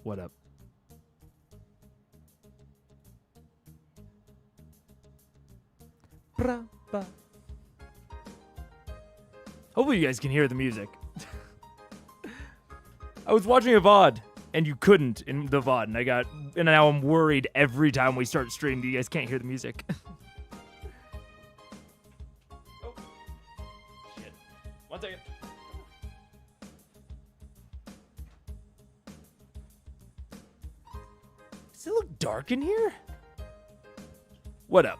What up? Hopefully you guys can hear the music. I was watching a VOD, and you couldn't in the VOD, and now I'm worried every time we start streaming that you guys can't hear the music. Oh. Shit. 1 second. Does it look dark in here? What up?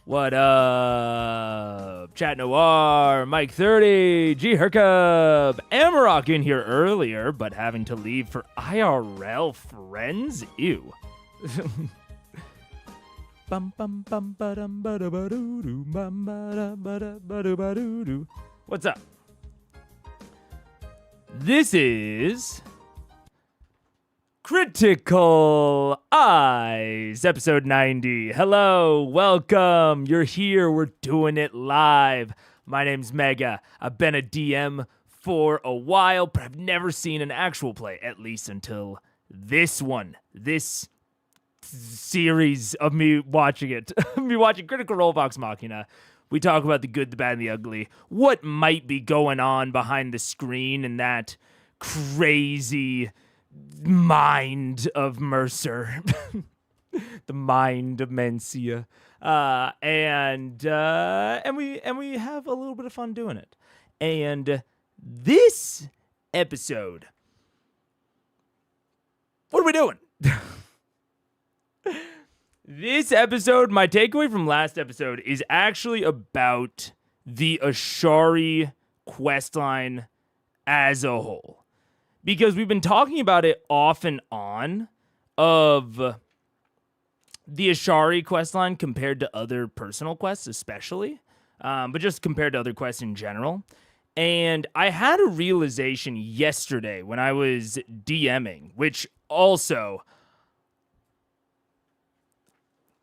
What up? Chat Noir, Mike 30, G Hercub, Amarok in here earlier, but having to leave for IRL friends? Ew. What's up? This is Critical Eyes, episode 90. Hello, welcome. You're here. We're doing it live. My name's Mega. I've been a DM for a while, but I've never seen an actual play, at least until this one. This series of me watching it. Me watching Critical Role Vox Machina. We talk about the good, the bad, and the ugly. What might be going on behind the screen in that crazy mind of Mercer. The mind of Mencia. And we have a little bit of fun doing it. And this episode, what are we doing? This episode, my takeaway from last episode is actually about the Ashari questline as a whole. Because we've been talking about it off and on of the Ashari questline compared to other personal quests especially, but just compared to other quests in general. And I had a realization yesterday when I was DMing, which also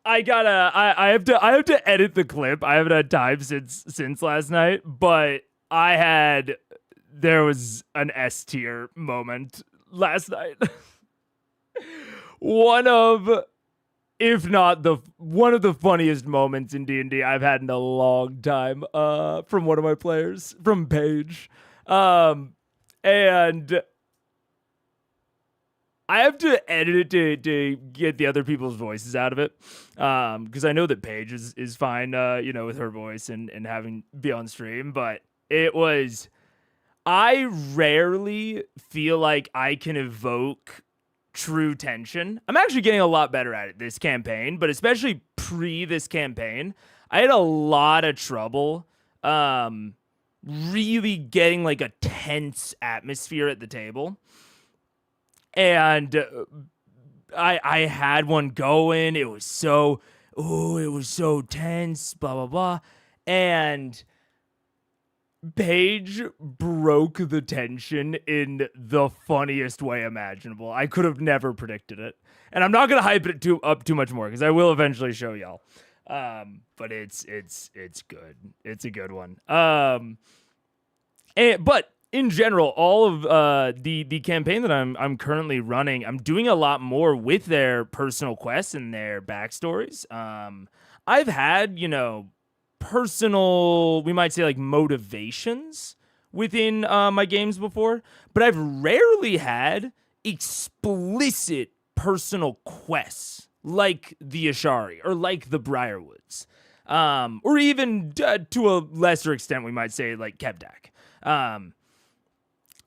I have to edit the clip. I haven't had time since last night, but there was an S tier moment last night. One of the funniest moments in D&D I've had in a long time, from one of my players, from Paige. And I have to edit it to get the other people's voices out of it. Because I know that Paige is fine, with her voice and having be on stream, but I rarely feel like I can evoke true tension. I'm actually getting a lot better at it this campaign, but especially pre this campaign, I had a lot of trouble really getting like a tense atmosphere at the table. And I had one going. It was so tense, blah, blah, blah. And Paige broke the tension in the funniest way imaginable. I could have never predicted it. And I'm not going to hype it up too much more because I will eventually show y'all. But it's good. It's a good one. But in general, all of the campaign that I'm currently running, I'm doing a lot more with their personal quests and their backstories. I've had, personal, we might say like motivations within my games before, but I've rarely had explicit personal quests like the Ashari or like the Briarwoods, or even to a lesser extent, we might say like Kebdak.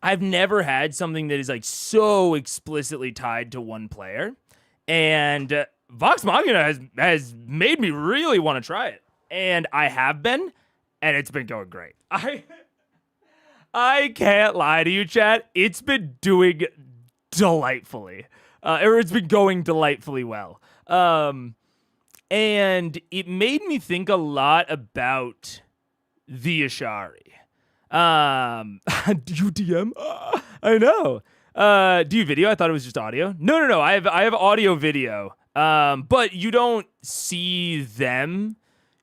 I've never had something that is like so explicitly tied to one player, and Vox Machina has made me really want to try it. And I have been, and it's been going great. I can't lie to you, chat. It's been doing delightfully. Or it's been going delightfully well. And it made me think a lot about the Ashari. Do you DM? I know. Do you video? I thought it was just audio. No. I have audio video. But you don't see them.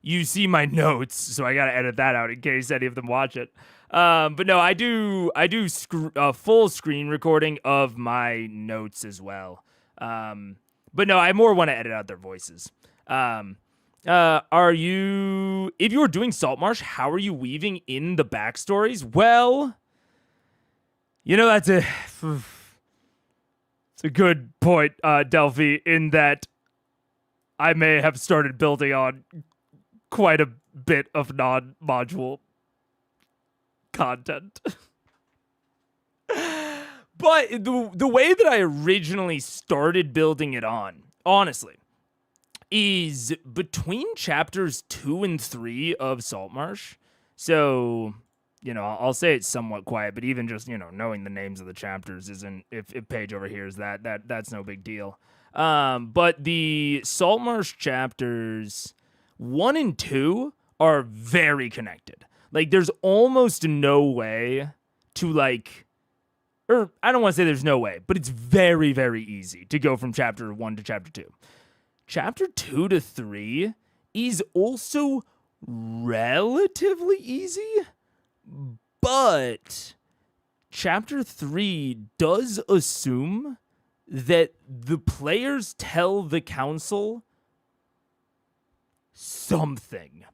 you see my notes, so I gotta edit that out in case any of them watch it. But no, I do full screen recording of my notes as well. But no, I more want to edit out their voices. Are you, if you were doing Saltmarsh, how are you weaving in the backstories? Well, that's it's a good point, Delphi, in that I may have started building on quite a bit of non-module content. But the way that I originally started building it on, honestly, is between chapters 2 and 3 of Saltmarsh. So, I'll say it's somewhat quiet, but even just, knowing the names of the chapters isn't, if Paige overhears that's no big deal. But the Saltmarsh chapters 1 and 2 are very connected. Like, there's almost no way to, or I don't want to say there's no way, but it's very, very easy to go from chapter 1 to chapter 2. Chapter 2 to 3 is also relatively easy, but chapter 3 does assume that the players tell the council something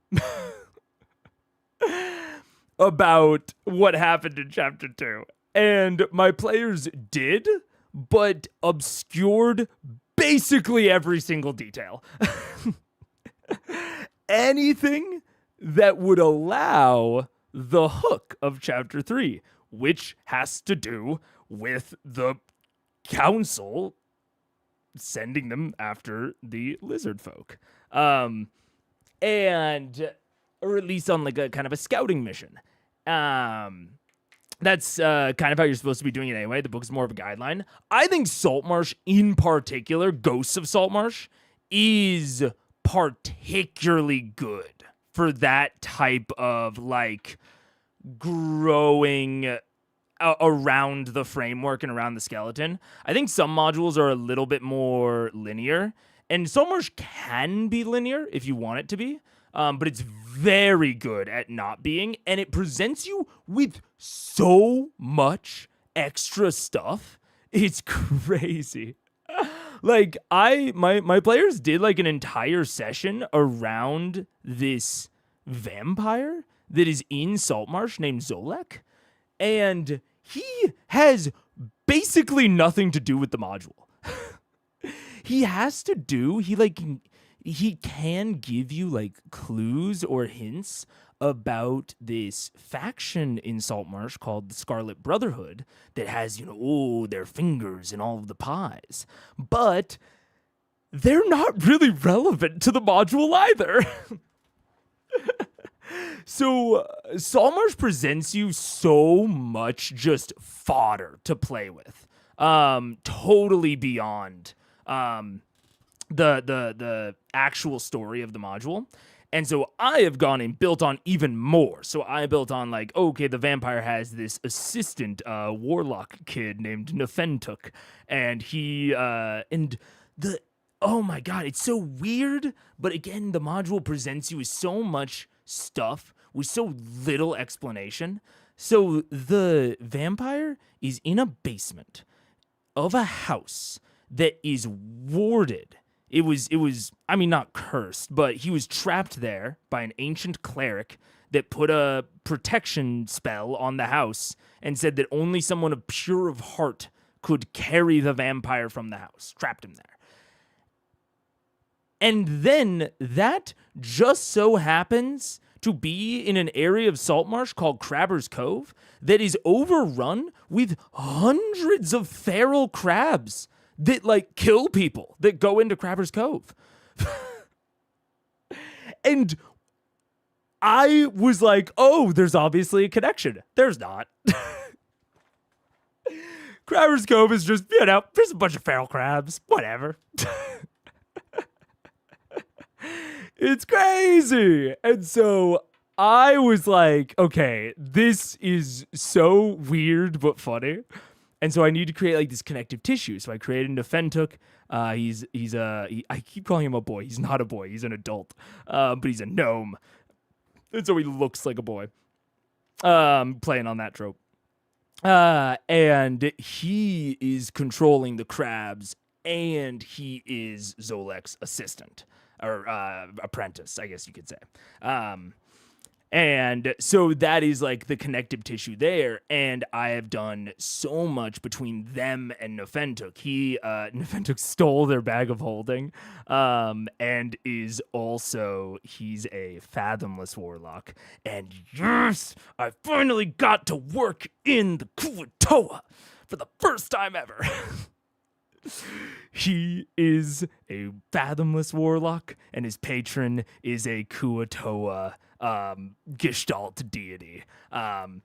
about what happened in chapter 2. And my players did, but obscured basically every single detail. Anything that would allow the hook of chapter 3, which has to do with the council sending them after the lizard folk. And or at least on a kind of a scouting mission. That's kind of how you're supposed to be doing it anyway. The book's more of a guideline. I think Saltmarsh, in particular, Ghosts of Saltmarsh, is particularly good for that type of, growing around the framework and around the skeleton. I think some modules are a little bit more linear, and Saltmarsh can be linear if you want it to be. But it's very good at not being, and it presents you with so much extra stuff. It's crazy. My players did an entire session around this vampire that is in Saltmarsh named Zolek, and he has basically nothing to do with the module. He can give you clues or hints about this faction in Saltmarsh called the Scarlet Brotherhood that has, their fingers in all of the pies. But they're not really relevant to the module either. So Saltmarsh presents you so much just fodder to play with. Totally beyond the actual story of the module. And so I have gone and built on even more. So I built on the vampire has this assistant warlock kid named Nefentuk, and oh my god, it's so weird. But again, the module presents you with so much stuff with so little explanation. So the vampire is in a basement of a house that is warded. It was, not cursed, but he was trapped there by an ancient cleric that put a protection spell on the house and said that only someone of pure of heart could carry the vampire from the house. Trapped him there. And then that just so happens to be in an area of Saltmarsh called Crabber's Cove that is overrun with hundreds of feral crabs that kill people that go into Crabber's Cove. And I was oh, there's obviously a connection. There's not. Crabber's Cove is just, there's a bunch of feral crabs. Whatever. It's crazy. And so I was okay, this is so weird but funny. And so I need to create like this connective tissue. So I created an Nefentook. I keep calling him a boy. He's not a boy. He's an adult. But he's a gnome. And so he looks like a boy. Playing on that trope. And he is controlling the crabs, and he is Zolek's assistant, or apprentice, I guess you could say. And so that is like the connective tissue there, and I have done so much between them and Nefentook. Nefentook stole their bag of holding, and he's a fathomless warlock. And yes, I finally got to work in the Kuatoa for the first time ever. He is a fathomless warlock, and his patron is a Kuatoa Gestalt deity, and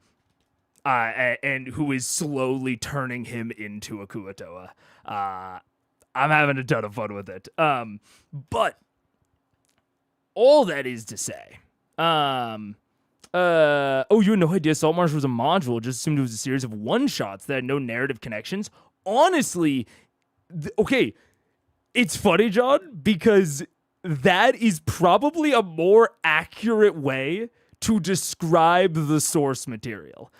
who is slowly turning him into a Kuatoa. I'm having a ton of fun with it. But all that is to say, you had no idea Saltmarsh was a module, just assumed it was a series of one-shots that had no narrative connections. Honestly, okay, it's funny, John, because that is probably a more accurate way to describe the source material.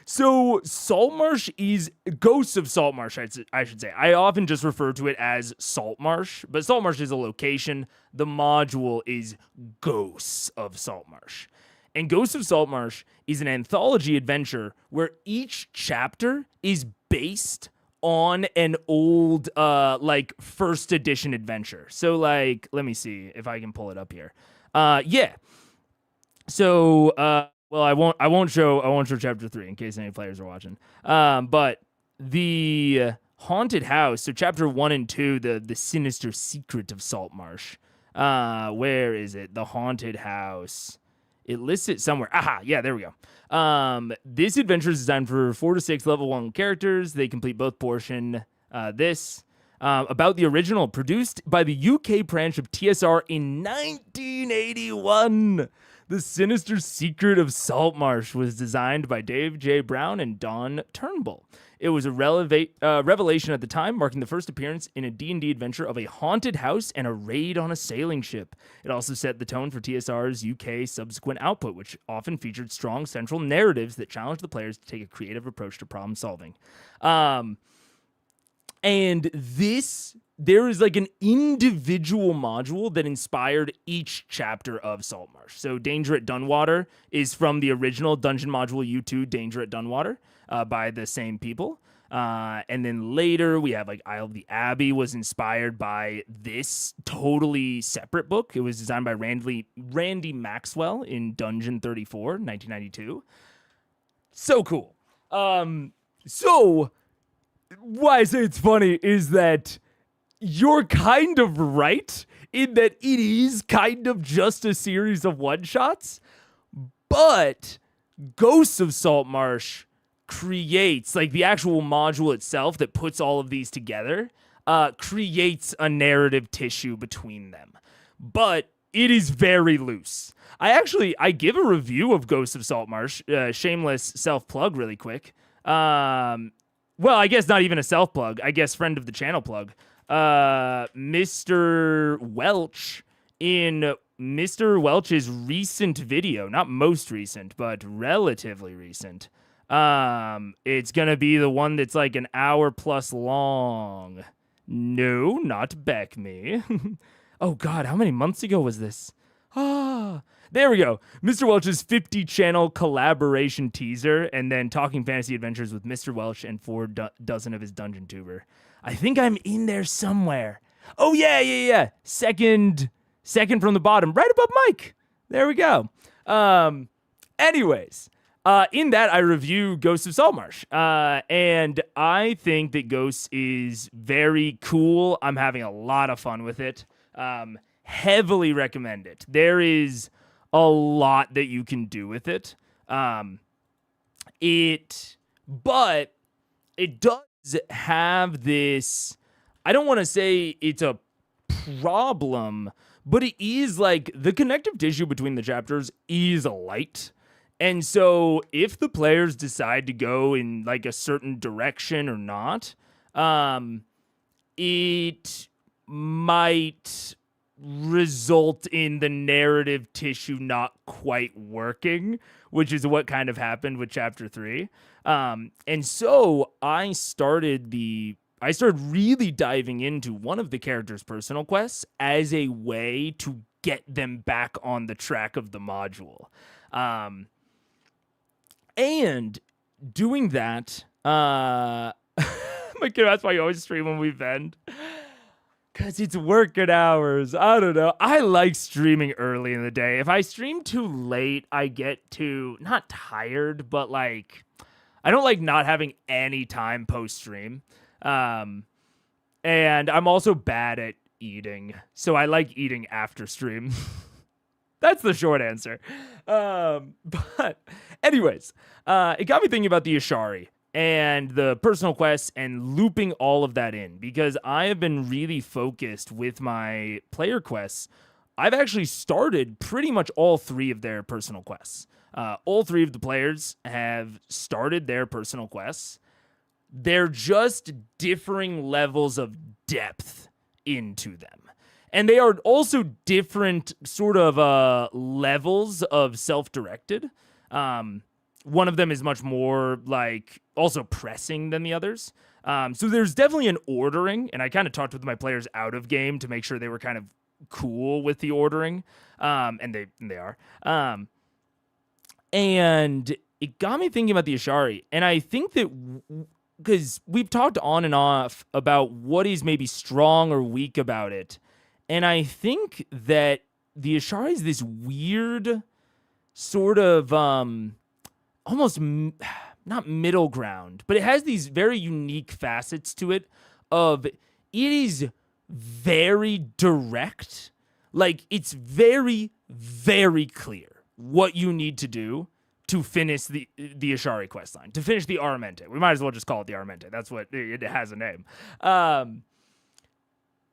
So Saltmarsh is Ghosts of Saltmarsh, I should say. I often just refer to it as Saltmarsh, but Saltmarsh is a location. The module is Ghosts of Saltmarsh. And Ghosts of Saltmarsh is an anthology adventure where each chapter is based on an old like first edition adventure. So like, let me see if I can pull it up here. Yeah. So well, I won't show chapter 3 in case any players are watching. But the haunted house, so chapter 1 and 2, the sinister secret of Saltmarsh. Where is it? The haunted house. It lists it somewhere. Aha, yeah, there we go. This adventure is designed for 4 to 6 level 1 characters. They complete both portion. About the original, produced by the UK branch of TSR in 1981. The Sinister Secret of Saltmarsh was designed by Dave J. Brown and Don Turnbull. It was a revelation at the time, marking the first appearance in a D&D adventure of a haunted house and a raid on a sailing ship. It also set the tone for TSR's UK subsequent output, which often featured strong central narratives that challenged the players to take a creative approach to problem solving. And there is like an individual module that inspired each chapter of Saltmarsh. So Danger at Dunwater is from the original dungeon module U2, Danger at Dunwater, by the same people. And then later we have like Isle of the Abbey was inspired by this totally separate book. It was designed by Randy Maxwell in Dungeon 34, 1992. So cool. So why I say it's funny is that you're kind of right in that it is kind of just a series of one-shots, but Ghosts of Saltmarsh creates, like the actual module itself that puts all of these together, creates a narrative tissue between them. But it is very loose. I give a review of Ghosts of Saltmarsh, shameless self-plug really quick. Well, I guess not even a self-plug. I guess friend of the channel plug. Mr. Welch in Mr. Welch's recent video, not most recent, but relatively recent. It's gonna be the one that's like an hour plus long. No, not Beck Me. Oh God, how many months ago was this? There we go. Mr. Welch's 50 channel collaboration teaser, and then Talking Fantasy Adventures with Mr. Welch and 4 dozen of his dungeon tuber. I think I'm in there somewhere. Oh yeah. Second from the bottom, right above Mike. There we go. Anyways, in that I review Ghosts of Saltmarsh, and I think that Ghosts is very cool. I'm having a lot of fun with it. Heavily recommend it. There is a lot that you can do with it. But it does have this, I don't want to say it's a problem, but it is like the connective tissue between the chapters is light. And so if the players decide to go in like a certain direction or not, it might result in the narrative tissue not quite working, which is what kind of happened with chapter 3. And so I started really diving into one of the characters' personal quests as a way to get them back on the track of the module. And doing that, my kid, that's why you always stream when we vend. Because it's working hours. I don't know. I like streaming early in the day. If I stream too late, I get too, not tired, but like, I don't like not having any time post-stream. And I'm also bad at eating. So I like eating after stream. That's the short answer. But anyways, it got me thinking about the Ashari and the personal quests and looping all of that in, because I have been really focused with my player quests. I've actually started pretty much all 3 of their personal quests. All 3 of the players have started their personal quests. They're just differing levels of depth into them. And they are also different sort of levels of self-directed. One of them is much more like also pressing than the others. So there's definitely an ordering, and I kind of talked with my players out of game to make sure they were kind of cool with the ordering, and they are. And it got me thinking about the Ashari, and I think that because we've talked on and off about what is maybe strong or weak about it, and I think that the Ashari is this weird sort of almost not middle ground, but it has these very unique facets to it of it is very direct. Like, it's very, very clear what you need to do to finish the Ashari questline, to finish the Aramente. We might as well just call it the Aramente. That's what it has a name.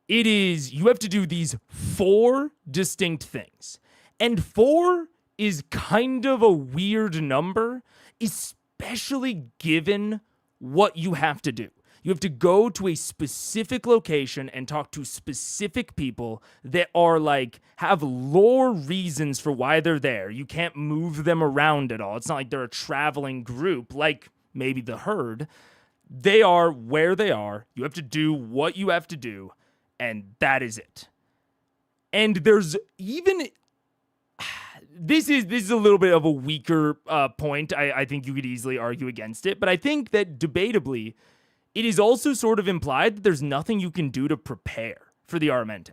It is, you have to do these 4 distinct things. And 4 is kind of a weird number, especially given what you have to do. You have to go to a specific location and talk to specific people that are like, have lore reasons for why they're there. You can't move them around at all. It's not like they're a traveling group like maybe the herd. They are where they are. You have to do what you have to do, and that is it. And there's even... This is a little bit of a weaker point. I think you could easily argue against it, but I think that debatably, it is also sort of implied that there's nothing you can do to prepare for the Aramente.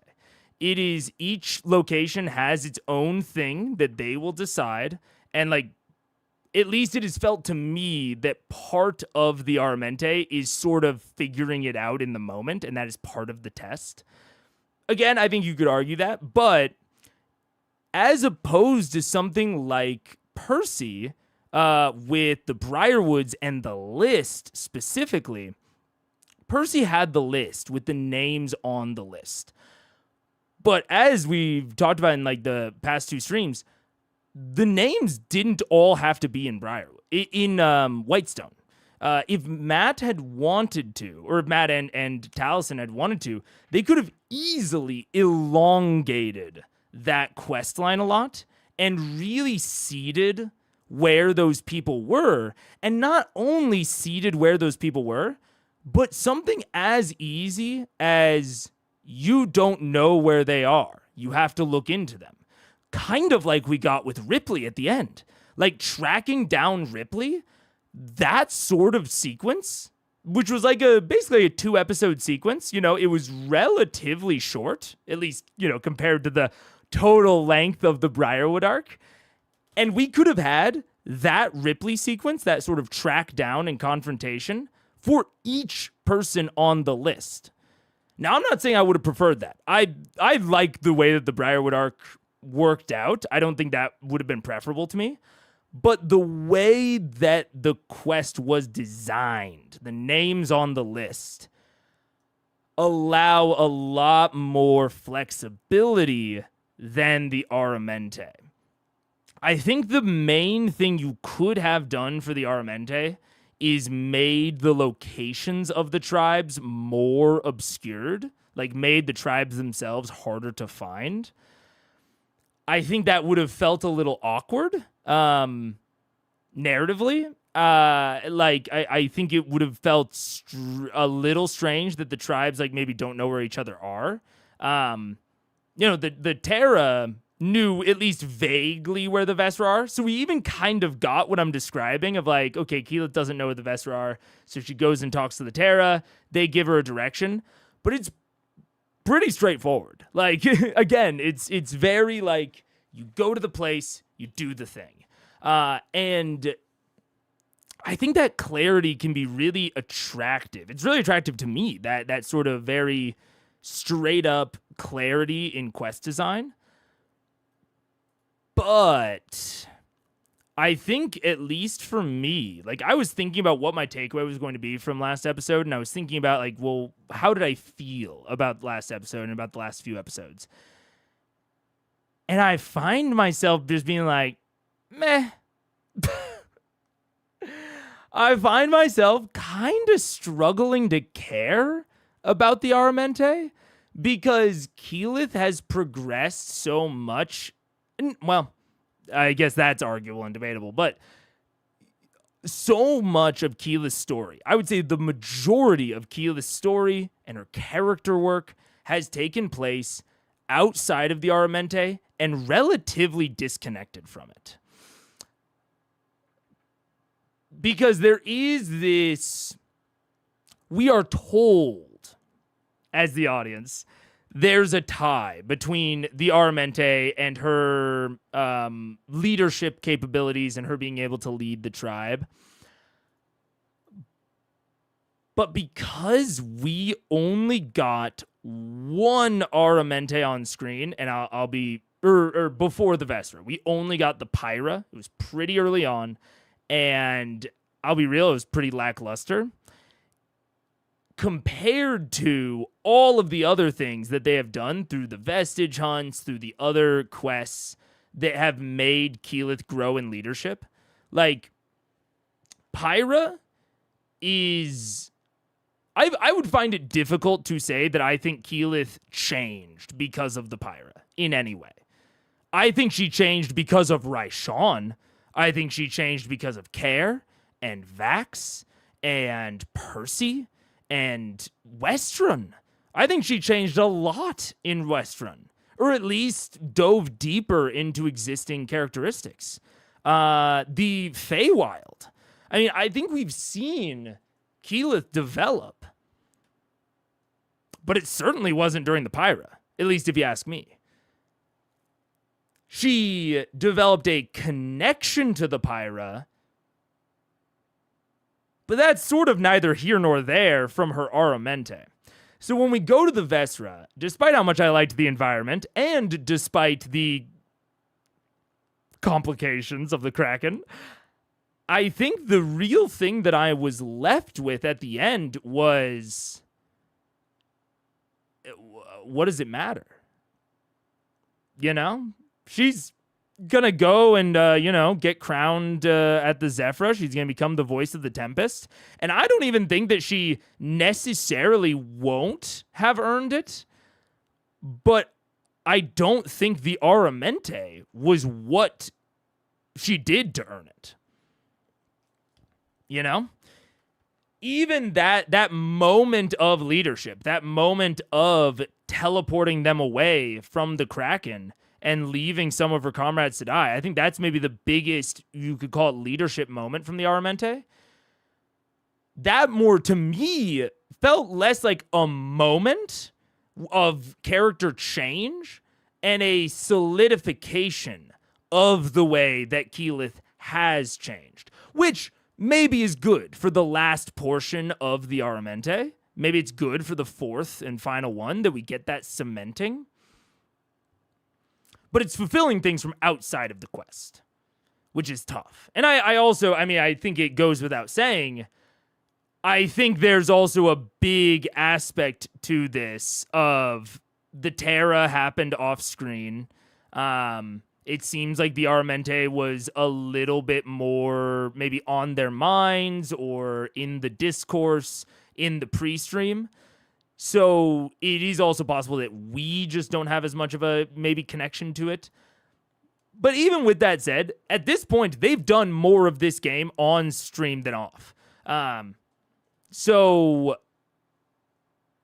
It is, each location has its own thing that they will decide, and like, at least it is felt to me that part of the Aramente is sort of figuring it out in the moment, and that is part of the test. Again, I think you could argue that, but as opposed to something like Percy, with the Briarwoods and the list specifically, Percy had the list with the names on the list. But as we've talked about in like the past 2 streams, the names didn't all have to be in Briarwood, in Whitestone. If Matt had wanted to, or if Matt and Taliesin had wanted to, they could have easily elongated that quest line a lot and really seeded where those people were. And not only seeded where those people were, but something as easy as you don't know where they are. You have to look into them. Kind of like we got with Ripley at the end. Like, tracking down Ripley, that sort of sequence, which was like basically a 2-episode sequence. You know, it was relatively short, at least, you know, compared to the total length of the Briarwood arc. And we could have had that Ripley sequence, that sort of track down and confrontation, for each person on the list. Now, I'm not saying I would have preferred that. I like the way that the Briarwood arc worked out. I don't think that would have been preferable to me. But the way that the quest was designed, the names on the list, allow a lot more flexibility than the Aramente. I think the main thing you could have done for the Aramente is made the locations of the tribes more obscured, like made the tribes themselves harder to find. I think that would have felt a little awkward, narratively. I think it would have felt a little strange that the tribes like maybe don't know where each other are. The Terra knew at least vaguely where the Vesra are. So we even kind of got what I'm describing of like, okay, Keyleth doesn't know where the Vesra are. So she goes and talks to the Terra. They give her a direction, but it's pretty straightforward. Like, again, it's very like you go to the place, you do the thing. And I think that clarity can be really attractive. It's really attractive to me, that sort of very straight up clarity in quest design. But I think, at least for me, like I was thinking about what my takeaway was going to be from last episode, and I was thinking about like, well, how did I feel about last episode and about the last few episodes? And I find myself just being like, meh. I find myself kind of struggling to care about the Aramente because Keyleth has progressed so much. And, well, I guess that's arguable and debatable, but so much of Keyleth's story, I would say the majority of Keyleth's story and her character work has taken place outside of the Aramente and relatively disconnected from it. Because there is this, we are told as the audience, there's a tie between the Aramente and her leadership capabilities and her being able to lead the tribe. But because we only got one Aramente on screen, and I'll be, or before the Vestra, we only got the Pyra. It was pretty early on. And I'll be real, it was pretty lackluster compared to all of the other things that they have done through the vestige hunts, through the other quests that have made Keyleth grow in leadership. Like, Pyra is... I would find it difficult to say that I think Keyleth changed because of the Pyra in any way. I think she changed because of Raishan. I think she changed because of Care and Vax and Percy and Westron. I think she changed a lot in Westron, or at least dove deeper into existing characteristics. The Feywild. I mean, I think we've seen Keyleth develop, but it certainly wasn't during the Pyra, at least if you ask me. She developed a connection to the Pyra, but that's sort of neither here nor there from her Aramente. So when we go to the Vesra, despite how much I liked the environment, and despite the complications of the Kraken, I think the real thing that I was left with at the end was, what does it matter? You know? She's gonna go and, get crowned at the Zephyra. She's gonna become the voice of the Tempest. And I don't even think that she necessarily won't have earned it. But I don't think the Aramente was what she did to earn it. You know? Even that moment of leadership, that moment of teleporting them away from the Kraken and leaving some of her comrades to die, I think that's maybe the biggest, you could call it, leadership moment from the Aramente. That more, to me, felt less like a moment of character change and a solidification of the way that Keyleth has changed, which maybe is good for the last portion of the Aramente. Maybe it's good for the fourth and final one that we get that cementing. But it's fulfilling things from outside of the quest, which is tough. And I also, I think it goes without saying, I think there's also a big aspect to this of the Terra happened off screen. It seems like the Aramente was a little bit more maybe on their minds or in the discourse in the pre-stream. So it is also possible that we just don't have as much of a maybe connection to it. But even with that said, at this point, they've done more of this game on stream than off. So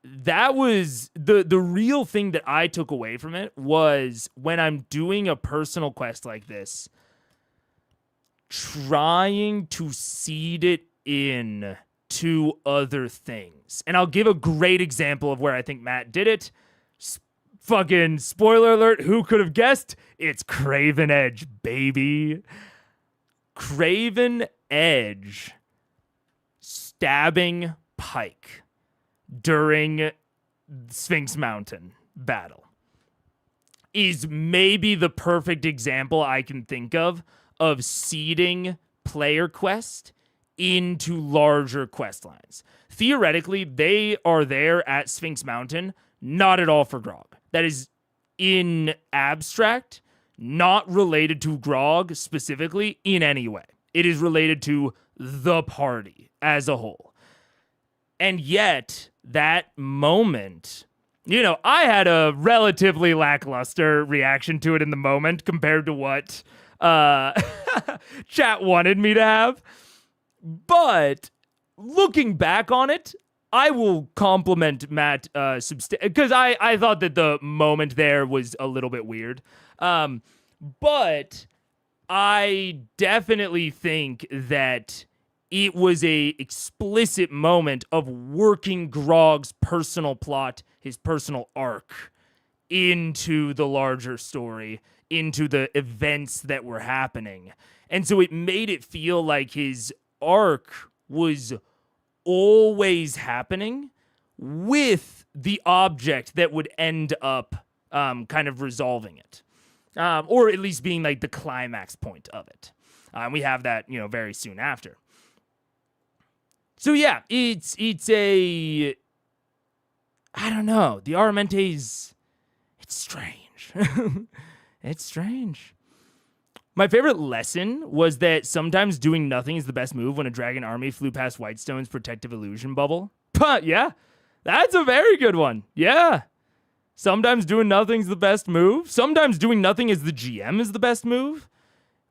that was the real thing that I took away from it was when I'm doing a personal quest like this, trying to seed it in to other things. And I'll give a great example of where I think Matt did it. Fucking spoiler alert, who could have guessed? It's Craven Edge, baby. Craven Edge stabbing Pike during Sphinx Mountain battle is maybe the perfect example I can think of seeding player quest into larger quest lines. Theoretically, they are there at Sphinx Mountain, not at all for Grog. That is in abstract, not related to Grog specifically in any way. It is related to the party as a whole. And yet, that moment, I had a relatively lackluster reaction to it in the moment compared to what chat wanted me to have. But looking back on it, I will compliment Matt because I thought that the moment there was a little bit weird. But I definitely think that it was a explicit moment of working Grog's personal plot, his personal arc, into the larger story, into the events that were happening. And so it made it feel like his arc was always happening with the object that would end up kind of resolving it, or at least being like the climax point of it. We have that, very soon after. So yeah, it's a, I don't know, the Aramente's, it's strange. It's strange. My favorite lesson was that sometimes doing nothing is the best move when a dragon army flew past Whitestone's protective illusion bubble. Yeah, that's a very good one. Yeah. Sometimes doing nothing is the best move. Sometimes doing nothing as the GM is the best move.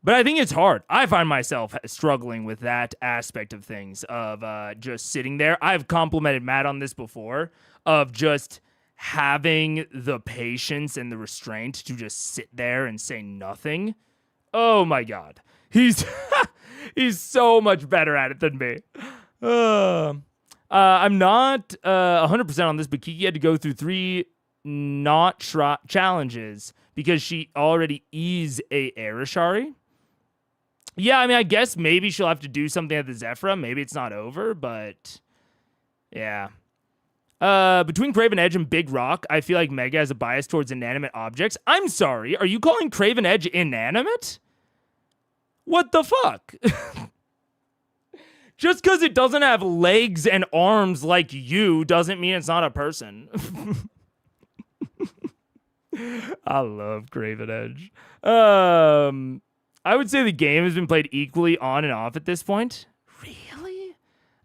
But I think it's hard. I find myself struggling with that aspect of things, of just sitting there. I've complimented Matt on this before, of just having the patience and the restraint to just sit there and say nothing. Oh my God. He's so much better at it than me. I'm not 100% on this, but Kiki had to go through 3 challenges because she already is a Ashari. Yeah, I mean, I guess maybe she'll have to do something at the Zephyra. Maybe it's not over, but yeah. Between Craven Edge and Big Rock, I feel like Mega has a bias towards inanimate objects. I'm sorry, are you calling Craven Edge inanimate? What the fuck? Just because it doesn't have legs and arms like you doesn't mean it's not a person. I love Craven Edge. I would say the game has been played equally on and off at this point. Really?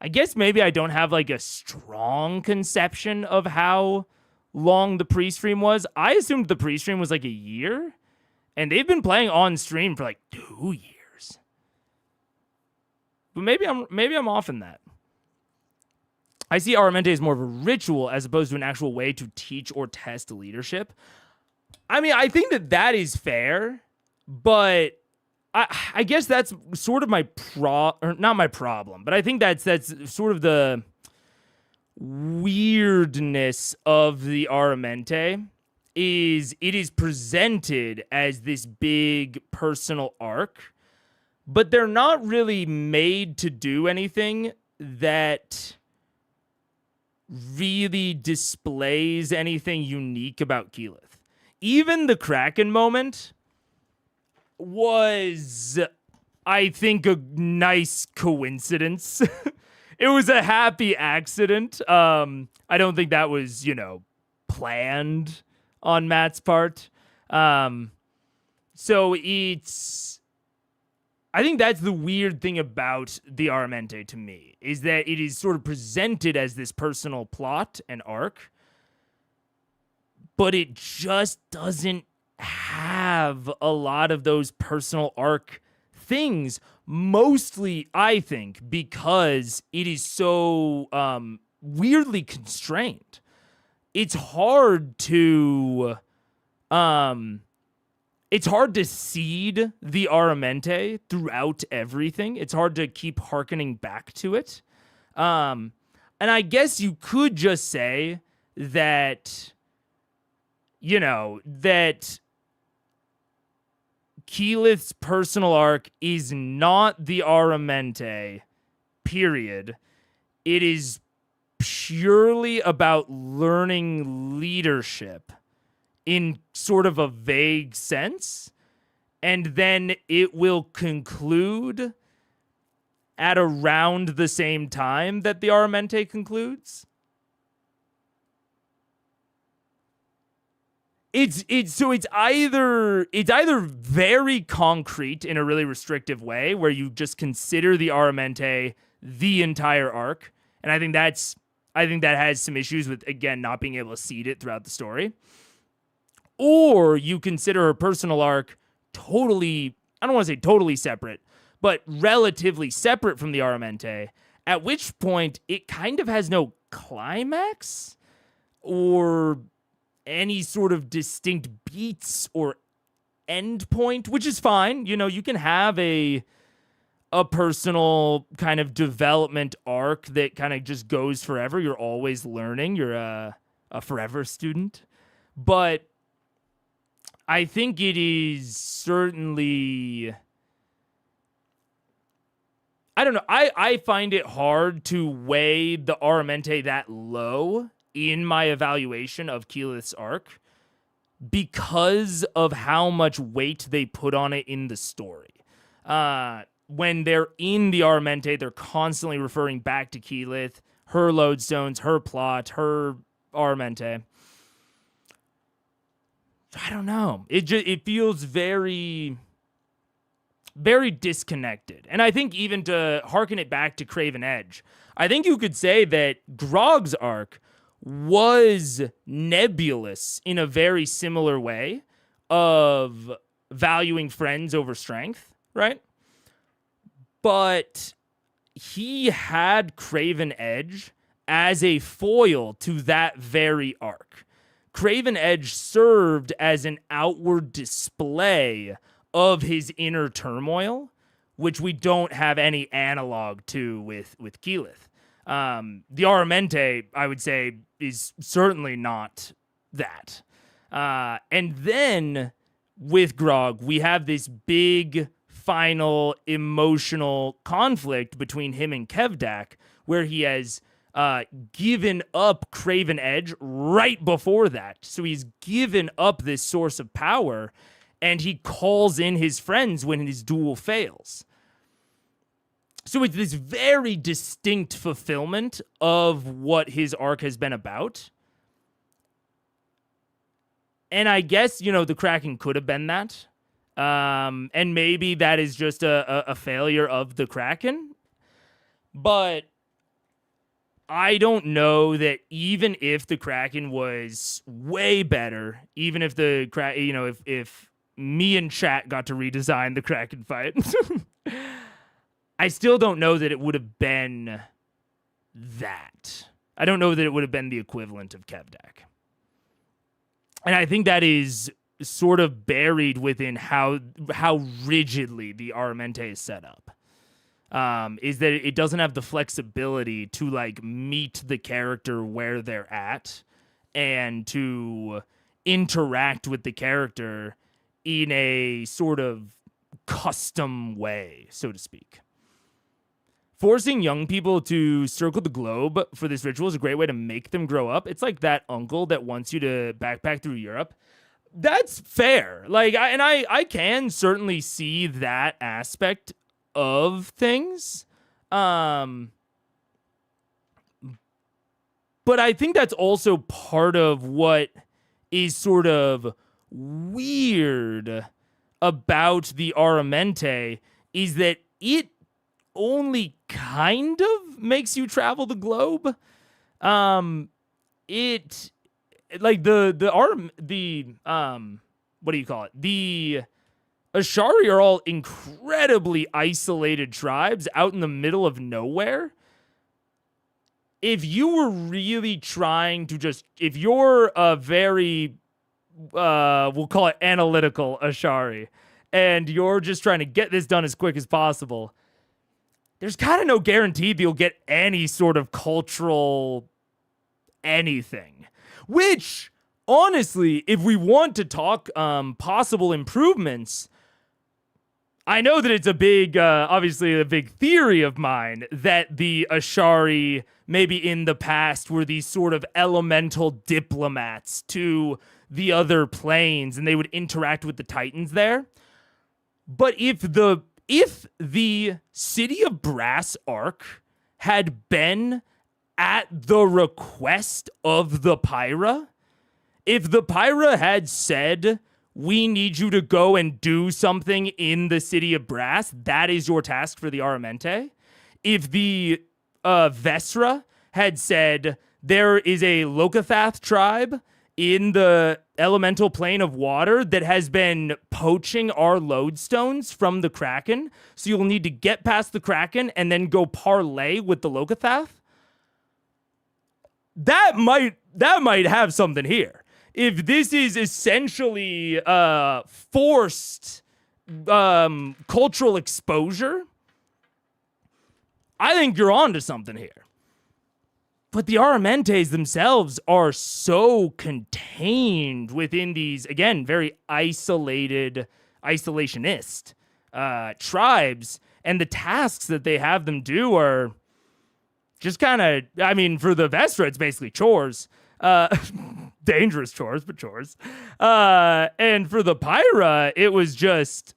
I guess maybe I don't have like a strong conception of how long the pre-stream was. I assumed the pre-stream was like a year, and they've been playing on stream for like 2 years. But maybe I'm off in that. I see Aramente as more of a ritual as opposed to an actual way to teach or test leadership. I mean, I think that is fair, but I guess that's sort of not my problem, but I think that's sort of the weirdness of the Aramente is it is presented as this big personal arc, but they're not really made to do anything that really displays anything unique about Keyleth. Even the Kraken moment was, I think, a nice coincidence. It was a happy accident. I don't think that was, planned on Matt's part. So So I think that's the weird thing about the Aramente to me, is that it is sort of presented as this personal plot and arc, but it just doesn't have a lot of those personal arc things, mostly, I think, because it is so weirdly constrained. It's hard to seed the Aramente throughout everything. It's hard to keep hearkening back to it. And I guess you could just say that, that Keyleth's personal arc is not the Aramente, period. It is purely about learning leadership in sort of a vague sense, and then it will conclude at around the same time that the Aramente concludes. It's either very concrete in a really restrictive way where you just consider the Aramente the entire arc, and I think that has some issues with, again, not being able to seed it throughout the story. Or you consider her personal arc totally, I don't want to say totally separate, but relatively separate from the Aramente, at which point it kind of has no climax or any sort of distinct beats or end point, which is fine. You can have a personal kind of development arc that kind of just goes forever. You're always learning. You're a forever student. But I think it is certainly, I don't know. I find it hard to weigh the Aramente that low in my evaluation of Keyleth's arc because of how much weight they put on it in the story. When they're in the Aramente, they're constantly referring back to Keyleth, her lodestones, her plot, her Aramente. I don't know. It feels very, very disconnected. And I think even to hearken it back to Craven Edge, I think you could say that Grog's arc was nebulous in a very similar way of valuing friends over strength, right? But he had Craven Edge as a foil to that very arc. Craven Edge served as an outward display of his inner turmoil, which we don't have any analog to with Keyleth. The Aramente, I would say, is certainly not that. And then with Grog, we have this big final emotional conflict between him and Kevdak, where he has given up Craven Edge right before that. So he's given up this source of power, and he calls in his friends when his duel fails. So it's this very distinct fulfillment of what his arc has been about. And I guess, the Kraken could have been that. And maybe that is just a failure of the Kraken. But I don't know that even if the Kraken was way better, even if the Kraken, if me and chat got to redesign the Kraken fight, I still don't know that it would have been that. I don't know that it would have been the equivalent of Kevdak. And I think that is sort of buried within how rigidly the Aramente is set up. Is that it doesn't have the flexibility to meet the character where they're at and to interact with the character in a sort of custom way, so to speak. Forcing young people to circle the globe for this ritual is a great way to make them grow up. It's like that uncle that wants you to backpack through Europe. That's fair. I can certainly see that aspect of things. But I think that's also part of what is sort of weird about the Aramente is that it only kind of makes you travel the globe. It like the what do you call it? The Ashari are all incredibly isolated tribes out in the middle of nowhere. If you were really trying to if you're a very, we'll call it analytical Ashari, and you're just trying to get this done as quick as possible, there's kind of no guarantee that you'll get any sort of cultural anything. Which, honestly, if we want to talk possible improvements, I know that it's a big, obviously a big theory of mine that the Ashari, maybe in the past, were these sort of elemental diplomats to the other planes, and they would interact with the Titans there. But if the City of Brass Ark had been at the request of the Pyra, if the Pyra had said, we need you to go and do something in the City of Brass, that is your task for the Aramente. If the Vesra had said, there is a Locathah tribe in the elemental plane of water that has been poaching our lodestones from the Kraken, so you'll need to get past the Kraken and then go parlay with the Locathah, that might have something here. If this is essentially forced cultural exposure, I think you're on to something here. But the Aramentes themselves are so contained within these, again, very isolationist tribes, and the tasks that they have them do are just kind of, I mean, for the Vestra, it's basically chores. Dangerous chores, but chores. And for the Pyra, it was just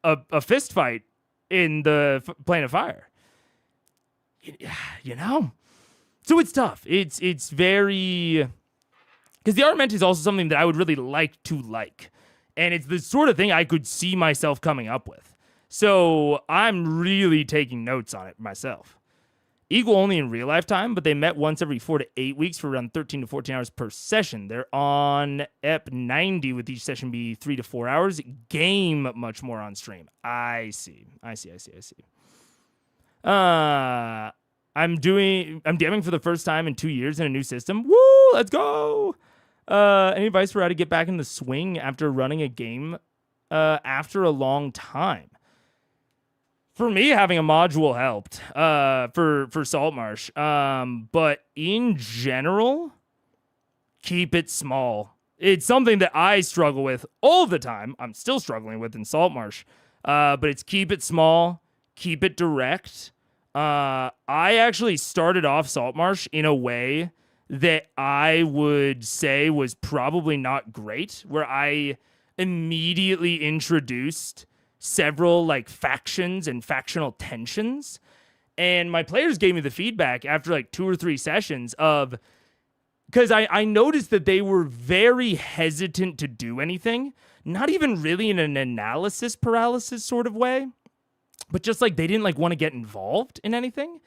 a fist fight in the plane of fire. You know? So it's tough. It's very... Because the Aramente is also something that I would really like to like. And it's the sort of thing I could see myself coming up with. So I'm really taking notes on it myself. Equal only in real life time, but they met once every 4 to 8 weeks for around 13 to 14 hours per session. They're on EP 90, with each session be 3 to 4 hours. Game much more on stream. I see. I'm DMing for the first time in 2 years in a new system. Woo! Let's go! Any advice for how to get back in the swing after running a game after a long time? For me, having a module helped for Saltmarsh. But in general, keep it small. It's something that I struggle with all the time. I'm still struggling with in Saltmarsh. But it's keep it small, keep it direct. I actually started off Saltmarsh in a way that I would say was probably not great, where I immediately introduced several like factions and factional tensions, and my players gave me the feedback after like 2 or 3 sessions of, because I noticed that they were very hesitant to do anything, not even really in an analysis paralysis sort of way, but just like they didn't like want to get involved in anything.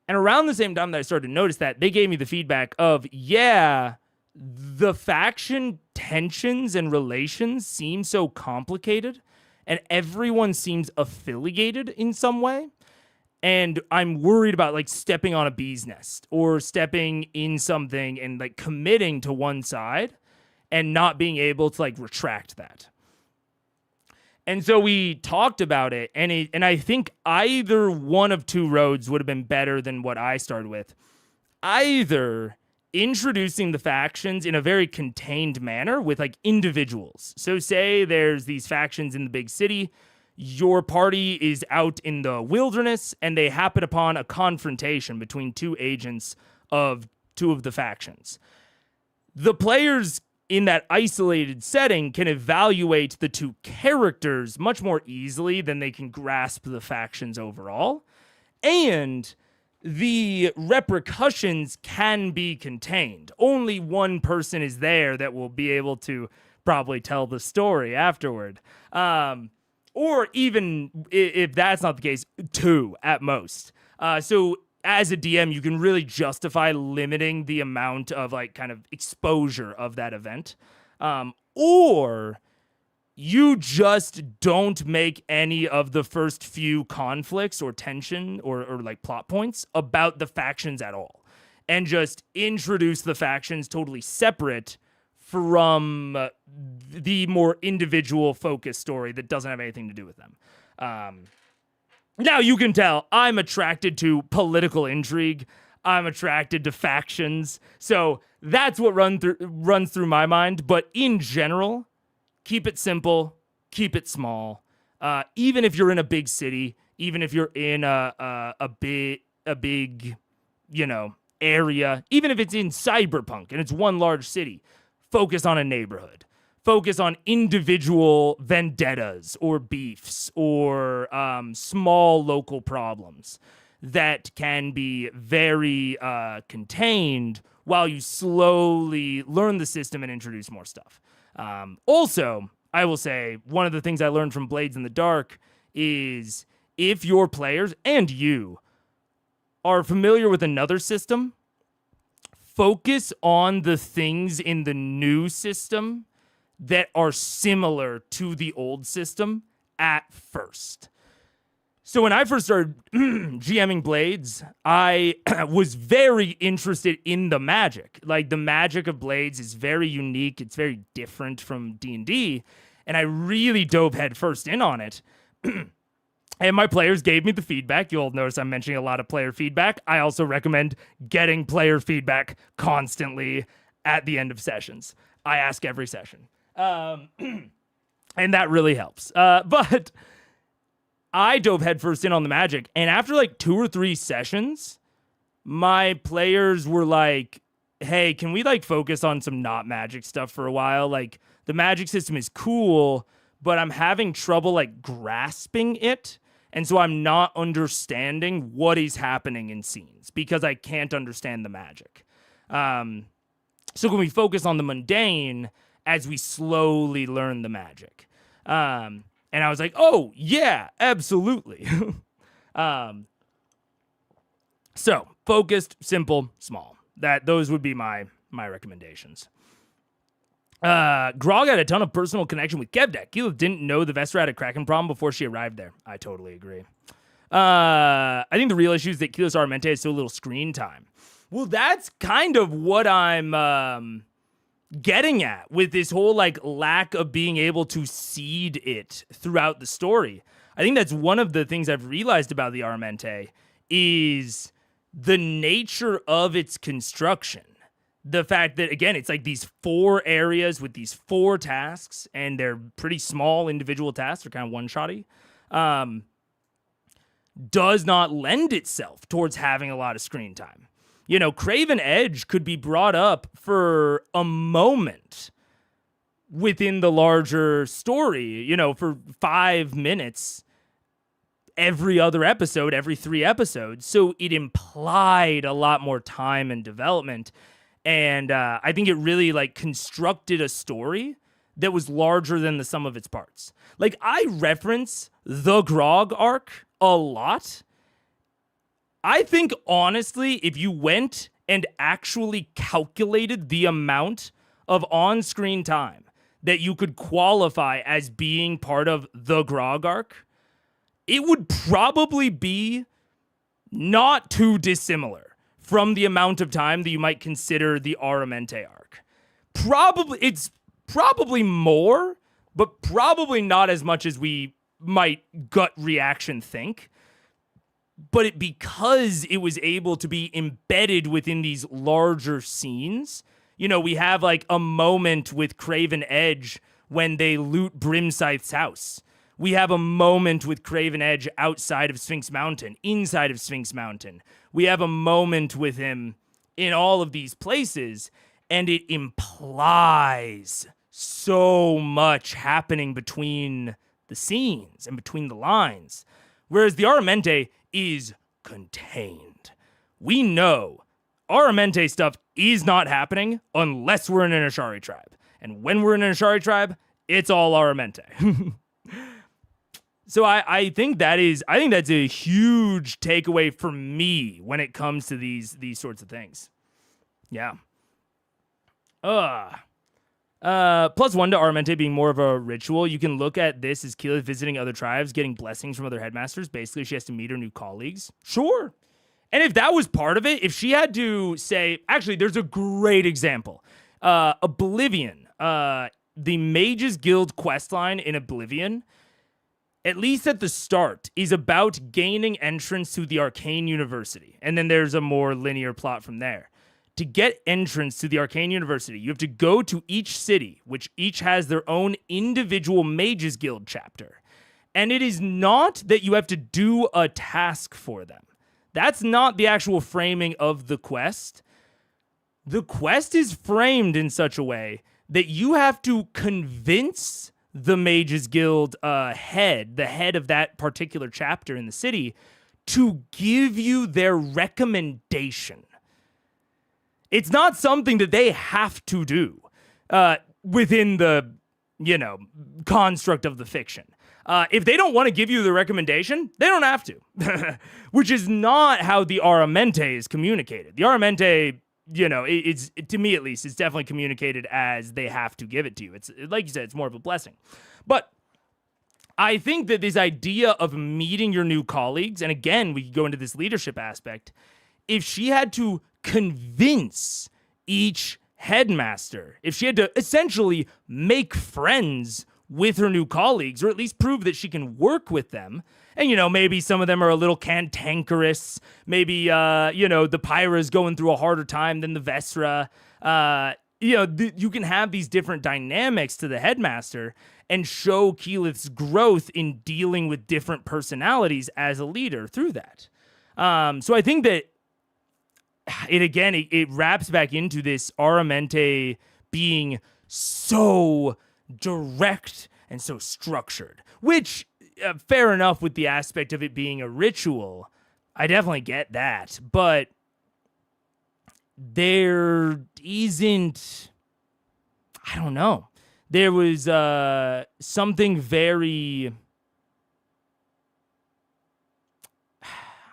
And around the same time that I started to notice that, they gave me the feedback of, yeah, the faction tensions and relations seem so complicated, and everyone seems affiliated in some way. And I'm worried about like stepping on a bee's nest or stepping in something and like committing to one side and not being able to like retract that. And so we talked about it, and I think either one of 2 roads would have been better than what I started with. Either introducing the factions in a very contained manner with like individuals. So say there's these factions in the big city, your party is out in the wilderness, and they happen upon a confrontation between 2 agents of 2 of the factions. The players in that isolated setting can evaluate the 2 characters much more easily than they can grasp the factions overall. And the repercussions can be contained. Only one person is there that will be able to probably tell the story afterward. Or even if that's not the case, 2 at most. So as a DM, you can really justify limiting the amount of like kind of exposure of that event. Or you just don't make any of the first few conflicts or tension or like plot points about the factions at all, and just introduce the factions totally separate from the more individual focused story that doesn't have anything to do with them. Now you can tell I'm attracted to political intrigue. I'm attracted to factions. So that's what runs through my mind. But in general, keep it simple, keep it small. Even if you're in a big city, even if you're in a big, area, even if it's in Cyberpunk and it's one large city, focus on a neighborhood. Focus on individual vendettas or beefs or small local problems that can be very contained while you slowly learn the system and introduce more stuff. Also, I will say one of the things I learned from Blades in the Dark is if your players and you are familiar with another system, focus on the things in the new system that are similar to the old system at first. So when I first started GMing Blades, I was very interested in the magic. Like, the magic of Blades is very unique. It's very different from D&D. And I really dove headfirst in on it. And my players gave me the feedback. You'll notice I'm mentioning a lot of player feedback. I also recommend getting player feedback constantly at the end of sessions. I ask every session. And that really helps. But I dove headfirst in on the magic. And after like 2 or 3 sessions, my players were like, hey, can we like focus on some not magic stuff for a while? Like, the magic system is cool, but I'm having trouble like grasping it. And so I'm not understanding what is happening in scenes because I can't understand the magic. So can we focus on the mundane as we slowly learn the magic? And I was like, oh, yeah, absolutely. So focused, simple, small. Those would be my recommendations. Grog had a ton of personal connection with Kevdek. Keyleth didn't know the Vestra had a Kraken problem before she arrived there. I totally agree. I think the real issue is that Keyleth's Aramente has so little screen time. Well, that's kind of what I'm getting at with this whole like lack of being able to seed it throughout the story. I think that's one of the things I've realized about the Aramente is the nature of its construction. The fact that, again, it's like these 4 areas with these 4 tasks, and they're pretty small individual tasks. They're kind of one-shotty. Does not lend itself towards having a lot of screen time. Craven Edge could be brought up for a moment within the larger story, for 5 minutes every other episode, every 3 episodes. So it implied a lot more time and development. And I think it really like constructed a story that was larger than the sum of its parts. Like, I reference the Grog arc a lot. I think, honestly, if you went and actually calculated the amount of on-screen time that you could qualify as being part of the Grog arc, it would probably be not too dissimilar from the amount of time that you might consider the Aramente arc. It's probably more, but probably not as much as we might gut reaction think. But because it was able to be embedded within these larger scenes, we have like a moment with Craven Edge when they loot Brimscythe's house. We have a moment with Craven Edge outside of Sphinx Mountain, inside of Sphinx Mountain. We have a moment with him in all of these places, and it implies so much happening between the scenes and between the lines. Whereas the Aramente is contained. We know Aramente stuff is not happening unless we're in an Ashari tribe. And when we're in an Ashari tribe, it's all Aramente. So I think that's a huge takeaway for me when it comes to these sorts of things. Yeah. +1 to Aramente being more of a ritual. You can look at this as Keyleth visiting other tribes, getting blessings from other headmasters. Basically, she has to meet her new colleagues. Sure. And if that was part of it, if she had to say, actually, there's a great example. Oblivion, the Mages Guild questline in Oblivion, at least at the start, is about gaining entrance to the Arcane University. And then there's a more linear plot from there. To get entrance to the Arcane University, you have to go to each city, which each has their own individual Mages Guild chapter. And it is not that you have to do a task for them. That's not the actual framing of the quest. The quest is framed in such a way that you have to convince the Mages Guild the head of that particular chapter in the city, to give you their recommendation. It's not something that they have to do within the, construct of the fiction. If they don't want to give you the recommendation, they don't have to, which is not how the Aramente is communicated. The Aramente, it's, to me at least, it's definitely communicated as they have to give it to you. It's like you said, it's more of a blessing. But I think that this idea of meeting your new colleagues, and again, we go into this leadership aspect, if she had to convince each headmaster, if she had to essentially make friends with her new colleagues, or at least prove that she can work with them, and, maybe some of them are a little cantankerous, maybe, the Pyra's going through a harder time than the Vesra, you can have these different dynamics to the headmaster and show Keyleth's growth in dealing with different personalities as a leader through that. So I think that it wraps back into this Aramente being so direct and so structured, which fair enough with the aspect of it being a ritual. I definitely get that, but there isn't, I don't know. There was something very,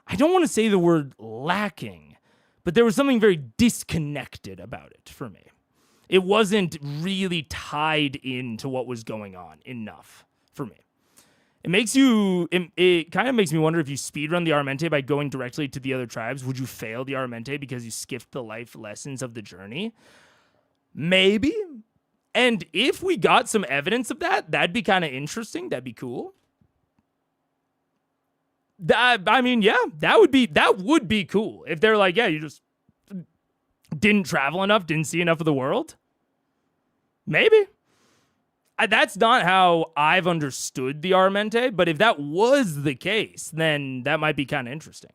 I don't want to say the word lacking, but there was something very disconnected about it for me. It wasn't really tied into what was going on enough for me. It kind of makes me wonder, if you speedrun the Aramente by going directly to the other tribes, would you fail the Aramente because you skipped the life lessons of the journey? Maybe. And if we got some evidence of that, that'd be kind of interesting. That'd be cool. That would be cool. If they're like, yeah, you just didn't travel enough, didn't see enough of the world. Maybe. That's not how I've understood the Aramente, but if that was the case, then that might be kind of interesting.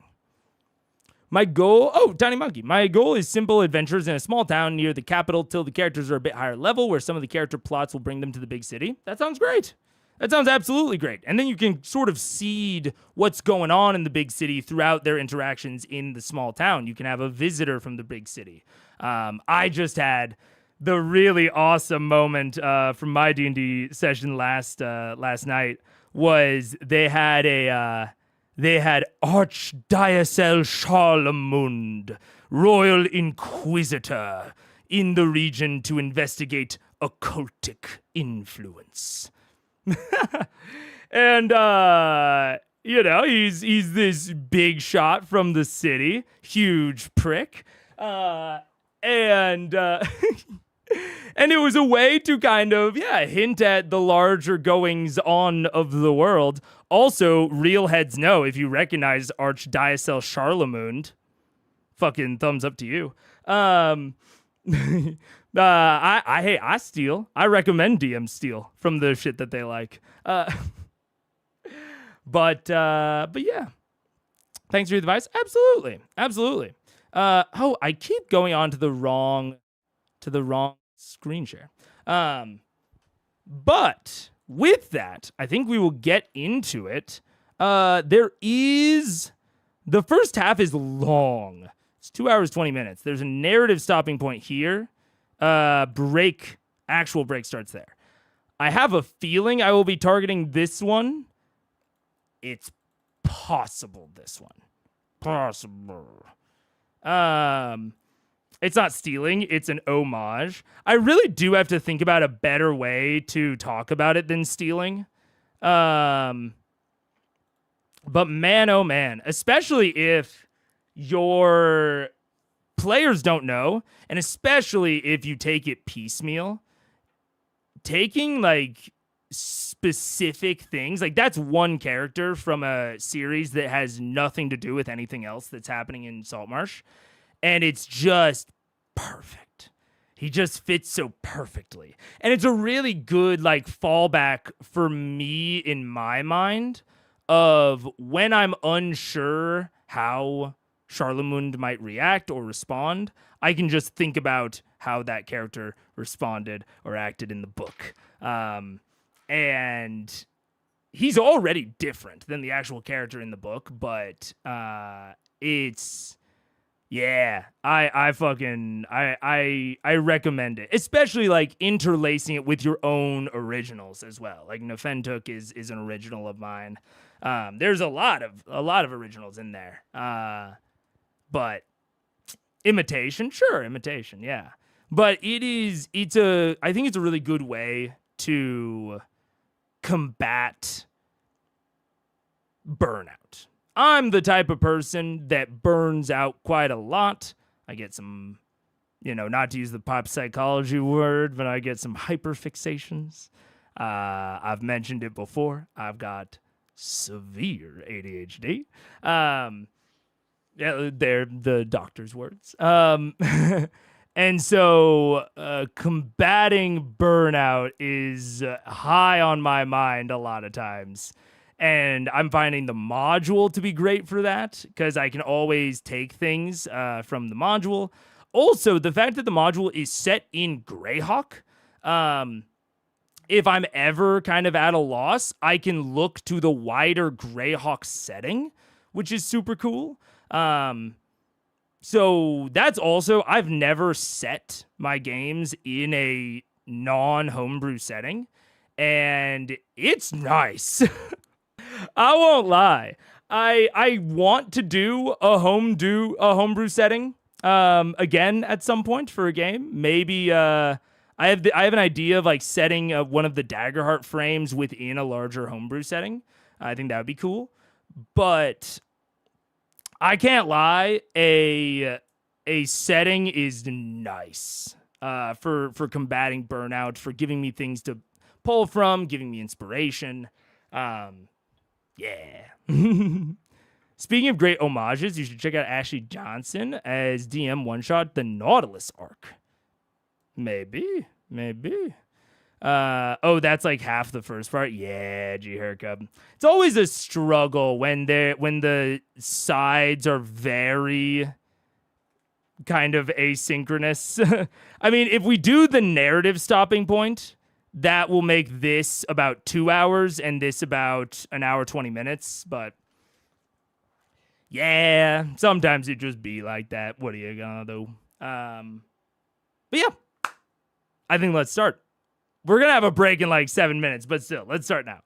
My goal, Tiny Monkey. My goal is simple adventures in a small town near the capital till the characters are a bit higher level, where some of the character plots will bring them to the big city. That sounds great. That sounds absolutely great. And then you can sort of seed what's going on in the big city throughout their interactions in the small town. You can have a visitor from the big city. I just had the really awesome moment from my D&D session last night was they had Archdiocel Charlemund, Royal Inquisitor, in the region to investigate occultic influence. And he's this big shot from the city, huge prick, and it was a way to kind of hint at the larger goings on of the world. Also, real heads know, if you recognize Archdiocel Charlemund, fucking thumbs up to you. I steal. I recommend DM steal from the shit that they like. But yeah. Thanks for your advice. Absolutely. I keep going on to the wrong screen share. But with that, I think we will get into it. The first half is long. It's 2 hours, 20 minutes. There's a narrative stopping point here. Break Actual break starts there. I have a feeling I will be targeting this one. It's possible this one. Possible. It's not stealing, it's an homage. I really do have to think about a better way to talk about it than stealing. But man, oh man, especially if your players don't know, and especially if you take it piecemeal, taking like specific things, like that's one character from a series that has nothing to do with anything else that's happening in Saltmarsh, and it's just perfect. He just fits so perfectly, and it's a really good like fallback for me in my mind of when I'm unsure how Charlemund might react or respond. I can just think about how that character responded or acted in the book. And he's already different than the actual character in the book, but it's, yeah, I recommend it, especially like interlacing it with your own originals as well. Like Nefentook is an original of mine. There's a lot of originals in there. But imitation, yeah. But I think it's a really good way to combat burnout. I'm the type of person that burns out quite a lot. I get some, not to use the pop psychology word, but I get some hyperfixations. I've mentioned it before. I've got severe ADHD. Yeah, they're the doctor's words. And so combating burnout is high on my mind a lot of times. And I'm finding the module to be great for that because I can always take things from the module. Also, the fact that the module is set in Greyhawk, if I'm ever kind of at a loss, I can look to the wider Greyhawk setting, which is super cool. So that's also, I've never set my games in a non-homebrew setting, and it's nice. I won't lie. I want to do a homebrew setting again at some point for a game. Maybe I have an idea of like setting one of the Daggerheart frames within a larger homebrew setting. I think that would be cool. But I can't lie, a setting is nice for combating burnout, for giving me things to pull from, giving me inspiration. Yeah. Speaking of great homages, you should check out Ashley Johnson as DM one-shot the Nautilus arc. Maybe. That's like half the first part. Yeah, G-Hercup. It's always a struggle when the sides are very kind of asynchronous. I mean, if we do the narrative stopping point, that will make this about 2 hours and this about an hour, 20 minutes. But yeah, sometimes it just be like that. What are you gonna do? But yeah, I think let's start. We're going to have a break in like 7 minutes, but still, let's start now.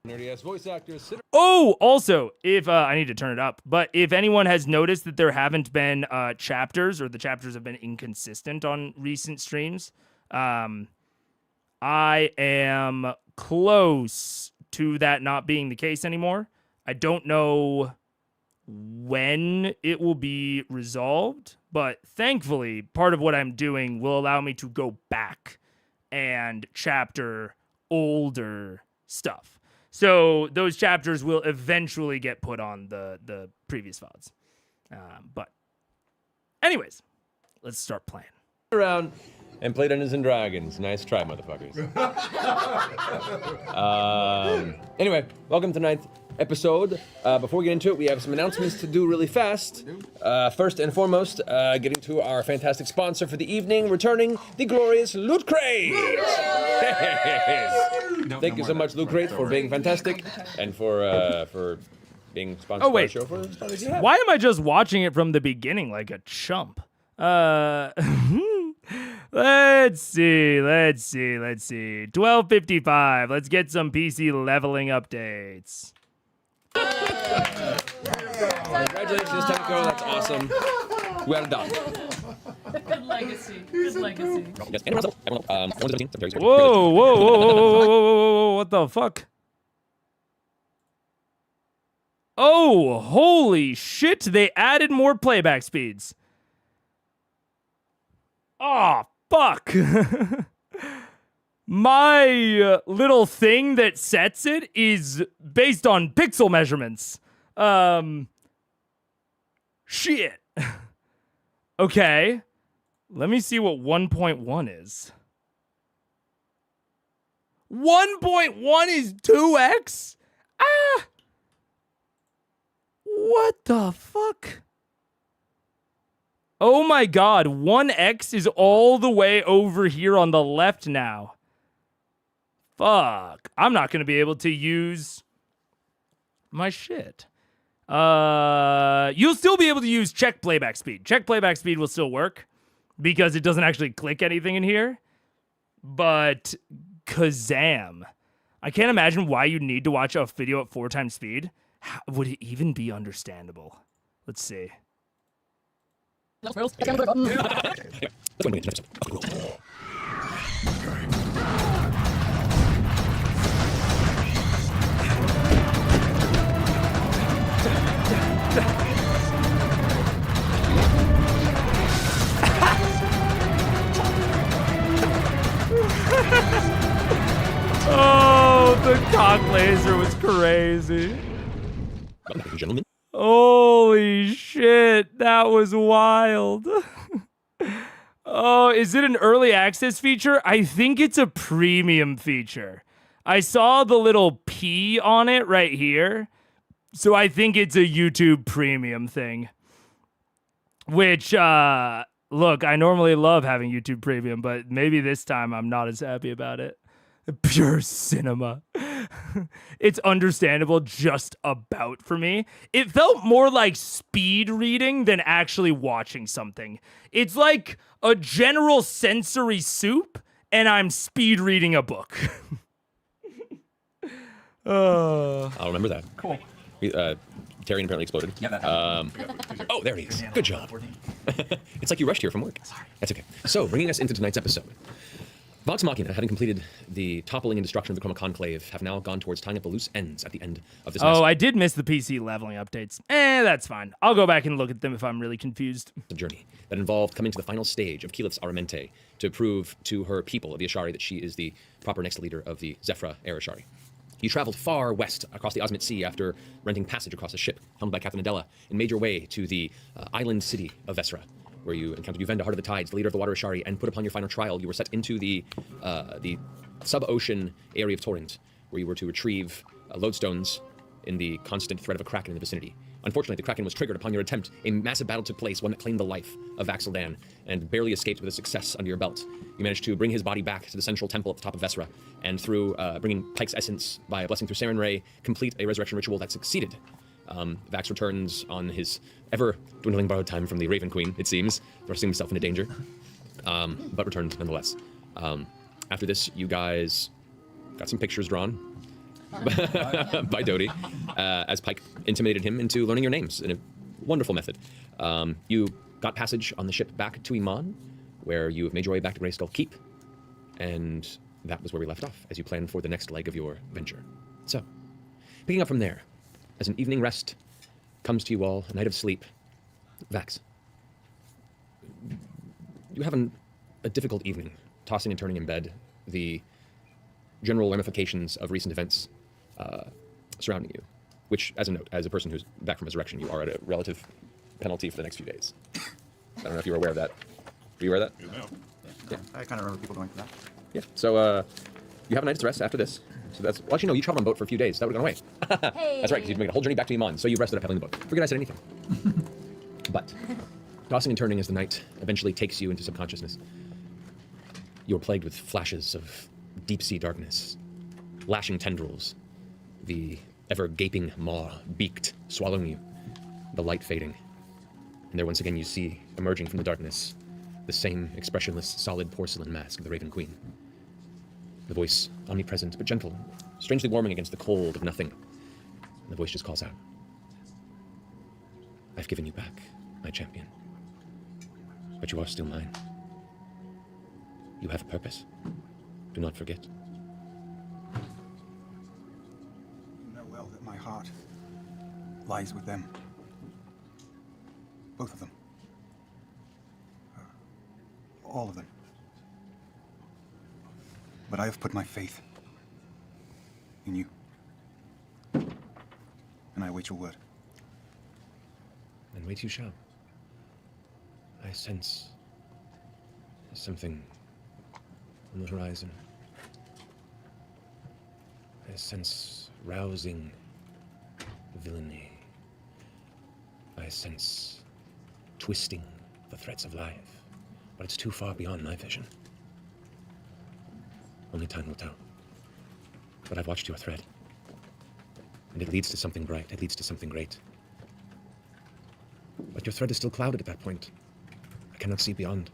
Nerdy-ass voice actors. Oh, also, if I need to turn it up, but if anyone has noticed that there haven't been chapters or the chapters have been inconsistent on recent streams, I am close to that not being the case anymore. I don't know when it will be resolved, but thankfully, part of what I'm doing will allow me to go back and chapter older stuff. So those chapters will eventually get put on the previous VODs. But anyways, let's start playing. Around and play Dungeons and Dragons. Nice try, motherfuckers. Anyway, welcome to tonight's episode. Before we get into it, we have some announcements to do really fast. First and foremost, getting to our fantastic sponsor for the evening, returning the glorious Loot Crate. Thank you so much, Loot Crate, for being fantastic and for being sponsored by the show. Why am I just watching it from the beginning like a chump? Let's see. 12:55. Let's get some PC leveling updates. Congratulations, Technico. That's awesome. Well done. Good legacy. Good legacy. Whoa. What the fuck? Oh, holy shit. They added more playback speeds. Oh, fuck. My little thing that sets it is based on pixel measurements. Shit. Okay. Let me see what 1.1 is. 1.1 is 2x? Ah! What the fuck? Oh my god, 1x is all the way over here on the left now. Fuck. I'm not going to be able to use my shit. You'll still be able to use check playback speed. Check playback speed will still work because it doesn't actually click anything in here. But Kazam. I can't imagine why you need to watch a video at 4 times speed. How, would it even be understandable? Let's see. Oh, the cock laser was crazy. Ladies and gentlemen. Holy shit, that was wild. Oh, is it an early access feature? I think it's a premium feature. I saw the little P on it right here. So I think it's a YouTube premium thing. Which, look, I normally love having YouTube premium, but maybe this time I'm not as happy about it. Pure cinema. It's understandable just about for me. It felt more like speed reading than actually watching something. It's like a general sensory soup, and I'm speed reading a book. I'll remember that. Cool. Tyrion apparently exploded. Yeah, Oh, there he is. Good job. It's like you rushed here from work. Sorry. That's okay. So, bringing us into tonight's episode. Vox Machina, having completed the toppling and destruction of the Chroma Conclave, have now gone towards tying up the loose ends at the end of this I did miss the PC leveling updates. That's fine. I'll go back and look at them if I'm really confused. journey that involved coming to the final stage of Keyleth's Aramente to prove to her people of the Ashari that she is the proper next leader of the Zephyra Air Ashari. You traveled far west across the Osmit Sea after renting passage across a ship helmed by Captain Adela and made your way to the island city of Vesra, where you encountered Uvenda, Heart of the Tides, the leader of the Water Ashari, and put upon your final trial, you were set into the sub-ocean area of Torrent, where you were to retrieve lodestones in the constant threat of a Kraken in the vicinity. Unfortunately, the Kraken was triggered upon your attempt. A massive battle took place, one that claimed the life of Vasselheim, and barely escaped with a success under your belt. You managed to bring his body back to the central temple at the top of Vesra, and through bringing Pike's essence by a blessing through Saren Ray, complete a resurrection ritual that succeeded. Vax returns on his ever-dwindling borrowed time from the Raven Queen, it seems, thrusting himself into danger, but returned nonetheless. After this, you guys got some pictures drawn by Doty, as Pike intimidated him into learning your names in a wonderful method. You got passage on the ship back to Iman, where you have made your way back to Greyskull Keep, and that was where we left off, as you planned for the next leg of your venture. So, picking up from there, as an evening rest comes to you all, a night of sleep, Vax, you have a difficult evening, tossing and turning in bed, the general ramifications of recent events surrounding you, which, as a note, as a person who's back from resurrection, you are at a relative penalty for the next few days. I don't know if you were aware of that. Were you aware of that? Yeah. I kind of remember people going through that. Yeah. So, you have a night's rest after this. So that's, well, actually, no, you traveled on boat for a few days. That would have gone away. Hey. That's right, because you've made a whole journey back to Iman, so you rested up heavily in the boat. Forget I said anything. But, tossing and turning as the night eventually takes you into subconsciousness, you are plagued with flashes of deep-sea darkness, lashing tendrils, the ever-gaping maw, beaked, swallowing you, the light fading. And there once again you see, emerging from the darkness, The same expressionless, solid porcelain mask of the Raven Queen. The voice omnipresent but gentle, strangely warming against the cold of nothing. And the voice just calls out. I've given you back, my champion. But you are still mine. You have a purpose. Do not forget. You know well that my heart lies with them. Both of them. All of them. But I have put my faith in you. And I await your word. And wait you shall. I sense something on the horizon. I sense rousing villainy. I sense twisting the threads of life, but it's too far beyond my vision. Only time will tell. But I've watched your thread, and it leads to something bright, it leads to something great. But your thread is still clouded at that point. I cannot see beyond.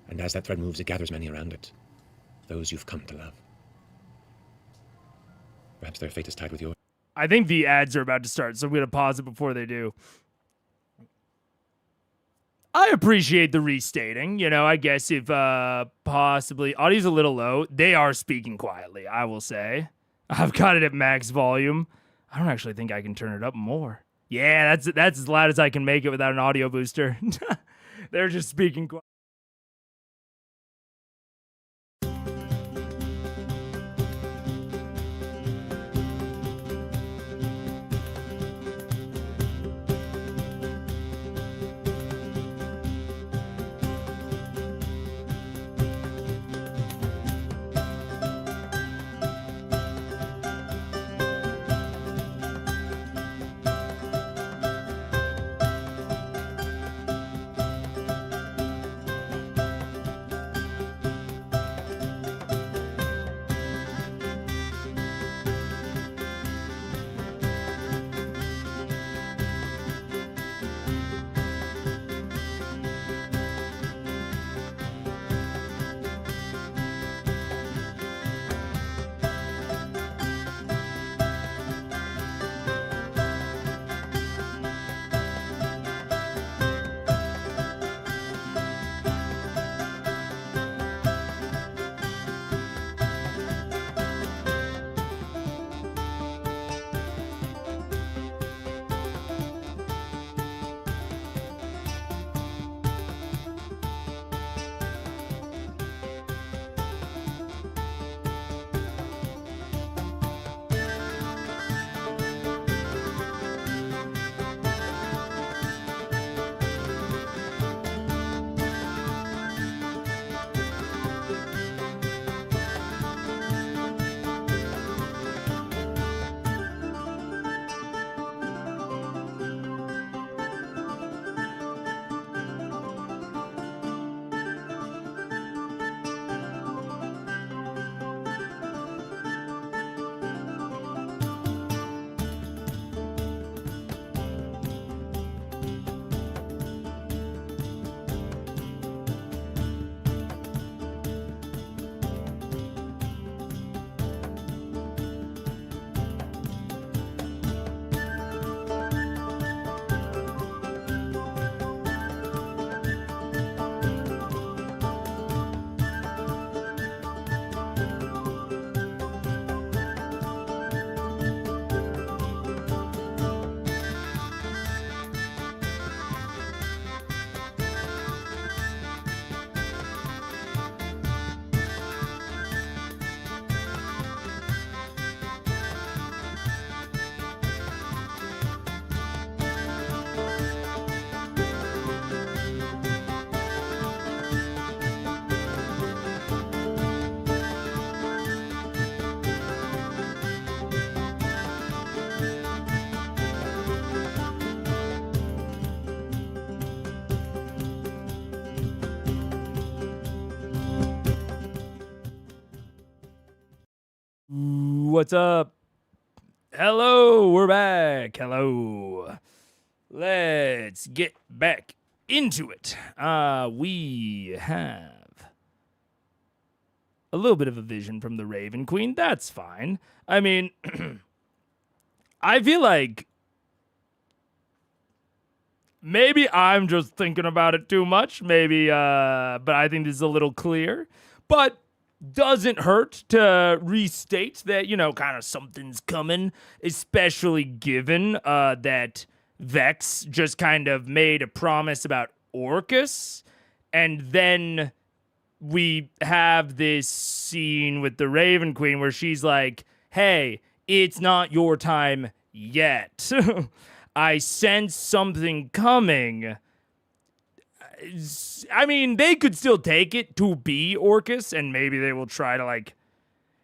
And as that thread moves, it gathers many around it. Those you've come to love. Perhaps their fate is tied with yours. I think the ads are about to start, so I'm going to pause it before they do. I appreciate the restating. You know, I guess if possibly audio's a little low, they are speaking quietly, I will say. I've got it at max volume. I don't actually think I can turn it up more. Yeah, that's as loud as I can make it without an audio booster. They're just speaking quiet. What's up? Hello, we're back. Hello. Let's get back into it. We have a little bit of a vision from the Raven Queen. That's fine. I mean, I feel like maybe I'm just thinking about it too much. Maybe, but I think this is a little clear. But doesn't hurt to restate that, you know, kind of something's coming, especially given that Vex just kind of made a promise about Orcus, and then we have this scene with the Raven Queen where she's like, hey, it's not your time yet. I sense something coming. I mean, they could still take it to be Orcus, and maybe they will try to, like,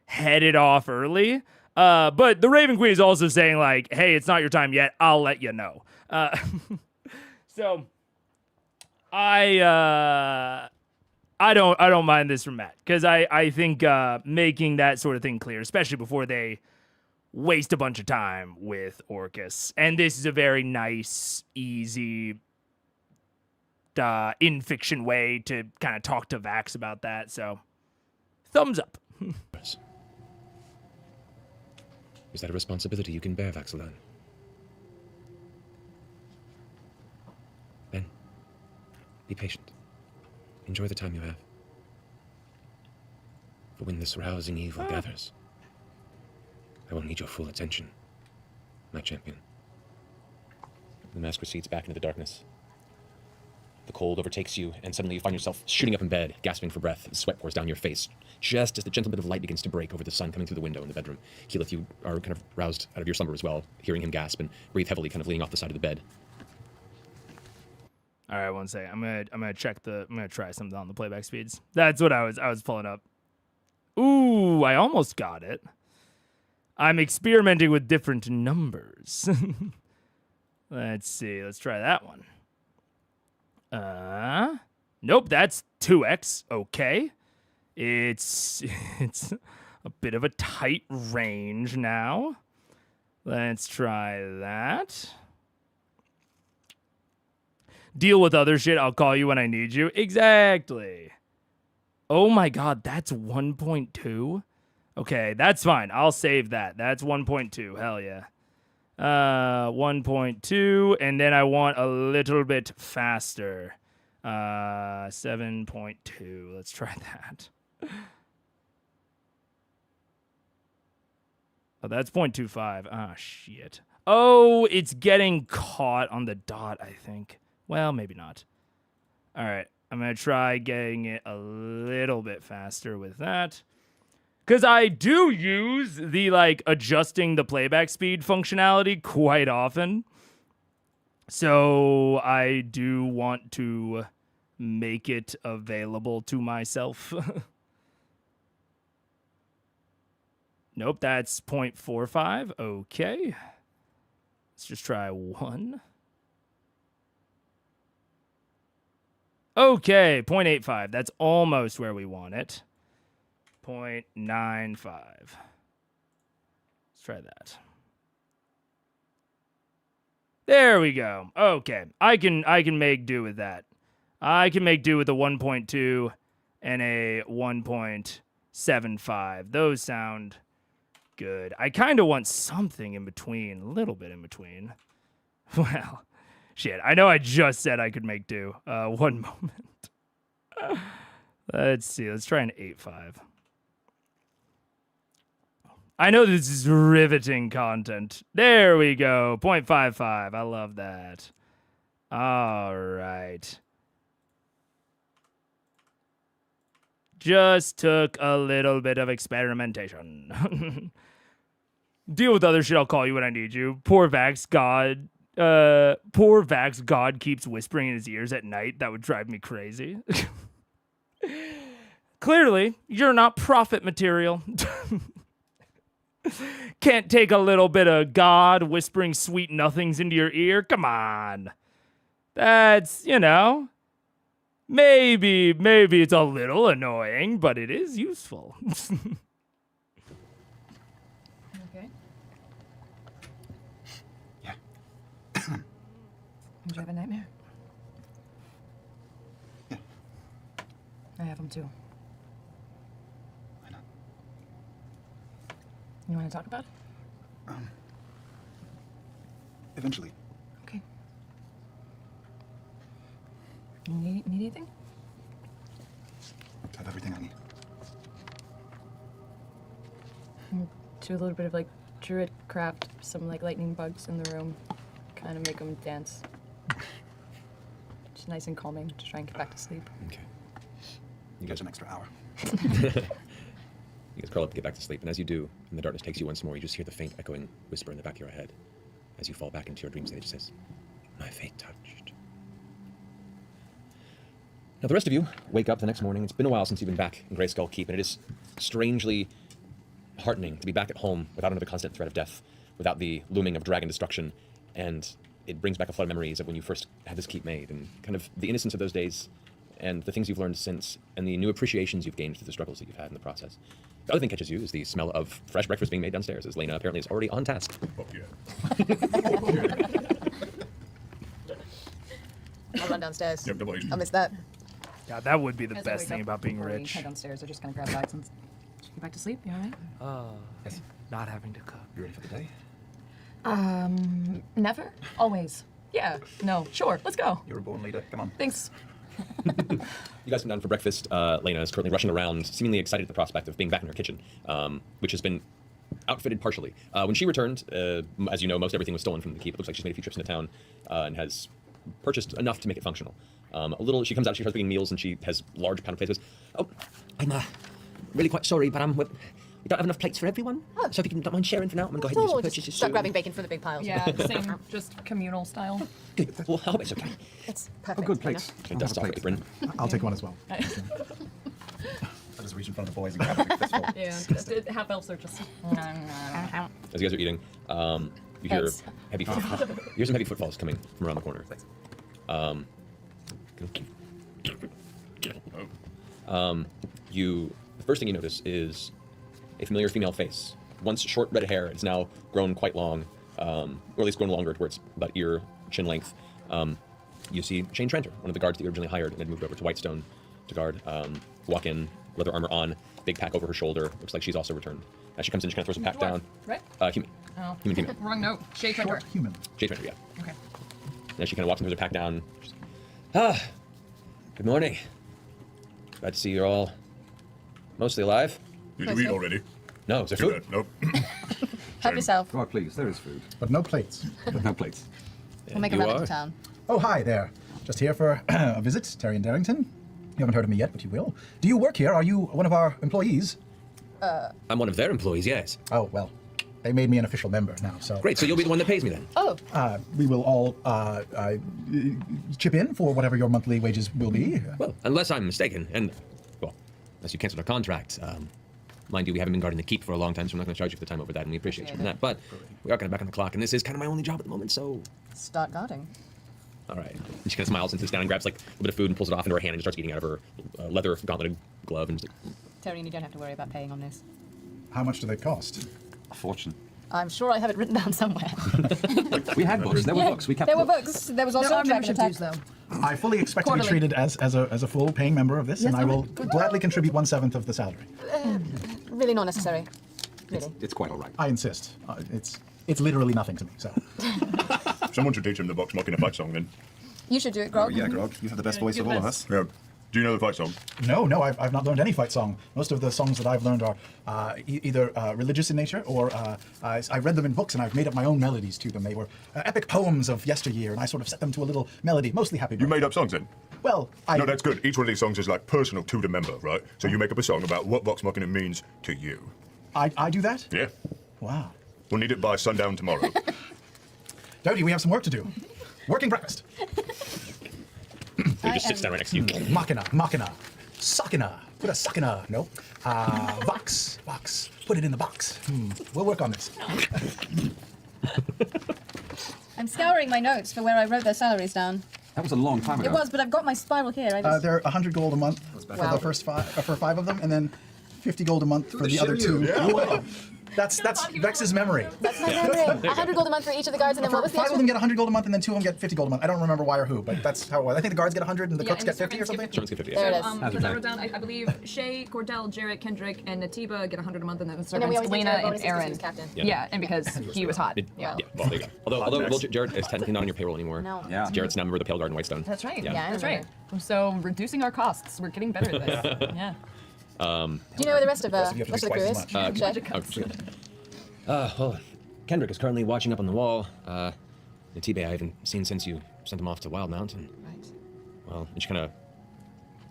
head it off early. But the Raven Queen is also saying, like, hey, it's not your time yet. I'll let you know. So I don't mind this from Matt, because I think making that sort of thing clear, especially before they waste a bunch of time with Orcus, and this is a very nice, easy, in fiction way to kind of talk to Vax about that. So, thumbs up. Is that a responsibility you can bear, Vasselheim? Then, be patient. Enjoy the time you have. For when this rousing evil gathers, I will need your full attention, my champion. The mask recedes back into the darkness. The cold overtakes you, and suddenly you find yourself shooting up in bed, gasping for breath, and sweat pours down your face, just as the gentle bit of light begins to break over the sun coming through the window in the bedroom. Keyleth, you are kind of roused out of your slumber as well, hearing him gasp and breathe heavily, kind of leaning off the side of the bed. All right, one second. I'm gonna try something on the playback speeds. That's what I was pulling up. Ooh, I almost got it. I'm experimenting with different numbers. Let's see. Let's try that one. Nope, that's 2x. Okay. It's a bit of a tight range now. Let's try that. Deal with other shit. I'll call you when I need you. Exactly. Oh my god, that's 1.2? Okay, that's fine. I'll save that. That's 1.2. Hell yeah. 1.2, and then I want a little bit faster. 7.2. Let's try that. Oh, that's 0.25. Ah, shit. Oh, it's getting caught on the dot, I think. Well, maybe not. All right, I'm going to try getting it a little bit faster with that. Because I do use the, like, adjusting the playback speed functionality quite often. So I do want to make it available to myself. Nope, that's 0.45. Okay. Let's just try 1. Okay, 0.85. That's almost where we want it. 0.95. Let's try that. There we go. Okay, I can make do with that. I can make do with a 1.2 and a 1.75. Those sound good. I kind of want something in between, a little bit in between. Well, shit. I know I just said I could make do. One moment. Let's see. Let's try an 8.5. I know this is riveting content. There we go. 0.55. I love that. All right. Just took a little bit of experimentation. Deal with other shit. I'll call you when I need you. Poor Vax God keeps whispering in his ears at night. That would drive me crazy. Clearly, you're not prophet material. Can't take a little bit of God whispering sweet nothings into your ear? Come on. That's, maybe it's a little annoying, but it is useful. Okay. Yeah. Did you have a nightmare? have them too. Why not? You want to talk about it? Eventually. Okay. You need anything? I have everything I need. Do a little bit of like druid craft, some like lightning bugs in the room, kind of make them dance. Just nice and calming to try and get back to sleep. Okay. You get an extra hour. You guys curl up to get back to sleep, and as you do, and the darkness takes you once more, you just hear the faint echoing whisper in the back of your head as you fall back into your dream state. It just says, "My fate touched." Now the rest of you wake up the next morning. It's been a while since you've been back in Greyskull Keep, and it is strangely heartening to be back at home without another constant threat of death, without the looming of dragon destruction, and it brings back a flood of memories of when you first had this keep made, and kind of the innocence of those days, and the things you've learned since, and the new appreciations you've gained through the struggles that you've had in the process. The other thing catches you is the smell of fresh breakfast being made downstairs, as Lena apparently is already on task. Oh, yeah. I'll run downstairs. Yep, double agent. I'll miss that. God, that would be the As I best wake thing up about being before we rich. Head downstairs. I just kind of grab bags and get back to sleep. You all right? Yes. Not having to cook. You ready for the day? Never. Always. Yeah. No. Sure. Let's go. You're a born leader. Come on. Thanks. You guys come down for breakfast. Lena is currently rushing around, seemingly excited at the prospect of being back in her kitchen, which has been outfitted partially. When she returned, as you know, most everything was stolen from the keep. It looks like she's made a few trips into town and has purchased enough to make it functional. She comes out, she starts making meals, and she has large pound plates. Oh, I'm really quite sorry, but we don't have enough plates for everyone. Oh. So if you don't mind sharing for now, I'm going to go ahead and do some Just purchases. start soon. grabbing bacon from the big piles. Yeah. Same. Just communal style. Good. Well, I hope it's okay. It's Oh, perfect. good plates. She dusts off her apron. I'll take one as well. I just reach in front of the boys and grab a big fistful. Yeah. Half elves are just. As you guys are eating, you hear Thanks. heavy you hear some heavy footfalls coming from around the corner. The first thing you notice is a familiar female face. Once short red hair, it's now grown quite long, or at least grown longer to where it's about ear, chin length. You see Shane Tranter, one of the guards that you originally hired and had moved over to Whitestone to guard, walk in, leather armor on, big pack over her shoulder. Looks like she's also returned. As she comes in, she kind of throws a pack down. Right? Human. Oh. Human female. Wrong note. Shade trigger. Short human. Jade Tranter, yeah. Okay. And as she kind of walks and throws her pack down. Good morning. Glad to see you're all mostly alive. Did you eat already? No, is there Too food? bad. Nope. Help yourself. God, please, there is food. But no plates. But no plates. We'll make a You run are? into town. Oh, hi there. Just here for a visit, Tyrion Darrington. You haven't heard of me yet, but you will. Do you work here? Are you one of our employees? I'm one of their employees, yes. Oh, well, they made me an official member now, so... Great, so you'll be the one that pays me then? Oh, We will all chip in for whatever your monthly wages will be. Well, unless I'm mistaken, and, well, unless you canceled our contract. Mind you, we haven't been guarding the keep for a long time, so I'm not going to charge you for the time over that, and we appreciate you for that. But we are kind of back on the clock, and this is kind of my only job at the moment, so... start guarding. All right. And she kind of smiles and sits down and grabs like a bit of food and pulls it off into her hand and just starts eating out of her leather gauntleted glove. And just like, Tyrion, you don't have to worry about paying on this. How much do they cost? A fortune. I'm sure I have it written down somewhere. We had books. There were books. We kept There were books. books. There was also There a are dragon membership attack. dues, though. I fully expect to be Quarterly. treated as a full paying member of this, Yes, and I will good. gladly contribute 1/7 of the salary. Really not necessary. Really. It's quite all right. I insist. It's literally nothing to me, so... Someone should teach him the Vox Machina fight song then. You should do it, Grog. Yeah, Grog, you have the best voice of all of us. Yeah. Do you know the fight song? No, I've not learned any fight song. Most of the songs that I've learned are either religious in nature, or I read them in books and I've made up my own melodies to them. They were epic poems of yesteryear, and I sort of set them to a little melody, mostly happy. You made up songs then? Well, No, that's good. Each one of these songs is like personal to the member, right? So you make up a song about what Vox Machina means to you. I do that? Yeah. Wow. We'll need it by sundown tomorrow. Doty, we have some work to do. Working breakfast. he just sits down right next to you. Machina. Sakina. Put a sakina. No. Vox. Put it in the box. We'll work on this. I'm scouring my notes for where I wrote their salaries down. That was a long time ago. It was, but I've got my spiral here. I just... They're 100 gold a month for Wow. the first for 5 of them, and then 50 gold a month for the other two. Yeah. That's Vex's memory. That's my memory. 100 gold a month for each of the guards, and then what was the 5 of extra? them get 100 gold a month, and then 2 of them get 50 gold a month. I don't remember why or who, but that's how it was. I think the guards get 100 and the cooks and get the 50 or something. Servants get 50. There it is. Because I wrote down, I believe Shay, Cordell, Jarrett, Kendrick, and Natiba get 100 a month, and then the And then we servants, always Lena get and bonuses because he Aaron. was captain. Yeah, and because he was hot. Yeah. Yeah, well, there you go. Although Jared is technically not on your payroll anymore. No. Yeah. Jared's now a member of the Pale Guard in Whitestone. That's right. Yeah. Yeah, I That's remember. right. So reducing our costs. We're getting better at this. Yeah. Do you know where the rest of you have to the do crew twice is? as Shay? Well, Kendrick is currently watching up on the wall. Natibe I haven't seen since you sent him off to Wild Mountain. Right. Well, and she kind of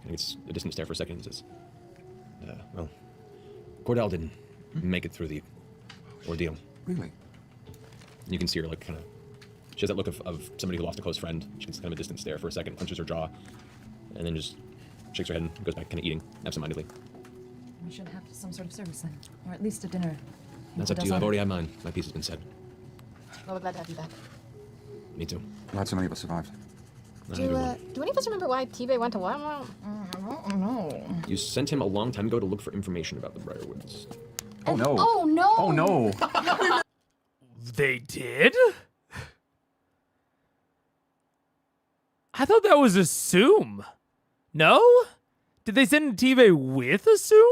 gets a distant stare for a second and says, well, Cordell didn't make it through the ordeal. Really? And you can see her, like, kind of, she has that look of somebody who lost a close friend. She gets kind of a distant stare for a second, clenches her jaw, and then just shakes her head and goes back kind of eating absentmindedly. We should have some sort of service then, or at least a dinner. That's up to you. I've already had mine. My piece has been said. Well, we're glad to have you back. Me too. Glad so many of us survived. Do any of us remember why T-Bay went to Wild? No. You sent him a long time ago to look for information about the Briarwoods. Oh no. Oh no! Oh no. They did? I thought that was Assume. No? Did they send TV with Assume?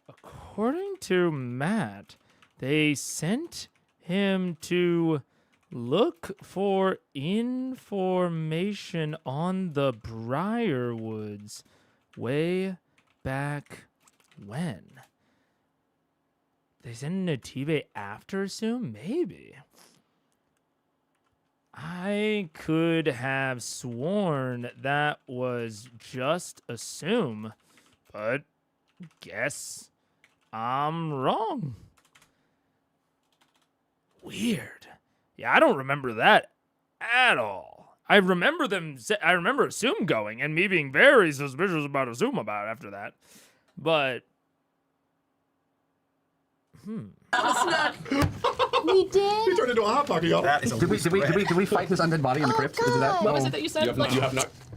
According to Matt, they sent him to look for information on the Briarwoods way back when. They sent Native after Assume? Maybe. I could have sworn that was just Assume, but guess I'm wrong. Weird. Yeah, I don't remember that at all. I remember Assume going and me being very suspicious about Assume about it after that. But We He did. turned into a hot pocket, y'all. That is a Did we fight his undead body in the crypt? Is that? What was it that you said?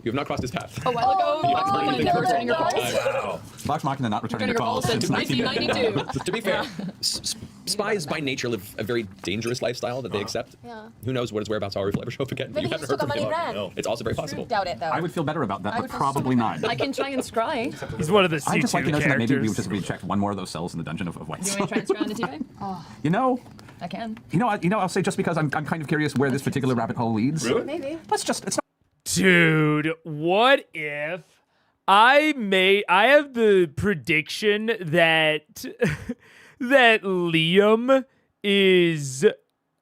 You have not crossed his path. A while ago, Yeah. Vox Machina never returning your calls. Wow. Vox Machina not returning your calls since since 1992. To be fair, spies by nature live a very dangerous lifestyle that they accept. Yeah. Who knows what his whereabouts are if he'll ever show up again. Maybe You he haven't just took heard our from money him. and ran. No. It's also very possible. Doubt it though. I would feel better about that, I but would feel probably not. I can try and scry. he's one of the I just like C2 the notion that maybe characters. we checked one more of those cells in the dungeon of White You Soul. want to try and scry on the TV? You know, I can. I'll say just because I'm kind of curious where this particular rabbit hole leads. Really? Maybe. It's not. Dude, what if I have the prediction that that Liam is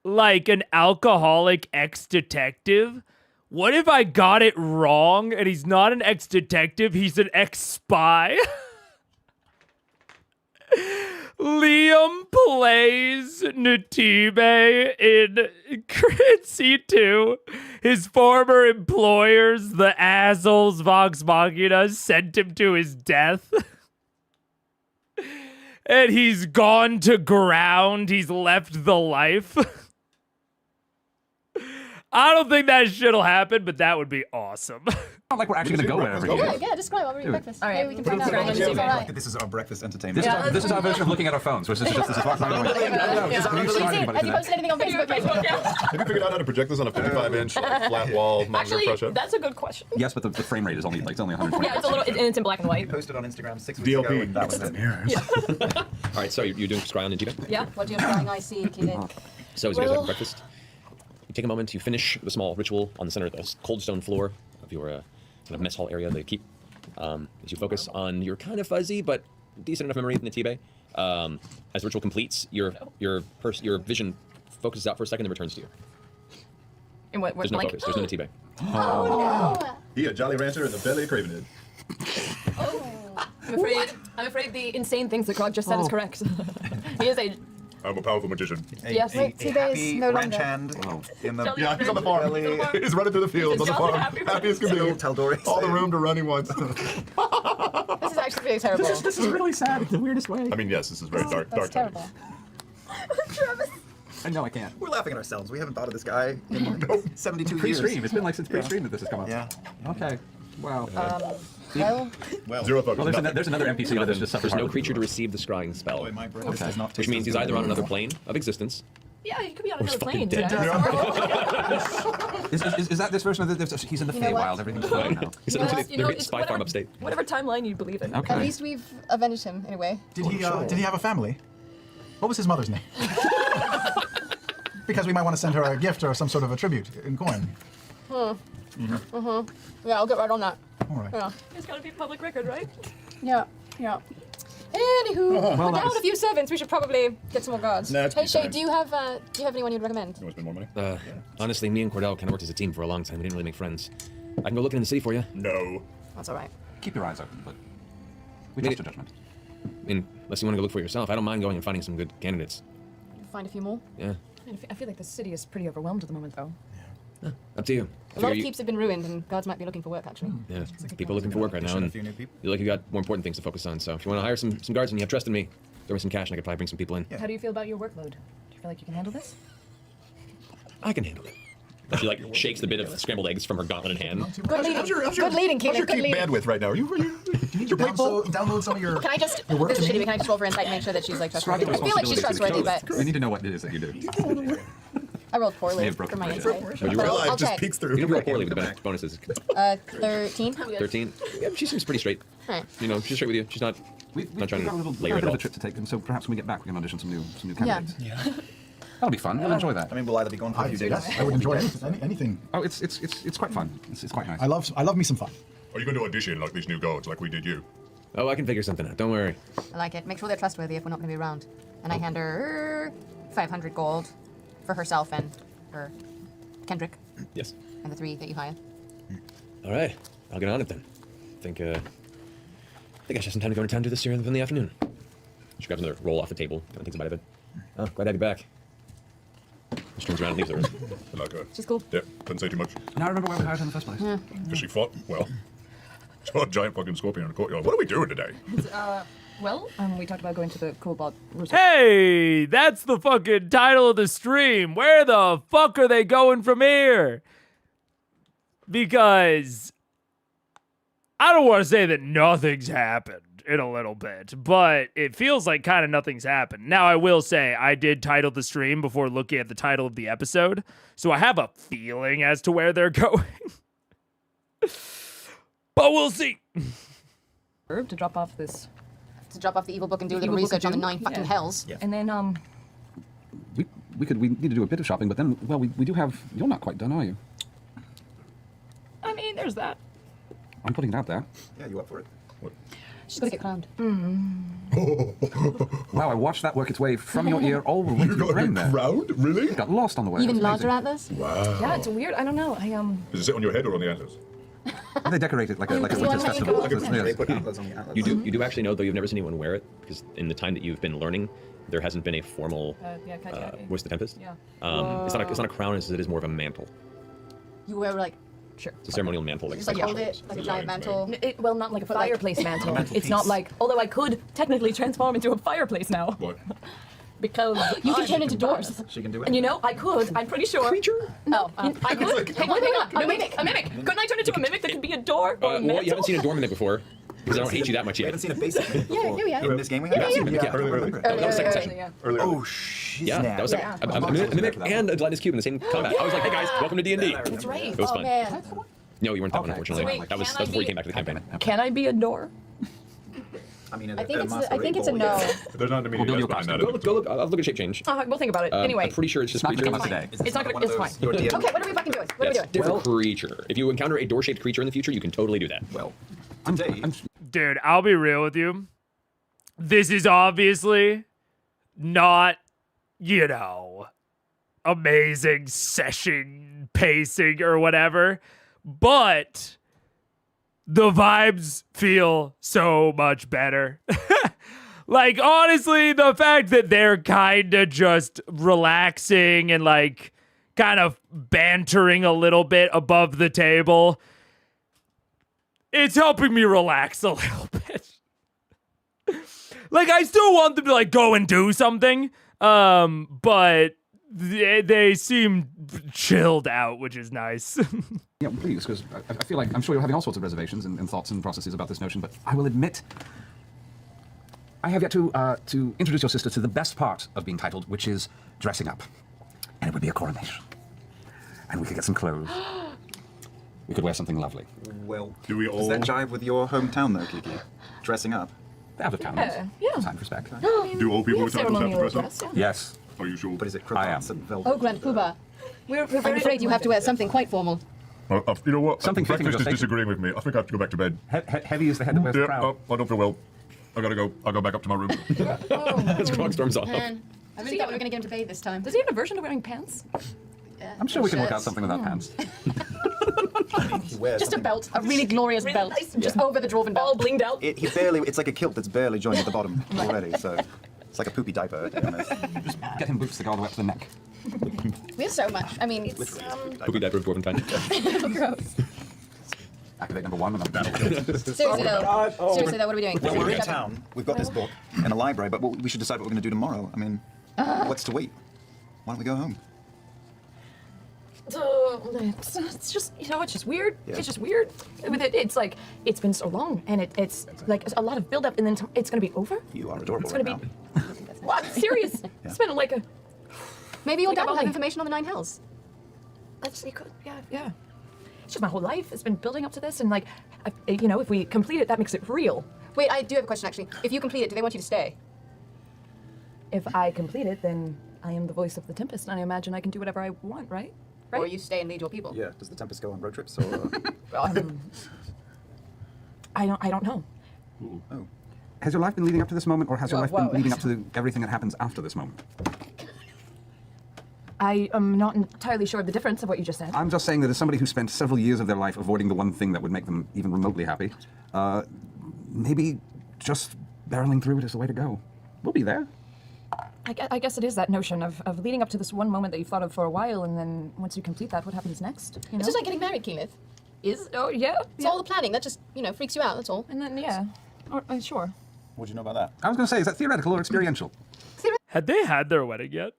like an alcoholic ex-detective? What if I got it wrong and he's not an ex-detective, he's an ex-spy? Liam plays Natibe in Crit C2. His former employers, the assholes Vox Machina, sent him to his death. And he's gone to ground. He's left the life. I don't think that shit'll happen, but that would be awesome. Not like we're actually going to go wherever he Yeah, is. yeah. Just go while we're eating breakfast. All right. Maybe we can find out. Scry on the It's TV. all right. This is our breakfast entertainment. This is our version of looking at our phones, which is just this is Vox Machina. Have you posted anything on Facebook? Have you figured out how to project this on a 55-inch flat wall monitor Actually, pressure? that's a good question. Yes, but the frame rate is only 120. Yeah, it's a little, and it's in black and white. Posted on Instagram 6 weeks DLP. ago, and that was it. All right, so you're doing scry on Native? Yeah. What do you have going? I see. Keep it. So as you guys Well- have breakfast, you take a moment, you finish the small ritual on the center of the cold stone floor of your kind of mess hall area, the keep. As you focus on your kind of fuzzy but decent enough memory of Natibe, as the ritual completes, your vision focuses out for a second and returns to you. And what? There's no Like, focus. There's no Natibe. He a Jolly Rancher in the belly of Cravenhead. I'm afraid the insane things that Grog just said is correct. He is a. I'm a powerful magician. Yes. Wait, T-Bay is no ranch longer. hand in the Yeah, he's on the farm. He's running through the fields on the farm. Happy as can be. Tal'Dorei. All the room to run he wants. This is actually really terrible. This is really sad in the weirdest way. I mean, yes, this is very dark. That's Dark time. terrible. Travis. I know I can't. We're laughing at ourselves. We haven't thought of this guy in 72 years. Pre-stream. It's been like since pre-stream that this has come up. Yeah. Okay. Wow. Well, Zero fucks. Well, there's another NPC that has just suffered. There's no horribly creature to before. receive the scrying spell, boy, my breakfast does not taste which means as he's good either as on another normal. plane of existence. Yeah, you could be on Or another fucking plane. dead. Is that this version of the? He's in the You know what? Feywild. Everything's fine now. He's Well, on you know, the it's spy farm upstate. Whatever timeline you believe in. Okay. At least we've avenged him in a way. Did he have a family? What was his mother's name? Because we might want to send her a gift or some sort of a tribute in coin. Yeah, I'll get right on that. All right. Yeah. It's gotta be public record, right? Yeah. Anywho, we're that down was- a few servants. We should probably get some more guards. Nah, it's Hey good Shay, times. do you have anyone you'd recommend? You want to spend more money? Honestly, me and Cordell kind of worked as a team for a long time. We didn't really make friends. I can go looking in the city for you. No. That's all right. Keep your eyes open, but we trust your judgment. I mean, unless you want to go look for it yourself, I don't mind going and finding some good candidates. Find a few more. Yeah, I feel like the city is pretty overwhelmed at the moment, though. up to you. A lot of you, keeps have been ruined, and guards might be looking for work actually. yeah, people looking for work right now, Addition, a and few new people. you like you got more important things to focus on. So if you want to hire some guards and you have trust in me, throw me some cash and I could probably bring some people in. How do you feel about your workload? Do you feel like you can handle this? I can handle it. She like shakes the bit of scrambled eggs from her gauntlet in hand. Good leading. Good leading, How's your Keelan. Good keep leading. bandwidth right now? Are you Do you need to download some of your. Can I just? Your work This is to shitty. me? Can I just roll for insight and make sure that she's like trustworthy? I Describe the feel like she's responsibility trustworthy, to but we need to know what it is that you do. I rolled poorly have broken for my my insight. Would you But roll? Real life I'll just check. peeks through. You can roll poorly with the bonuses. 13. 13. Yeah, she seems pretty straight. Alright. You know, she's straight with you. She's not. We've Not trying got to a little layer it bit of all. a trip to take, and so perhaps when we get back, we can audition some new Yeah. candidates. That'll be fun. We'll enjoy that. I mean, we'll either be going for a few days. I would enjoy anything. Oh, it's quite fun. It's quite nice. I love me some fun. Are you going to audition like these new guards, like we did you? Oh, I can figure something out. Don't worry. I like it. Make sure they're trustworthy if we're not going to be around. And I hand her 500 gold for herself and her Kendrick Yes. and the 3 that you hire. All right. I'll get on it then. think I should have some time to go into town and do this here in the afternoon. She grabs another roll off the table, kind of thinks about it. Oh, glad to have you back. She turns around and leaves the room. I like her. She's cool. Yep, couldn't say too much. Now I remember why we hired her in the first place. Because she fought well. Saw a giant fucking scorpion in the courtyard. What are we doing today? Well, we talked about going to the Cobalt. Hey, that's the fucking title of the stream. Where the fuck are they going from here? Because I don't want to say that nothing's happened in a little bit, but it feels like kind of nothing's happened. Now, I will say I did title the stream before looking at the title of the episode, so I have a feeling as to where they're going. But we'll see. To drop off this. To drop off the evil book and do a little Evil Book research on of the Doom? 9 fucking Yeah. hells. And then, We need to do a bit of shopping, but then, well, we do have. You're not quite done, are you? I mean, there's that. I'm putting it out there. Yeah, you up for it? She's gonna get crowned. Wow, I watched that work its way from your ear all the way to your brain there. Crowned? Really? It got lost on the way. Even It was larger amazing. atlas? Yeah, it's weird. I don't know. Does it sit on your head or on the antlers? They decorate it like a You witches want me to festival. go? It's- They yes. put atlas on the atlas. You do actually know, though you've never seen anyone wear it, because in the time that you've been learning, there hasn't been a formal Yeah, voice of the Tempest. Yeah. It's not a crown as it is more of a mantle. You wear like, Sure. It's a ceremonial mantle. Like just like hold it like a giant mantle. Well, not like a But like- fireplace mantle. Mantle It's not piece. like, although I could technically transform into a fireplace now. What? Because You can I- turn into doors. She can do it. And you know, I could. I'm pretty sure. Creature? No, I could. like- Hang on. A mimic. A mimic. Couldn't I turn into a mimic that could be a door or a Well, mantle? you haven't seen a dormant before, because I don't hate you that much We yet. haven't seen a basic thing before. yeah. In this game we have. Yeah, yeah. I don't remember. That was second session. Yeah. Earlier. Oh, she's Yeah, that was Yeah. a mimic and a gelatinous cube in the same combat. I was like, hey guys, welcome to D&D. That's right. It was Oh fun. man. No, you weren't that one, Okay. unfortunately. So wait, that was can I before you be- came back to the campaign. Can I be a door? I mean, I think it's a no. There's not an We'll immediate build yes your behind costume. that. Go look. I'll look at shape change. We'll think about it. Anyway. I'm pretty sure it's just It's not creature. gonna come out today. It's not gonna. It's fine. Your DM. Okay, what are we fucking doing? What are we Yes, doing? different creature. If you encounter a door-shaped creature in the future, you can totally do that. Well, I'm, today, I'm, Dude, I'll be real with you. This is obviously not, amazing session pacing or whatever, but the vibes feel so much better. Like, honestly, the fact that they're kind of just relaxing and, like, kind of bantering a little bit above the table, it's helping me relax a little bit. Like, I still want them to, like, go and do something, but they seem chilled out, which is nice. Yeah, please, because I feel like I'm sure you're having all sorts of reservations and thoughts and processes about this notion, but I will admit I have yet to introduce your sister to the best part of being titled, which is dressing up. And it would be a coronation. And we could get some clothes. We could wear something lovely. Well, Do we does that all- jive with your hometown, though, Kiki? Dressing up? They have the talents. Yeah. Time for respect. Do all people with titles have to dress up? yeah. Yes. Are you sure? What is it, I am. cravats and velvet? Oh, Grand Poobah. We're I'm very afraid you have to wear something quite formal. You know what? Something fitting of Breakfast your is disagreeing with me. I think I have to go back to bed. Heavy is the head that wears the Yeah, crown. I don't feel well. I gotta go. I'll go back up to my room. As Grog storms off. Man, I really thought we were going to get him to bathe this time. Does he have a version of wearing pants? Yeah, I'm sure we can work out shirts. something without pants. He wears Just a something- belt, a really glorious belt, just over the dwarven All belt. blinged out. He barely, it's like a kilt that's barely joined at the bottom already, so it's like a poopy diaper, to be honest. Get him boots that go all the way up to the neck. We have so much. I mean, it's Poopy diaper of dwarven kind. gross. Activate number 1 and I'm Seriously though, seriously though, what are we doing? Well, we're in town. We've got this book in a library, but we should decide what we're going to do tomorrow. I mean, what's to wait? Why don't we go home? It's just, you know, it's just weird. Yeah. It's just weird. With it, it's like, it's been so long, and it's like a lot of build up, and then it's gonna be over. You are adorable It's gonna right be. now. Well, I'm serious. It's been like a. Maybe your Like dad a will have life. information on the Nine Hells. That's you could, yeah. It's just my whole life. It's been building up to this, and like, you know, if we complete it, that makes it real. Wait, I do have a question actually. If you complete it, do they want you to stay? If I complete it, then I am the voice of the Tempest, and I imagine I can do whatever I want, right? Or you stay and lead your people? Yeah. Does the Tempest go on road trips or? I don't know. Oh. Has your life been leading up to this moment, or has your life whoa. been leading up to everything that happens after this moment? I am not entirely sure of the difference of what you just said. I'm just saying that as somebody who spent several years of their life avoiding the one thing that would make them even remotely happy, maybe just barreling through it is the way to go. We'll be there. I guess it is that notion of leading up to this one moment that you've thought of for a while, and then once you complete that, what happens next? You know? It's just like getting married, Keyleth. Oh, yeah. It's all the planning. That just, you know, freaks you out, that's all. And then, yeah. Or, sure. What do you know about that? I was going to say, is that theoretical or experiential? Had they had their wedding yet?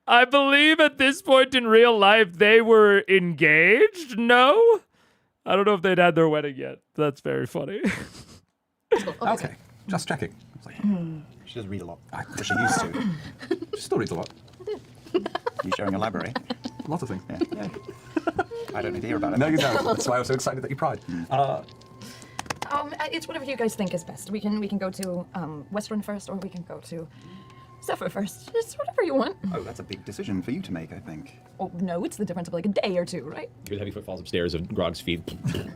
I believe at this point in real life they were engaged. No? I don't know if they'd had their wedding yet. That's very funny. Okay, just checking. It's like, She does read a lot. Or she used to. she still reads a lot. You sharing a library? Lots of things. Yeah. I don't need to hear about it. No, you don't. That's why I was so excited that you cried. It's whatever you guys think is best. We can go to Western first, or we can go to Zephyr first. It's whatever you want. Oh, that's a big decision for you to make, I think. Oh, no, it's the difference of like a day or two, right? You hear the heavy footfalls upstairs of Grog's feet,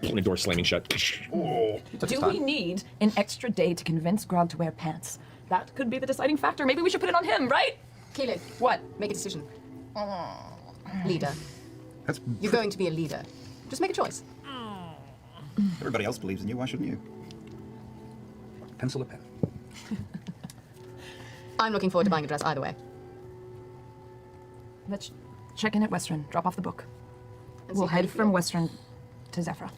and a door slamming shut. Do we need an extra day to convince Grog to wear pants? That could be the deciding factor. Maybe we should put it on him, right? Keyleth, What? make a decision. Leader. That's You're going to be a leader. Just make a choice. Everybody else believes in you, why shouldn't you? pencil a pen. I'm looking forward to buying a dress either way. Let's check in at Western. Drop off the book. And We'll see how you head from feel. Western to Zephyr.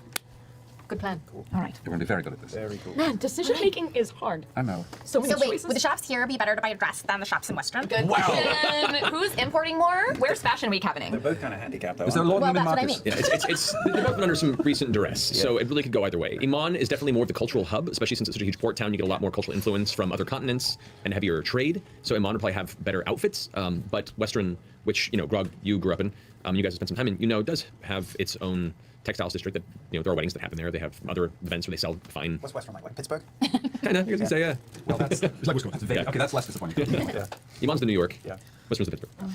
Good plan. All right. You're going to be very good at this. Very cool. Man, decision making is hard. I know. So many choices. Would the shops here be better to buy a dress than the shops in Western? Good question. Who's importing more? Where's Fashion Week They're happening? both kind of handicapped, though. Is there a aren't Lord Well, Newman that's what I Marcus? mean. Yeah, they've both been under some recent duress, so it really could go either way. Iman is definitely more of the cultural hub, especially since it's such a huge port town. You get a lot more cultural influence from other continents and heavier trade. So Iman would probably have better outfits. But Western, which Grog, you grew up in, you guys have spent some time in, does have its own textiles district. That there are weddings that happen there. They have other events where they sell fine. What's Western like? Like Pittsburgh? Kinda, you guys can say, yeah. Well, that's like Wisconsin. That's vague. Yeah. Okay, that's less disappointing. Yeah. Iman's the New York. Yeah. Western's the Pittsburgh.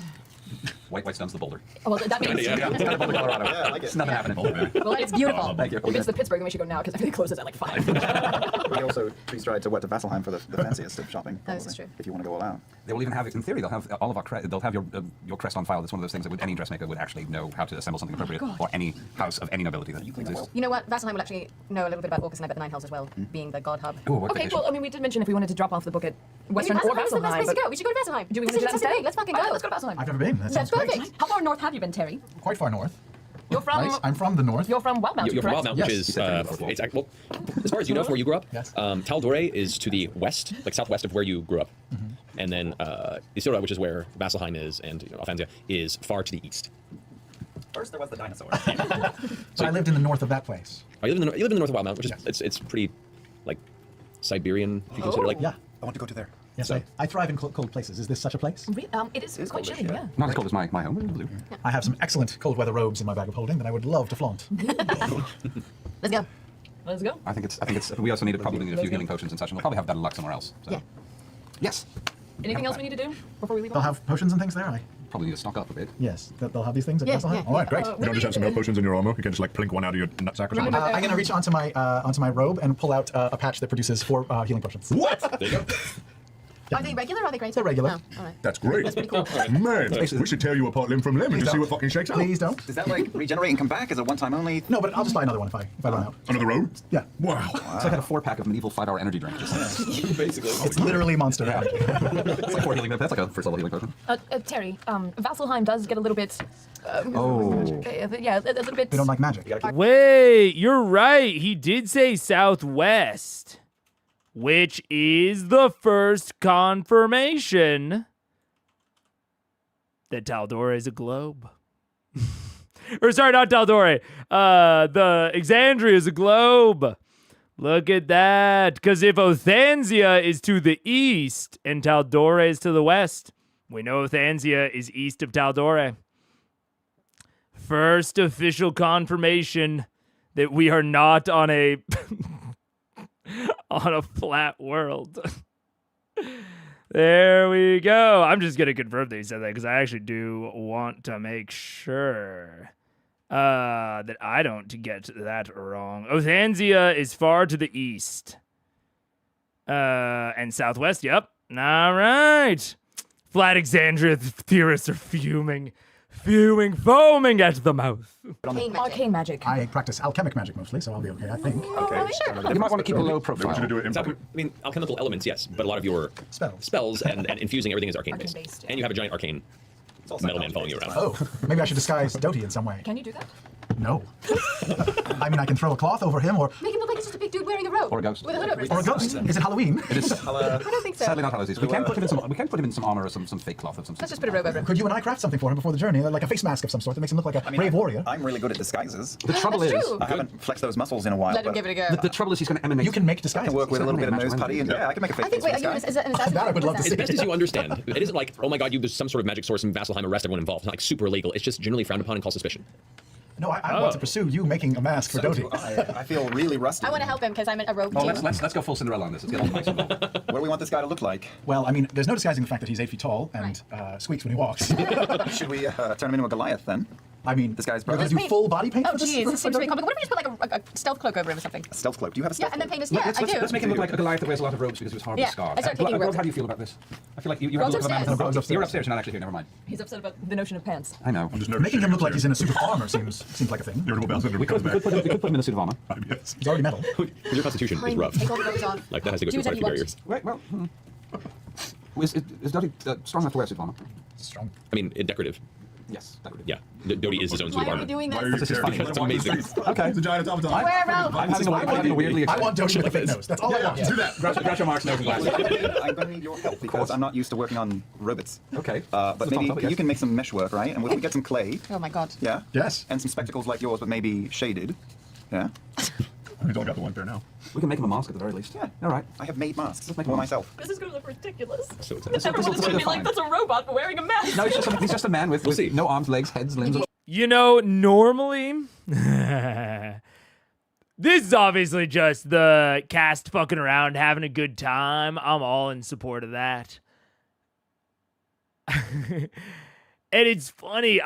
White Stone's the Boulder. Oh, well, that means. Yeah. It's kind of Boulder, Colorado. Yeah, I like it. It's nothing happening in Boulder. Well, it's beautiful. Thank you. If it's the Pittsburgh, then we should go now because everything closes at like 5. We also free stride to Vasselheim for the fanciest of shopping. That is probably, true. If you want to go all out. They will even have, in theory, they'll have all of our they'll have your crest on file. That's one of those things that any dressmaker would actually know how to assemble something appropriate, or any house of any nobility that exists. You know what? Vasselheim will actually know a little bit about Orcus and I bet the Nine Hells as well, being the god hub. Ooh, what Okay, vacation. well, I mean, we did mention if we wanted to drop off the book at I Western mean, or Vasselheim's the best Vasselheim. place to but- go. We should go to Vasselheim. Do we This want to do is that fantastic. instead? Let's fucking All right, go. let's go to Vasselheim. I've never been. That That's sounds great. perfect. How far north have you been, Terry? Quite far north. You're from. Nice. I'm from the north. You're from Wild Mountain, You're from correct? Wild Mountain, Yes. which is it's well, as far as you know, from where you grew up. Yes. Taldore is to the west, like southwest of where you grew up, and then Isilra, which is where Vasselheim is, and Alfanzia is far to the east. First there was the dinosaur. So I lived in the north of that place. Oh, you live in the north of Wild Mountain, which is it's pretty like Siberian, if you consider like. Yeah. I want to go to there. Yes, So- I thrive in cold places. Is this such a place? It is quite chilly, yeah. Not as cold as my home, but blue. I have some excellent cold weather robes in my bag of holding that I would love to flaunt. Let's go. Let's go. I think it's. We also probably need a few healing potions and such, and we'll probably have better luck somewhere else. So. Yeah. Yes. Anything else we need to do before we leave? They'll off? have potions and things there. Probably need to stock up a bit. Yes, they'll have these things at Yeah, Vasselheim? yeah, All right, yeah. great. You don't just have some health potions in your armor. You can just like plink one out of your nutsack or something. I'm gonna reach onto my robe and pull out a patch that produces 4 healing potions. What? There you go. Are they regular or are they great? They're regular. Oh, all right. That's great. That's pretty cool. Man, we should tear you apart limb from limb and just see what fucking shakes out. Please don't. Does that like regenerate and come back? Is it one time only? No, but I'll just buy another one if I run out. Another road? Yeah. Wow. It's like I had a 4-pack of medieval 5-hour energy drink. Just Basically. It's literally monster high. it's like 4 healing. That's like a first level healing potion. Terry, Vasselheim does get a little bit. Oh. Yeah, a little bit. They don't like magic. Wait, you're right. He did say southwest, which is the first confirmation that Taldore is a globe. Or sorry, not Taldore. The Exandria is a globe. Look at that. Because if Othanzia is to the east and Taldore is to the west, we know Othanzia is east of Taldore. First official confirmation that we are not on a on a flat world. There we go. I'm just gonna confirm that he said that because I actually do want to make sure that I don't get that wrong. Othanzia is far to the east. And southwest, yep. All right. Flat Exandria theorists are fuming, foaming at the mouth. Arcane magic. I practice alchemic magic mostly, so I'll be okay, I think. Okay. You might want to keep a low Maybe we profile. should do it in I public. mean, alchemical elements, yes, but a lot of your Spells. and infusing everything is arcane based. Arcane-based, And you have a giant arcane metal man following you around. Oh, maybe I should disguise Doty in some way. Can you do that? No. I mean, I can throw a cloth over him, or Make him look like he's just a big dude wearing a robe. Or a ghost. With a hood over his a head. ghost. Is it Halloween? It is I don't think so. sadly not Hallows. We can put him in some. We can put him in some armor or some fake cloth of some sort. Let's just put a robe over him. Could you and I craft something for him before the journey, like a face mask of some sort that makes him look like a brave warrior? I'm really good at disguises. The trouble That's is, true. I haven't flexed those muscles in a while. Let him but give it a go. the trouble is he's going to emanate. You can make I disguises. can work with a little bit of Magic nose putty, and lens. yeah, I can make a fake I think, face wait, for are this you guy. an assassin? That I would love to As see. best as you understand, it isn't like, oh my god, there's some sort of magic source in Vasselheim, arrest everyone involved. It's not like super illegal. It's just generally frowned upon and called suspicion. No, I want to pursue you making a mask for Doty. I feel really rusty. I want to help him because I'm in a robe Oh, too. let's go full Cinderella on this. Let's get all the mics involved. What do we want this guy to look like? Well, I mean, there's no disguising the fact that he's 8 feet tall and squeaks when he walks. Should we turn him into a Goliath then? I mean, This guy's you're going brother. to do full body paint Oh, for this? jeez, for this seems Doty? really complicated. What if we just put like a stealth cloak over him or something? A stealth cloak. Do you have a Yeah, stealth and then cloak? paint his. Yeah, I do. Let's make him look like a Goliath that wears a lot of robes because he was horribly Yeah, scarred. I start taking Grog, robes. how do you feel about this? I feel like you have a Grog's look of a man with upstairs. no Grog's robes. You're upstairs. upstairs. You're not actually here. Never mind. He's upset about the notion of pants. I know. I'm just nervous. Making him look like he's in a suit of armor seems like a thing. Irritable bowel syndrome We could comes back. put him in a suit of armor. Yes. He's already metal. Your constitution is Fine, rough. take all the robes off. Like that has to go Do through quite a whatever few you want. barriers. Right, well, is Doty strong enough to wear a suit of armor? Strong. I mean, decorative. Yes, that would be. Yeah, Doty is his own suit Why of are we armor. doing Why are this? you This is caring? funny. It's amazing. Okay. He's a giant automaton. Wear a robe. I'm having a weirdly I want Doty with a fake nose. That's all I want. Do that. Groucho Marx nose and glasses. I'm going to need your help because I'm not used to working on robots. Okay. But That's maybe not topic, you yes. can make some mesh work, right? And we can get some clay. Oh my god. Yeah? Yes. And some spectacles like yours, but maybe shaded. Yeah? He's only got the one pair now. We can make him a mask at the very least. Yeah. All right. I have made masks make for one. myself. This is going to look ridiculous. So it's Everyone's going to be like, fine. that's a robot wearing a mask. No, he's just a man with, see. no arms, legs, heads, limbs. You know, normally, this is obviously just the cast fucking around, having a good time. I'm all in support of that. And it's funny,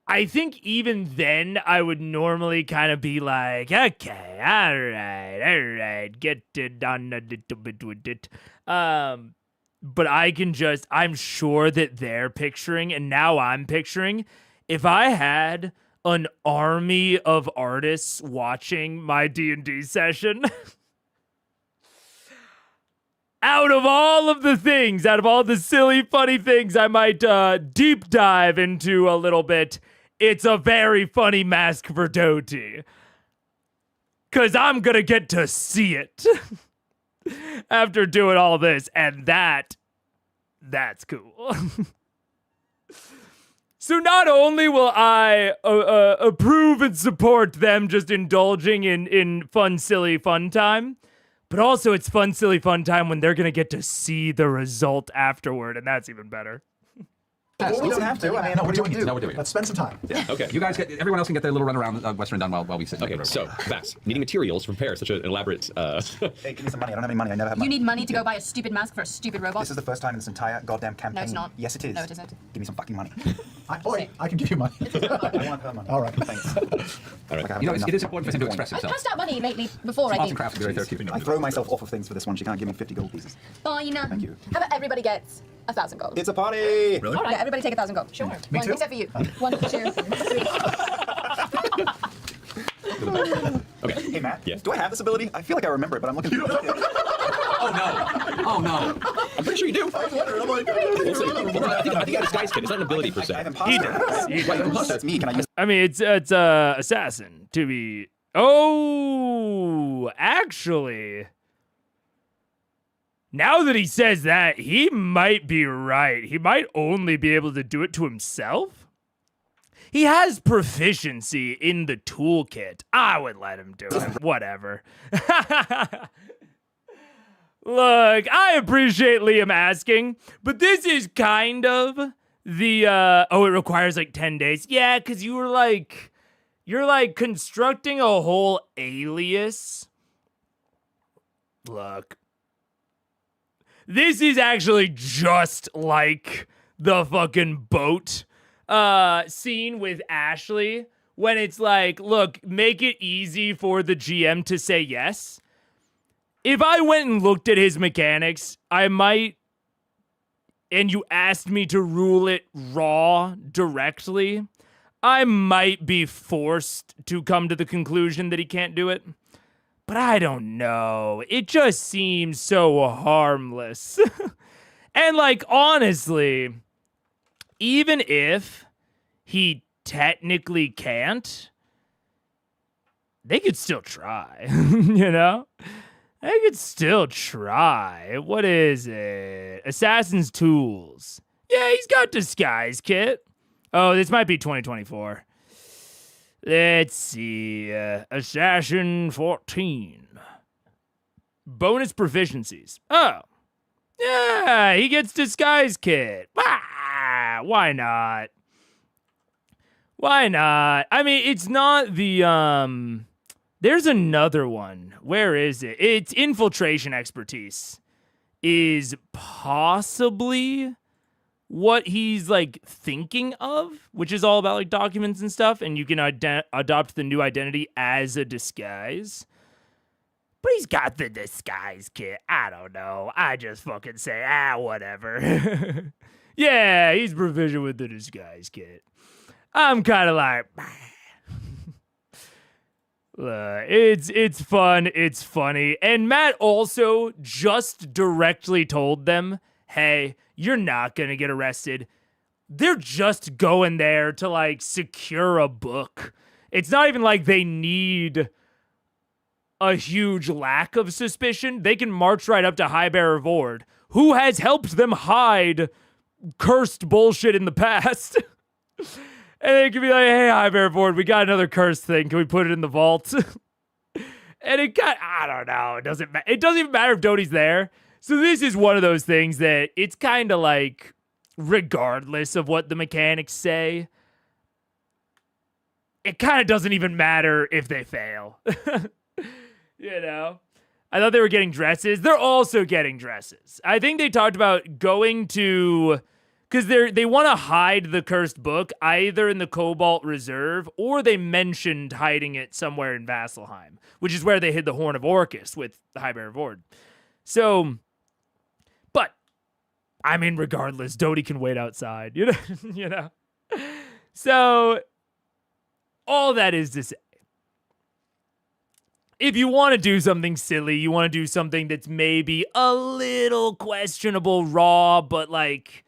I think even then I would normally kind of be like, okay, all right, get it done a little bit with it. But I'm sure that they're picturing, and now I'm picturing, if I had an army of artists watching my D&D session, out of all the silly, funny things I might deep dive into a little bit, it's a very funny mask for Doty. Because I'm going to get to see it after doing all this. And that's cool. So not only will I approve and support them just indulging in fun, silly, fun time, but also it's fun, silly, fun time when they're going to get to see the result afterward, and that's even better. We don't have to. I mean, No, we're doing it. No, we're doing it. Let's spend some time. Yeah. Okay. You guys everyone else can get their little run around Western done while we sit. Okay, so, Vax, needing materials to prepare such an elaborate... Hey, give me some money. I don't have any money. I never have You money. need money to go buy a stupid mask for a stupid robot? This is the first time in this entire goddamn campaign. No, it's not. Yes, it is. No, it isn't. Give me some fucking money. I can give you money. I want her money. All right. Thanks. All right. Like You know, it is important for him to express I've himself. passed out money lately before, I Arts think. and crafts are very therapeutic. I throw myself off of things for this one. She can't give me 50 gold pieces. Fine. Thank you. How about everybody gets 1,000 gold? It's a party! Really? All right, everybody take 1,000 gold. Sure. Me One, too? except for you. 1, 2, 3. Okay. Hey, Matt. Yeah? Do I have this ability? I feel like I remember it, but I'm looking through Oh no! Oh no! I'm pretty sure you do. I was wondering, I'm like, We'll see. I think you got a disguise kit. It's not an ability per I se. have imposter. He does. That's me. Can I use I mean, it's assassin to be. Oh, actually, now that he says that, he might be right. He might only be able to do it to himself. He has proficiency in the toolkit. I would let him do it. Whatever. Look, I appreciate Liam asking, but this is kind of the, it requires like 10 days. Yeah, because you're like constructing a whole alias. Look, this is actually just like the fucking boat scene with Ashley when it's like, look, make it easy for the GM to say yes. If I went and looked at his mechanics, I might, and you asked me to rule it raw directly, I might be forced to come to the conclusion that he can't do it. But I don't know. It just seems so harmless. And like, honestly, even if he technically can't, they could still try, you know? They could still try. What is it? Assassin's Tools. Yeah, he's got disguise kit. Oh, this might be 2024. Let's see. Assassin 14. Bonus proficiencies. Oh. Yeah, he gets disguise kit. Ah, why not? Why not? I mean, it's not the, there's another one. Where is it? It's infiltration expertise is possibly what he's like thinking of, which is all about like documents and stuff, and you can adopt the new identity as a disguise. But he's got the disguise kit. I don't know. I just fucking say, whatever. Yeah, he's proficient with the disguise kit. I'm kind of like, it's fun, it's funny. And Matt also just directly told them, hey, you're not gonna get arrested. They're just going there to like secure a book. It's not even like they need a huge lack of suspicion. They can march right up to Highbearer Vord, who has helped them hide cursed bullshit in the past. And they can be like, hey, Highbearer Vord, we got another cursed thing. Can we put it in the vault? And it got, I don't know. It doesn't even matter if Doty's there. So this is one of those things that it's kind of like, regardless of what the mechanics say, it kind of doesn't even matter if they fail. You know? I thought they were getting dresses. They're also getting dresses. I think they talked about going to, because they want to hide the cursed book either in the Cobalt Reserve, or they mentioned hiding it somewhere in Vasselheim, which is where they hid the Horn of Orcus with the Highbearer Vord. So, but I mean, regardless, Doty can wait outside, you know, you know. So, all that is to say, if you want to do something silly, you want to do something that's maybe a little questionable raw, but like,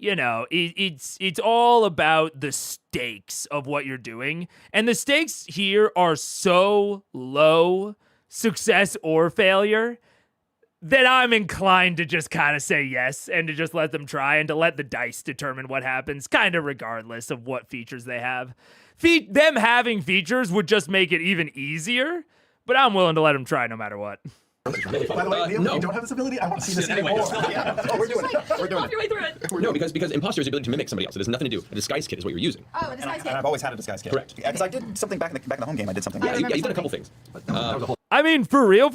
it's all about the stakes of what you're doing. And the stakes here are so low, success or failure, that I'm inclined to just kind of say yes and to just let them try and to let the dice determine what happens, kind of regardless of what features they have. Them having features would just make it even easier, but I'm willing to let them try no matter what. By the way, Neil, no. you don't have this ability? I want to see this Anyway, more. no. Yeah. Oh, we're doing it. We're doing Off your way through it. No, because imposter is the ability to mimic somebody else. It has nothing to do. A disguise kit is what you're using. Oh, a disguise And kit. I've always had a disguise kit. Correct. Because I did something back in the home game. I did something. Yeah, remember you've done a couple something. things. I mean, for real,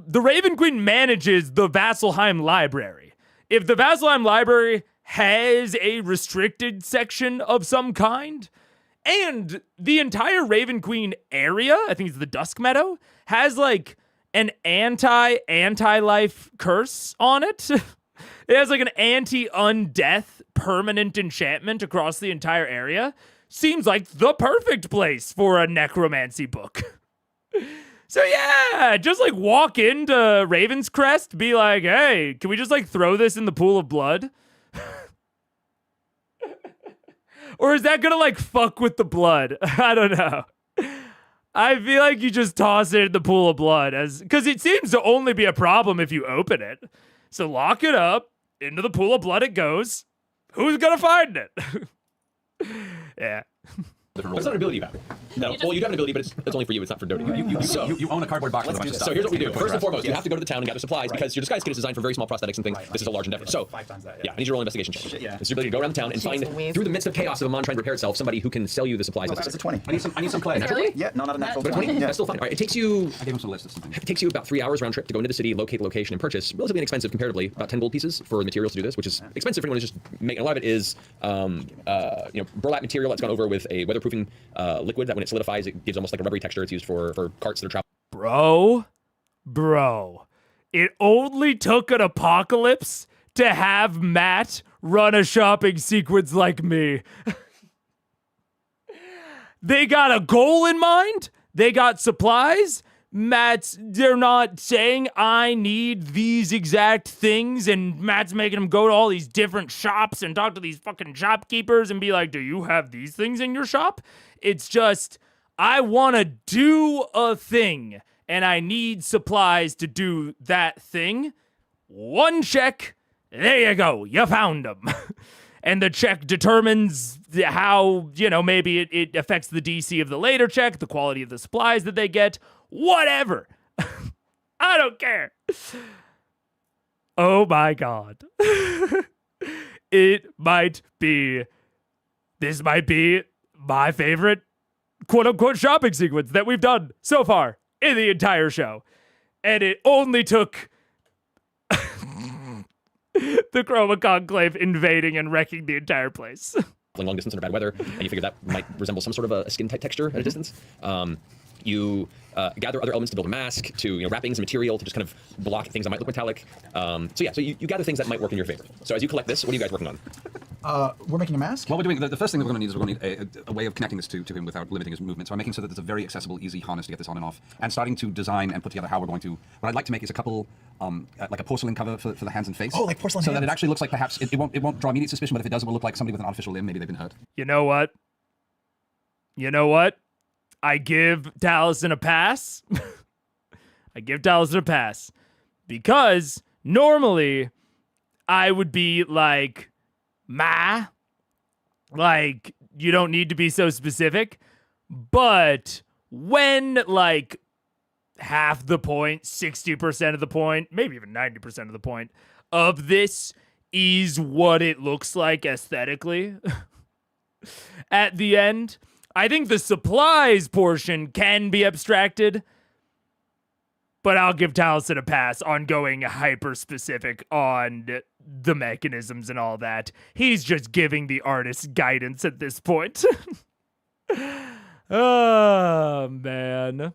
the Raven Queen manages the Vasselheim library. If the Vasselheim library has a restricted section of some kind, and the entire Raven Queen area, I think it's the Dusk Meadow, has like an anti-life curse on it. It has like an anti-undeath permanent enchantment across the entire area. Seems like the perfect place for a necromancy book. So yeah, just like walk into Raven's Crest, be like, hey, can we just like throw this in the pool of blood? Or is that gonna like fuck with the blood? I don't know. I feel like you just toss it in the pool of blood because it seems to only be a problem if you open it. So lock it up, into the pool of blood it goes. Who's gonna find it? Yeah. But it's not an ability you have. No, well, you have an ability, but it's only for you. It's not for Doty. You own a cardboard box with a bunch of stuff. So here's what we do. First and foremost, you have to go to the town and gather supplies because your disguise kit is designed for very small prosthetics and things. This is a large endeavor. So, 5 times that, yeah, I need you to roll an investigation check. Yeah. It's your ability to go around the town and find, Louise. through the midst of chaos of a mon trying to repair itself, somebody who can sell you the supplies. That's a 20. I need some clay. Really? Yeah, no, not a natural But 20. 20? Yeah. That's still fine. All right, it takes you I gave him some list of something. It takes you about 3 hours round trip to go into the city, locate the location, and purchase relatively inexpensive comparatively, about 10 gold pieces for the materials to do this, which is expensive for anyone who's just making. A lot of it is, burlap material that's gone over with a weatherproofing liquid that when it solidifies, it gives almost like a rubbery texture. It's used for carts that are traveling. Bro, it only took an apocalypse to have Matt run a shopping sequence like me. They got a goal in mind. They got supplies. They're not saying I need these exact things, and Matt's making them go to all these different shops and talk to these fucking shopkeepers and be like, do you have these things in your shop? It's just, I want to do a thing, and I need supplies to do that thing. One check, there you go, you found them. And the check determines how, maybe it affects the DC of the later check, the quality of the supplies that they get, whatever. I don't care. Oh my God. This might be my favorite quote-unquote shopping sequence that we've done so far in the entire show. And it only took the Chroma Conclave invading and wrecking the entire place. Long distance under bad weather, and you figure that might resemble some sort of a skin-type texture at a distance. You gather other elements to build a mask, to wrappings and material to just kind of block things that might look metallic. So you gather things that might work in your favor. So as you collect this, what are you guys working on? We're making a mask? Well, we're doing the first thing that we're going to need is a way of connecting this to him without limiting his movement. So I'm making so that it's a very accessible, easy harness to get this on and off, and starting to design and put together how we're going to. What I'd like to make is a couple, like a porcelain cover for the hands and face. Oh, like porcelain so that hands. it actually looks like perhaps it won't draw immediate suspicion, but if it does, it will look like somebody with an artificial limb. Maybe they've been hurt. You know what? I give Taliesin a pass. I give Taliesin a pass. Because normally I would be like, like, you don't need to be so specific. But when like half the point, 60% of the point, maybe even 90% of the point of this is what it looks like aesthetically at the end, I think the supplies portion can be abstracted, but I'll give Taliesin a pass on going hyper-specific on the mechanisms and all that. He's just giving the artist guidance at this point. Oh, man.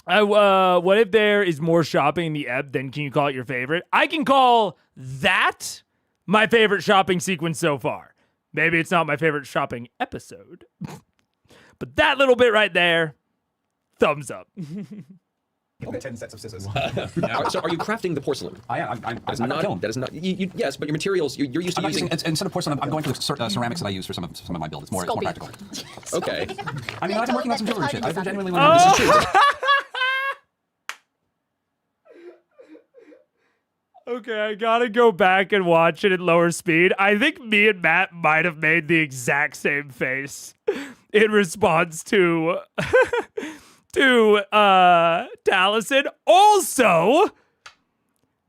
What if there is more shopping in the ebb, then can you call it your favorite? I can call that my favorite shopping sequence so far. Maybe it's not my favorite shopping episode. But that little bit right there, thumbs up. Give me 10 sets of scissors. So are you crafting the porcelain? I am. That is not. That is not. Yes, but your materials. You're used to I'm using. instead of porcelain, I'm going for the ceramics that I use for some of my build. It's more practical. Okay. I mean, I've been working on some jewelry shit. I've genuinely This learned. is true. Okay, I gotta go back and watch it at lower speed. I think me and Matt might have made the exact same face in response to Taliesin. Also,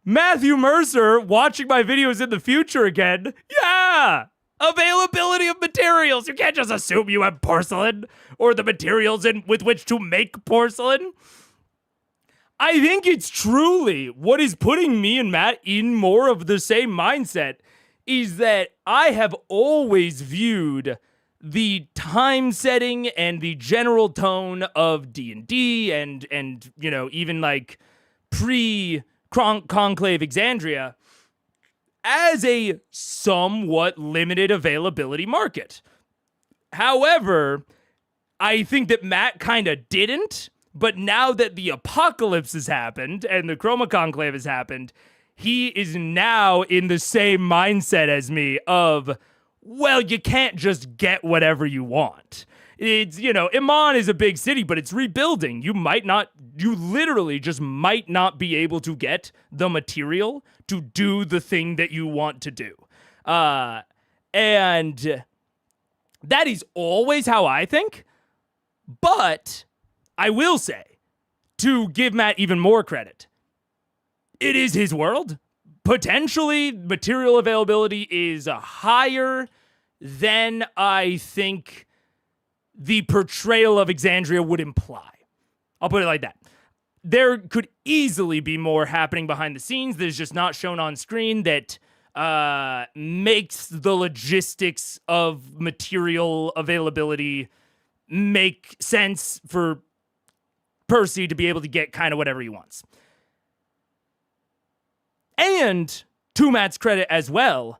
Matthew Mercer watching my videos in the future again. Yeah! Availability of materials. You can't just assume you have porcelain or the materials with which to make porcelain. I think it's truly what is putting me and Matt in more of the same mindset is that I have always viewed the time setting and the general tone of D&D and you know, even like pre-Conclave Exandria as a somewhat limited availability market. However, I think that Matt kind of didn't. But now that the apocalypse has happened and the Chroma Conclave has happened, he is now in the same mindset as me of, well, you can't just get whatever you want. It's, you know, Iman is a big city, but it's rebuilding. You literally just might not be able to get the material to do the thing that you want to do. And that is always how I think. But I will say, to give Matt even more credit, it is his world. Potentially, material availability is higher than I think the portrayal of Exandria would imply. I'll put it like that. There could easily be more happening behind the scenes that is just not shown on screen that makes the logistics of material availability make sense for Percy to be able to get kind of whatever he wants. And to Matt's credit as well,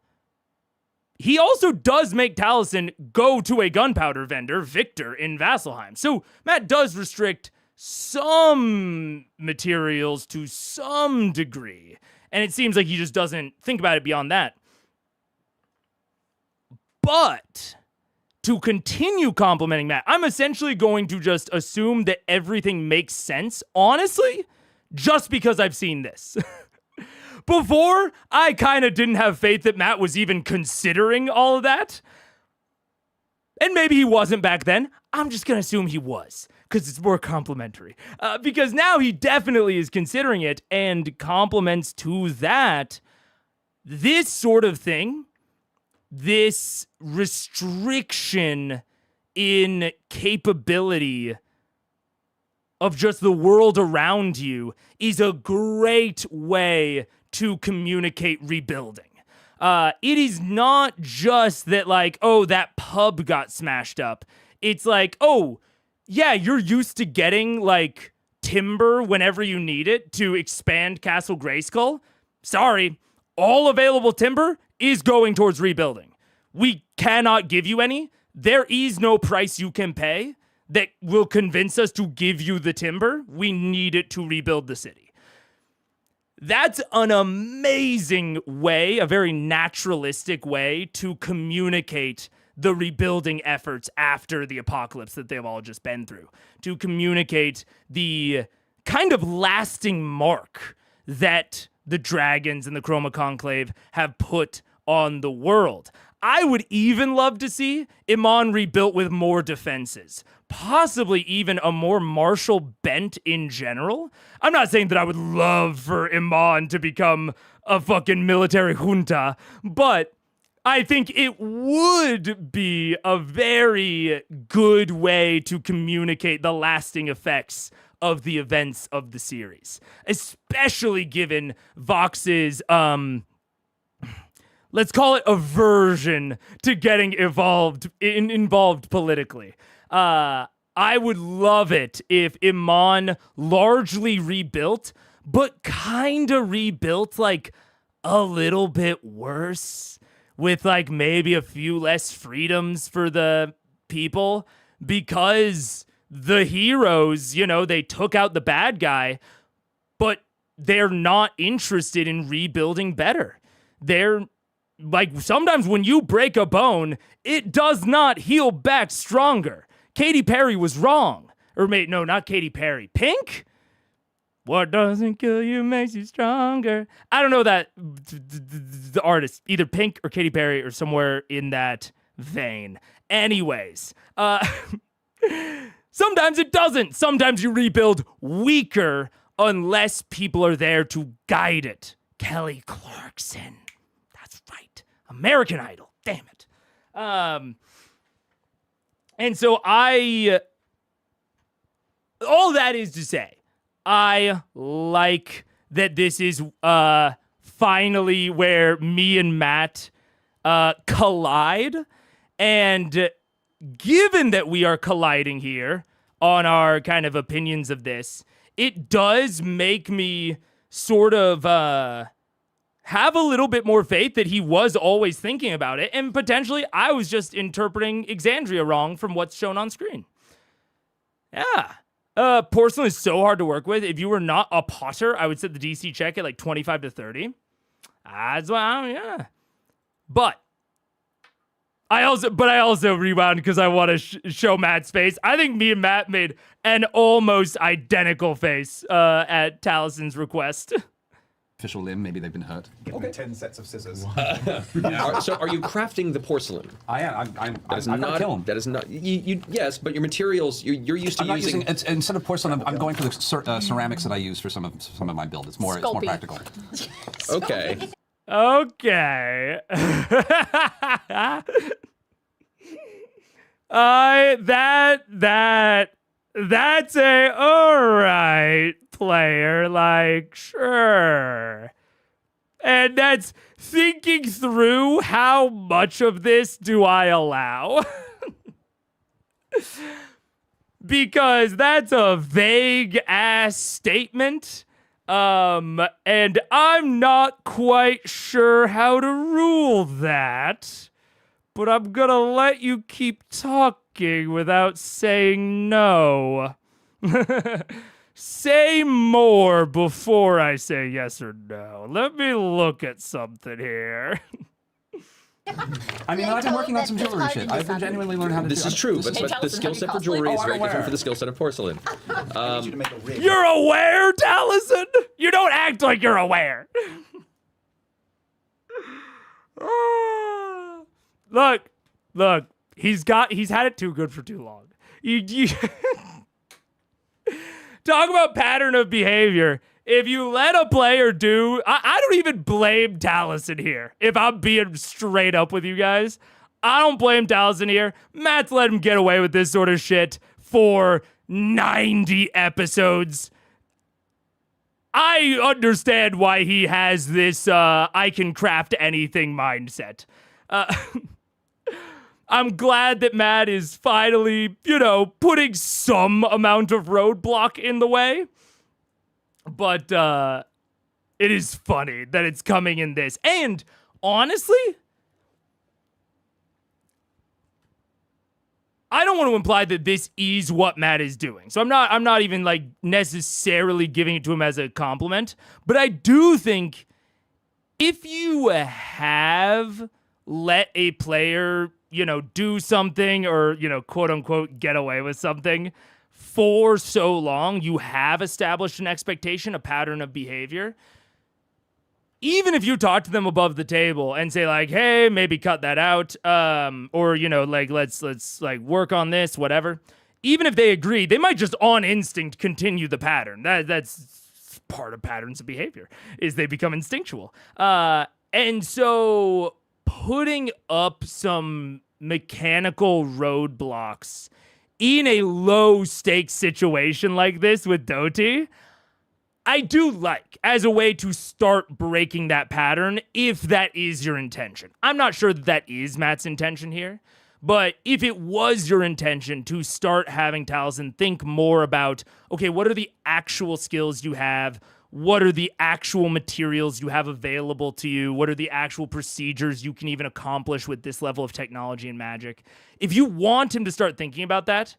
he also does make Taliesin go to a gunpowder vendor, Victor, in Vasselheim. So Matt does restrict some materials to some degree. And it seems like he just doesn't think about it beyond that. But to continue complimenting Matt, I'm essentially going to just assume that everything makes sense, honestly, just because I've seen this. Before, I kind of didn't have faith that Matt was even considering all of that. And maybe he wasn't back then. I'm just going to assume he was, because it's more complimentary. Because now he definitely is considering it, and compliments to that, this sort of thing, this restriction in capability of just the world around you is a great way to communicate rebuilding. It is not just that, like, oh, that pub got smashed up. It's like, oh, yeah, you're used to getting, like, timber whenever you need it to expand Castle Greyskull. Sorry, all available timber is going towards rebuilding. We cannot give you any. There is no price you can pay that will convince us to give you the timber. We need it to rebuild the city. That's an amazing way, a very naturalistic way to communicate the rebuilding efforts after the apocalypse that they've all just been through. To communicate the kind of lasting mark that the dragons and the Chroma Conclave have put on the world. I would even love to see Iman rebuilt with more defenses. Possibly even a more martial bent in general. I'm not saying that I would love for Iman to become a fucking military junta, but I think it would be a very good way to communicate the lasting effects of the events of the series. Especially given Vox's, let's call it aversion to getting involved politically. I would love it if Iman largely rebuilt, but kind of rebuilt like a little bit worse, with like maybe a few less freedoms for the people, because the heroes, you know, they took out the bad guy, but they're not interested in rebuilding better. They're like, sometimes when you break a bone, it does not heal back stronger. Katy Perry was wrong. Or no, not Katy Perry. Pink? What doesn't kill you makes you stronger. I don't know that the artist, either Pink or Katy Perry or somewhere in that vein. Anyways, sometimes it doesn't. Sometimes you rebuild weaker unless people are there to guide it. Kelly Clarkson. That's right. American Idol. Damn it. And so all that is to say, I like that this is finally where me and Matt collide. And given that we are colliding here on our kind of opinions of this, it does make me sort of have a little bit more faith that he was always thinking about it. And potentially I was just interpreting Exandria wrong from what's shown on screen. Yeah. Porcelain is so hard to work with. If you were not a potter, I would set the DC check at like 25 to 30. As well, yeah. But I also rewound because I want to show Matt's face. I think me and Matt made an almost identical face at Talison's request. Official limb, maybe they've been hurt. Give me 10 sets of scissors. So are you crafting the porcelain? I am. I'm That is got a not. kiln. That is not. Yes, but your materials. You're used to I'm not using. it's, instead of porcelain, I'm going for the ceramics that I use for some of my build. It's more Sculpey. practical. Okay. Okay. That's a alright player, like, sure. And that's thinking through how much of this do I allow. Because that's a vague ass statement. And I'm not quite sure how to rule that. But I'm gonna let you keep talking without saying no. Say more before I say yes or no. Let me look at something here. I mean, I've been working on some jewelry shit. I've been genuinely learning how to do This is true, but the skill set for jewelry is very different from the skill set of porcelain. I need you to make a ring. You're aware, Taliesin? You don't act like you're aware. Look, he's had it too good for too long. You talk about pattern of behavior. If you let a player do, I don't even blame Taliesin here. If I'm being straight up with you guys, I don't blame Taliesin here. Matt's let him get away with this sort of shit for 90 episodes. I understand why he has this I can craft anything mindset. I'm glad that Matt is finally, putting some amount of roadblock in the way. But it is funny that it's coming in this. And honestly, I don't want to imply that this is what Matt is doing. So I'm not even like necessarily giving it to him as a compliment, but I do think if you have let a player, do something or, quote unquote, get away with something for so long, you have established an expectation, a pattern of behavior. Even if you talk to them above the table and say like, hey, maybe cut that out, or, let's like work on this, whatever. Even if they agree, they might just on instinct continue the pattern. That's part of patterns of behavior, is they become instinctual. And so putting up some mechanical roadblocks in a low stakes situation like this with Doty, I do like as a way to start breaking that pattern if that is your intention. I'm not sure that is Matt's intention here, but if it was your intention to start having Taliesin think more about, okay, what are the actual skills you have? What are the actual materials you have available to you? What are the actual procedures you can even accomplish with this level of technology and magic? If you want him to start thinking about that,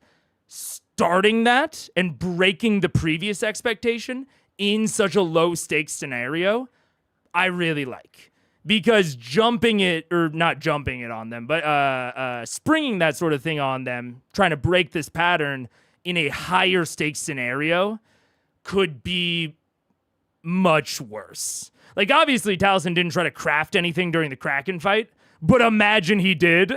starting that and breaking the previous expectation in such a low stakes scenario, I really like. Because jumping it, or not jumping it on them, but springing that sort of thing on them, trying to break this pattern in a higher stakes scenario could be much worse. Like, obviously, Taliesin didn't try to craft anything during the Kraken fight, but imagine he did.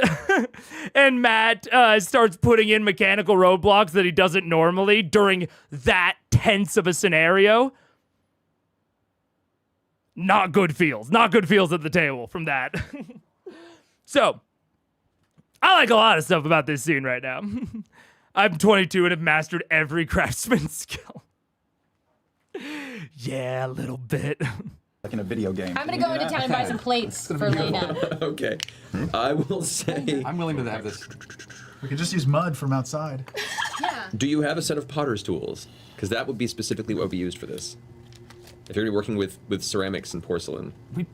And Matt starts putting in mechanical roadblocks that he doesn't normally during that tense of a scenario. Not good feels. Not good feels at the table from that. So, I like a lot of stuff about this scene right now. I'm 22 and have mastered every craftsman skill. Yeah, a little bit. Like in a video game. I'm gonna go into town and buy some plates for Lena. Okay. I will say, I'm willing to have this. We could just use mud from outside. Yeah. do you have a set of potter's tools? Because that would be specifically what would be used for this. If you're working with ceramics and porcelain. Can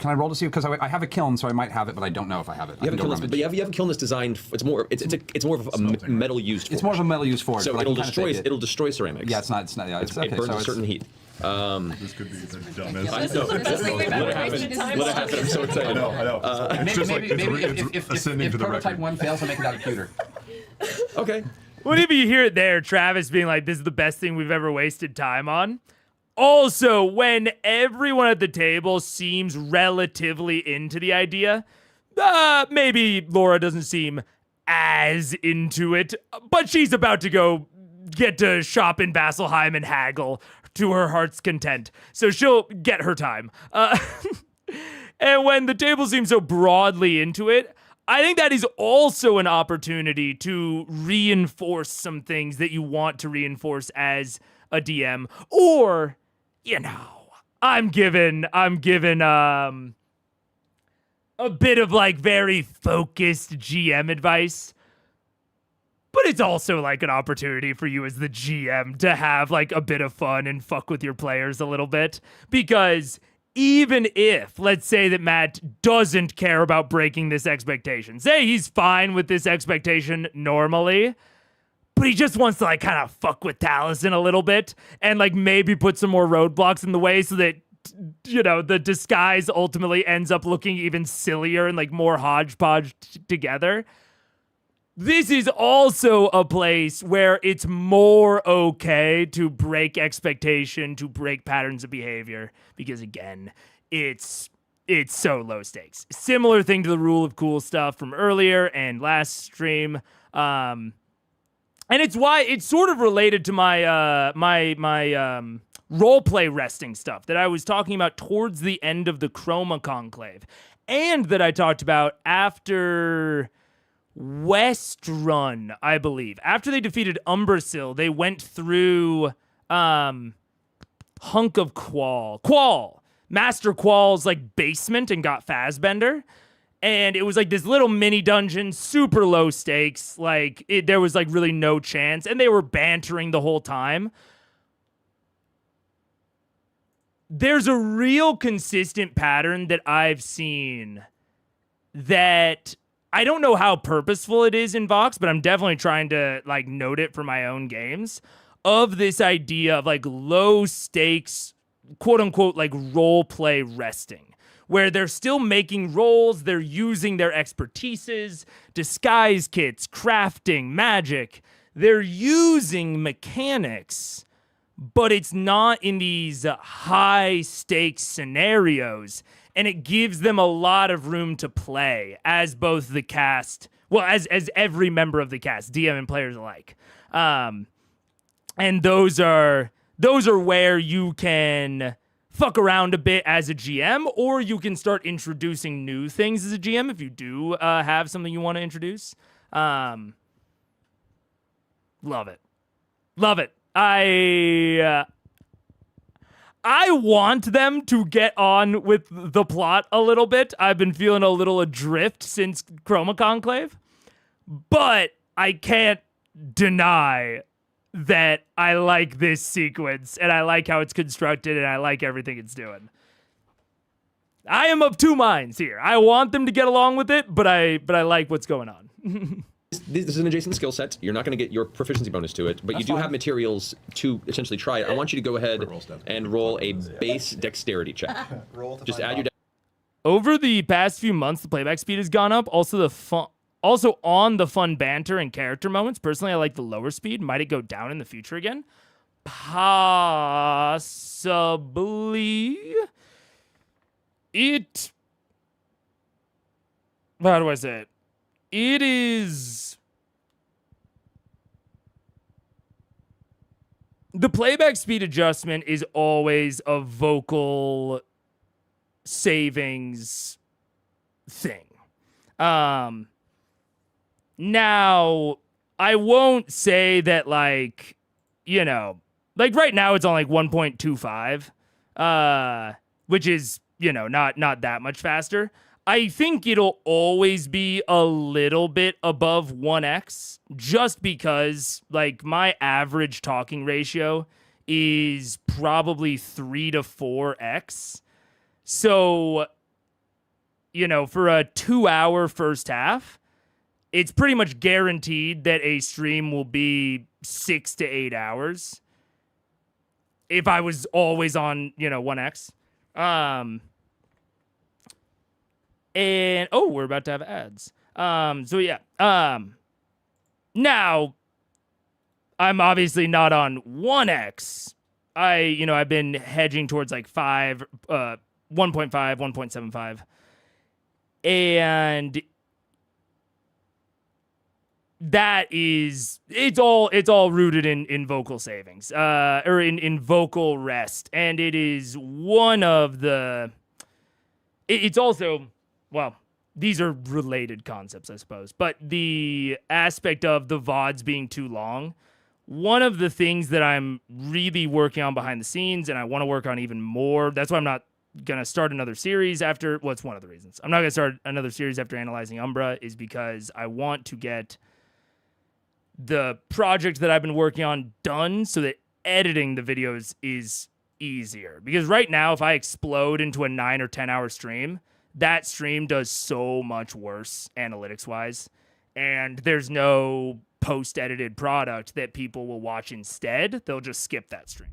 I roll to see? Because I have a kiln, so I might have it, but I don't know if I have it. You have a kiln, but you have a kiln that's designed. It's more of a metal used. It's more of a metal used forge. So but it'll destroy ceramics. Yeah, it's not. Yeah, it's okay. It burns So a certain heat. This could be the dumbest. I know. Let it happen. I'm so excited. I know. It's just like it's ascending if to the prototype record. 1 fails, I'll make it out of pewter. Okay. Whenever you hear it there, Travis being like, this is the best thing we've ever wasted time on. Also, when everyone at the table seems relatively into the idea, maybe Laura doesn't seem as into it, but she's about to go get to shop in Vasselheim and haggle to her heart's content. So she'll get her time. And when the table seems so broadly into it, I think that is also an opportunity to reinforce some things that you want to reinforce as a DM, or, you know, I'm given a bit of like very focused GM advice. But it's also like an opportunity for you as the GM to have like a bit of fun and fuck with your players a little bit. Because even if, let's say that Matt doesn't care about breaking this expectation, say he's fine with this expectation normally, but he just wants to like kind of fuck with Taliesin a little bit and like maybe put some more roadblocks in the way so that, you know, the disguise ultimately ends up looking even sillier and like more hodgepodge together. This is also a place where it's more okay to break expectation, to break patterns of behavior, because again, it's so low stakes. Similar thing to the rule of cool stuff from earlier and last stream. And it's why it's sort of related to my roleplay resting stuff that I was talking about towards the end of the Chroma Conclave, and that I talked about after West Run, I believe. After they defeated Umbrasyl, they went through Hunk of Qual, Master Qual's like basement, and got Fazbender. And it was like this little mini dungeon, super low stakes. Like there was like really no chance, and they were bantering the whole time. There's a real consistent pattern that I've seen that I don't know how purposeful it is in Vox, but I'm definitely trying to like note it for my own games, of this idea of like low stakes, quote unquote, like role play resting, where they're still making rolls, they're using their expertises, disguise kits, crafting, magic. They're using mechanics, but it's not in these high stakes scenarios. And it gives them a lot of room to play as both the cast, well, as every member of the cast, DM and players alike. And those are where you can fuck around a bit as a GM, or you can start introducing new things as a GM if you do have something you want to introduce. Love it. Love it. I want them to get on with the plot a little bit. I've been feeling a little adrift since Chroma Conclave, but I can't deny that I like this sequence, and I like how it's constructed, and I like everything it's doing. I am of two minds here. I want them to get along with it, but I like what's going on. this is an adjacent skill set. You're not going to get your proficiency bonus to it, but you do have materials to essentially try it. I want you to go ahead and roll a base dexterity check. Just add your. Over the past few months, the playback speed has gone up. Also, on the fun banter and character moments. Personally, I like the lower speed. Might it go down in the future again? Possibly. How do I say it? It is. The playback speed adjustment is always a vocal savings thing. Now, I won't say that, like, you know, like right now it's on like 1.25, which is, you know, not that much faster. I think it'll always be a little bit above 1x just because, like, my average talking ratio is probably 3 to 4x. So, you know, for a 2-hour first half, it's pretty much guaranteed that a stream will be 6 to 8 hours. If I was always on, you know, 1x. And, oh, we're about to have ads. So yeah. Now, I'm obviously not on 1x. I've been hedging towards like 1.5, 1.75. And that is, it's all rooted in vocal savings, or in vocal rest. And it is one of the, it's also, well, these are related concepts, I suppose, but the aspect of the VODs being too long, one of the things that I'm really working on behind the scenes, and I want to work on even more, that's why I'm not going to start another series after, well, it's one of the reasons. I'm not going to start another series after analyzing Umbra, is because I want to get the project that I've been working on done so that editing the videos is easier. Because right now, if I explode into a 9 or 10 hour stream, that stream does so much worse analytics-wise, and there's no post-edited product that people will watch instead. They'll just skip that stream.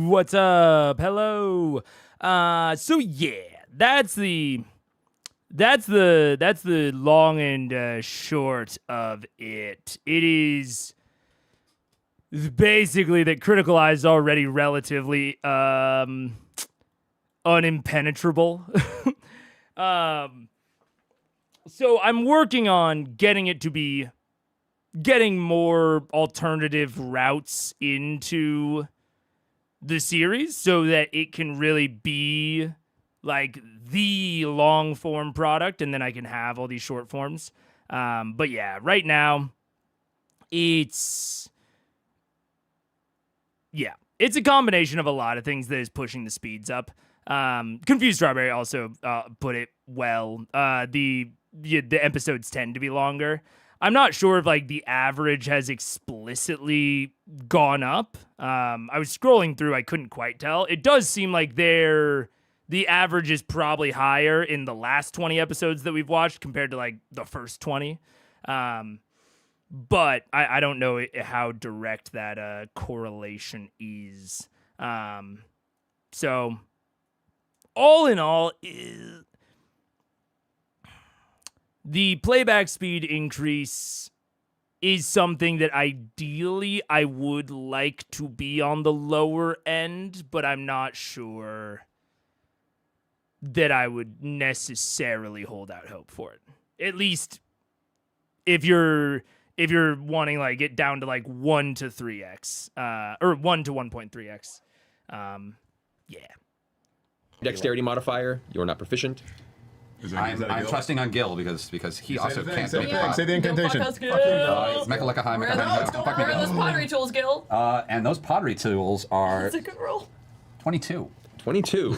What's up? Hello. So yeah, that's the long and short of it. It is basically that Critical Eye is already relatively unimpenetrable. So I'm working on getting it to be getting more alternative routes into the series so that it can really be like the long form product, and then I can have all these short forms. But yeah, right now it's a combination of a lot of things that is pushing the speeds up. Confused Strawberry also put it well. The episodes tend to be longer. I'm not sure if like the average has explicitly gone up. I was scrolling through, I couldn't quite tell. It does seem like the average is probably higher in the last 20 episodes that we've watched compared to like the first 20. But I don't know how direct that correlation is. So all in all, the playback speed increase is something that ideally I would like to be on the lower end, but I'm not sure that I would necessarily hold out hope for it. At least if you're wanting like get down to like 1 to 3x, or 1 to 1.3x. Yeah. Dexterity modifier, you're not proficient. I'm trusting on Gil because he also can't do Say the incantation. Mecha Leka High, Mecha High. Fuck me, Where are those Gil. pottery tools, Gil? And those pottery tools are That's a good roll. 22. 22.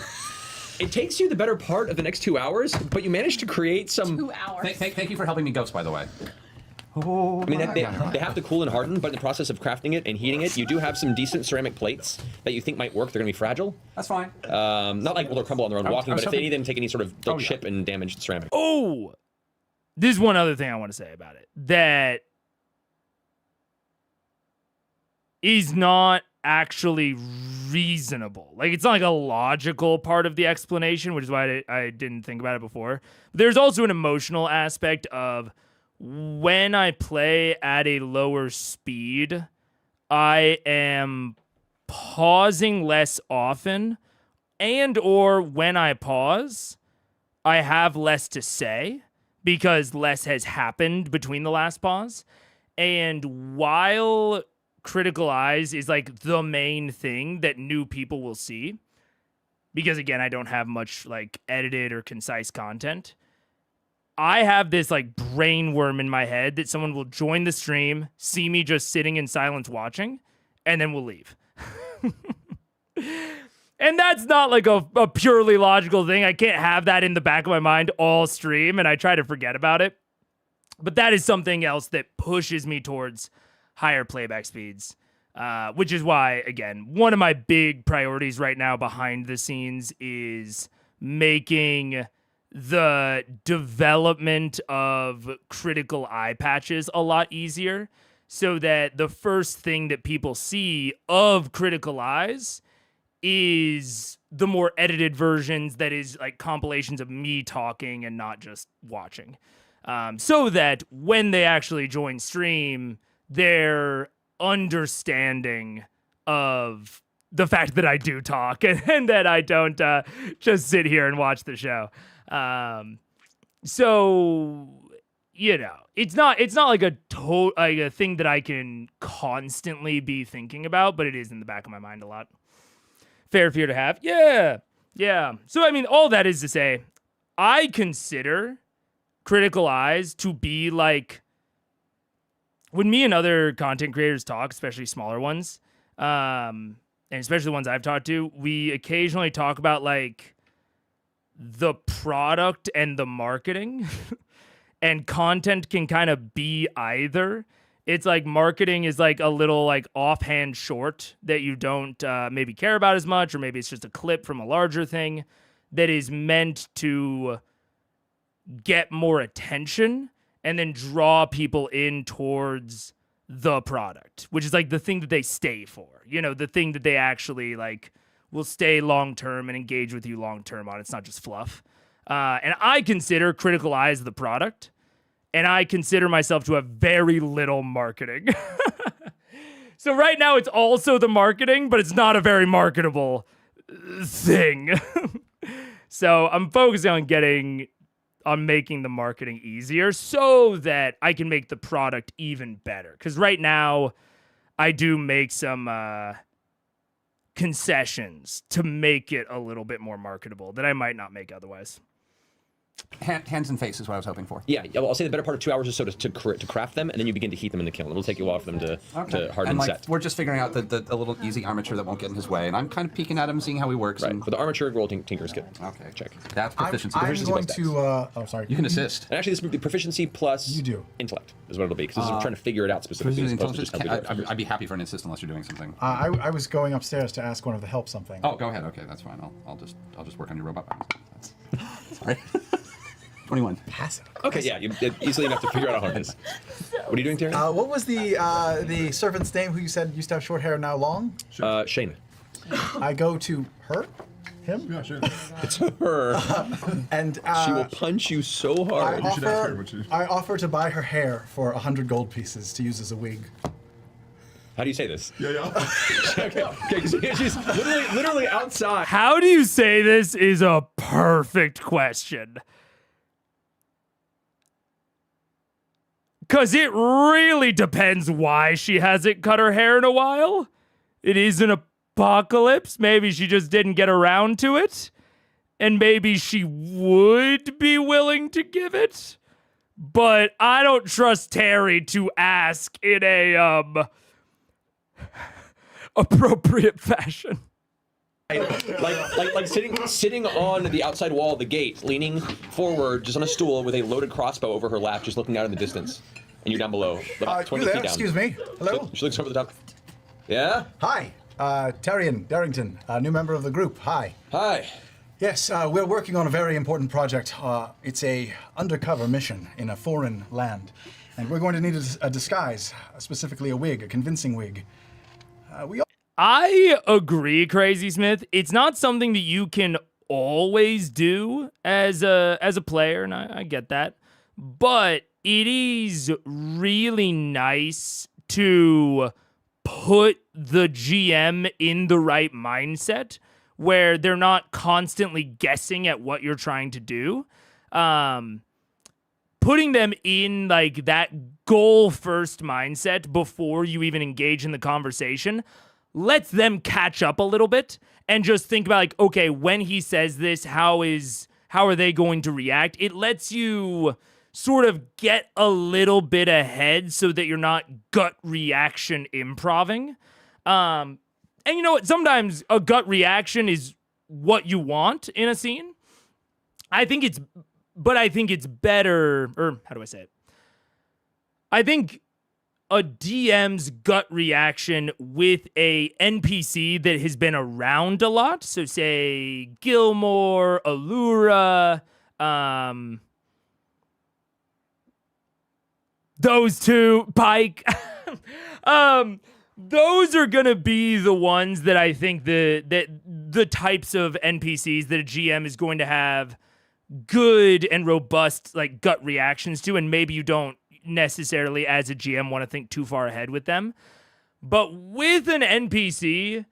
It takes you the better part of the next 2 hours, but you managed to create some... 2 hours. Thank you for helping me, Ghost, by the way. I mean, they have to cool and harden, but in the process of crafting it and heating it, you do have some decent ceramic plates that you think might work. They're going to be fragile. That's fine. Not like they'll crumble on their own walking, but if they hoping- need them, take any sort of like, chip and damage to ceramic. Oh, this is one other thing I want to say about it that is not actually reasonable. Like, it's not like a logical part of the explanation, which is why I didn't think about it before. There's also an emotional aspect of when I play at a lower speed, I am pausing less often, and or when I pause, I have less to say because less has happened between the last pause. And while Critical Eyes is like the main thing that new people will see, because again, I don't have much like edited or concise content, I have this like brain worm in my head that someone will join the stream, see me just sitting in silence watching, and then we'll leave. And that's not like a purely logical thing. I can't have that in the back of my mind all stream, and I try to forget about it. But that is something else that pushes me towards higher playback speeds, which is why, again, one of my big priorities right now behind the scenes is making the development of critical eye patches a lot easier so that the first thing that people see of critical eyes is the more edited versions that is like compilations of me talking and not just watching. So that when they actually join stream, they're understanding of the fact that I do talk and that I don't just sit here and watch the show. So, you know, it's not like a thing that I can constantly be thinking about, but it is in the back of my mind a lot. Fair fear to have. Yeah. So, I mean, all that is to say, I consider Critical Eyes to be like, when me and other content creators talk, especially smaller ones, and especially the ones I've talked to, we occasionally talk about like the product and the marketing. And content can kind of be either. It's like marketing is like a little like offhand short that you don't maybe care about as much, or maybe it's just a clip from a larger thing that is meant to get more attention and then draw people in towards the product, which is like the thing that they stay for, the thing that they actually like will stay long term and engage with you long term on. It's not just fluff. And I consider Critical Eyes the product, and I consider myself to have very little marketing. So right now it's also the marketing, but it's not a very marketable thing. So I'm focusing on making the marketing easier so that I can make the product even better. Because right now, I do make some concessions to make it a little bit more marketable that I might not make otherwise. Hands and face is what I was hoping for. Yeah, well, I'll say the better part of 2 hours or so to craft them, and then you begin to heat them in the kiln. It'll take you a while for them to harden and and set. we're just figuring out the little easy armature that won't get in his way, and I'm kind of peeking at him, seeing how he works. Right, And... but the armature roll Tinker's good. Okay. Check. That's proficiency. I'm Proficiency going plus to. Oh, sorry. You can assist. And actually, this would be proficiency plus intellect is what it'll be, because this is trying to figure it out specifically. As opposed to just I'd be happy for an assist unless you're doing something. I was going upstairs to ask one of the help something. Oh, go ahead. Okay, that's fine. I'll just work on your robot arms. Sorry. 21. Passive. Okay, yeah, easily enough to figure out how hard it is. What are you doing, Terry? What was the servant's name who you said used to have short hair, now long? Shane. I go to her? Him? Yeah, sure. It's her. And she will punch you so hard. I offer to buy her hair for 100 gold pieces to use as a wig. How do you say this? Yeah. Okay, she's literally outside. How do you say this is a perfect question. Because it really depends why she hasn't cut her hair in a while. It is an apocalypse. Maybe she just didn't get around to it. And maybe she would be willing to give it. But I don't trust Terry to ask in a appropriate fashion. Like sitting on the outside wall of the gate, leaning forward, just on a stool with a loaded crossbow over her lap, just looking out in the distance. And you're down below, about 20 you there? feet down. Excuse me. Hello? She looks over the top. Yeah? Hi. Tyrion Darrington, a new member of the group. Hi. Hi. Yes, we're working on a very important project. It's a undercover mission in a foreign land. And we're going to need a disguise, specifically a wig, a convincing wig. I agree, Crazy Smith. It's not something that you can always do as a player, and I get that. But it is really nice to put the GM in the right mindset where they're not constantly guessing at what you're trying to do. Putting them in like that goal first mindset before you even engage in the conversation lets them catch up a little bit and just think about like, okay, when he says this, how are they going to react? It lets you sort of get a little bit ahead so that you're not gut reaction improving. And you know what? Sometimes a gut reaction is what you want in a scene. I think it's better, or how do I say it? I think a DM's gut reaction with a NPC that has been around a lot, so say Gilmore, Allura, those two, Pike, those are gonna be the ones that I think the types of NPCs that a GM is going to have good and robust like gut reactions to, and maybe you don't necessarily as a GM want to think too far ahead with them. But with an NPC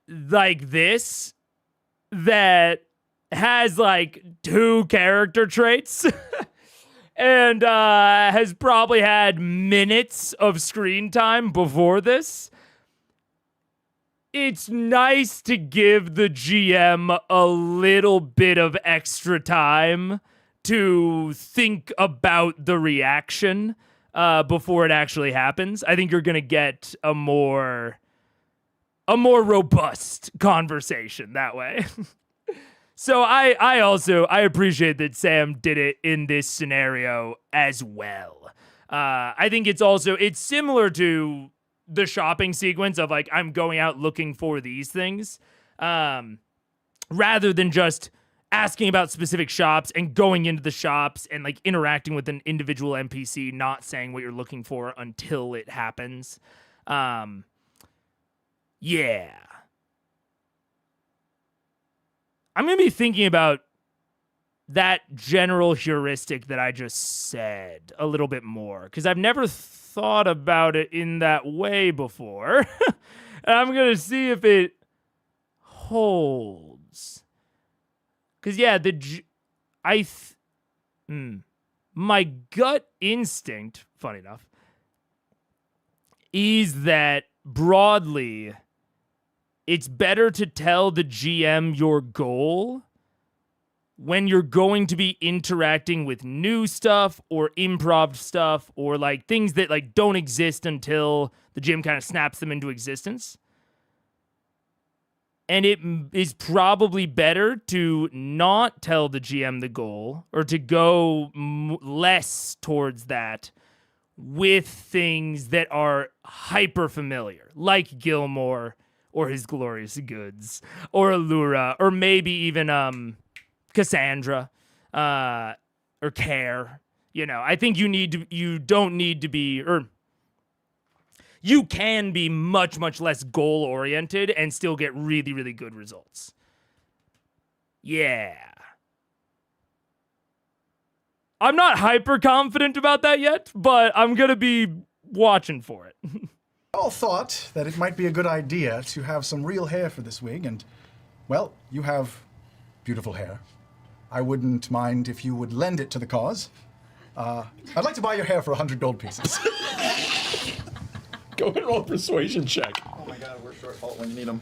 like this that has like 2 character traits and has probably had minutes of screen time before this, it's nice to give the GM a little bit of extra time to think about the reaction before it actually happens. I think you're going to get a more robust conversation that way. So I appreciate that Sam did it in this scenario as well. I think it's similar to the shopping sequence of like, I'm going out looking for these things, rather than just asking about specific shops and going into the shops and like interacting with an individual NPC, not saying what you're looking for until it happens. Yeah. I'm going to be thinking about that general heuristic that I just said a little bit more, because I've never thought about it in that way before. And I'm going to see if it holds. Because, yeah, my gut instinct, funny enough, is that broadly, it's better to tell the GM your goal when you're going to be interacting with new stuff or improv stuff or like things that like don't exist until the GM kind of snaps them into existence. And it is probably better to not tell the GM the goal or to go less towards that with things that are hyper familiar, like Gilmore or his glorious goods or Allura or maybe even Cassandra, or Care. You know, I think you can be much, much less goal-oriented and still get really, really good results. Yeah. I'm not hyper confident about that yet, but I'm going to be watching for it. I all thought that it might be a good idea to have some real hair for this wig, and, well, you have beautiful hair. I wouldn't mind if you would lend it to the cause. I'd like to buy your hair for 100 gold pieces. Go ahead and roll a persuasion check. Oh my god, we're short fault when you need them.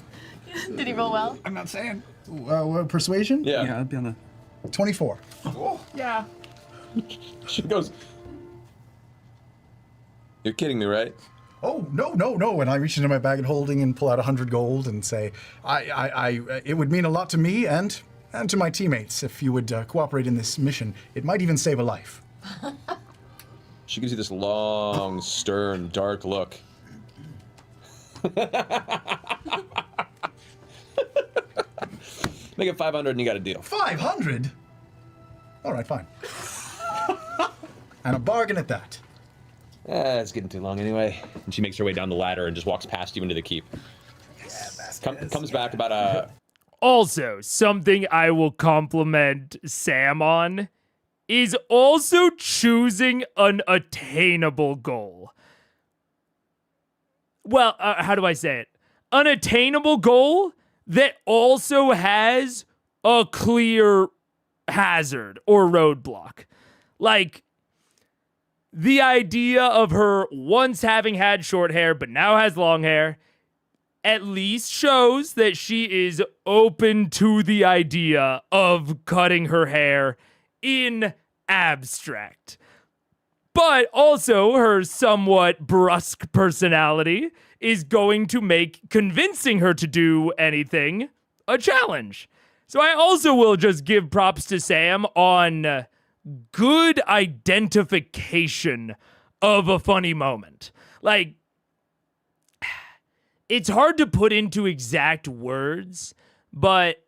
Did he roll well? I'm not saying. Persuasion? Yeah. I'd be on the 24. Oh. Yeah. She goes, "You're kidding me, right?" Oh, no. And I reach into my bag and holding and pull out 100 gold and say, it would mean a lot to me and to my teammates if you would cooperate in this mission. It might even save a life. She gives you this long, stern, dark look. Make it 500 and you got a deal. 500? All right, fine. And a bargain at that. It's getting too long anyway. And she makes her way down the ladder and just walks past you into the keep. Comes back about a... Also, something I will compliment Sam on is also choosing an attainable goal. Well, how do I say it? An attainable goal that also has a clear hazard or roadblock. Like, the idea of her once having had short hair but now has long hair at least shows that she is open to the idea of cutting her hair in abstract. But also her somewhat brusque personality is going to make convincing her to do anything a challenge. So I also will just give props to Sam on good identification of a funny moment. Like, it's hard to put into exact words, but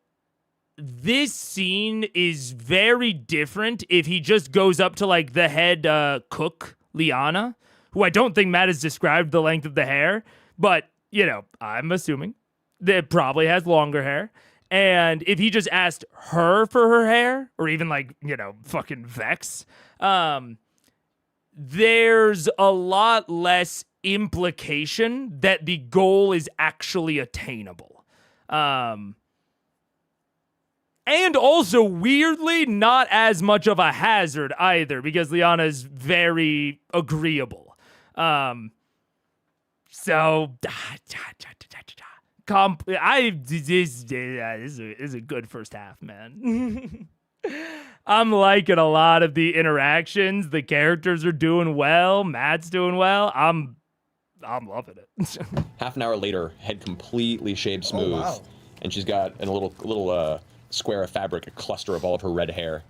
this scene is very different if he just goes up to, like, the head cook, Liana, who I don't think Matt has described the length of the hair, but, you know, I'm assuming that probably has longer hair. And if he just asked her for her hair, or even, like, you know, fucking Vex, there's a lot less implication that the goal is actually attainable. And also, weirdly, not as much of a hazard either, because Liana is very agreeable. This is a good first half, man. I'm liking a lot of the interactions. The characters are doing well. Matt's doing well. I'm loving it. Half an hour later, head completely shaved smooth. Oh, wow. And she's got in a little square of fabric, a cluster of all of her red hair.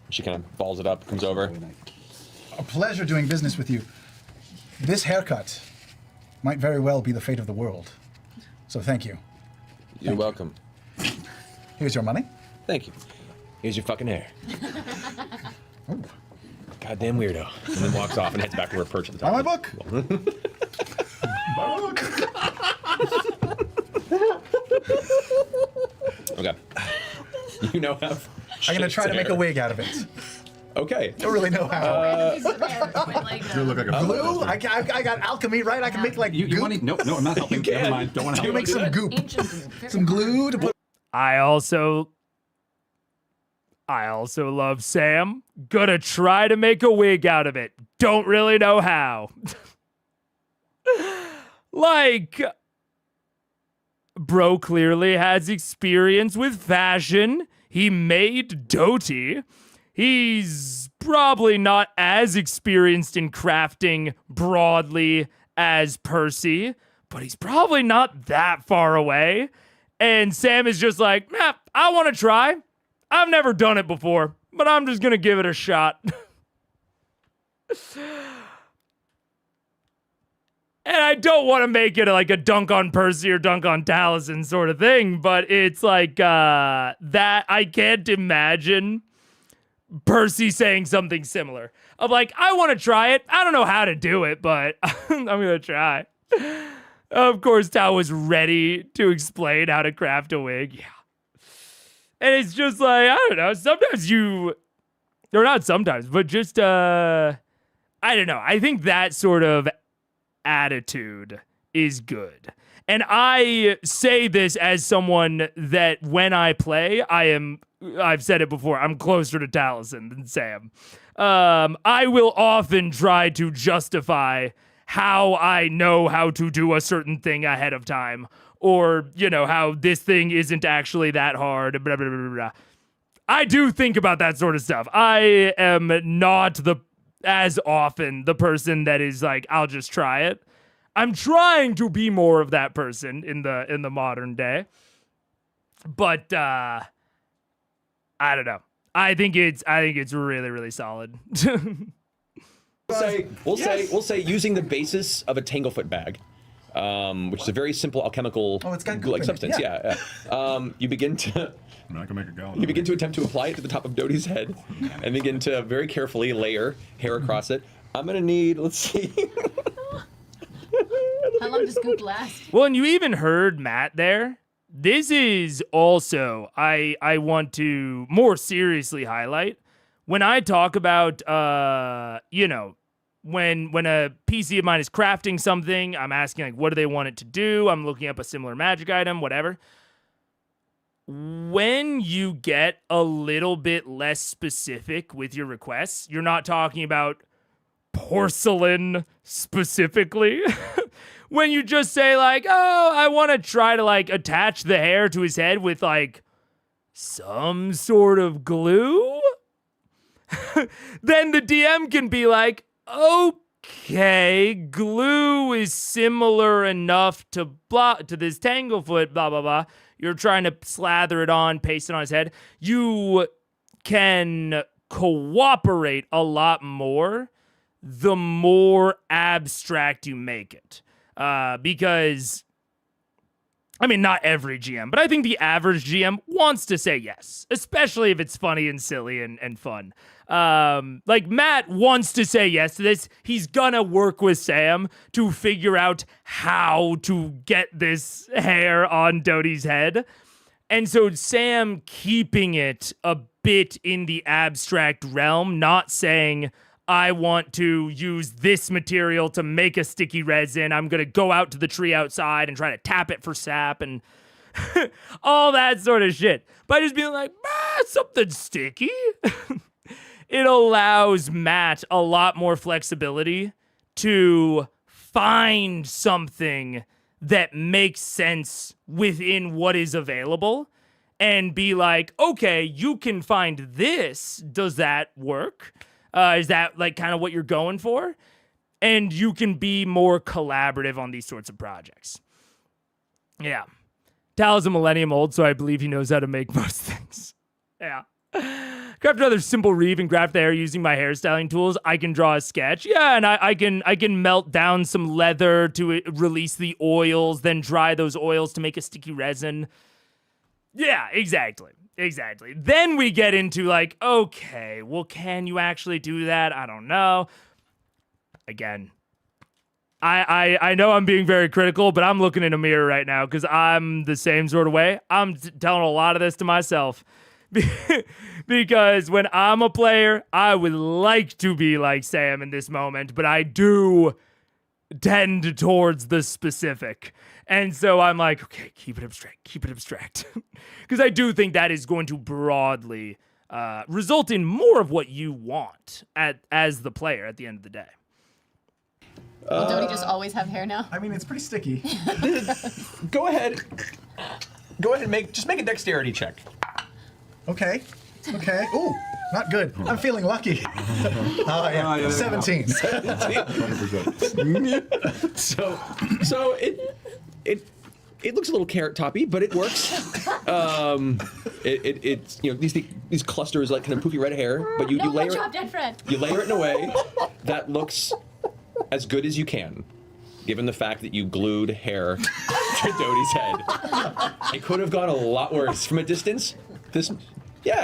She kind of balls it up, comes over. A pleasure doing business with you. This haircut might very well be the fate of the world. So thank you. You're welcome. Here's your money. Thank you. Here's your fucking hair. Goddamn weirdo. And then walks off and heads back to her perch at the top. Buy my book. Buy my book. Okay. You know how. I'm gonna try to make a wig out of it. Okay. Don't really know how. You look like a Glue? I got alchemy, right? I can make like You goop. want to? No, I'm not helping. Never mind. Don't want I to can help. make some goop, some glue to put. I also love Sam. Gonna try to make a wig out of it. Don't really know how. Like, bro clearly has experience with fashion. He made Doty. He's probably not as experienced in crafting broadly as Percy, but he's probably not that far away. And Sam is just like, I want to try. I've never done it before, but I'm just going to give it a shot. And I don't want to make it like a dunk on Percy or dunk on Taliesin sort of thing, but it's like that I can't imagine Percy saying something similar. Of like, I want to try it. I don't know how to do it, but I'm going to try. Of course, Tal was ready to explain how to craft a wig. Yeah. And it's just like, I don't know, sometimes or not sometimes, but just, I don't know. I think that sort of attitude is good. And I say this as someone that when I play, I've said it before, I'm closer to Taliesin than Sam. I will often try to justify how I know how to do a certain thing ahead of time, or, how this thing isn't actually that hard, blah, blah, blah, blah, blah. I do think about that sort of stuff. I am not as often the person that is like, I'll just try it. I'm trying to be more of that person in the modern day. But I don't know. I think it's really, really solid. We'll say using the basis of a Tanglefoot bag, which is a very simple alchemical substance. Yeah. You begin to. I can make a gallon. You begin to attempt to apply it to the top of Doty's head, and begin to very carefully layer hair across it. I'm gonna need. Let's see. How long does goop last? Well, and you even heard Matt there. This is also, I want to more seriously highlight, when I talk about, when a PC of mine is crafting something, I'm asking, like, what do they want it to do? I'm looking up a similar magic item, whatever. When you get a little bit less specific with your requests, you're not talking about porcelain specifically. When you just say like, oh, I want to try to like attach the hair to his head with like some sort of glue, then the DM can be like, okay, glue is similar enough to this Tanglefoot, blah, blah, blah. You're trying to slather it on, paste it on his head. You can cooperate a lot more the more abstract you make it. Because, I mean, not every GM, but I think the average GM wants to say yes, especially if it's funny and silly and fun. Like, Matt wants to say yes to this. He's gonna work with Sam to figure out how to get this hair on Doty's head. And so Sam keeping it a bit in the abstract realm, not saying, I want to use this material to make a sticky resin. I'm going to go out to the tree outside and try to tap it for sap and all that sort of shit. By just being like, something sticky. It allows Matt a lot more flexibility to find something that makes sense within what is available and be like, okay, you can find this. Does that work? Is that like kind of what you're going for? And you can be more collaborative on these sorts of projects. Yeah. Tal is a millennium old, so I believe he knows how to make most things. Yeah. Craft another simple reeve and graft the hair using my hairstyling tools. I can draw a sketch. Yeah, and I can melt down some leather to release the oils, then dry those oils to make a sticky resin. Yeah, exactly. Exactly. Then we get into like, okay, well, can you actually do that? I don't know. Again, I know I'm being very critical, but I'm looking in a mirror right now because I'm the same sort of way. I'm telling a lot of this to myself. Because when I'm a player, I would like to be like Sam in this moment, but I do tend towards the specific. And so I'm like, okay, keep it abstract. Because I do think that is going to broadly result in more of what you want as the player at the end of the day. Will Doty just always have hair now? I mean, it's pretty sticky. Go ahead. Just make a dexterity check. Okay. Ooh, not good. I'm feeling lucky. Oh, yeah. 17. 100%. So it looks a little carrot toppy, but it works. It's these clusters like kind of poofy red hair, but you layer Job, dead friend. you layer it in a way that looks as good as you can, given the fact that you glued hair to Doty's head. It could have gone a lot worse. From a distance, it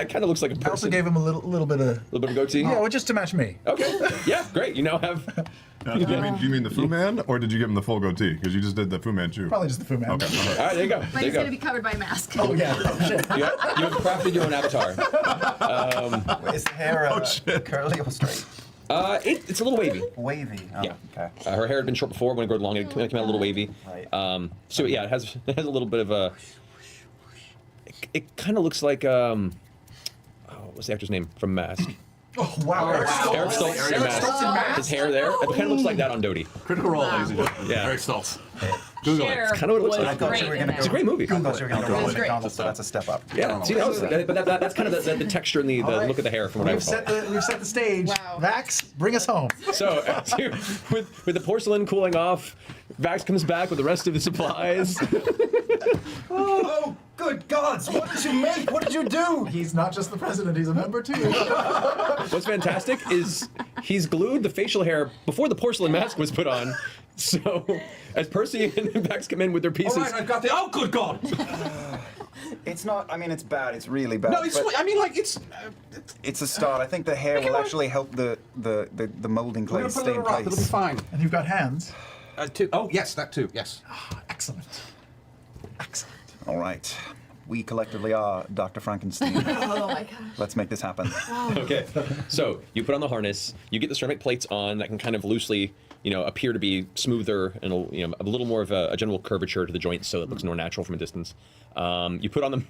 kind of looks like a person. I also gave him a little bit of goatee. Yeah, well, just to match me. Okay. Yeah, great. You now have. Do you mean the Fu Man, or did you give him the full goatee? Because you just did the Fu Manchu. Probably just the Fu Man. Okay. All right, there you go. But he's gonna be covered by a mask. Oh yeah. Oh shit. You have crafted your own avatar. Is the hair curly or straight? It's a little wavy. Wavy. Oh, Yeah. Okay. Her hair had been short before. When it grew long, it came out a little wavy. Right. So yeah, it has a little bit of a. It kind of looks like what's the actor's name from Mask? Oh wow. Eric Stoltz in Mask. His hair there. It kind of looks like that on Doty. Critical role, ladies and gentlemen. Yeah. Eric Stoltz. Google it. It's kind of what it looks was like. I thought great you were in gonna there. It's a great movie. I thought you were going to go It was with great. McDonald's, so that's a step up. Yeah. See, that's kind of the texture and the look of the hair from what I We've recall. set the stage. Wow. Vax, bring us home. So with the porcelain cooling off, Vax comes back with the rest of the supplies. Oh, good gods! What did you make? What did you do? He's not just the president, he's a member too. What's fantastic is he's glued the facial hair before the porcelain mask was put on. So as Percy and Vax come in with their pieces, All right, I've got the. Oh, good God! It's not. I mean, it's bad. It's really bad. No, it's. but I mean, like it's. it's a start. I think the hair will actually help the molding We're clay gonna put a stay little in rock. It'll be place. fine. And you've got hands. Oh yes, that too. Yes. Excellent. Excellent. All right. We collectively are Dr. Frankenstein. Oh my gosh. Let's make this happen. okay. So you put on the harness, you get the ceramic plates on that can kind of loosely, appear to be smoother and a little more of a general curvature to the joints, so it looks more natural from a distance. You put on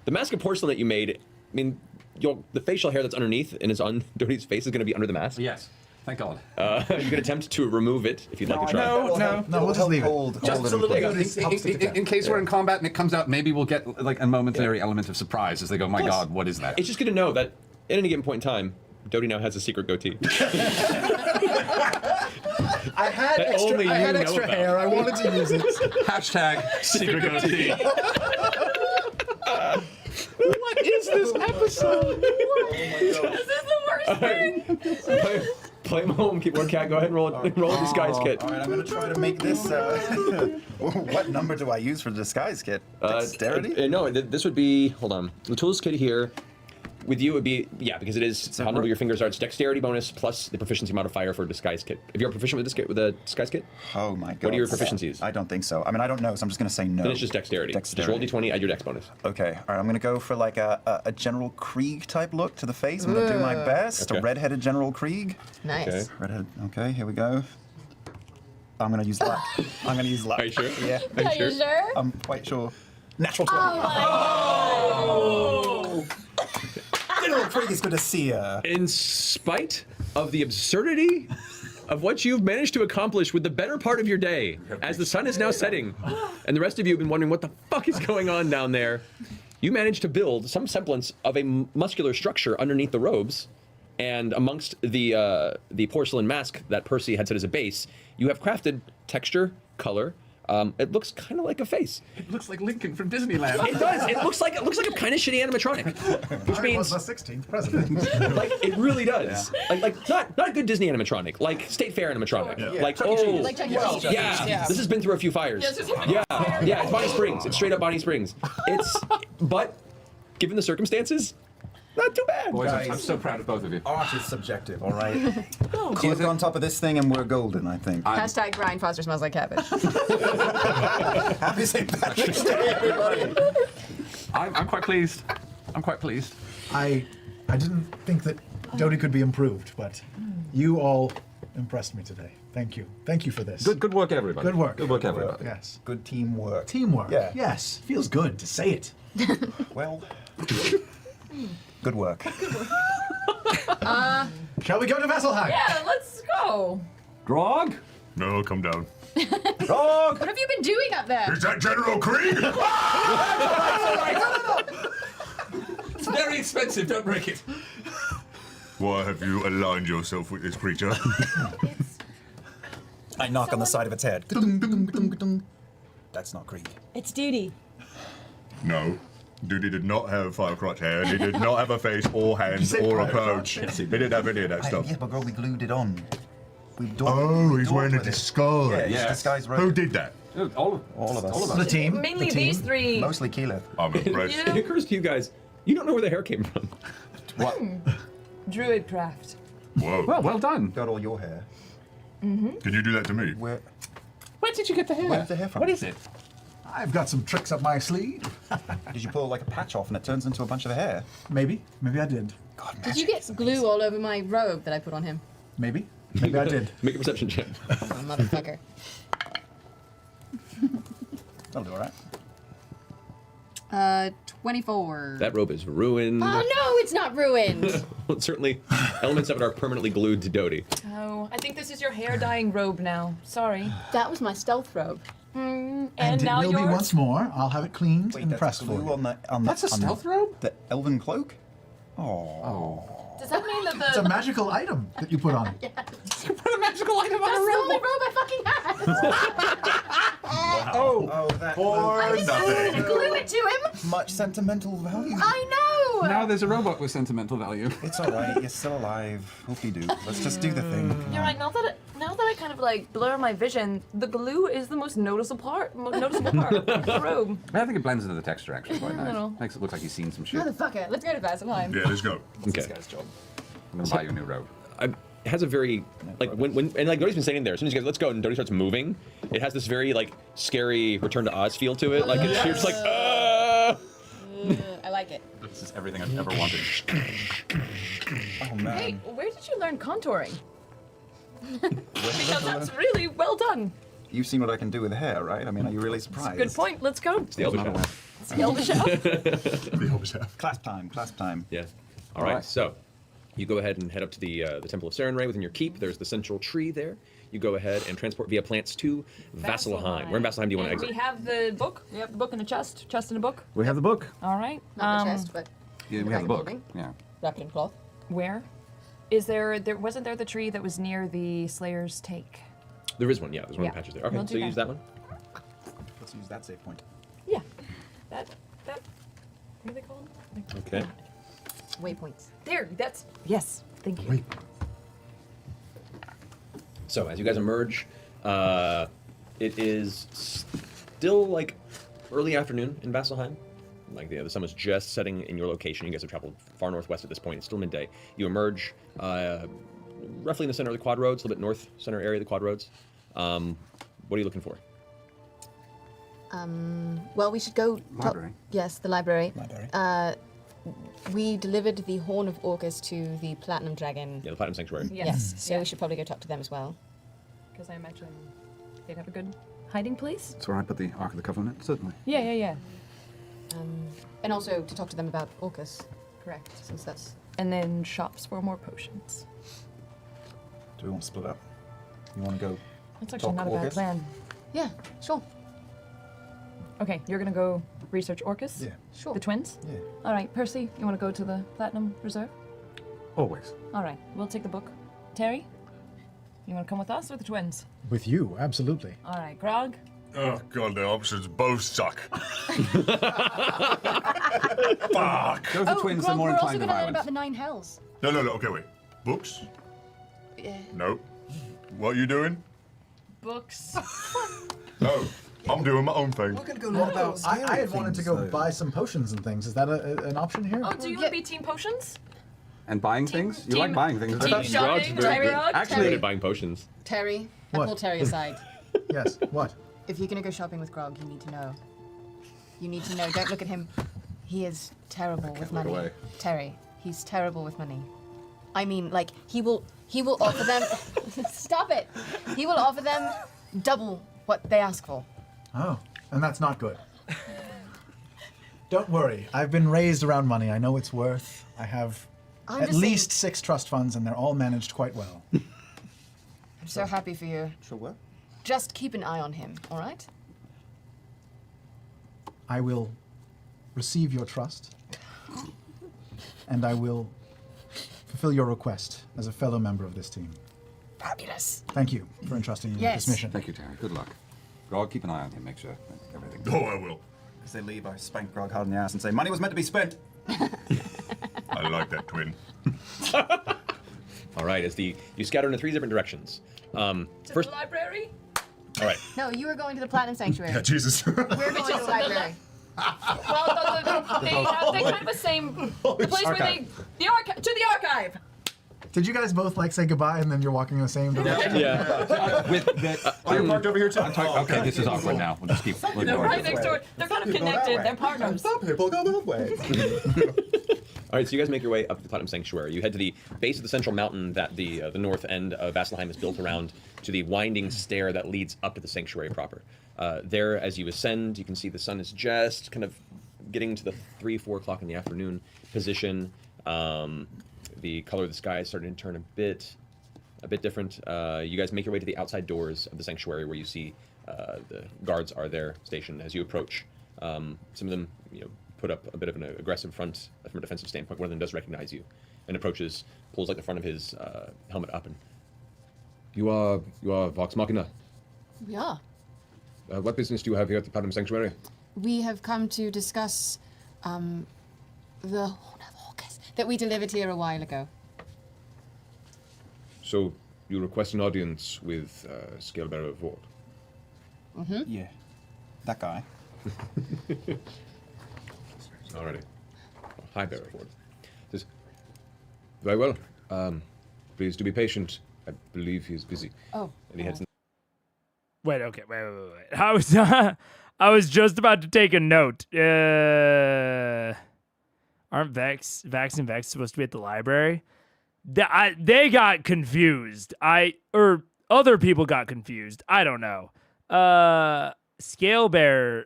the mask of porcelain that you made. I mean, the facial hair that's underneath and is on Doty's face is going to be under the mask. Yes. Thank God. You can attempt to remove it if you'd like to try. No, we'll just leave it. Just a little bit. In case we're in combat and it comes out, maybe we'll get like a momentary element of surprise as they go, my Plus, God, what is that? It's just good to know that at any given point in time, Doty now has a secret goatee. I had That extra, only I had you know extra about. hair. I wanted to use it. Hashtag secret goatee. What is this episode? This is the worst thing. Play him home, keep one cat. Go ahead and roll a disguise kit. All right, I'm going to try to make this. What number do I use for the disguise kit? Dexterity? No, this would be. Hold on. The tools kit here. With you, it would be because it is how nimble your fingers are. It's dexterity bonus plus the proficiency modifier for a disguise kit. If you're proficient with this kit, with a disguise kit, Oh my god. what are your proficiencies? I don't think so. I mean, I don't know, so I'm just going to say no. Then it's just dexterity. Just roll d20, add your dex bonus. Okay, all right, I'm going to go for like a General Krieg type look to the face. I'm going to do my best. Okay. A red-headed General Krieg. Nice. Okay. Redhead. Okay, here we go. I'm going to use luck. I'm going to use luck. Are you sure? Yeah. Are you sure? I'm quite sure. Natural 20. General Krieg is good to see ya. In spite of the absurdity of what you've managed to accomplish with the better part of your day, as the sun is now setting, and the rest of you have been wondering what the fuck is going on down there, you managed to build some semblance of a muscular structure underneath the robes, and amongst the porcelain mask that Percy had set as a base, you have crafted texture, color. It looks kind of like a face. It looks like Lincoln from Disneyland. It does. It looks like a kind of shitty animatronic, which I means was the 16th president. like it really does. Like not a good Disney animatronic, like State Fair animatronic. Yeah. Like Chuck E. Cheese. Like Chuck E. Cheese. yeah, this has been through a few fires. Yes, it's Yeah, it's Bonnie Springs. It's straight up Bonnie Springs. But given the circumstances, not too bad. Boys, I'm Guys. so proud of both of you. Art is subjective, all right? Click on top of this thing and we're golden, I think. Hashtag Brian Foster smells like cabbage. Happy St. Patrick's Day, everybody. I'm quite pleased. I'm quite pleased. I didn't think that Doty could be improved, but you all impressed me today. Thank you. Thank you for this. Good work, everybody. Good work. Good work, everybody. Yes. Good teamwork. Teamwork. Yeah. Yes. Feels good to say it. Well, good work. Shall we go to Vasselheim? Yeah, let's go. Grog? No, come down. Dog! What have you been doing up there? Is that General Krieg? It's very expensive, don't break it. Why have you aligned yourself with this creature? I knock on the side of its head. Ka-dung-dung-dung-dung. That's not Krieg. It's Doty. No. Duty did not have firecrotch hair. He did not have a face or hands say or firecrotch? approach. He didn't have any of that stuff. Yeah, but girl, we glued it on. We Oh, we he's wearing a with it. disguise. Yeah, he's Yes. disguised right. Who did that? All of All of us. The team. Mainly the team. these three. Mostly Keyleth. I'm impressed. It occurs to you guys, you don't know where the hair came from. What? Druid craft. Whoa. Well done. Got all your hair. Can you do that to me? Where Where did you get the hair? Where's the hair from? What is it? I've got some tricks up my sleeve. did you pull like a patch off and it turns into a bunch of hair? Maybe. Maybe I did. God, Did you get glue all over my robe that I put on him? Maybe. Maybe I did. Make a perception check. Oh, motherfucker. That'll do all right. 24. That robe is ruined. Oh no, it's not ruined. Well, certainly, elements of it are permanently glued to Doty. Oh, I think this is your hair dyeing robe now. Sorry. That was my stealth robe. And And it now will be yours. once more. I'll have it cleaned Wait, and that's pressed for glue you. on the That's a stealth robe? The elven cloak? Oh. Does that mean that It's a the magical item that you put on. You put a magical item on That's a the robe. only robe I fucking had. Oh, that For I'm nothing. gonna glue it to him. much sentimental value. I know. Now there's a robot with sentimental value. It's all right. You're still alive. Hope you do. Let's just do the thing. Come You're on. right. Now that I kind of like blur my vision, the glue is the most noticeable part of the robe. I think it blends into the texture actually quite nice. know. Makes it look like you've seen some shit. Motherfucker, let's go to Vasselheim. Yeah, let's go. Okay. This guy's job. I'm gonna buy you a new robe. It has a very, like, when and like Doty's been standing there, as soon as you guys, let's go, and Doty starts moving, it has this very, like, scary Return to Oz feel to it. Like, it's, you're just like, I like it. This is everything I've ever wanted. Oh, man. Hey, where did you learn contouring? Because that's really well done. You've seen what I can do with hair, right? I mean, are you really surprised? Good point. Let's go. It's the Elvish Elf. It's the Elvish Elf. The Elvis have. Clasp time, clasp time. Yeah. All right, Alright. so you go ahead and head up to the Temple of Sarenrae within your keep. There's the central tree there. You go ahead and transport via plants to Vasselheim. Where in Vasselheim do you want to And exit? we have the book. We have the book in a chest. Chest in a book. We have the book. All right. Not the chest, but Yeah, we have the book. Clothing. Yeah. wrapped in cloth. Where? Is there wasn't there the tree that was near the Slayer's take? There is one, yeah. There's one Yeah. in patches there. Okay, We'll so do you that. use that one. Let's use that save point. Yeah. That what are they called? Okay. Waypoints. There, that's yes. Thank you. Wait. So as you guys emerge, it is still like early afternoon in Vasselheim. Like the sun was just setting in your location. You guys have traveled far northwest at this point. It's still midday. You emerge roughly in the center of the quad roads, a little bit north center area of the quad roads. What are you looking for? Well, we should go. Library. Yes, the library. Library. We delivered the Horn of Orcus to the Platinum Dragon. Yeah, the Platinum Sanctuary. Yes, so we should probably go talk to them as well. Because I imagine they'd have a good hiding place. That's where I put the Ark of the Covenant, certainly. Yeah. And also to talk to them about Orcus. Correct, since that's. And then shops for more potions. Do we want to split up? You want to go? That's actually Talk not a bad Orcus? plan. Yeah, sure. Okay, you're gonna go research Orcus? Yeah. Sure. The twins? Yeah. All right, Percy, you want to go to the Platinum Reserve? Always. All right, we'll take the book. Terry, you want to come with us or the twins? With you, absolutely. All right, Grog. Oh god, the options both suck. Fuck. Those are twins, they're more we're also inclined to going to learn violence. about the Nine Hells. No, okay, wait. Books? Yeah. No. What are you doing? Books. No. I'm doing my own thing. We're gonna go learn about I scary had wanted to things, go though. buy some potions and things. Is that an option here? Oh, do you want to be team potions? And buying things? You like buying things. Team shopping, Terry Rod? Actually, Good at buying potions. Terry, I What? pull Terry aside. Yes. What? If you're gonna go shopping with Grog, you need to know. You need to know. Don't look at him. He is terrible with money. away. Terry, he's terrible with money. I mean, like he will offer them. Stop it. He will offer them double what they ask for. Oh, and that's not good. Don't worry. I've been raised around money. I know its worth. I have I'm at just saying- least 6 trust funds, and they're all managed quite well. I'm so happy for you. Sure what? Just keep an eye on him, all right? I will receive your trust, and I will fulfill your request as a fellow member of this team. Fabulous. Thank you for entrusting me with Yes. this mission. thank you, Terry. Good luck. Grog, keep an eye on him. Make sure everything. Oh, I will. As they leave, I spank Grog hard in the ass and say, money was meant to be spent. I like that, twin. All right, you scatter in 3 different directions. To First, the library? all right. No, you are going to the Platinum Sanctuary. Yeah, Jesus. We're going to the library. Well, they have kind of the same, the place where they, to the archive. Did you guys both like say goodbye and then you're walking in the same direction? Yeah. With the, You're parked over here too. okay, this is awkward now. We'll just keep They're ignoring right it. next door. They're kind of connected. They're partners. Some people go that way. All right, so you guys make your way up to the Platinum Sanctuary. You head to the base of the central mountain that the north end of Vasselheim is built around, to the winding stair that leads up to the sanctuary proper. There, as you ascend, you can see the sun is just kind of getting to the 3-4 o'clock in the afternoon position. The color of the sky is starting to turn a bit different. You guys make your way to the outside doors of the sanctuary, where you see the guards are there stationed. As you approach, some of them, put up a bit of an aggressive front from a defensive standpoint. One of them does recognize you and approaches, pulls like the front of his helmet up, and you are Vox Machina. We are. What business do you have here at the Platinum Sanctuary? We have come to discuss the Horn of Orcus that we delivered here a while ago. So you request an audience with Scalebearer of Ward. Yeah. That guy. Alrighty. Hi, Bearer of Ward. Says, very well. Please do be patient. I believe he's busy. Oh. And he heads. Wait. I was just about to take a note. Aren't Vex and Vex supposed to be at the library? They got confused. Other people got confused. I don't know. Scalebearer,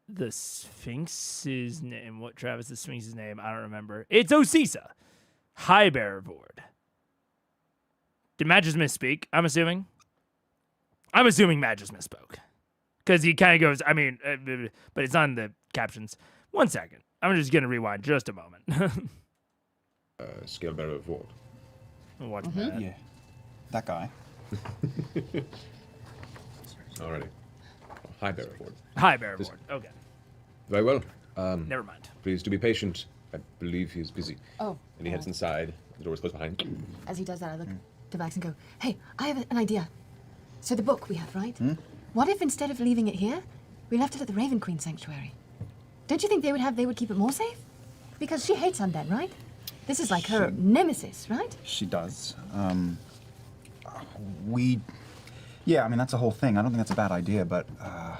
the Sphinx's name. What, Travis, the Sphinx's name? I don't remember. It's Osisa. High Bearer Board. Did Magus misspeak? I'm assuming Magus misspoke. Because he kind of goes, but it's on the captions. 1 second. I'm just going to rewind just a moment. Scalebearer of Ward. Watch that. Yeah. That guy. Alrighty. Hi, Bearer of Ward. High Bearer Board. Okay. Very well. Never mind. Please do be patient. I believe he's busy. Oh. And he heads inside. The door is closed behind. As he does that, I look to Vax and go, hey, I have an idea. So the book we have, right? What if instead of leaving it here, we left it at the Raven Queen Sanctuary? Don't you think they would keep it more safe? Because she hates undead, right? This is like her nemesis, right? She does. Yeah, I mean, that's the whole thing. I don't think that's a bad idea, but I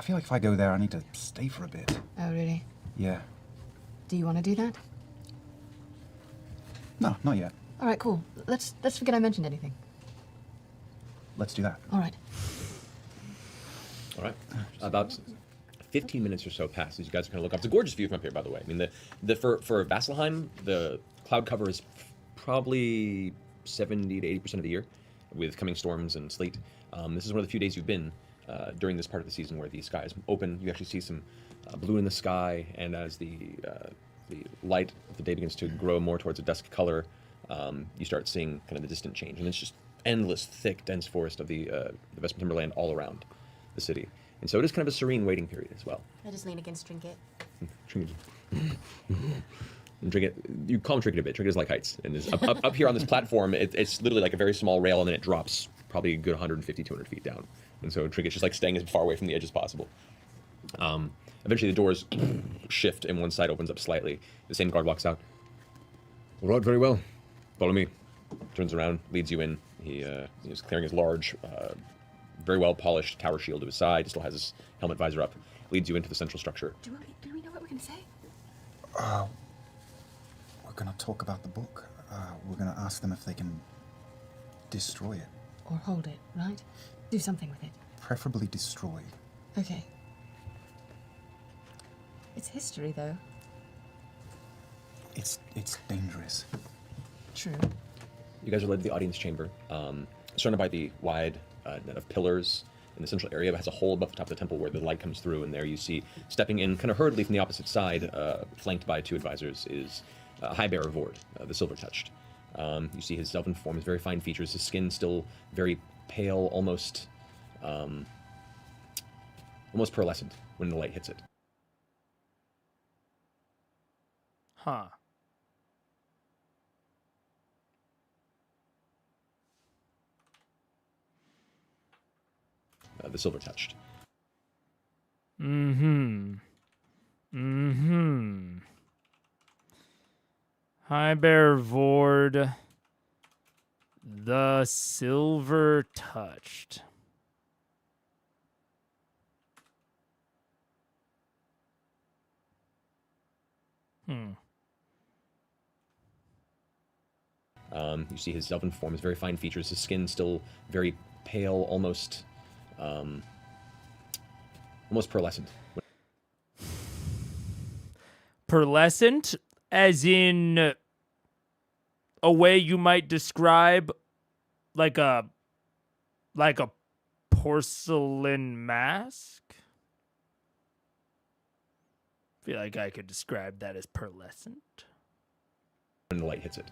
feel like if I go there, I need to stay for a bit. Oh, really? Yeah. Do you want to do that? No, not yet. All right, cool. Let's forget I mentioned anything. Let's do that. All right. All right. About 15 minutes or so pass as you guys kind of look up. It's a gorgeous view from up here, by the way. I mean, for Vasselheim, the cloud cover is probably 70 to 80% of the year, with coming storms and sleet. This is one of the few days you've been during this part of the season where the sky is open. You actually see some blue in the sky, and as the light of the day begins to grow more towards a dusk color, you start seeing kind of the distant change, and it's just endless, thick, dense forest of the Vesper Timberland all around the city. And so it is kind of a serene waiting period as well. I just lean against Trinket. Trinket. And Trinket, you call him Trinket a bit. Trinket is like heights. And is up here on this platform, it's literally like a very small rail, and then it drops probably a good 150, 200 feet down And so Trinket's just like staying as far away from the edge as possible. Eventually the doors shift and one side opens up slightly. The same guard walks out. All right, very well. Follow me. Turns around, leads you in. He's clearing his large, very well polished tower shield to his side. He still has his helmet visor up. Leads you into the central structure. Do we know what we're going to say? We're going to talk about the book. We're going to ask them if they can destroy it. Or hold it, right? Do something with it. Preferably destroy. Okay. It's history, though. It's dangerous. True. You guys are led to the audience chamber, surrounded by the wide net of pillars in the central area. It has a hole above the top of the temple where the light comes through, and there you see, stepping in kind of hurriedly from the opposite side, flanked by two advisors, is High Bearer Vord, the Silver-Touched. You see his elven form, his very fine features, his skin still very pale, almost pearlescent when the light hits it. Huh. The Silver-Touched. High Bear Vord, the Silver-Touched. You see his elven form, his very fine features, his skin still very pale, almost pearlescent. Pearlescent, as in a way you might describe like a porcelain mask. I feel like I could describe that as pearlescent. When the light hits it.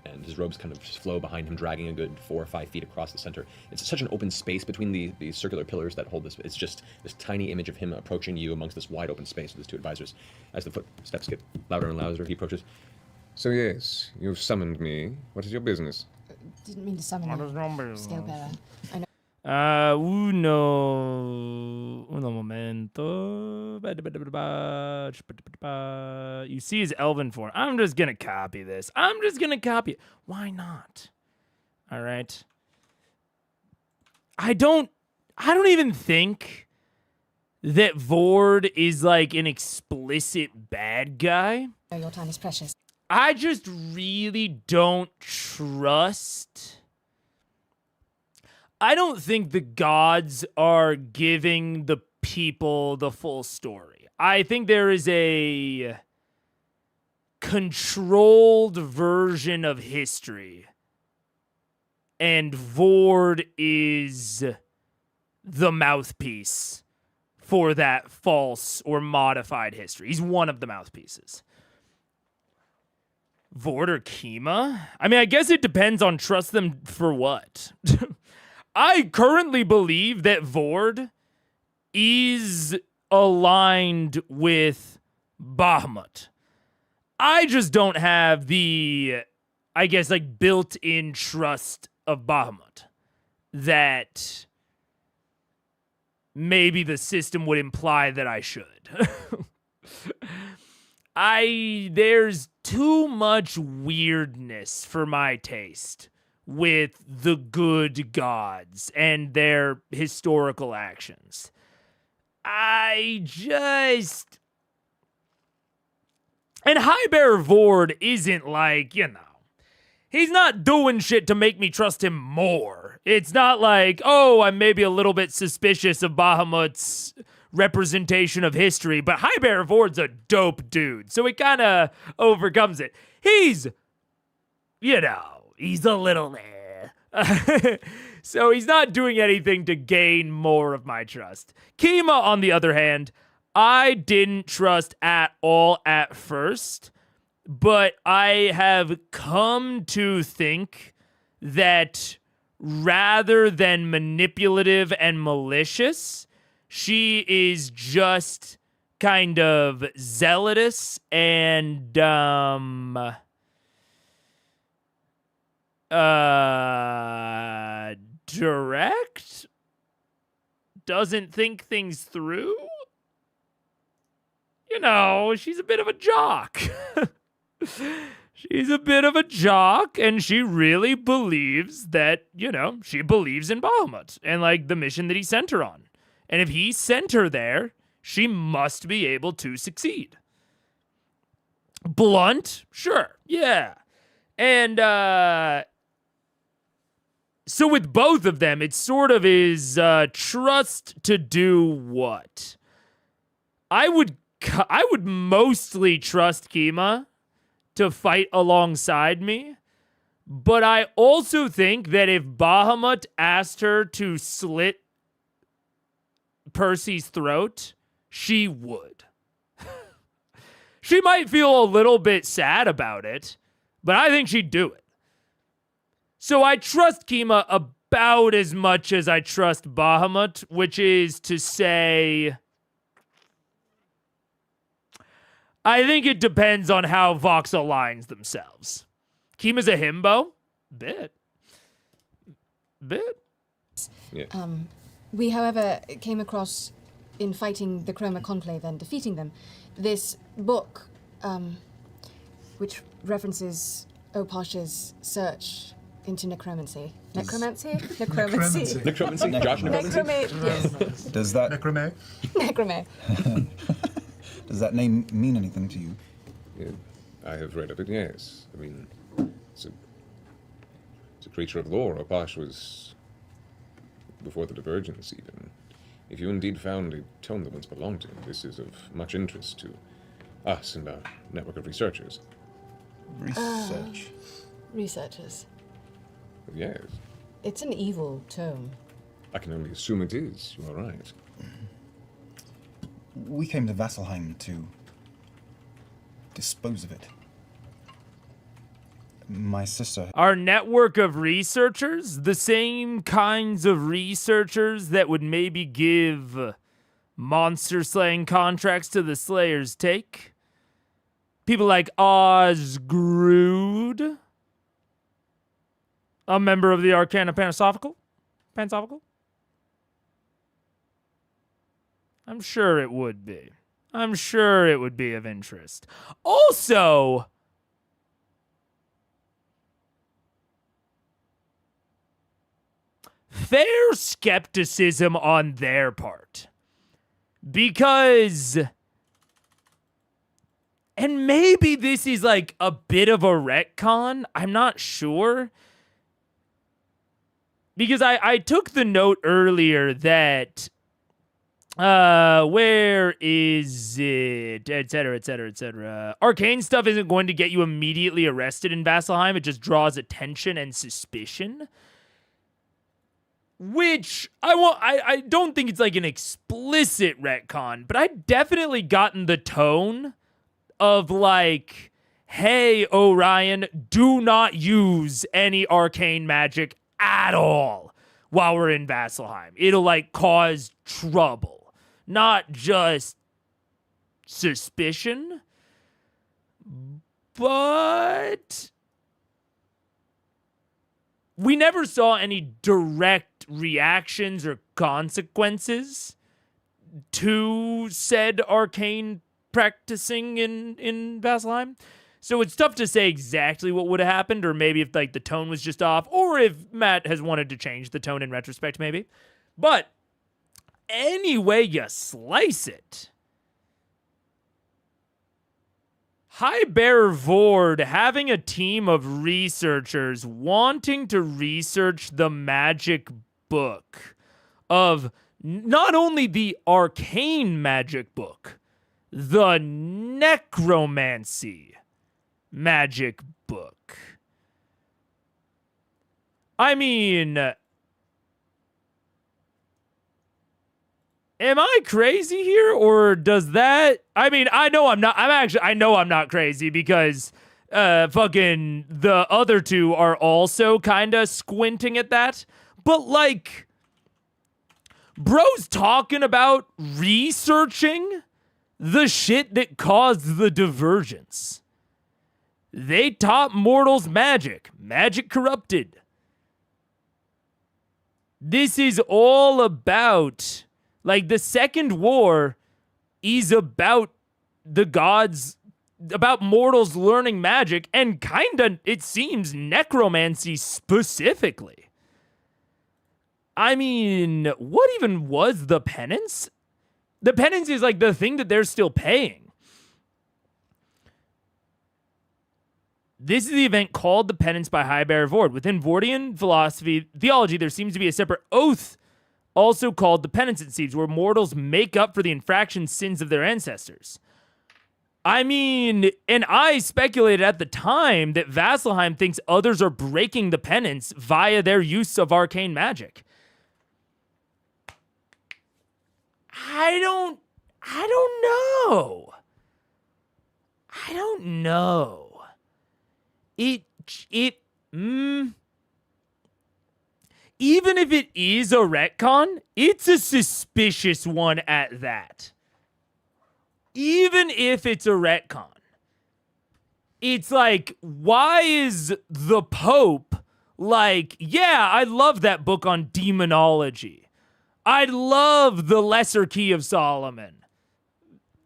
And his robes kind of just flow behind him, dragging a good 4 or 5 feet across the center. It's such an open space between the circular pillars that hold this. It's just this tiny image of him approaching you amongst this wide open space with his two advisors. As the footsteps get louder and louder, he approaches. So yes, you've summoned me. What is your business? Didn't mean to summon you. Scale bearer. I know. Uno momento. You see his elven form. I'm just gonna copy this. It. Why not? All right. I don't even think that Vord is like an explicit bad guy. Your time is precious. I just really don't trust. I don't think the gods are giving the people the full story. I think there is a controlled version of history, and Vord is the mouthpiece for that false or modified history. He's one of the mouthpieces. Vord or Kima? I mean, I guess it depends on trust them for what. I currently believe that Vord is aligned with Bahamut. I just don't have the, I guess, like built-in trust of Bahamut that maybe the system would imply that I should. There's too much weirdness for my taste with the good gods and their historical actions. And High Bear Vord isn't like, he's not doing shit to make me trust him more. It's not like, oh, I'm maybe a little bit suspicious of Bahamut's representation of history, but High Bear Vord's a dope dude, so it kind of overcomes it. He's a little there. So he's not doing anything to gain more of my trust. Kima, on the other hand, I didn't trust at all at first, but I have come to think that rather than manipulative and malicious, she is just kind of zealous and direct. doesn't think things through. You know, she's a bit of a jock. She's a bit of a jock, and she really believes that, you know, she believes in Bahamut and, like, the mission that he sent her on. And if he sent her there, she must be able to succeed. Blunt? Sure. Yeah. And, so with both of them, it sort of is, trust to do what? I would mostly trust Kima to fight alongside me, but I also think that if Bahamut asked her to slit Percy's throat, she would. She might feel a little bit sad about it, but I think she'd do it. So I trust Kima about as much as I trust Bahamut, which is to say, I think it depends on how Vox aligns themselves. Kima's a himbo? Bit. Yeah. We, however, came across, in fighting the Chroma Conclave and defeating them, this book, which references Opash's search into necromancy. Necromancy? Necromancy. Necromancy? Josh Necromancy? Yes. Does that Necrome? Necrome. does that name mean anything to you? Yeah, I have read of it, yes. I mean, it's a creature of lore. Opash was before the Divergence, even. If you indeed found a tome that once belonged to him, this is of much interest to us and our network of researchers. Research. Researchers. Yes, It's an evil tome. I can only assume it is. You are right. We came to Vasselheim to dispose of it. My sister. Our network of researchers, the same kinds of researchers that would maybe give monster slaying contracts to the Slayers take. People like Osgrood, a member of the Arcana Pansophical. I'm sure it would be. I'm sure it would be of interest. Also, fair skepticism on their part. Because, and maybe this is like a bit of a retcon, I'm not sure. Because I took the note earlier that, where is it, etc., etc., etc. Arcane stuff isn't going to get you immediately arrested in Vasselheim, it just draws attention and suspicion. Which, I don't think it's like an explicit retcon, but I definitely gotten the tone of like, hey, Orion, do not use any arcane magic at all while we're in Vasselheim. It'll like cause trouble, not just suspicion, but we never saw any direct reactions or consequences to said arcane practicing in Vasselheim. So it's tough to say exactly what would have happened, or maybe if like the tone was just off, or if Matt has wanted to change the tone in retrospect, maybe. But any way you slice it, High Bearer Vord having a team of researchers wanting to research the magic book of not only the arcane magic book, the necromancy magic book. I mean, am I crazy here, or does that, I mean, I know I'm not crazy because fucking the other two are also kind of squinting at that, but like, bro's talking about researching the shit that caused the divergence. They taught mortals magic corrupted. This is all about Like, the Second War is about the gods, about mortals learning magic, and kinda, it seems, necromancy specifically. I mean, what even was the penance? The penance is like the thing that they're still paying. This is the event called the penance by High Bearer Vord. Within Vordian philosophy, theology, there seems to be a separate oath also called the penance, it seems, where mortals make up for the infraction sins of their ancestors. I mean, and I speculated at the time that Vasselheim thinks others are breaking the penance via their use of arcane magic. I don't know. I don't know. Even if it is a retcon, it's a suspicious one at that. Even if it's a retcon. It's like, why is the Pope like, yeah, I love that book on demonology. I love the Lesser Key of Solomon.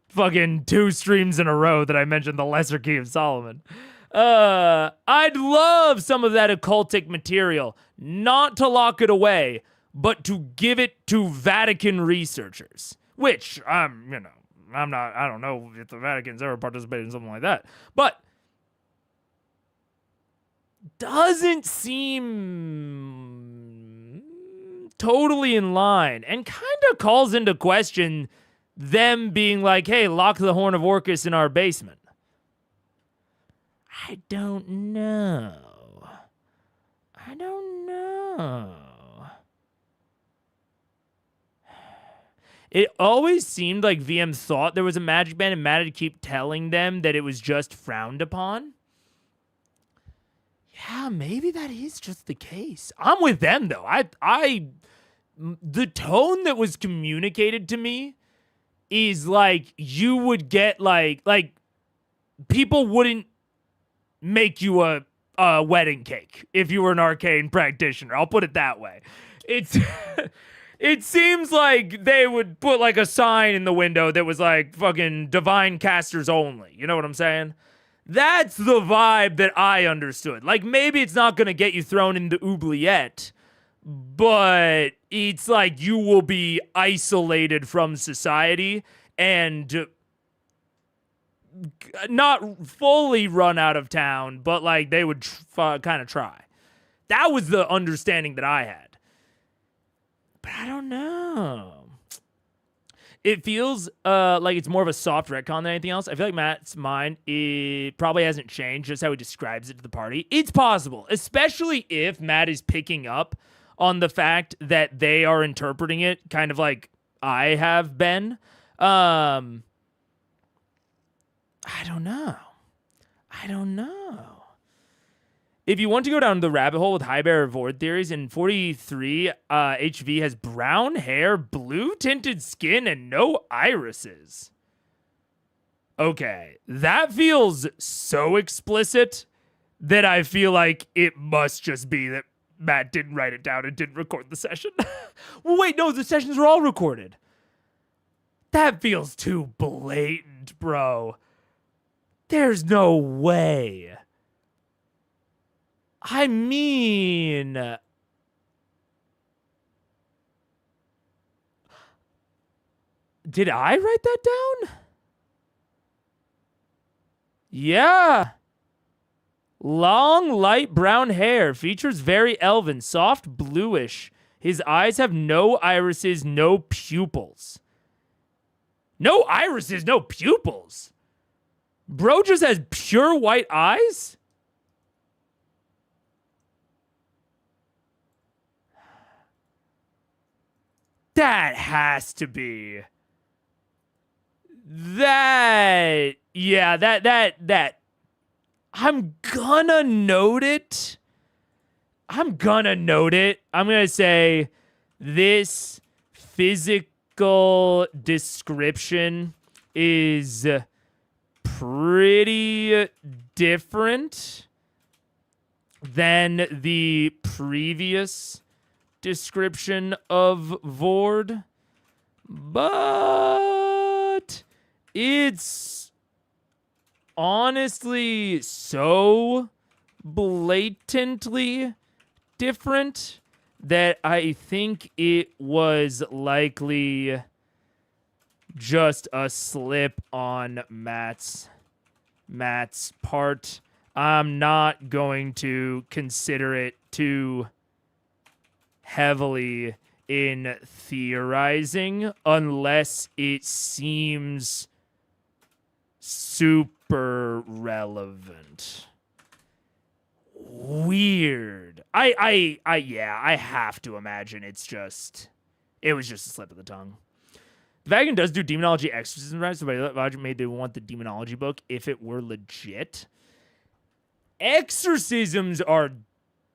Fucking 2 streams in a row that I mentioned the Lesser Key of Solomon. I'd love some of that occultic material, not to lock it away, but to give it to Vatican researchers. Which, I don't know if the Vatican's ever participated in something like that. But doesn't seem totally in line, and kind of calls into question them being like, hey, lock the Horn of Orcus in our basement. I don't know. It always seemed like VM thought there was a magic ban and Matt had keep telling them that it was just frowned upon. Yeah, maybe that is just the case. I'm with them, though. The tone that was communicated to me is like you would get like people wouldn't make you a wedding cake if you were an arcane practitioner. I'll put it that way. It seems like they would put like a sign in the window that was like fucking divine casters only. You know what I'm saying? That's the vibe that I understood. Like, maybe it's not going to get you thrown into oubliette, but it's like you will be isolated from society and not fully run out of town, but like they would kind of try. That was the understanding that I had. But I don't know. It feels like it's more of a soft retcon than anything else. I feel like Matt's mind, it probably hasn't changed, just how he describes it to the party. It's possible, especially if Matt is picking up on the fact that they are interpreting it kind of like I have been. I don't know. If you want to go down the rabbit hole with High Bearer Vord theories, in 43, HV has brown hair, blue-tinted skin, and no irises. Okay, that feels so explicit that I feel like it must just be that Matt didn't write it down and didn't record the session. Well, wait, no, the sessions are all recorded. That feels too blatant, bro. There's no way. I mean, did I write that down? Yeah. Long, light brown hair. Features very elven, soft bluish. His eyes have no irises, no pupils. No irises, no pupils? Bro just has pure white eyes? That has to be. That. Yeah, that. I'm gonna note it. I'm gonna say this physical description is pretty different than the previous description of Vord. But it's honestly so blatantly different that I think it was likely just a slip on Matt's part. I'm not going to consider it too heavily in theorizing unless it seems super relevant. Weird. I have to imagine it was just a slip of the tongue. The Vatican does do demonology exorcism, right? So maybe they want the demonology book if it were legit. Exorcisms are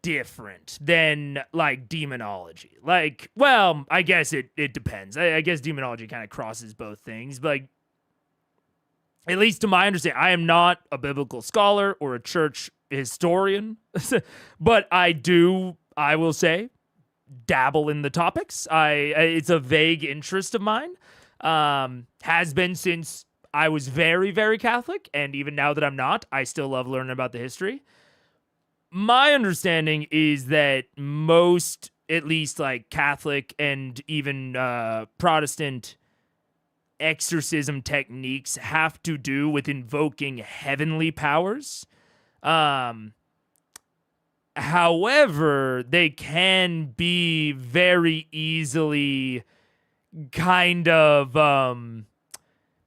different than, like, demonology. Like, well, I guess it depends. I guess demonology kind of crosses both things, but, like, at least to my understanding, I am not a biblical scholar or a church historian, but I will say, dabble in the topics. It's a vague interest of mine. Has been since I was very, very Catholic, and even now that I'm not, I still love learning about the history. My understanding is that most, at least, like, Catholic and even Protestant exorcism techniques have to do with invoking heavenly powers. However, they can be very easily kind of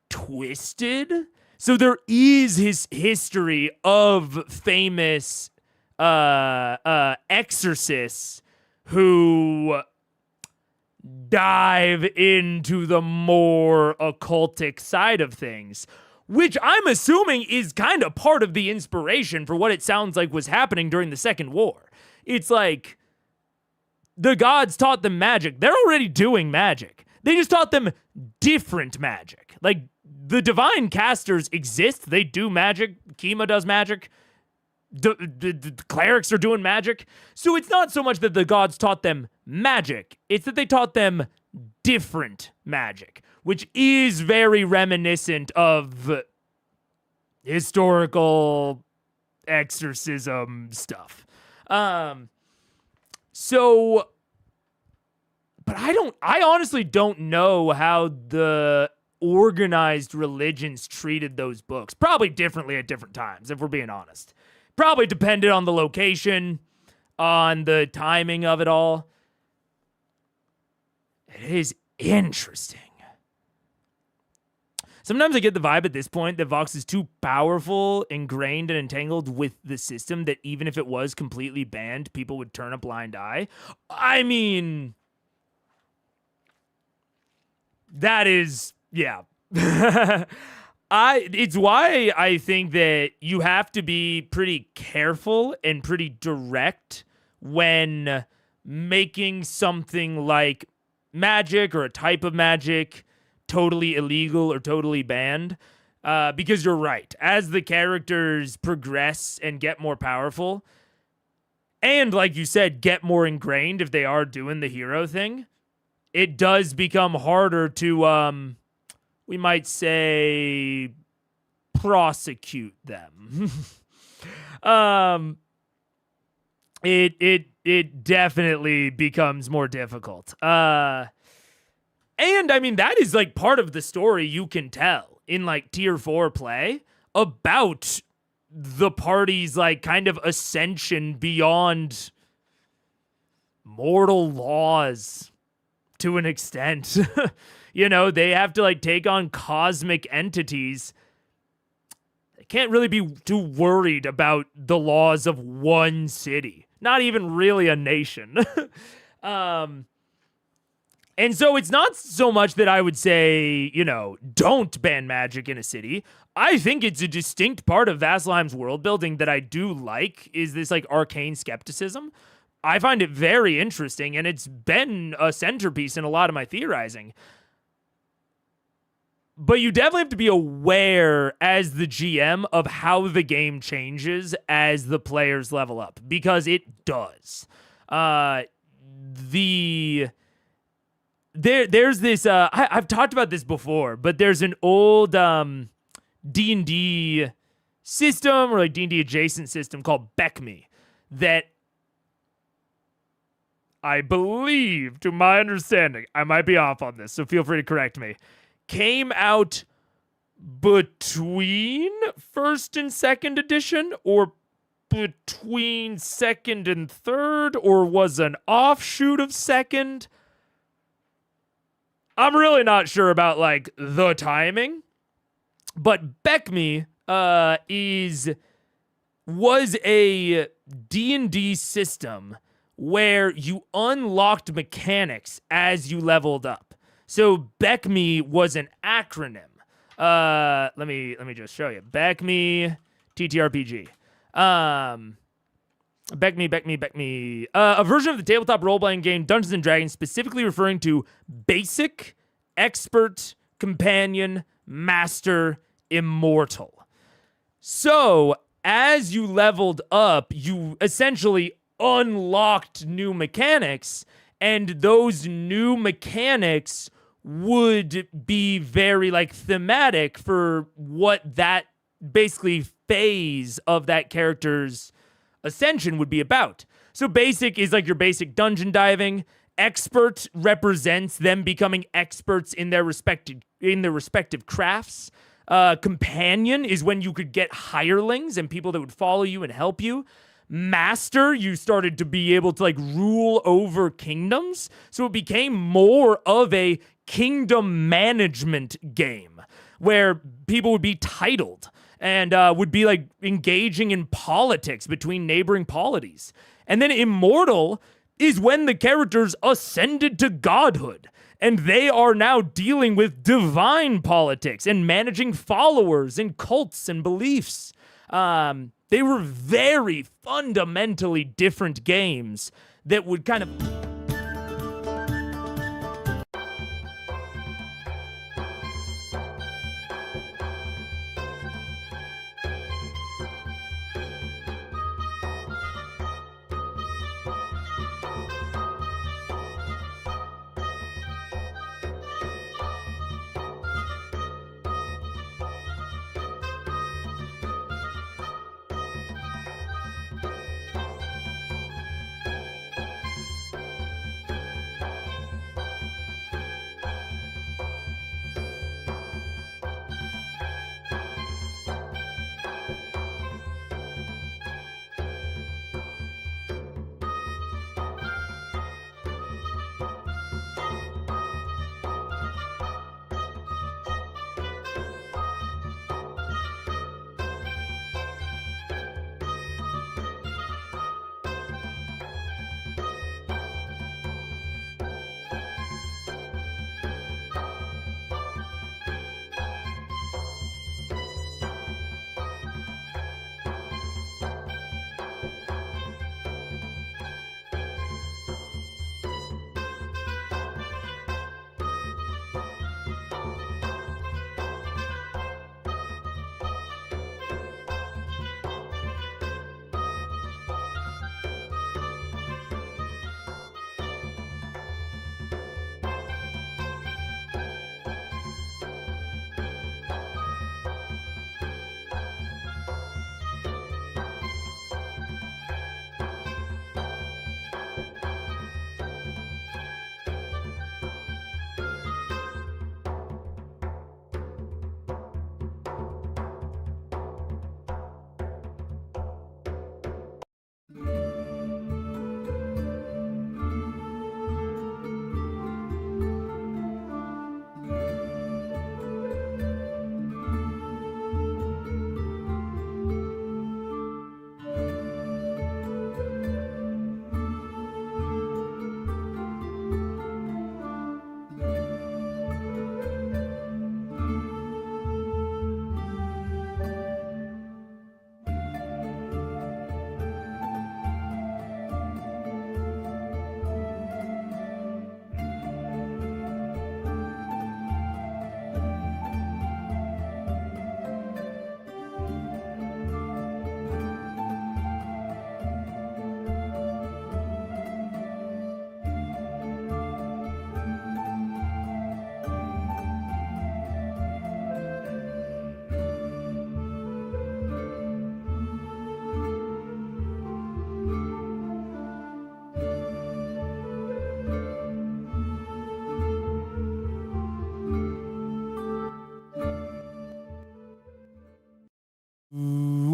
twisted. So there is his history of famous exorcists who dive into the more occultic side of things, which I'm assuming is kind of part of the inspiration for what it sounds like was happening during the Second War. It's like the gods taught them magic. They're already doing magic. They just taught them different magic. Like, the divine casters exist. They do magic. Kima does magic. The clerics are doing magic. So it's not so much that the gods taught them magic. It's that they taught them different magic, which is very reminiscent of historical exorcism stuff. But I honestly don't know how the organized religions treated those books. Probably differently at different times, if we're being honest. Probably depended on the location, on the timing of it all. It is interesting. Sometimes I get the vibe at this point that Vox is too powerful, ingrained, and entangled with the system that even if it was completely banned, people would turn a blind eye. I mean, that is, yeah. It's why I think that you have to be pretty careful and pretty direct when making something like magic or a type of magic totally illegal or totally banned. Because you're right. As the characters progress and get more powerful, and like you said, get more ingrained if they are doing the hero thing, it does become harder to, we might say, prosecute them. It definitely becomes more difficult. And I mean, that is like part of the story you can tell in like tier 4 play about the party's like kind of ascension beyond mortal laws to an extent. You know, they have to like take on cosmic entities. They can't really be too worried about the laws of one city, not even really a nation. And so it's not so much that I would say, you know, don't ban magic in a city. I think it's a distinct part of Vasselheim's world building that I do like, is this like arcane skepticism. I find it very interesting, and it's been a centerpiece in a lot of my theorizing. But you definitely have to be aware as the GM of how the game changes as the players level up, because it does. there's this. I've talked about this before, but there's an old D&D system or like D&D adjacent system called BECME that I believe, to my understanding, I might be off on this, so feel free to correct me, came out between first and second edition or between second and third or was an offshoot of second. I'm really not sure about like the timing, but BECME was a D&D system where you unlocked mechanics as you leveled up. So BECME was an acronym. Let me just show you. BECME TTRPG. BECME. A version of the tabletop role-playing game Dungeons & Dragons, specifically referring to basic, expert, companion, master, immortal. So, as you leveled up, you essentially unlocked new mechanics, and those new mechanics would be very, like, thematic for what that basically phase of that character's ascension would be about. So basic is like your basic dungeon diving. Expert represents them becoming experts in their respective crafts. Companion is when you could get hirelings and people that would follow you and help you. Master, you started to be able to like rule over kingdoms. So it became more of a kingdom management game where people would be titled and would be like engaging in politics between neighboring polities. And then immortal is when the characters ascended to godhood and they are now dealing with divine politics and managing followers and cults and beliefs. They were very fundamentally different games that would kind of...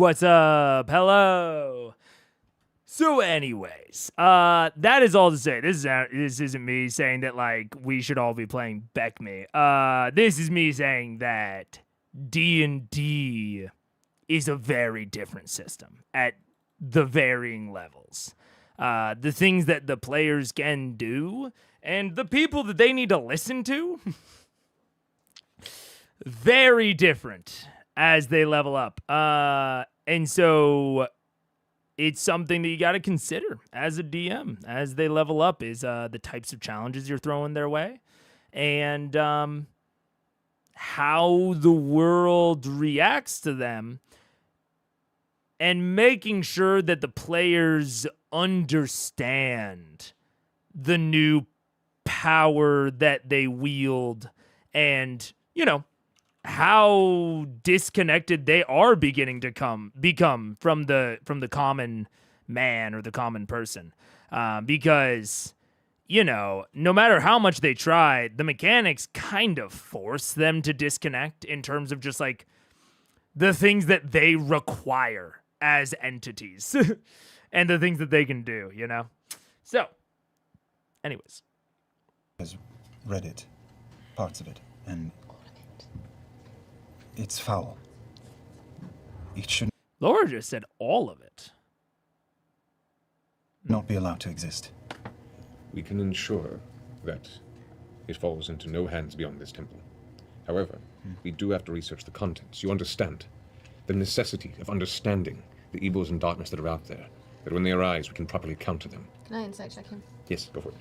what's up? Hello. So, anyways, that is all to say. This isn't me saying that like we should all be playing Beck Me. This is me saying that D&D is a very different system at the varying levels. The things that the players can do and the people that they need to listen to, very different as they level up. And so it's something that you got to consider as a DM as they level up is the types of challenges you're throwing their way and how the world reacts to them and making sure that the players understand the new power that they wield and, you know, how disconnected they are beginning to become from the common man or the common person. Because, you know, no matter how much they try, the mechanics kind of force them to disconnect in terms of just like the things that they require as entities and the things that they can do, you know? So, anyways. Has read it, parts of it, and it's foul. It should Laura just said all of it. not be allowed to exist. We can ensure that it falls into no hands beyond this temple. However, we do have to research the contents. You understand the necessity of understanding the evils and darkness that are out there, that when they arise, we can properly counter them. Can I insight check him? Yes, go for it.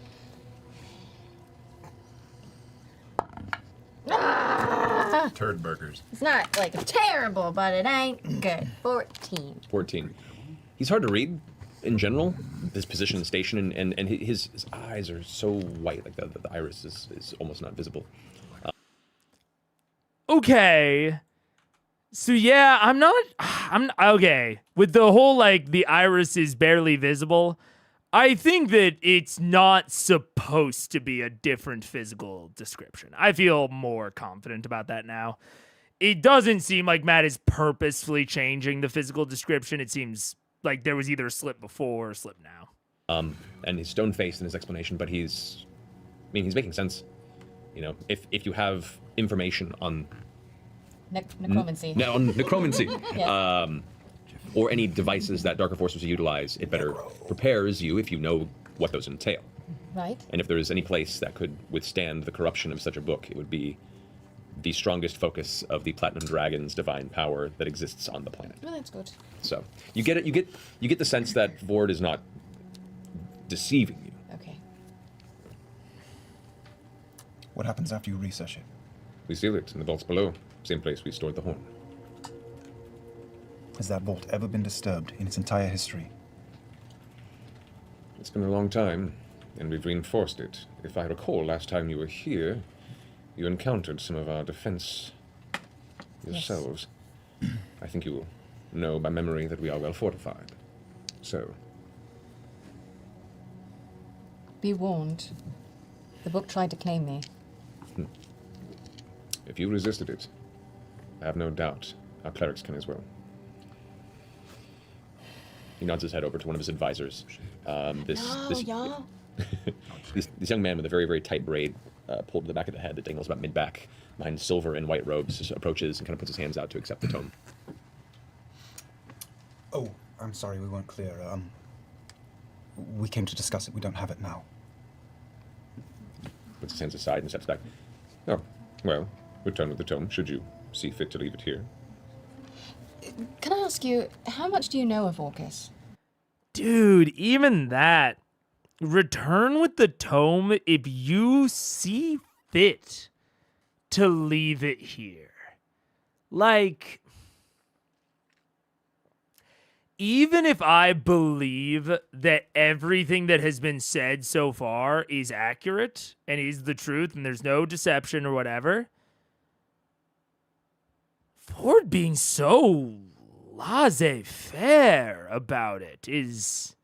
Turd burgers. It's not like terrible, but it ain't good. 14. 14. He's hard to read in general, his position and station, and his eyes are so white, like the iris is almost not visible. Okay. So yeah, I'm okay. With the whole like the iris is barely visible, I think that it's not supposed to be a different physical description. I feel more confident about that now. It doesn't seem like Matt is purposefully changing the physical description. It seems like there was either a slip before or a slip now. And his stone face and his explanation, but he's making sense. You know, if you have information on Necromancy. on necromancy, Yes. or any devices that Darker Forces utilize, it better prepares you if you know what those entail. Right. And if there is any place that could withstand the corruption of such a book, it would be the strongest focus of the Platinum Dragon's divine power that exists on the planet. Well, that's good. So you get it. You get the sense that Vord is not deceiving you. Okay. What happens after you research it? We seal it in the vaults below, same place we stored the horn. Has that vault ever been disturbed in its entire history? It's been a long time, and we've reinforced it. If I recall, last time you were here, you encountered some of our defense yourselves. Yes. I think you will know by memory that we are well fortified. So, Be warned. The book tried to claim me. if you resisted it, I have no doubt our clerics can as well. He nods his head over to one of his advisors. This young man with a very, very tight braid pulled to the back of the head that dangles about mid-back, behind silver and white robes, just approaches and kind of puts his hands out to accept the tome. Oh, I'm sorry, we weren't clear. We came to discuss it. We don't have it now. Puts his hands aside and steps back. Oh, well, return with the tome, should you see fit to leave it here. Can I ask you, how much do you know of Orcus? Dude, even that. Return with the tome if you see fit to leave it here. Like, even if I believe that everything that has been said so far is accurate and is the truth and there's no deception or whatever, Ford being so laissez-faire about it is...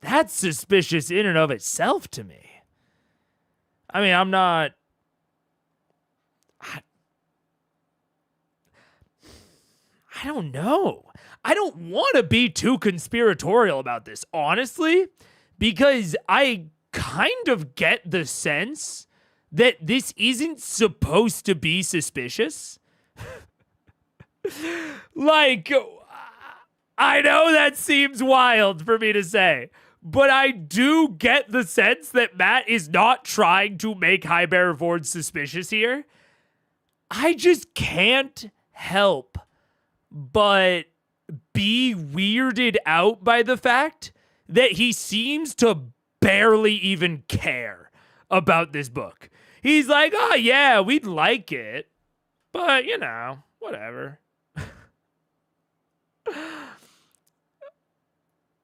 that's suspicious in and of itself to me. I mean, I'm not... I don't know. I don't want to be too conspiratorial about this, honestly, because I kind of get the sense that this isn't supposed to be suspicious. Like, I know that seems wild for me to say, but I do get the sense that Matt is not trying to make High Bearer Vord suspicious here. I just can't help but be weirded out by the fact that he seems to barely even care about this book. He's like, oh yeah, we'd like it, but you know, whatever.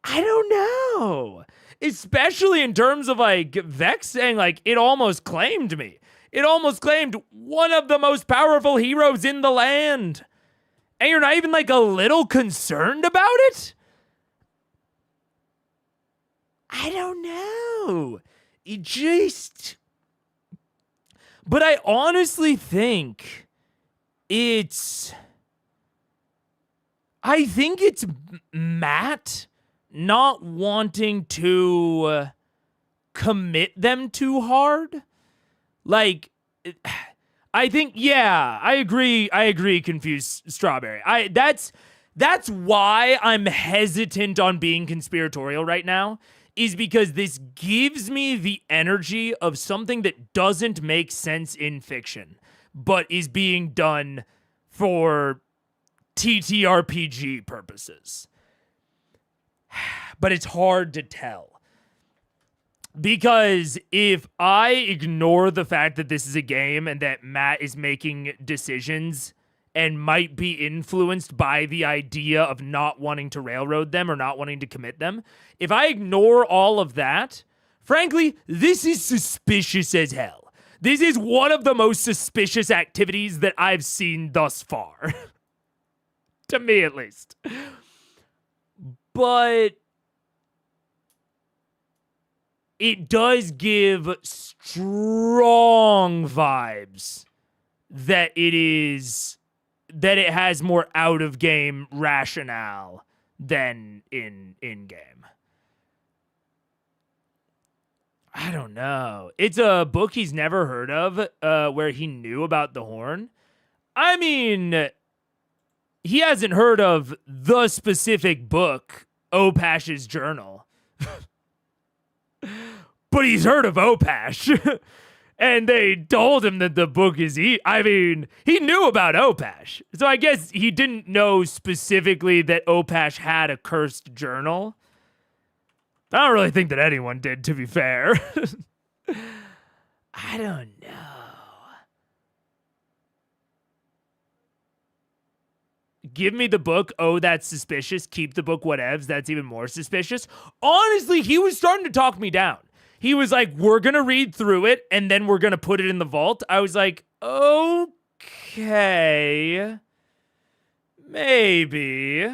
I don't know. Especially in terms of like Vex saying like, it almost claimed me. It almost claimed one of the most powerful heroes in the land. And you're not even like a little concerned about it? I don't know. It just... But I honestly think it's... I think it's Matt not wanting to commit them too hard. Like, I think, yeah, I agree, Confused Strawberry. That's why I'm hesitant on being conspiratorial right now, is because this gives me the energy of something that doesn't make sense in fiction, but is being done for TTRPG purposes. But it's hard to tell. Because if I ignore the fact that this is a game and that Matt is making decisions and might be influenced by the idea of not wanting to railroad them or not wanting to commit them, if I ignore all of that, frankly, this is suspicious as hell. This is one of the most suspicious activities that I've seen thus far. To me, at least. But it does give strong vibes that it has more out of game rationale than in game. I don't know. It's a book he's never heard of, where he knew about the horn. I mean, he hasn't heard of the specific book, Opash's Journal. But he's heard of Opash. And they told him that the book is... I mean, he knew about Opash. So I guess he didn't know specifically that Opash had a cursed journal. I don't really think that anyone did, to be fair. I don't know. Give me the book. Oh, that's suspicious. Keep the book, whatevs. That's even more suspicious. Honestly, he was starting to talk me down. He was like, we're going to read through it, and then we're going to put it in the vault. I was like, okay. Maybe.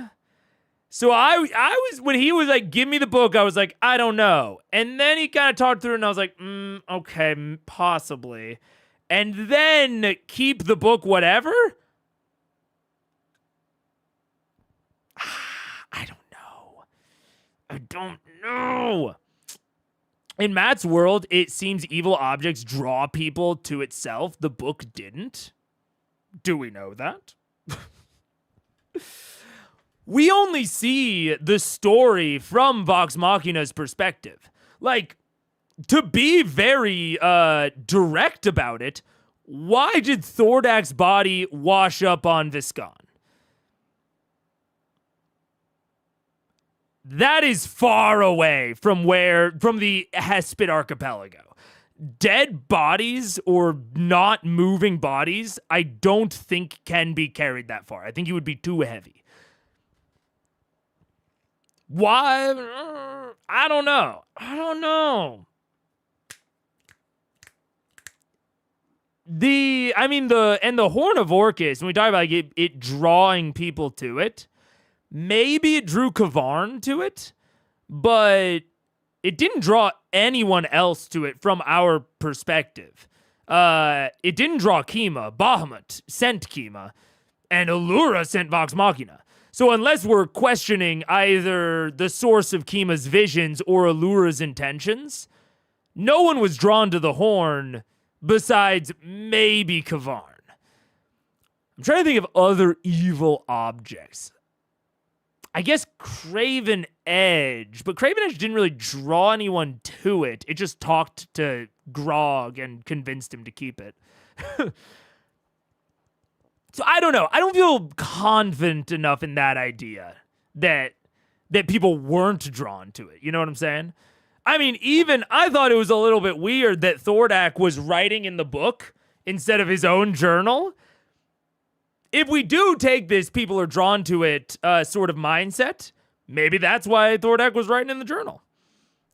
So I was, when he was like, give me the book, I was like, I don't know. And then he kind of talked through it, and I was like, okay, possibly. And then keep the book, whatever. I don't know. In Matt's world, it seems evil objects draw people to itself. The book didn't. Do we know that? We only see the story from Vox Machina's perspective. Like, to be very direct about it, why did Thordak's body wash up on Viscon? That is far away from the Hesped Archipelago. Dead bodies or not moving bodies, I don't think can be carried that far. I think it would be too heavy. Why? I don't know. The Horn of Orcus, when we talk about like it drawing people to it, maybe it drew Kavarn to it, but it didn't draw anyone else to it from our perspective. It didn't draw Kima. Bahamut sent Kima. and Allura sent Vox Machina. So unless we're questioning either the source of Kima's visions or Allura's intentions, no one was drawn to the horn besides maybe Kavarn. I'm trying to think of other evil objects. I guess Craven Edge, but Craven Edge didn't really draw anyone to it. It just talked to Grog and convinced him to keep it. So I don't know. I don't feel confident enough in that idea that people weren't drawn to it. You know what I'm saying? I mean, even I thought it was a little bit weird that Thordak was writing in the book instead of his own journal. If we do take this people are drawn to it sort of mindset, maybe that's why Thordak was writing in the journal.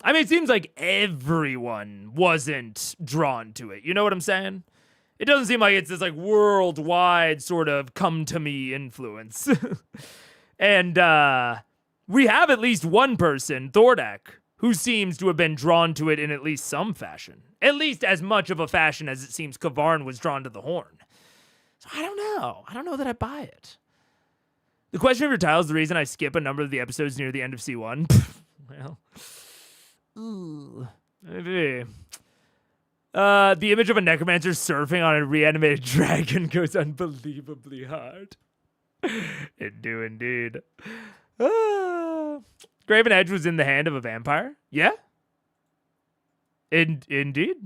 I mean, it seems like everyone wasn't drawn to it. You know what I'm saying? It doesn't seem like it's this like worldwide sort of come to me influence. And we have at least one person, Thordak, who seems to have been drawn to it in at least some fashion. At least as much of a fashion as it seems Kavarn was drawn to the horn. So I don't know. I don't know that I buy it. The question of your tile is the reason I skip a number of the episodes near the end of C1. Well, maybe. The image of a necromancer surfing on a reanimated dragon goes unbelievably hard. It do indeed. Graven Edge was in the hand of a vampire? Yeah? Indeed.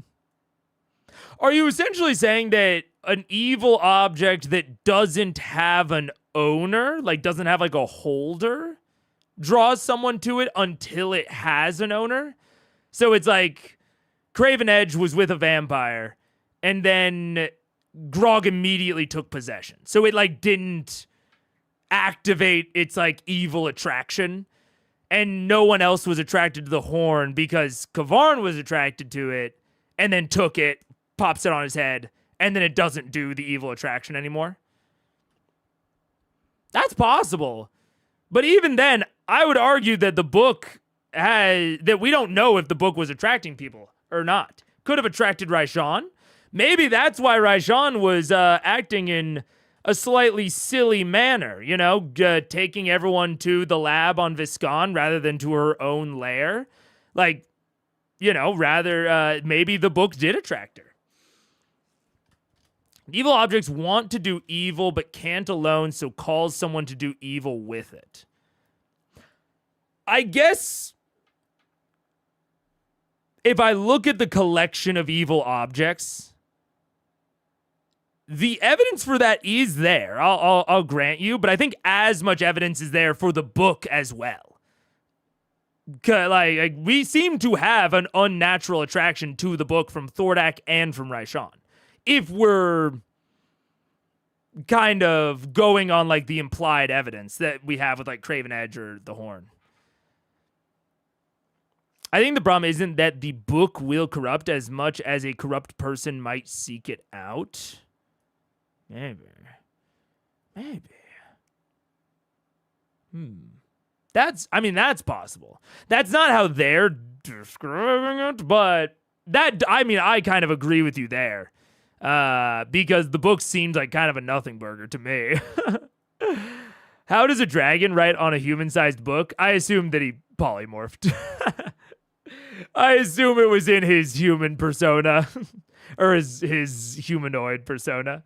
Are you essentially saying that an evil object that doesn't have an owner, like doesn't have like a holder, draws someone to it until it has an owner? So it's like Craven Edge was with a vampire and then Grog immediately took possession. So it like didn't activate its like evil attraction and no one else was attracted to the horn because Kavarn was attracted to it and then took it, pops it on his head, and then it doesn't do the evil attraction anymore. That's possible. But even then, I would argue that the book that we don't know if the book was attracting people or not. Could have attracted Raishan. Maybe that's why Raishan was acting in a slightly silly manner, you know, taking everyone to the lab on Viscon rather than to her own lair. Like, you know, rather, maybe the book did attract her. Evil objects want to do evil but can't alone, so calls someone to do evil with it. I guess if I look at the collection of evil objects, the evidence for that is there. I'll grant you, but I think as much evidence is there for the book as well. Like we seem to have an unnatural attraction to the book from Thordak and from Raishan. If we're kind of going on like the implied evidence that we have with like Craven Edge or the Horn. I think the problem isn't that the book will corrupt as much as a corrupt person might seek it out. Maybe. That's possible. That's not how they're describing it, but I kind of agree with you there. Because the book seems like kind of a nothing burger to me. How does a dragon write on a human-sized book? I assume that he polymorphed. I assume it was in his human persona. Or his humanoid persona.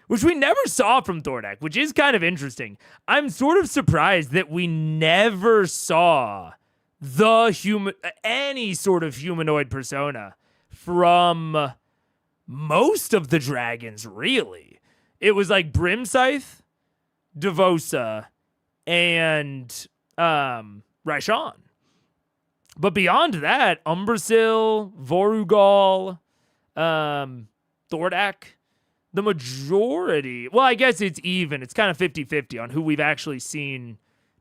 Which we never saw from Thordak, which is kind of interesting. I'm sort of surprised that we never saw any sort of humanoid persona from most of the dragons, really. It was like Brimscythe, Devosa, and Raishan. But beyond that, Umbrasyl, Vorugal, Thordak, the majority, well, I guess it's even. It's kind of 50-50 on who we've actually seen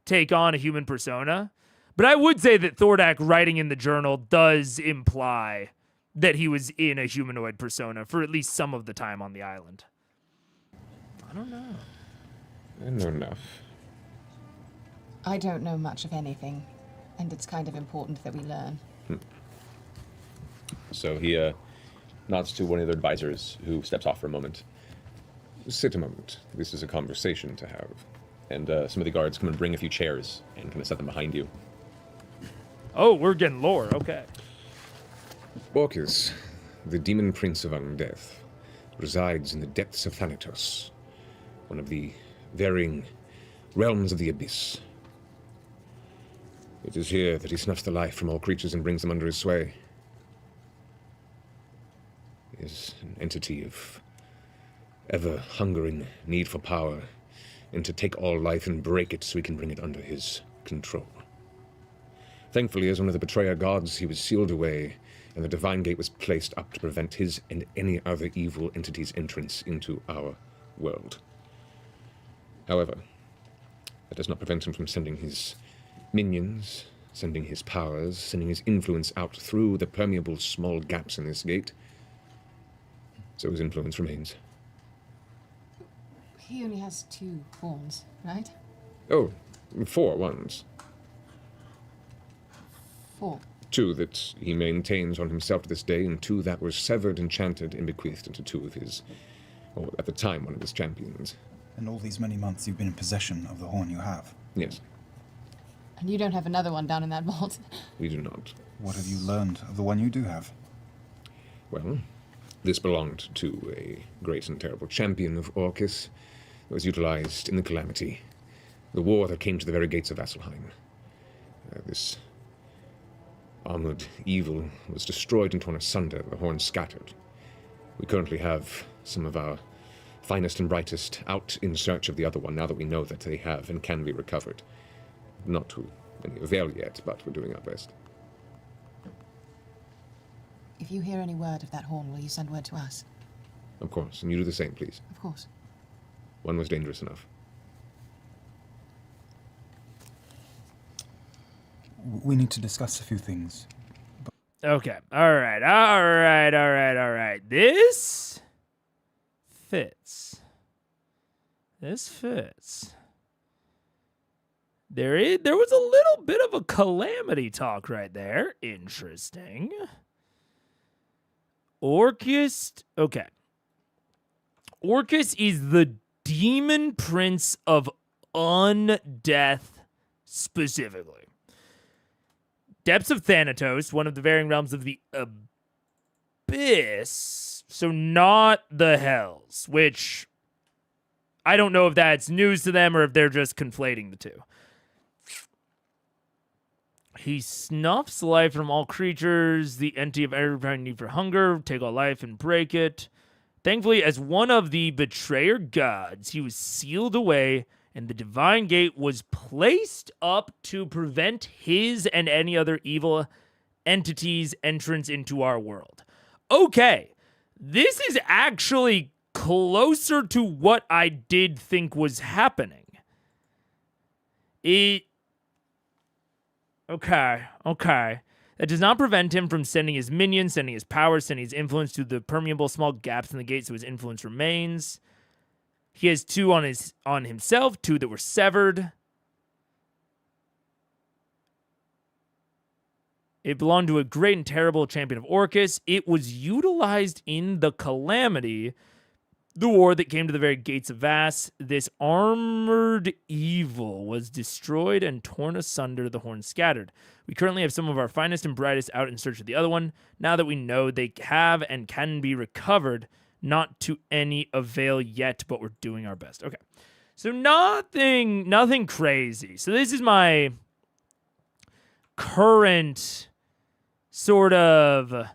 take on a human persona. But I would say that Thordak writing in the journal does imply that he was in a humanoid persona for at least some of the time on the island. I don't know. I know enough. I don't know much of anything, and it's kind of important that we learn. So he nods to one of the advisors who steps off for a moment. Sit a moment. This is a conversation to have. And some of the guards come and bring a few chairs and kind of set them behind you. Oh, we're getting lore. Okay. Orcus, the demon prince of undeath, resides in the depths of Thanatos, one of the varying realms of the abyss. It is here that he snuffs the life from all creatures and brings them under his sway. He is an entity of ever-hungering need for power, and to take all life and break it so he can bring it under his control. Thankfully, as one of the betrayer gods, he was sealed away, and the Divine Gate was placed up to prevent his and any other evil entity's entrance into our world. However, that does not prevent him from sending his minions, sending his powers, sending his influence out through the permeable small gaps in this gate. So his influence remains. He only has 2 horns, right? Oh, 4 ones. 4. 2 that he maintains on himself to this day, and 2 that were severed, enchanted, and bequeathed into 2 of his, or at the time, one of his champions. And all these many months you've been in possession of the horn you have? Yes. And you don't have another one down in that vault? We do not. What have you learned of the one you do have? Well, this belonged to a great and terrible champion of Orcus. It was utilized in the Calamity, the war that came to the very gates of Vasselheim. This armored evil was destroyed and torn asunder, the horn scattered. We currently have some of our finest and brightest out in search of the other one, now that we know that they have and can be recovered. Not to any avail yet, but we're doing our best. If you hear any word of that horn, will you send word to us? Of course, and you do the same, please. Of course. One was dangerous enough. We need to discuss a few things. Okay. All right. This fits. There was a little bit of a calamity talk right there. Interesting. Orcus. Okay. Orcus is the demon prince of undeath specifically. Depths of Thanatos, one of the varying realms of the abyss. So not the hells, which I don't know if that's news to them or if they're just conflating the two. He snuffs life from all creatures, the entity of every need for hunger, take all life and break it. Thankfully, as one of the betrayer gods, he was sealed away, and the Divine Gate was placed up to prevent his and any other evil entity's entrance into our world. Okay, this is actually closer to what I did think was happening. Okay. That does not prevent him from sending his minions, sending his power, sending his influence to the permeable small gaps in the gate so his influence remains. He has 2 on himself, 2 that were severed. It belonged to a great and terrible champion of Orcus. It was utilized in the Calamity, the war that came to the very gates of Vass. This armored evil was destroyed and torn asunder, the horn scattered. We currently have some of our finest and brightest out in search of the other one, now that we know they have and can be recovered. Not to any avail yet, but we're doing our best. Okay. So nothing crazy. So this is my current sort of,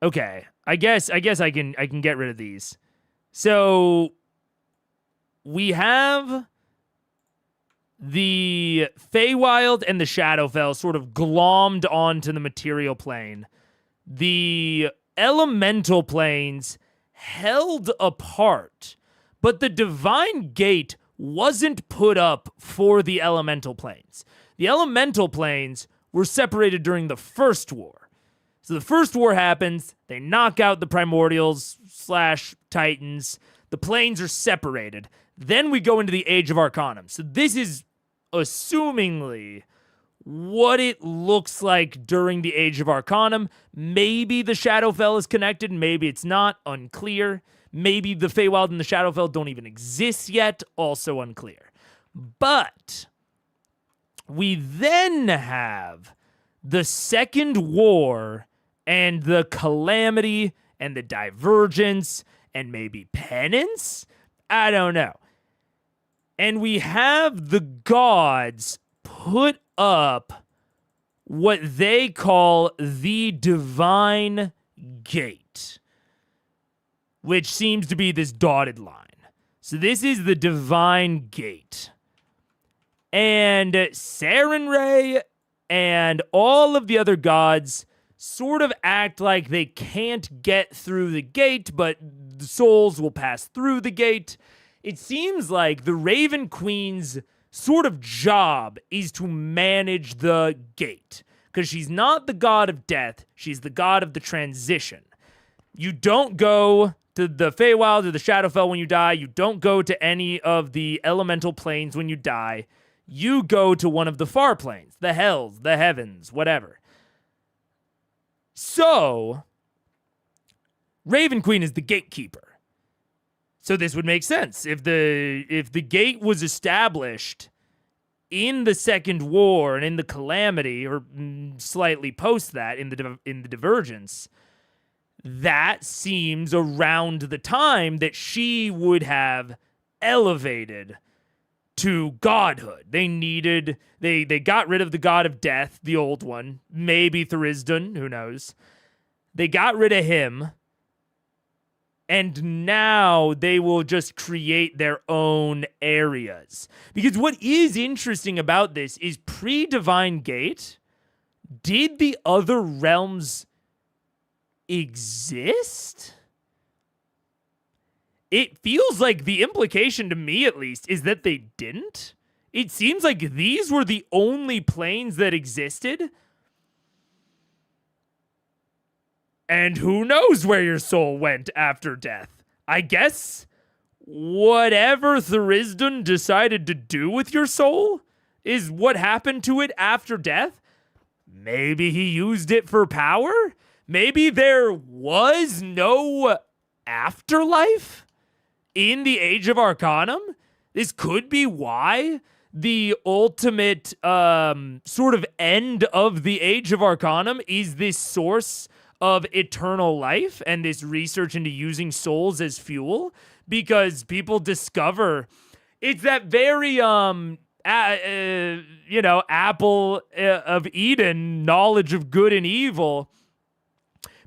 okay, I guess I can get rid of these. So we have the Feywild and the Shadowfell sort of glommed onto the material plane. The elemental planes held apart, but the Divine Gate wasn't put up for the elemental planes. The elemental planes were separated during the First War. So the First War happens, they knock out the Primordials / Titans, the planes are separated. Then we go into the Age of Arcanum. So this is assumingly what it looks like during the Age of Arcanum. Maybe the Shadowfell is connected, maybe it's not, unclear. Maybe the Feywild and the Shadowfell don't even exist yet, also unclear. But we then have the Second War and the Calamity and the Divergence and maybe Penance? I don't know. And we have the gods put up what they call the Divine Gate, which seems to be this dotted line. So this is the Divine Gate. And Sarenrae and all of the other gods sort of act like they can't get through the gate, but the souls will pass through the gate. It seems like the Raven Queen's sort of job is to manage the gate, because she's not the god of death, she's the god of the transition. You don't go to the Feywild or the Shadowfell when you die. You don't go to any of the elemental planes when you die. You go to one of the far planes, the hells, the heavens, whatever. So, Raven Queen is the gatekeeper. So this would make sense. If the gate was established in the Second War and in the Calamity, or slightly post that in the Divergence, that seems around the time that she would have elevated to godhood. They got rid of the god of death, the old one, maybe Thurisdun, who knows. They got rid of him, and now they will just create their own areas. Because what is interesting about this is pre-Divine Gate, did the other realms exist? It feels like the implication to me, at least, is that they didn't. It seems like these were the only planes that existed. And who knows where your soul went after death? I guess whatever Thurisdun decided to do with your soul is what happened to it after death. Maybe he used it for power? Maybe there was no afterlife in the Age of Arcanum? This could be why the ultimate sort of end of the Age of Arcanum is this source of eternal life and this research into using souls as fuel, because people discover it's that very apple of Eden, knowledge of good and evil.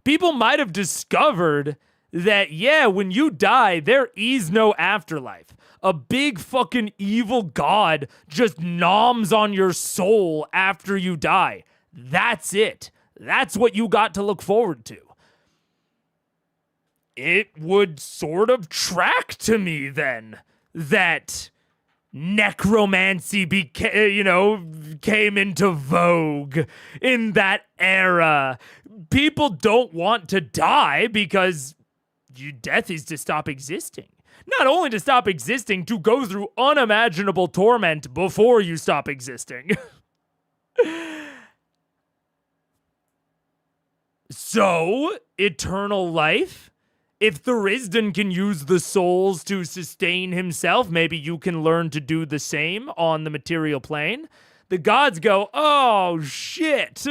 People might have discovered that, yeah, when you die, there is no afterlife. A big fucking evil god just noms on your soul after you die. That's it. That's what you got to look forward to. It would sort of track to me then that necromancy came into vogue in that era. People don't want to die because death is to stop existing. Not only to stop existing, to go through unimaginable torment before you stop existing. So, eternal life? If Thurisdun can use the souls to sustain himself, maybe you can learn to do the same on the material plane. The gods go, oh, shit.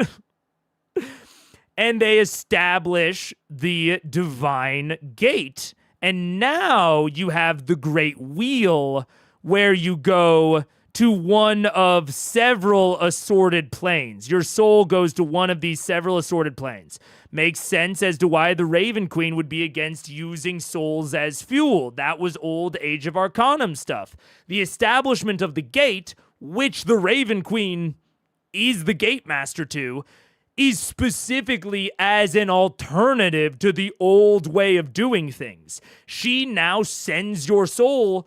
And they establish the Divine Gate. And now you have the Great Wheel, where you go to one of several assorted planes. Your soul goes to one of these several assorted planes. Makes sense as to why the Raven Queen would be against using souls as fuel. That was old Age of Arcanum stuff. The establishment of the gate, which the Raven Queen is the gate master to, is specifically as an alternative to the old way of doing things. She now sends your soul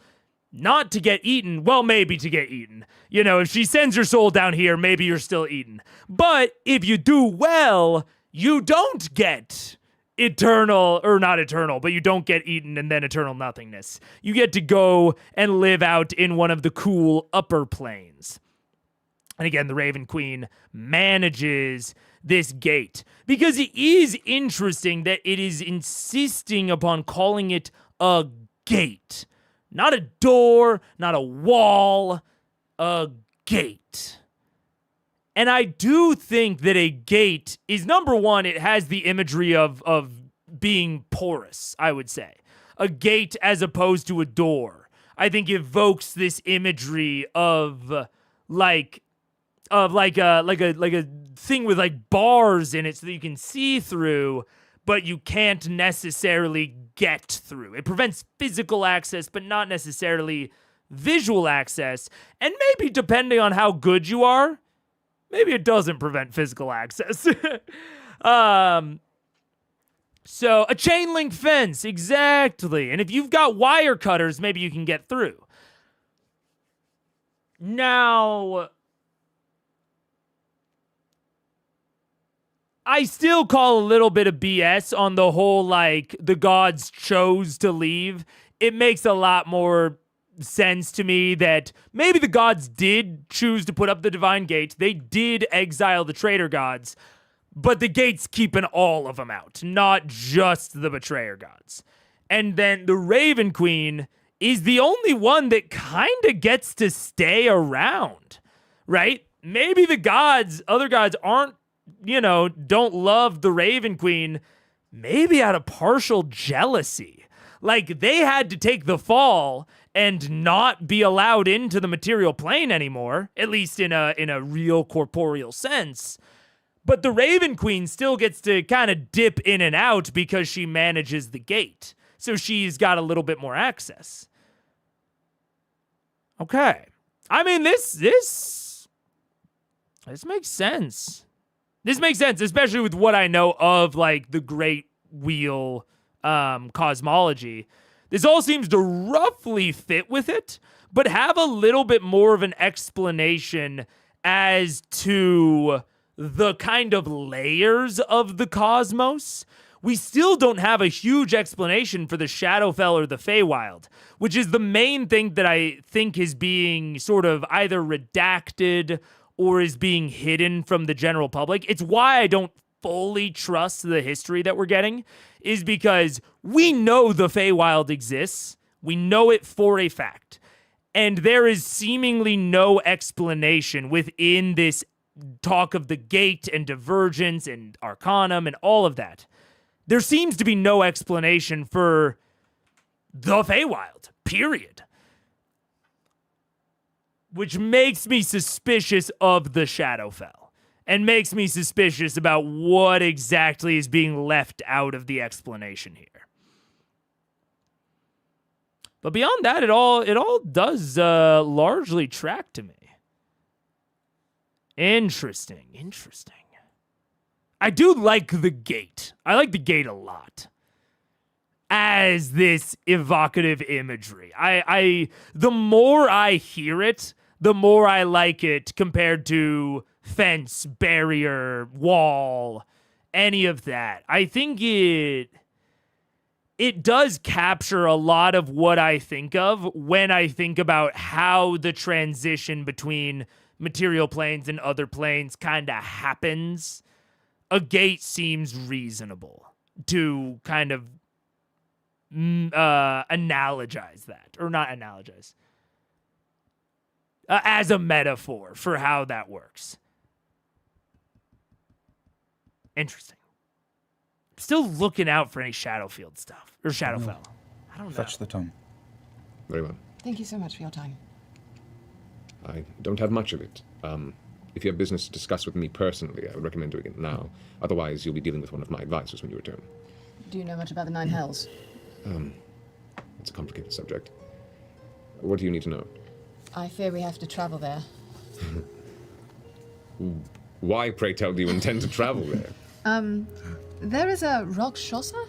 not to get eaten. Well, maybe to get eaten. You know, if she sends your soul down here, maybe you're still eaten. But if you do well, you don't get eternal, or not eternal, but you don't get eaten and then eternal nothingness. You get to go and live out in one of the cool upper planes. And again, the Raven Queen manages this gate, because it is interesting that it is insisting upon calling it a gate. Not a door, not a wall, a gate. And I do think that a gate is, number one, it has the imagery of being porous, I would say. A gate as opposed to a door, I think evokes this imagery of a thing with like bars in it so that you can see through, but you can't necessarily get through. It prevents physical access, but not necessarily visual access. And maybe depending on how good you are, maybe it doesn't prevent physical access. So a chain link fence, exactly. And if you've got wire cutters, maybe you can get through. Now, I still call a little bit of BS on the whole, like, the gods chose to leave. It makes a lot more sense to me that maybe the gods did choose to put up the divine gate. They did exile the traitor gods, but the gate's keeping all of them out, not just the betrayer gods. And then the Raven Queen is the only one that kind of gets to stay around, right? Maybe the gods, other gods aren't, don't love the Raven Queen, maybe out of partial jealousy. Like, they had to take the fall and not be allowed into the material plane anymore, at least in a real corporeal sense. But the Raven Queen still gets to kind of dip in and out because she manages the gate. So she's got a little bit more access. Okay. I mean, this makes sense. This makes sense, especially with what I know of, like, the Great Wheel cosmology. This all seems to roughly fit with it, but have a little bit more of an explanation as to the kind of layers of the cosmos. We still don't have a huge explanation for the Shadowfell or the Feywild, which is the main thing that I think is being sort of either redacted or is being hidden from the general public. It's why I don't fully trust the history that we're getting, is because we know the Feywild exists. We know it for a fact. And there is seemingly no explanation within this talk of the gate and divergence and arcanum and all of that. There seems to be no explanation for the Feywild, period. Which makes me suspicious of the Shadowfell and makes me suspicious about what exactly is being left out of the explanation here. But beyond that, it all does largely track to me. Interesting. I do like the gate. I like the gate a lot as this evocative imagery. The more I hear it, the more I like it compared to fence, barrier, wall, any of that. I think it does capture a lot of what I think of when I think about how the transition between material planes and other planes kind of happens. A gate seems reasonable to kind of analogize that, or not analogize, as a metaphor for how that works. Interesting. Still looking out for any Shadowfield stuff, or Shadowfell. I don't know. Fetch the tome. Very well. Thank you so much for your time. I don't have much of it. If you have business to discuss with me personally, I would recommend doing it now. Otherwise, you'll be dealing with one of my advisors when you return. Do you know much about the Nine Hells? It's a complicated subject. What do you need to know? I fear we have to travel there. Why, pray tell, do you intend to travel there? There is a Rakshasa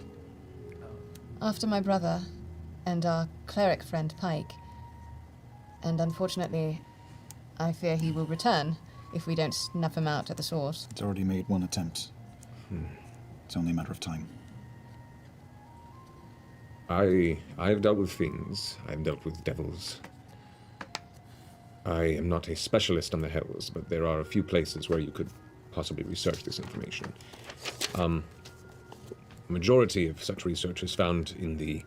after my brother and our cleric friend Pike. And unfortunately, I fear he will return if we don't snuff him out at the source. It's already made one attempt. It's only a matter of time. I've dealt with fiends. I've dealt with devils. I am not a specialist on the Hells, but there are a few places where you could possibly research this information. Majority of such research is found in the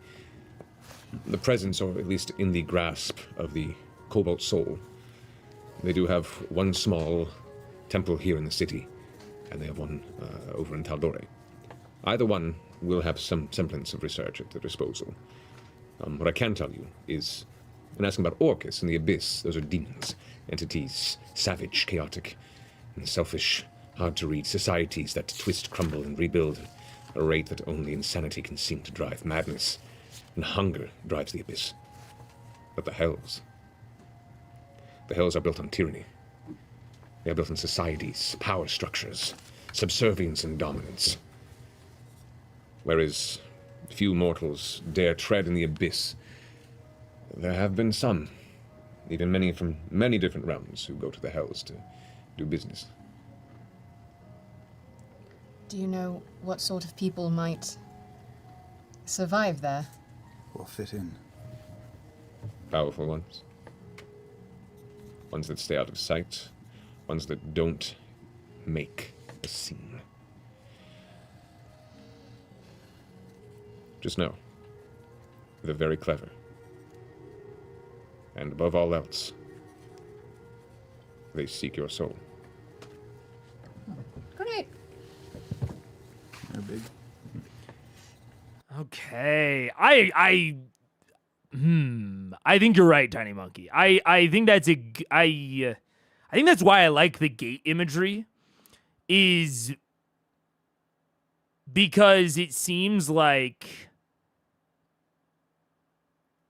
the presence, or at least in the grasp, of the Cobalt Soul. They do have one small temple here in the city, and they have one over in Taldore. Either one will have some semblance of research at their disposal. What I can tell you is, in asking about Orcus and the Abyss, those are demons, entities, savage, chaotic, and selfish, hard to read, societies that twist, crumble, and rebuild at a rate that only insanity can seem to drive. Madness and hunger drives the Abyss. But the Hells are built on tyranny. They are built on societies, power structures, subservience and dominance. Whereas few mortals dare tread in the Abyss, there have been some, even many from many different realms, who go to the Hells to do business. Do you know what sort of people might survive there? Or fit in? Powerful ones. Ones that stay out of sight. Ones that don't make a scene. Just know, they're very clever. And above all else, they seek your soul. Great. They're big. Okay. I think you're right, Tiny Monkey. I think that's I think that's why I like the gate imagery, is because it seems like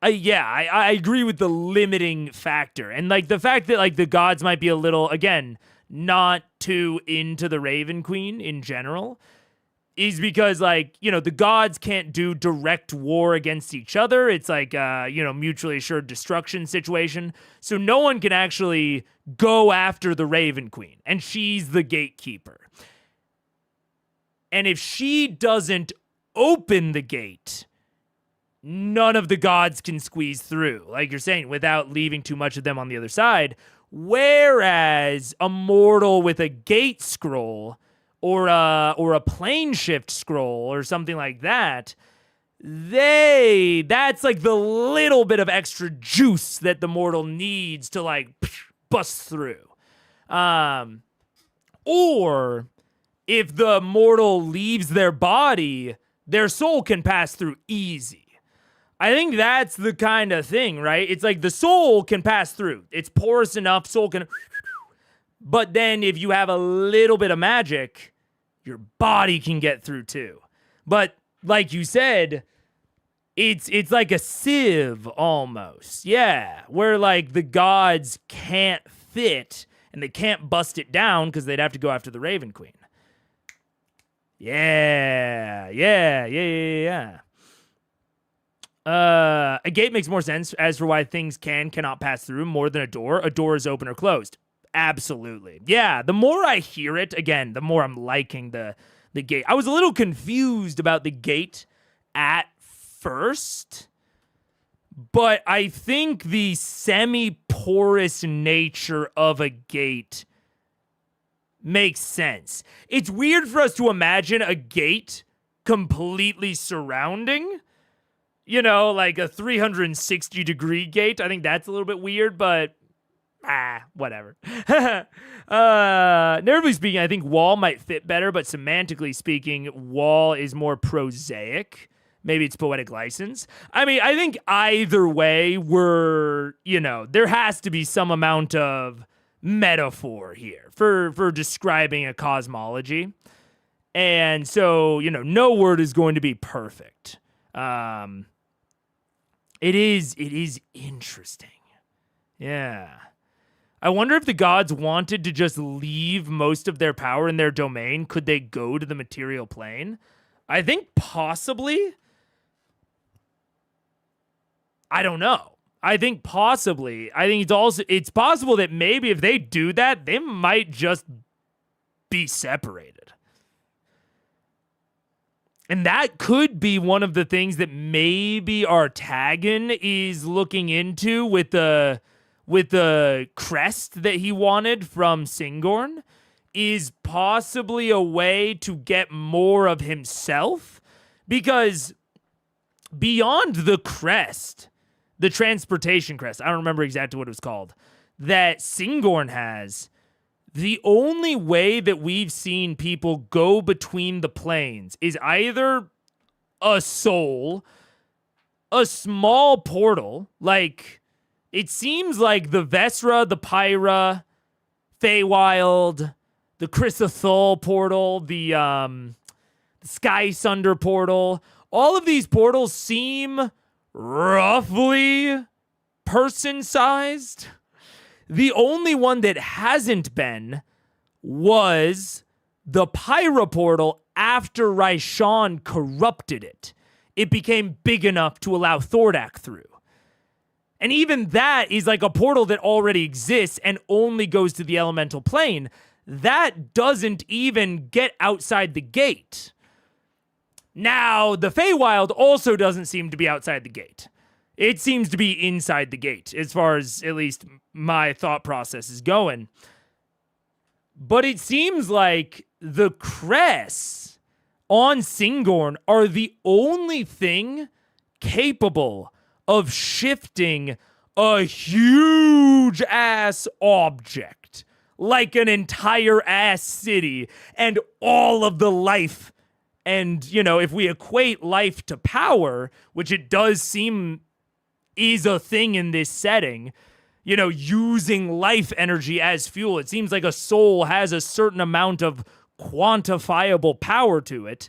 I agree with the limiting factor. And like the fact that like the gods might be a little, again, not too into the Raven Queen in general, is because, like, you know, the gods can't do direct war against each other. It's like, mutually assured destruction situation. So no one can actually go after the Raven Queen. And she's the gatekeeper. And if she doesn't open the gate, none of the gods can squeeze through, like you're saying, without leaving too much of them on the other side. Whereas a mortal with a gate scroll or a plane shift scroll or something like that, that's like the little bit of extra juice that the mortal needs to like bust through. Or if the mortal leaves their body, their soul can pass through easy. I think that's the kind of thing, right? It's like the soul can pass through. It's porous enough, soul can... But then if you have a little bit of magic, your body can get through too. But like you said, it's like a sieve almost. Yeah, where like the gods can't fit and they can't bust it down because they'd have to go after the Raven Queen. Yeah. A gate makes more sense as for why things cannot pass through more than a door. A door is open or closed. Absolutely. Yeah, the more I hear it, again, the more I'm liking the gate. I was a little confused about the gate at first, but I think the semi-porous nature of a gate makes sense. It's weird for us to imagine a gate completely surrounding, you know, like a 360-degree gate. I think that's a little bit weird, but whatever. Narratively speaking, I think wall might fit better, but semantically speaking, wall is more prosaic. Maybe it's poetic license. I mean, I think either way, there has to be some amount of metaphor here for describing a cosmology. And so, no word is going to be perfect. It is interesting. Yeah. I wonder if the gods wanted to just leave most of their power in their domain. Could they go to the material plane? I think possibly. I don't know. I think possibly. I think it's possible that maybe if they do that, they might just be separated. And that could be one of the things that maybe Artagan is looking into with the crest that he wanted from Singorn, is possibly a way to get more of himself. Because beyond the crest, the transportation crest, I don't remember exactly what it was called, that Singorn has, the only way that we've seen people go between the planes is either a soul, a small portal, like it seems like the Vesra, the Pyra, Feywild, the Chrysothol portal, the Sky Sunder portal, all of these portals seem roughly person-sized. The only one that hasn't been was the Pyra portal after Raishan corrupted it. It became big enough to allow Thordak through. And even that is like a portal that already exists and only goes to the elemental plane. That doesn't even get outside the gate. Now, the Feywild also doesn't seem to be outside the gate. It seems to be inside the gate, as far as at least my thought process is going. But it seems like the crests on Singorn are the only thing capable of shifting a huge ass object, like an entire ass city, and all of the life. And, you know, if we equate life to power, which it does seem is a thing in this setting, you know, using life energy as fuel, it seems like a soul has a certain amount of quantifiable power to it.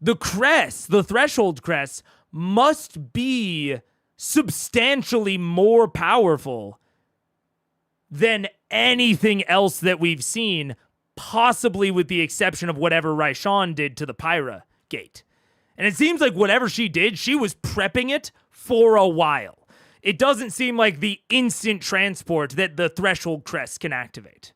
The crest, the threshold crest, must be substantially more powerful than anything else that we've seen, possibly with the exception of whatever Raishan did to the Pyra gate. And it seems like whatever she did, she was prepping it for a while. It doesn't seem like the instant transport that the threshold crest can activate.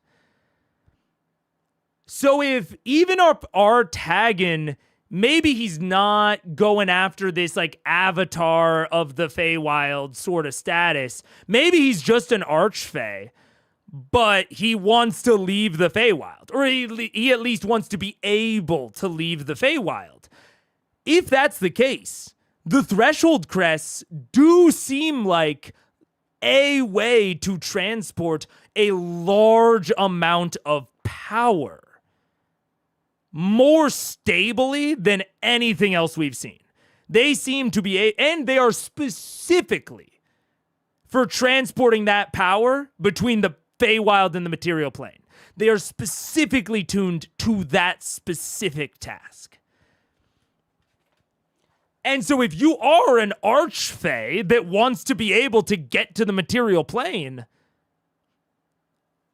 So if even our Taggin, maybe he's not going after this like avatar of the Feywild sort of status. Maybe he's just an Archfey, but he wants to leave the Feywild, or he at least wants to be able to leave the Feywild. If that's the case, the threshold crests do seem like a way to transport a large amount of power more stably than anything else we've seen. They seem to be, and they are specifically for transporting that power between the Feywild and the material plane. They are specifically tuned to that specific task. And so if you are an Archfey that wants to be able to get to the material plane,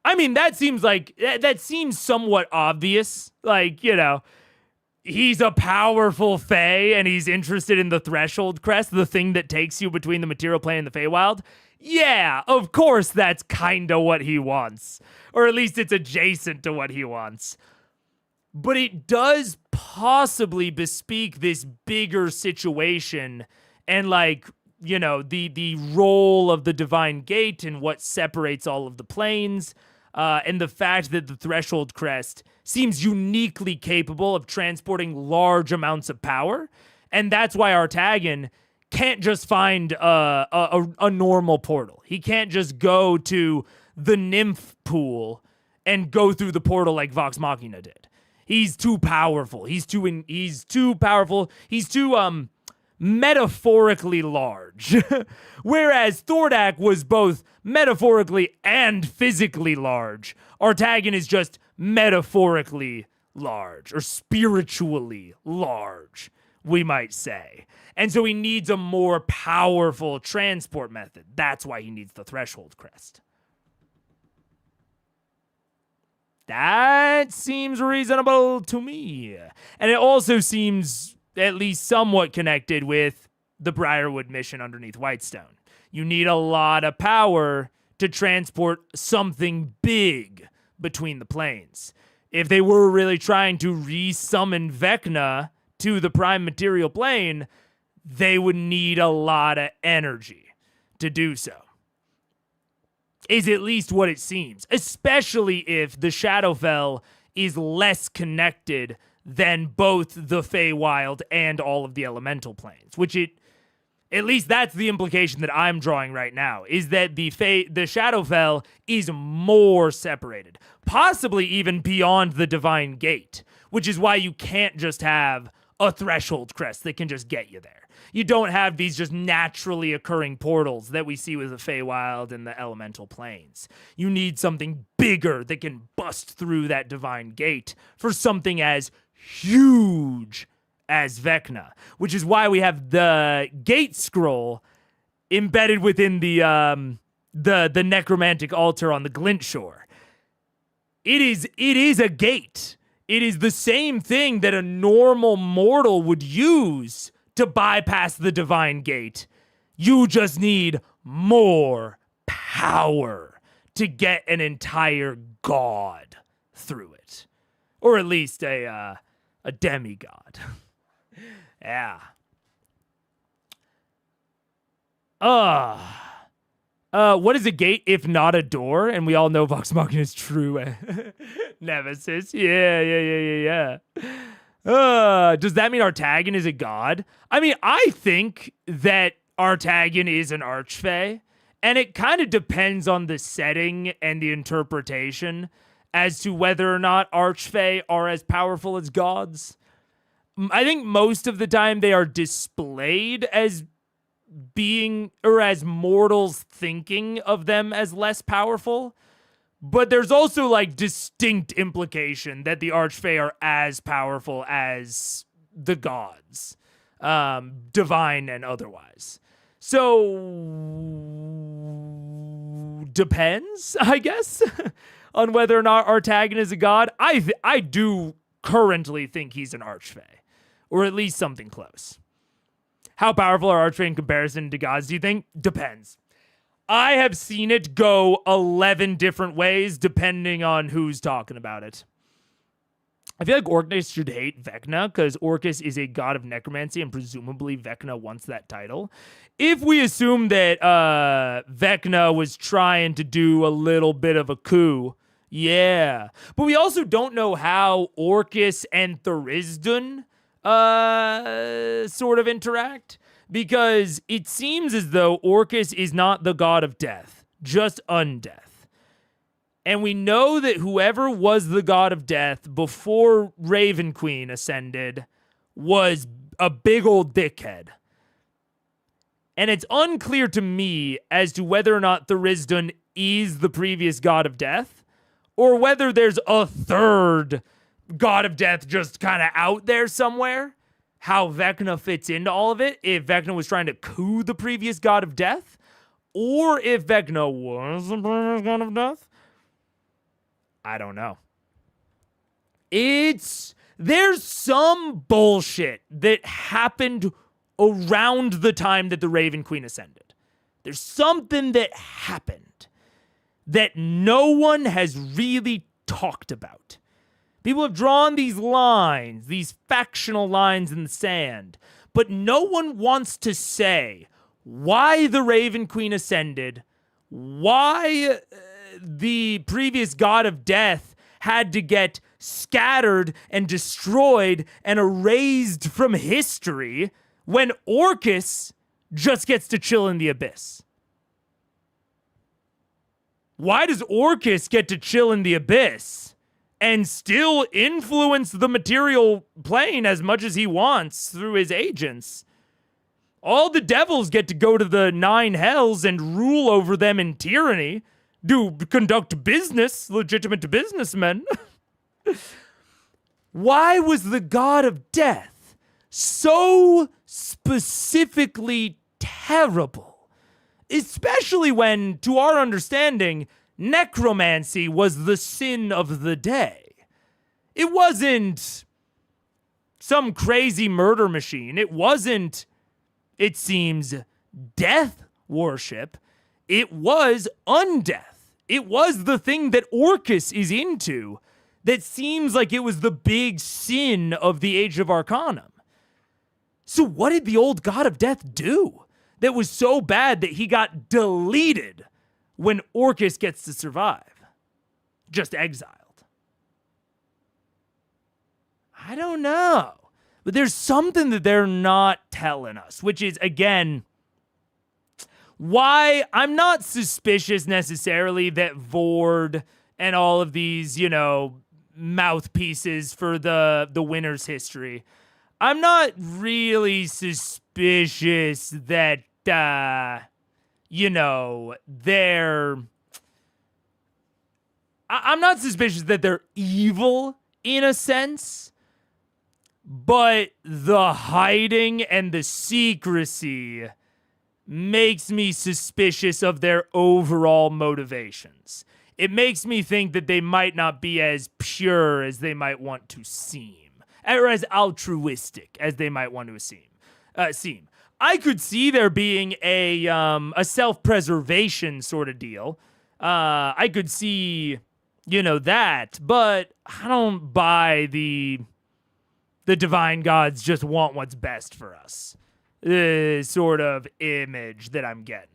I mean, that seems somewhat obvious. Like, you know, he's a powerful Fey and he's interested in the threshold crest, the thing that takes you between the material plane and the Feywild. Yeah, of course that's kind of what he wants. Or at least it's adjacent to what he wants. But it does possibly bespeak this bigger situation and, like, you know, the role of the Divine Gate and what separates all of the planes, and the fact that the Threshold Crest seems uniquely capable of transporting large amounts of power. And that's why Artagan can't just find a normal portal. He can't just go to the Nymph pool and go through the portal like Vox Machina did. He's too powerful. He's too powerful. He's too metaphorically large. Whereas Thordak was both metaphorically and physically large. Artagan is just metaphorically large, or spiritually large, we might say. And so he needs a more powerful transport method. That's why he needs the Threshold Crest. That seems reasonable to me. And it also seems at least somewhat connected with the Briarwood mission underneath Whitestone. You need a lot of power to transport something big between the planes. If they were really trying to re-summon Vecna to the prime material plane, they would need a lot of energy to do so. Is at least what it seems, especially if the Shadowfell is less connected than both the Feywild and all of the elemental planes, which at least that's the implication that I'm drawing right now, is that the Shadowfell is more separated, possibly even beyond the Divine Gate, which is why you can't just have a threshold crest that can just get you there. You don't have these just naturally occurring portals that we see with the Feywild and the elemental planes. You need something bigger that can bust through that Divine Gate for something as huge as Vecna, which is why we have the gate scroll embedded within the necromantic altar on the Glint Shore. It is a gate. It is the same thing that a normal mortal would use to bypass the Divine Gate. You just need more power to get an entire god through it, or at least a demigod. Yeah. What is a gate if not a door? And we all know Vox Machina's true nemesis. Yeah. Does that mean Artagan is a god? I mean, I think that Artagan is an archfey, and it kind of depends on the setting and the interpretation as to whether or not archfey are as powerful as gods. I think most of the time they are displayed as being, or as mortals thinking of them as less powerful. But there's also like distinct implication that the archfey are as powerful as the gods, divine and otherwise. So depends, I guess, on whether or not Artagan is a god. I do currently think he's an archfey, or at least something close. How powerful are archfey in comparison to gods, do you think? Depends. I have seen it go 11 different ways depending on who's talking about it. I feel like Orcus should hate Vecna because Orcus is a god of necromancy and presumably Vecna wants that title. If we assume that Vecna was trying to do a little bit of a coup, yeah. But we also don't know how Orcus and Tharizdun sort of interact, because it seems as though Orcus is not the god of death, just undeath. And we know that whoever was the god of death before Raven Queen ascended was a big old dickhead. And it's unclear to me as to whether or not Tharizdun is the previous god of death, or whether there's a third god of death just kind of out there somewhere. How Vecna fits into all of it, if Vecna was trying to coup the previous god of death, or if Vecna was the previous god of death. I don't know. There's some bullshit that happened around the time that the Raven Queen ascended. There's something that happened that no one has really talked about. People have drawn these lines, these factional lines in the sand, but no one wants to say why the Raven Queen ascended, why the previous god of death had to get scattered and destroyed and erased from history when Orcus just gets to chill in the abyss. Why does Orcus get to chill in the abyss and still influence the material plane as much as he wants through his agents? All the devils get to go to the 9 hells and rule over them in tyranny, conduct business, legitimate businessmen. Why was the god of death so specifically terrible? Especially when, to our understanding, necromancy was the sin of the day. It wasn't some crazy murder machine. It wasn't, it seems, death worship. It was undeath. It was the thing that Orcus is into that seems like it was the big sin of the Age of Arcanum. So what did the old god of death do that was so bad that he got deleted when Orcus gets to survive? Just exiled. I don't know. But there's something that they're not telling us, which is, again, why I'm not suspicious necessarily that Vord and all of these, mouthpieces for the winner's history. I'm not really suspicious that, they're... I'm not suspicious that they're evil in a sense, but the hiding and the secrecy makes me suspicious of their overall motivations. It makes me think that they might not be as pure as they might want to seem, or as altruistic as they might want to seem. I could see there being a self-preservation sort of deal. I could see, that, but I don't buy the divine gods just want what's best for us. Sort of image that I'm getting.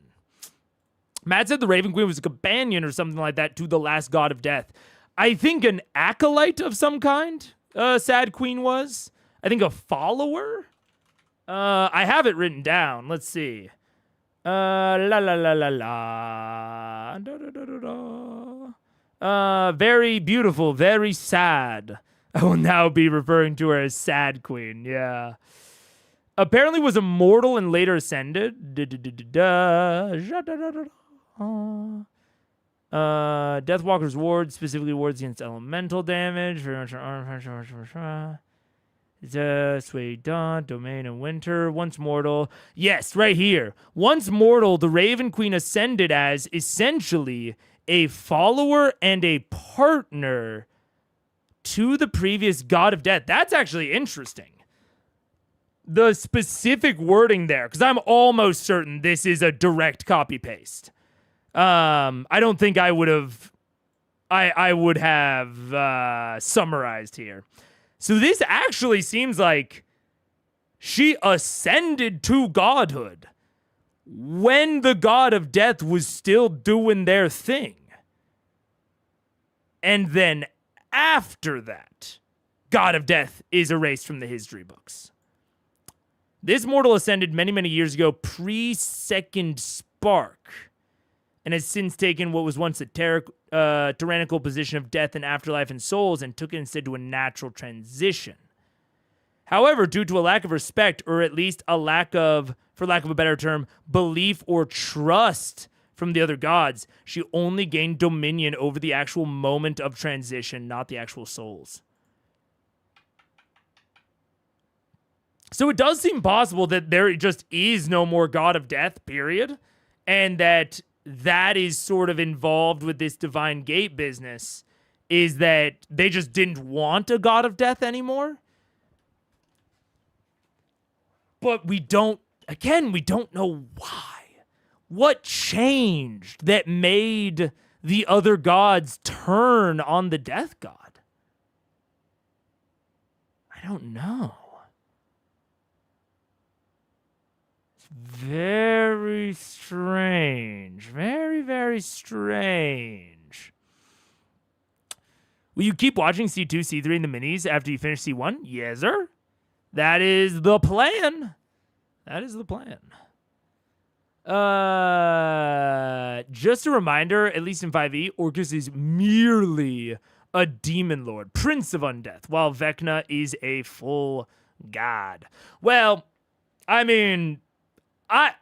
Matt said the Raven Queen was a companion or something like that to the last god of death. I think an acolyte of some kind, Sad Queen was. I think a follower. I have it written down. Let's see. La la la la la. Da, da, da, da, da. Very beautiful, very sad. I will now be referring to her as Sad Queen. Yeah. Apparently was immortal and later ascended. Deathwalker's ward specifically wards against elemental damage. Sway Dawn, Domain of Winter, once mortal. Yes, right here. Once mortal, the Raven Queen ascended as essentially a follower and a partner to the previous god of death. That's actually interesting. The specific wording there, because I'm almost certain this is a direct copy paste. I don't think I would have summarized here. So this actually seems like she ascended to godhood when the god of death was still doing their thing. And then after that, god of death is erased from the history books. This mortal ascended many, many years ago, pre-Second Spark, and has since taken what was once a tyrannical position of death and afterlife and souls and took it instead to a natural transition. However, due to a lack of respect, or at least a lack of, for lack of a better term, belief or trust from the other gods, she only gained dominion over the actual moment of transition, not the actual souls. So it does seem possible that there just is no more god of death, period, and that is sort of involved with this divine gate business, is that they just didn't want a god of death anymore. But we don't know why. What changed that made the other gods turn on the death god? I don't know. Very strange. Very, very strange. Will you keep watching C2, C3, and the minis after you finish C1? Yes, sir. That is the plan. That is the plan. Just a reminder, at least in 5e, Orcus is merely a demon lord, prince of undeath, while Vecna is a full god. Well, I mean... I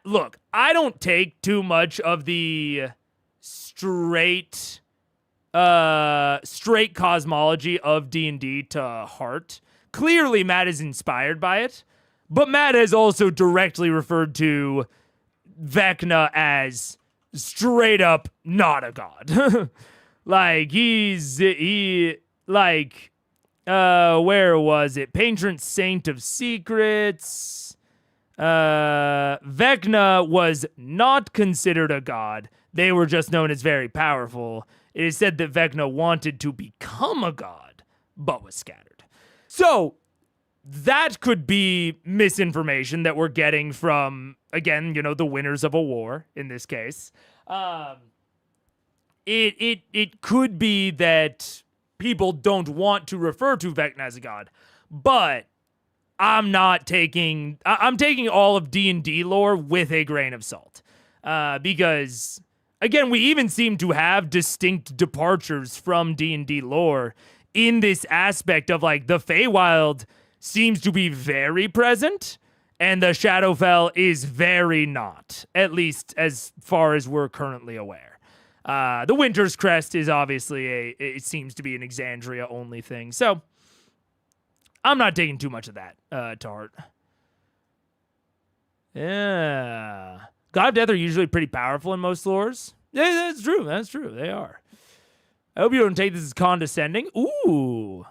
don't take too much of the straight cosmology of D&D to heart. Clearly, Matt is inspired by it, but Matt has also directly referred to Vecna as straight up not a god. Where was it? Patron Saint of Secrets. Vecna was not considered a god. They were just known as very powerful. It is said that Vecna wanted to become a god, but was scattered. So, that could be misinformation that we're getting from, again, the winners of a war, in this case. It could be that people don't want to refer to Vecna as a god. but I'm taking all of D&D lore with a grain of salt. Because, again, we even seem to have distinct departures from D&D lore in this aspect of, like, the Feywild seems to be very present, and the Shadowfell is very not, at least as far as we're currently aware. The Winter's Crest is obviously it seems to be an Exandria-only thing, so I'm not taking too much of that to heart. Yeah. God of Death are usually pretty powerful in most lores. Yeah, that's true. That's true. They are. I hope you don't take this as condescending. Ooh.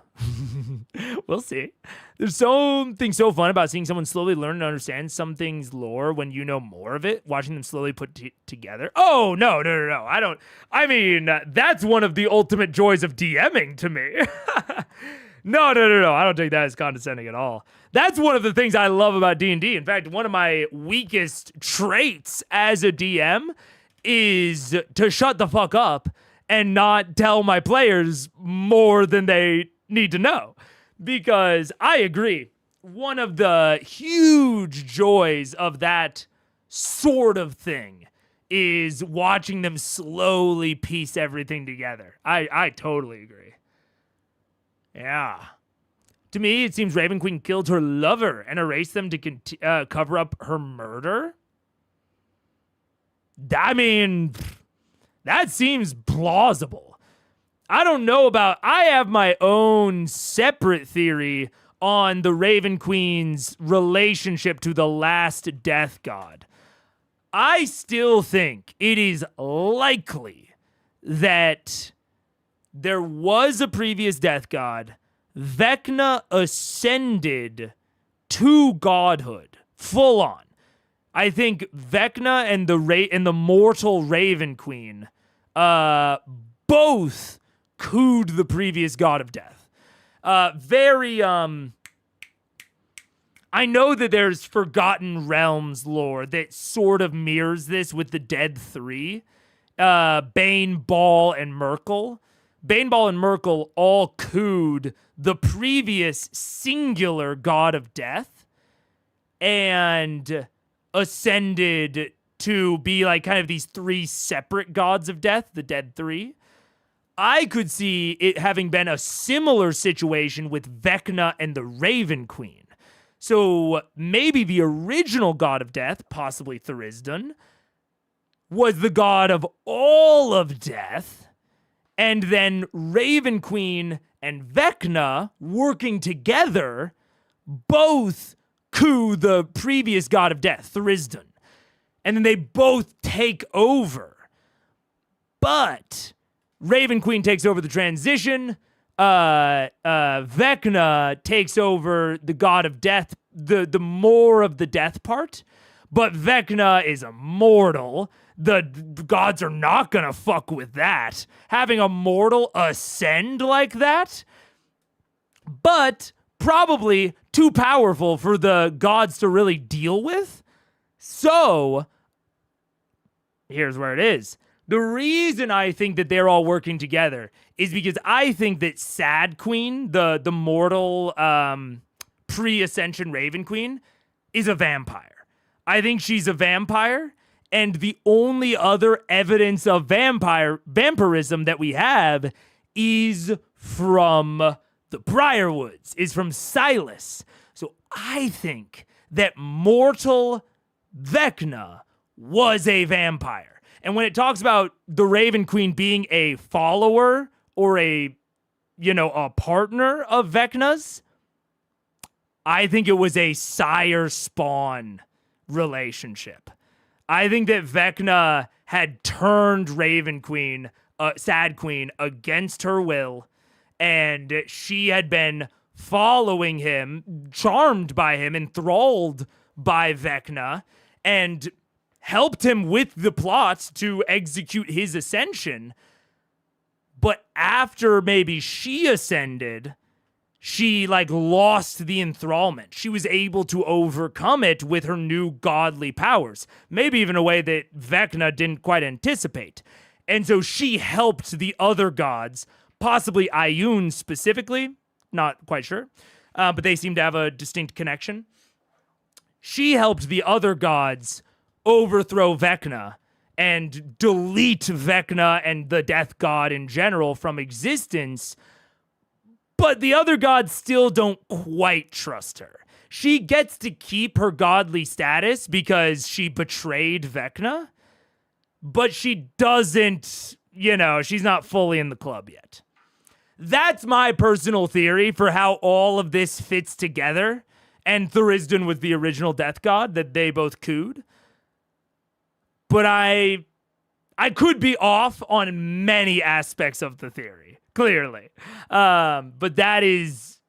We'll see. There's something so fun about seeing someone slowly learn and understand something's lore when you know more of it, watching them slowly put together. Oh, no. That's one of the ultimate joys of DMing to me. No. I don't take that as condescending at all. That's one of the things I love about D&D. In fact, one of my weakest traits as a DM is to shut the fuck up and not tell my players more than they need to know. Because I agree, one of the huge joys of that sort of thing is watching them slowly piece everything together. I totally agree. Yeah. To me, it seems Raven Queen killed her lover and erased them to cover up her murder. I mean, that seems plausible. I don't know about... I have my own separate theory on the Raven Queen's relationship to the last death god. I still think it is likely that there was a previous death god. Vecna ascended to godhood, full on. I think Vecna and the mortal Raven Queen both cooed the previous god of death. I know that there's Forgotten Realms lore that sort of mirrors this with the Dead Three, Bane, Ball, and Merkel. Bane, Ball, and Merkel all cooed the previous singular god of death and ascended to be like kind of these three separate gods of death, the Dead Three. I could see it having been a similar situation with Vecna and the Raven Queen. So maybe the original god of death, possibly Thurisdan, was the god of all of death, and then Raven Queen and Vecna working together both coup the previous god of death, Thurisdan. And then they both take over. But Raven Queen takes over the transition. Vecna takes over the god of death, the more of the death part. But Vecna is immortal. The gods are not gonna fuck with that. Having a mortal ascend like that, but probably too powerful for the gods to really deal with. So, here's where it is. The reason I think that they're all working together is because I think that Sad Queen, the mortal pre-ascension Raven Queen, is a vampire. I think she's a vampire, and the only other evidence of vampirism that we have is from the Briarwoods, is from Silas. So I think that mortal Vecna was a vampire. And when it talks about the Raven Queen being a follower or a partner of Vecna's, I think it was a sire-spawn relationship. I think that Vecna had turned Raven Queen, Sad Queen, against her will, and she had been following him, charmed by him, enthralled by Vecna, and helped him with the plots to execute his ascension. But after maybe she ascended, she lost the enthrallment. She was able to overcome it with her new godly powers, maybe even a way that Vecna didn't quite anticipate. And so she helped the other gods, possibly Ioun specifically, not quite sure, but they seem to have a distinct connection. She helped the other gods overthrow Vecna and delete Vecna and the death god in general from existence, but the other gods still don't quite trust her. She gets to keep her godly status because she betrayed Vecna, but she doesn't, she's not fully in the club yet. That's my personal theory for how all of this fits together. And Thurisdan was the original death god that they both cooed. But I could be off on many aspects of the theory, clearly. But that is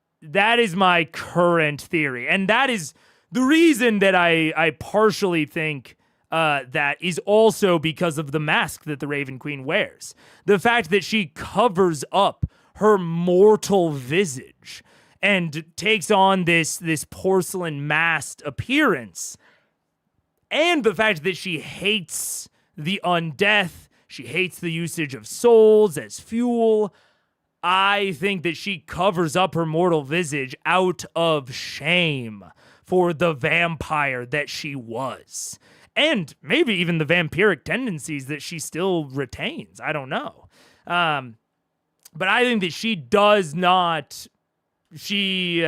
my current theory. And that is the reason that I partially think that is also because of the mask that the Raven Queen wears. The fact that she covers up her mortal visage and takes on this porcelain masked appearance. And the fact that she hates the undeath, she hates the usage of souls as fuel. I think that she covers up her mortal visage out of shame for the vampire that she was. And maybe even the vampiric tendencies that she still retains. I don't know. But I think that she does not... She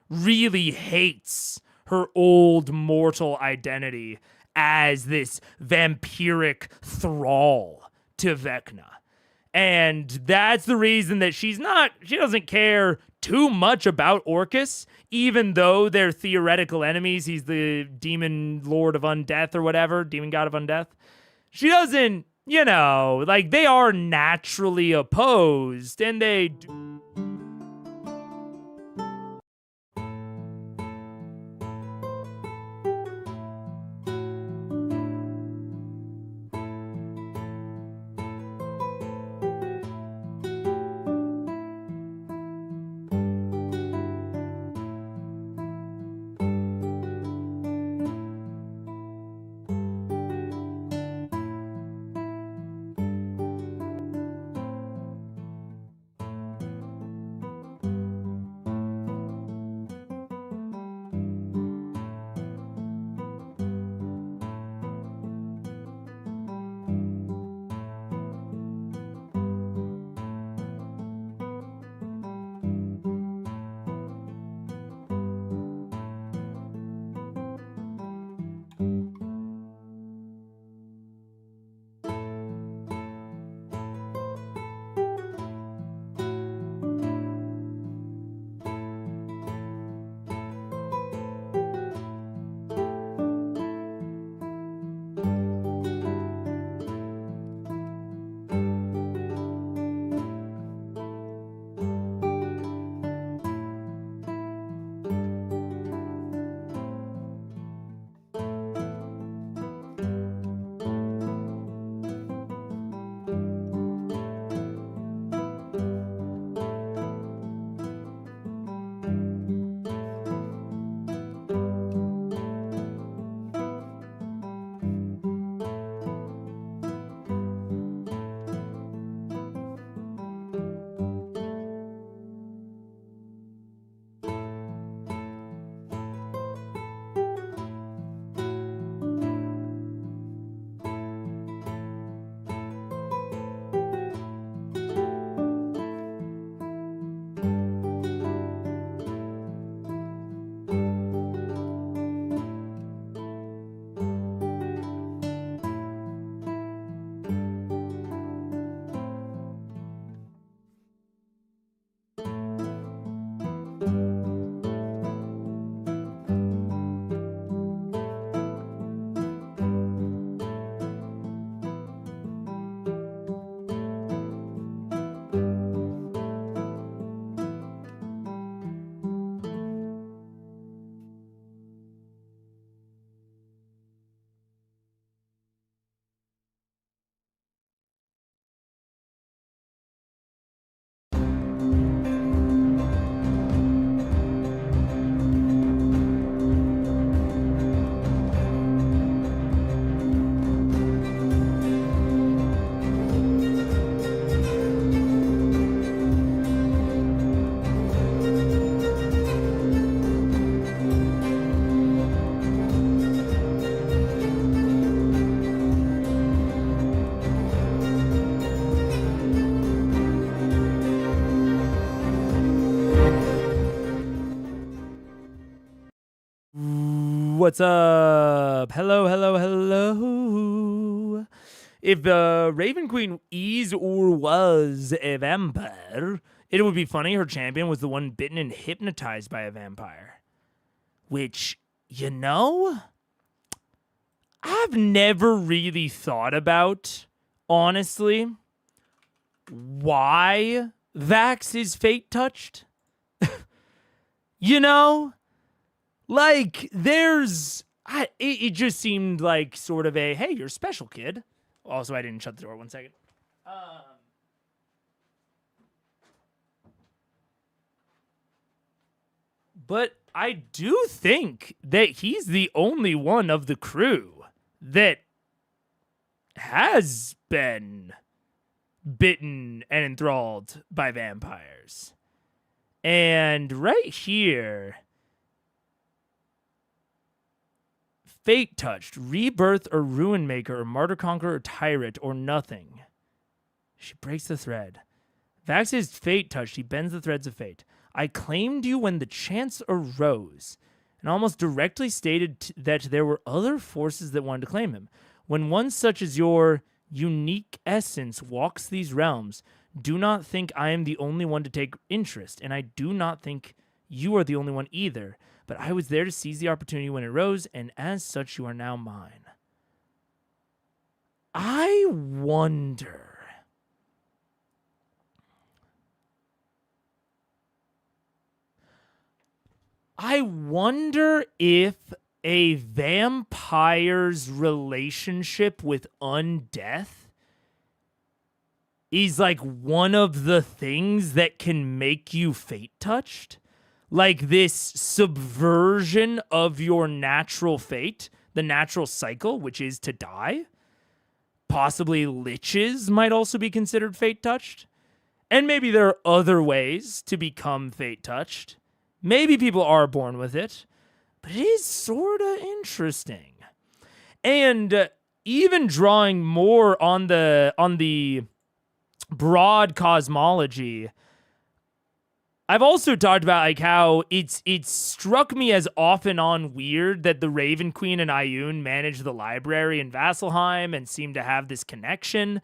really hates her old mortal identity as this vampiric thrall to Vecna. And that's the reason that she doesn't care too much about Orcus, even though they're theoretical enemies. He's the demon lord of undeath or whatever, demon god of undeath. She doesn't, they are naturally opposed, and they do. what's up? Hello, hello, hello. If the Raven Queen is or was a vampire, it would be funny her champion was the one bitten and hypnotized by a vampire. Which, you know, I've never really thought about, honestly, why Vax is fate touched. You know? Like, it just seemed like sort of a, hey, you're special, kid. Also, I didn't shut the door. 1 second. But I do think that he's the only one of the crew that has been bitten and enthralled by vampires. And right here, fate touched, rebirth or ruin maker or martyr conqueror or tyrant or nothing. She breaks the thread. Vax is fate touched. He bends the threads of fate. I claimed you when the chance arose, and almost directly stated that there were other forces that wanted to claim him. When one such as your unique essence walks these realms, do not think I am the only one to take interest, and I do not think you are the only one either. But I was there to seize the opportunity when it arose, and as such, you are now mine. I wonder. I wonder if a vampire's relationship with undeath is like one of the things that can make you fate touched. Like this subversion of your natural fate, the natural cycle, which is to die. Possibly liches might also be considered fate touched. And maybe there are other ways to become fate touched. Maybe people are born with it, but it is sort of interesting. And even drawing more on the broad cosmology, I've also talked about like how it's struck me as off and on weird that the Raven Queen and Ioun manage the library in Vasselheim and seem to have this connection.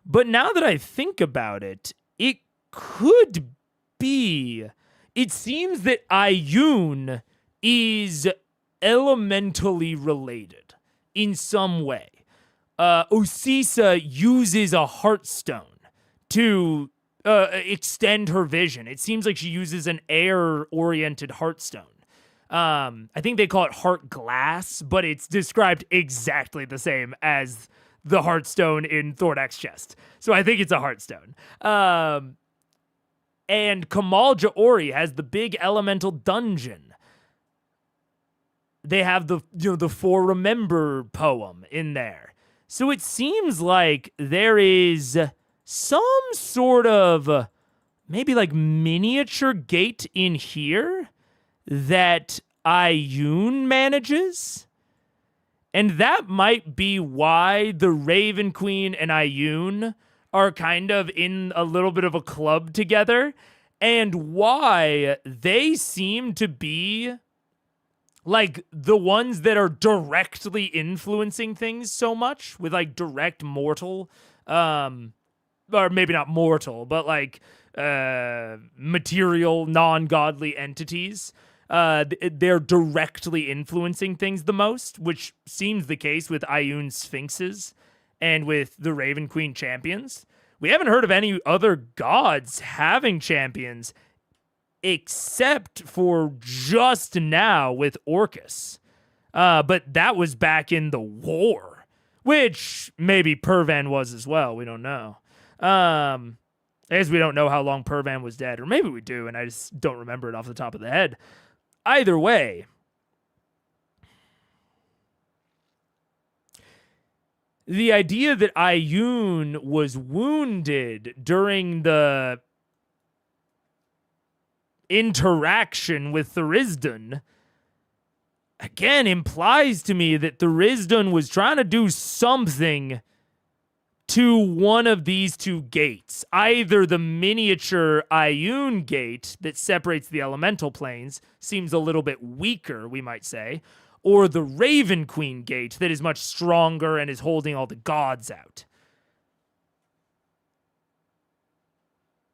But now that I think about it, it could be. It seems that Ioun is elementally related in some way. Osisa uses a heartstone to extend her vision. It seems like she uses an air-oriented heartstone. I think they call it heart glass, but it's described exactly the same as the heartstone in Thordak's chest. So I think it's a heartstone. And Kamal Jaori has the big elemental dungeon. They have the For Remember poem in there. So it seems like there is some sort of maybe like miniature gate in here that Ioun manages. And that might be why the Raven Queen and Ioun are kind of in a little bit of a club together, and why they seem to be like the ones that are directly influencing things so much with like direct mortal, or maybe not mortal, but like material, non-godly entities. They're directly influencing things the most, which seems the case with Ioun's Sphinxes and with the Raven Queen champions. We haven't heard of any other gods having champions except for just now with Orcus. But that was back in the war, which maybe Purvan was as well. We don't know. I guess we don't know how long Purvan was dead, or maybe we do, and I just don't remember it off the top of the head. Either way, the idea that Ioun was wounded during the interaction with Thurisdun again implies to me that Thurisdun was trying to do something to one of these two gates. Either the miniature Ioun gate that separates the elemental planes seems a little bit weaker, we might say, or the Raven Queen gate that is much stronger and is holding all the gods out.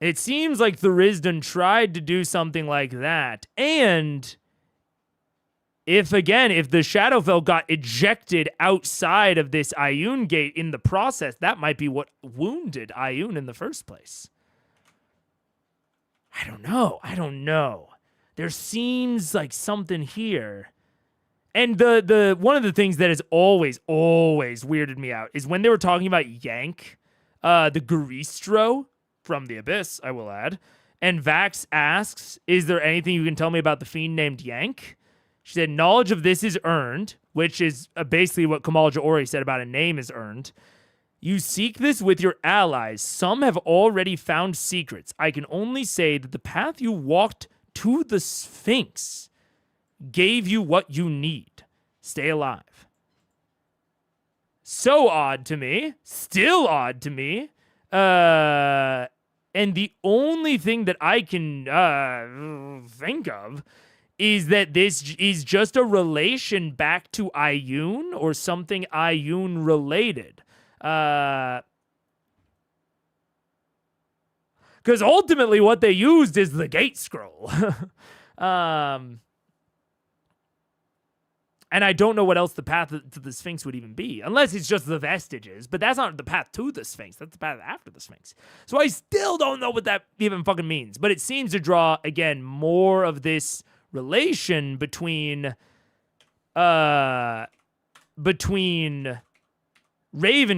It seems like the Risden tried to do something like that. And if the Shadowfell got ejected outside of this Ioun gate in the process, that might be what wounded Ioun in the first place. I don't know. There seems like something here. And the one of the things that has always weirded me out is when they were talking about Yank, the Garistro from the Abyss, I will add. And Vax asks, is there anything you can tell me about the fiend named Yank? She said, knowledge of this is earned, which is basically what Kamal Jaori said about a name is earned. You seek this with your allies. Some have already found secrets. I can only say that the path you walked to the Sphinx gave you what you need. Stay alive. So odd to me. Still odd to me. And the only thing that I can think of is that this is just a relation back to Ioun or something Ioun related. Because ultimately what they used is the gate scroll. And I don't know what else the path to the Sphinx would even be, unless it's just the vestiges. But that's not the path to the Sphinx. That's the path after the Sphinx. So I still don't know what that even fucking means. But it seems to draw, again, more of this relation between Raven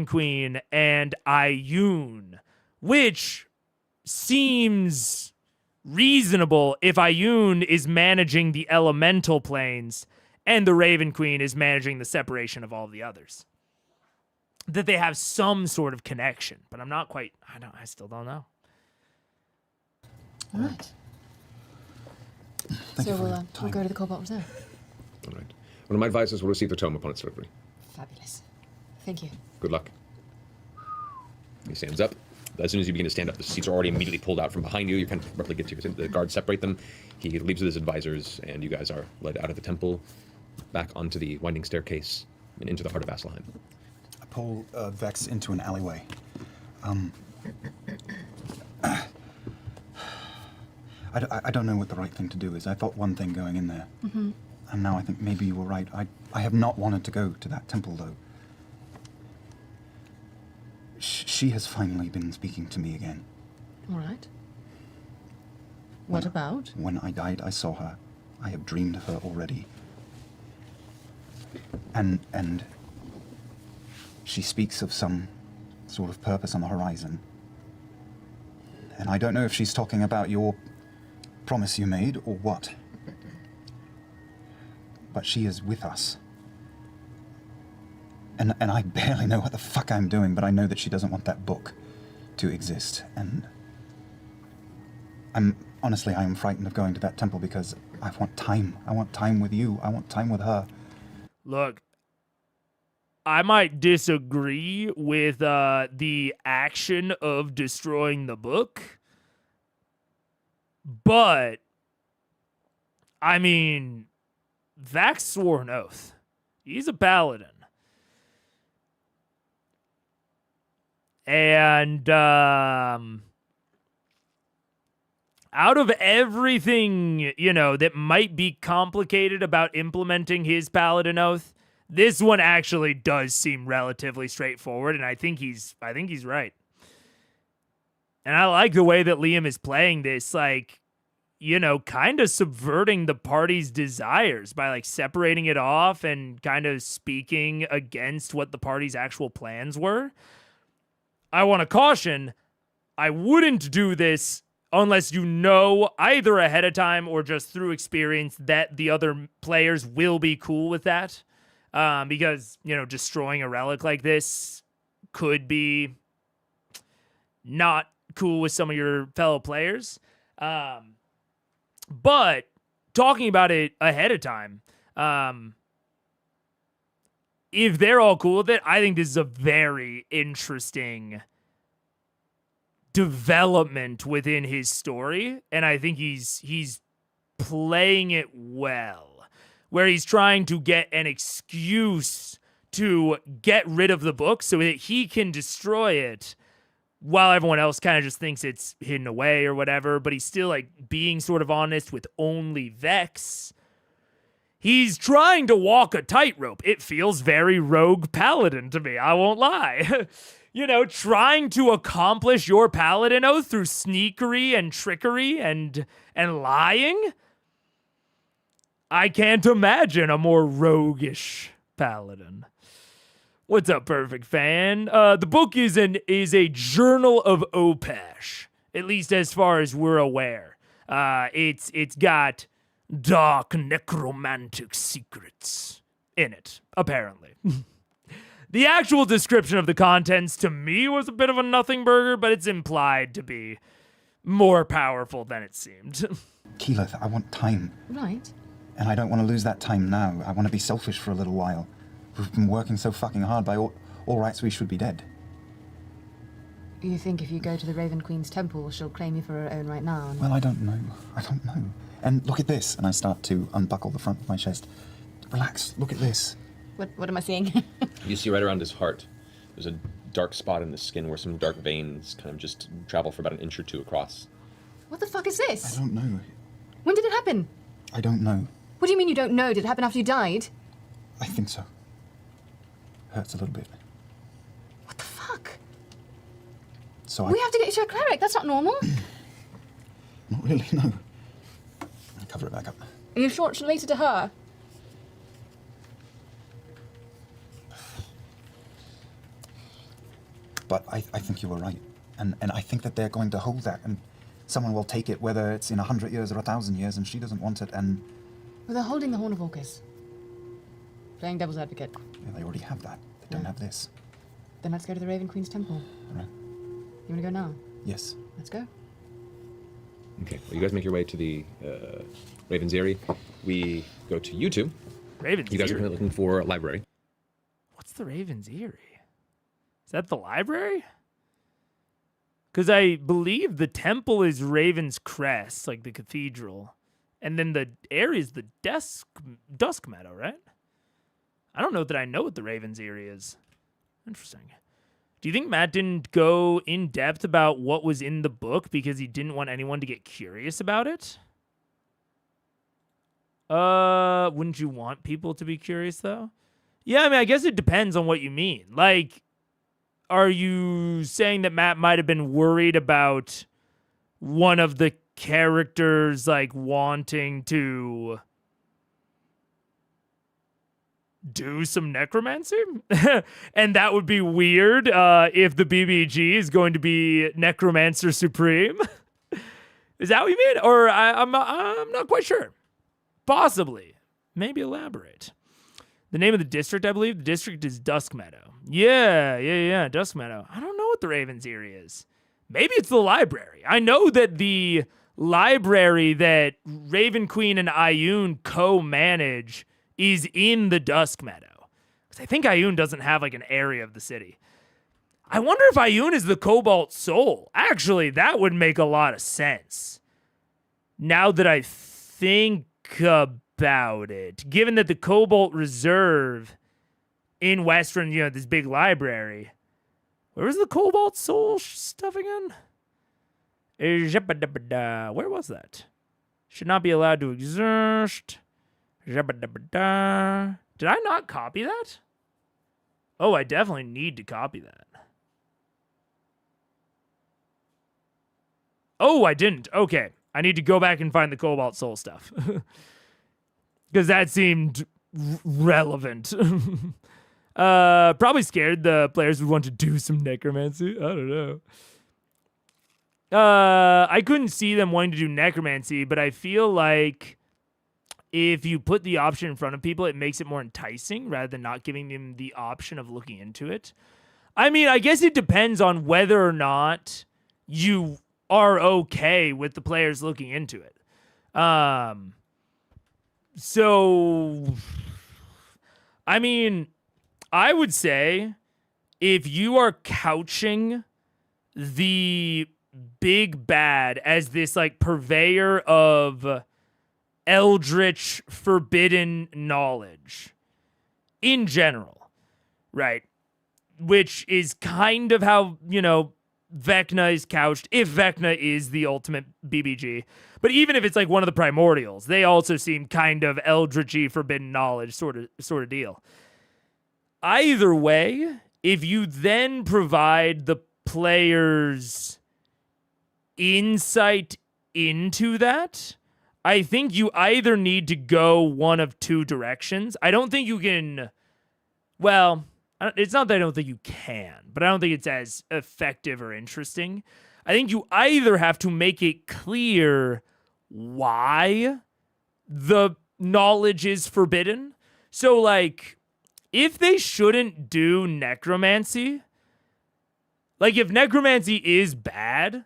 Queen and Ioun, which seems reasonable if Ioun is managing the elemental planes and the Raven Queen is managing the separation of all the others. That they have some sort of connection, but I'm not quite, I still don't know. All right. So we'll go to the Cobalt Reserve. All right. One of my advisors will receive the tome upon its delivery. Fabulous. Thank you. Good luck. He stands up. As soon as you begin to stand up, the seats are already immediately pulled out from behind you. You kind of roughly get to the guards separate them. He leaves with his advisors, and you guys are led out of the temple, back onto the winding staircase, and into the heart of Vasselheim. I pull Vex into an alleyway. I don't know what the right thing to do is. I thought one thing going in there. Mm-hmm. And now I think maybe you were right. I have not wanted to go to that temple, though. She has finally been speaking to me again. All right. What about? When I died, I saw her. I have dreamed of her already. And she speaks of some sort of purpose on the horizon. And I don't know if she's talking about your promise you made or what. But she is with us. And I barely know what the fuck I'm doing, but I know that she doesn't want that book to exist. And I am frightened of going to that temple because I want time. I want time with you. I want time with her. Look, I might disagree with the action of destroying the book, but I mean, Vax swore an oath. He's a paladin. And out of everything, that might be complicated about implementing his paladin oath, this one actually does seem relatively straightforward, and I think he's right. And I like the way that Liam is playing this, kind of subverting the party's desires by separating it off and kind of speaking against what the party's actual plans were. I want to caution, I wouldn't do this unless you know either ahead of time or just through experience that the other players will be cool with that. Because, destroying a relic like this could be not cool with some of your fellow players. But talking about it ahead of time, if they're all cool with it, I think this is a very interesting development within his story, and I think he's playing it well. where he's trying to get an excuse to get rid of the book so that he can destroy it while everyone else kind of just thinks it's hidden away or whatever, but he's still like being sort of honest with only Vex. He's trying to walk a tightrope. It feels very rogue paladin to me, I won't lie. You know, trying to accomplish your paladin oath through sneakery and trickery and lying. I can't imagine a more roguish paladin. What's up, Perfect Fan? The book is a journal of Opash, at least as far as we're aware. It's got dark necromantic secrets in it, apparently. The actual description of the contents to me was a bit of a nothing burger, but it's implied to be more powerful than it seemed. Keyleth, I want time. Right. And I don't want to lose that time now. I want to be selfish for a little while. We've been working so fucking hard. By all rights, we should be dead. You think if you go to the Raven Queen's temple, she'll claim you for her own right now? Well, I don't know. And look at this. And I start to unbuckle the front of my chest. Relax, look at this. What am I seeing? You see right around his heart, there's a dark spot in the skin where some dark veins kind of just travel for about an inch or two across. What the fuck is this? I don't know. When did it happen? I don't know. What do you mean you don't know? Did it happen after you died? I think so. Hurts a little bit. What the fuck? So We have to get you to a cleric. That's not normal. Not really, no. I cover it back up. Are you short related to her? But I think you were right. And I think that they're going to hold that, and someone will take it, whether it's in 100 years or 1,000 years, and she doesn't want it, and... Well, they're holding the Horn of Orcus. Playing devil's advocate. Yeah, they already have that. They don't have this. Then let's go to the Raven Queen's temple. All right. You want to go now? Yes. Let's go. Okay, well, you guys make your way to the Raven's Eyrie. We go to you two. Raven's You guys are Eyrie? currently looking for a library. What's the Raven's Eyrie? Is that the library? Because I believe the temple is Raven's Crest, like the cathedral. And then the area is the Dusk Meadow, right? I don't know that I know what the Raven's Eyrie is. Interesting. Do you think Matt didn't go in depth about what was in the book because he didn't want anyone to get curious about it? Wouldn't you want people to be curious, though? Yeah, I mean, I guess it depends on what you mean. Like, are you saying that Matt might have been worried about one of the characters, like, wanting to do some necromancy? And that would be weird if the BBG is going to be Necromancer Supreme? Is that what you mean? Or I'm not quite sure. Possibly. Maybe elaborate. The name of the district, I believe, the district is Dusk Meadow. Yeah, Dusk Meadow. I don't know what the Raven's Eyrie is. Maybe it's the library. I know that the library that Raven Queen and Ioun co-manage is in the Dusk Meadow. Because I think Ioun doesn't have like an area of the city. I wonder if Ioun is the Cobalt Soul. Actually, that would make a lot of sense. Now that I think about it. Given that the Cobalt Reserve in Western, this big library. Where was the Cobalt Soul stuff again? Where was that? Should not be allowed to exert. Did I not copy that? Oh, I definitely need to copy that. Oh, I didn't. Okay. I need to go back and find the Cobalt Soul stuff. Because that seemed relevant. Probably scared the players would want to do some necromancy. I don't know. I couldn't see them wanting to do necromancy, but I feel like if you put the option in front of people, it makes it more enticing rather than not giving them the option of looking into it. I mean, I guess it depends on whether or not you are okay with the players looking into it. So, I mean, I would say if you are couching the big bad as this like purveyor of eldritch forbidden knowledge in general, right? Which is kind of how, Vecna is couched, if Vecna is the ultimate BBG. But even if it's like one of the primordials, they also seem kind of eldritchy forbidden knowledge sort of deal. Either way, if you then provide the players insight into that, I think you either need to go one of two directions. I don't think you can, well, it's not that I don't think you can, but I don't think it's as effective or interesting. I think you either have to make it clear why the knowledge is forbidden. So, like, if they shouldn't do necromancy, like, if necromancy is bad,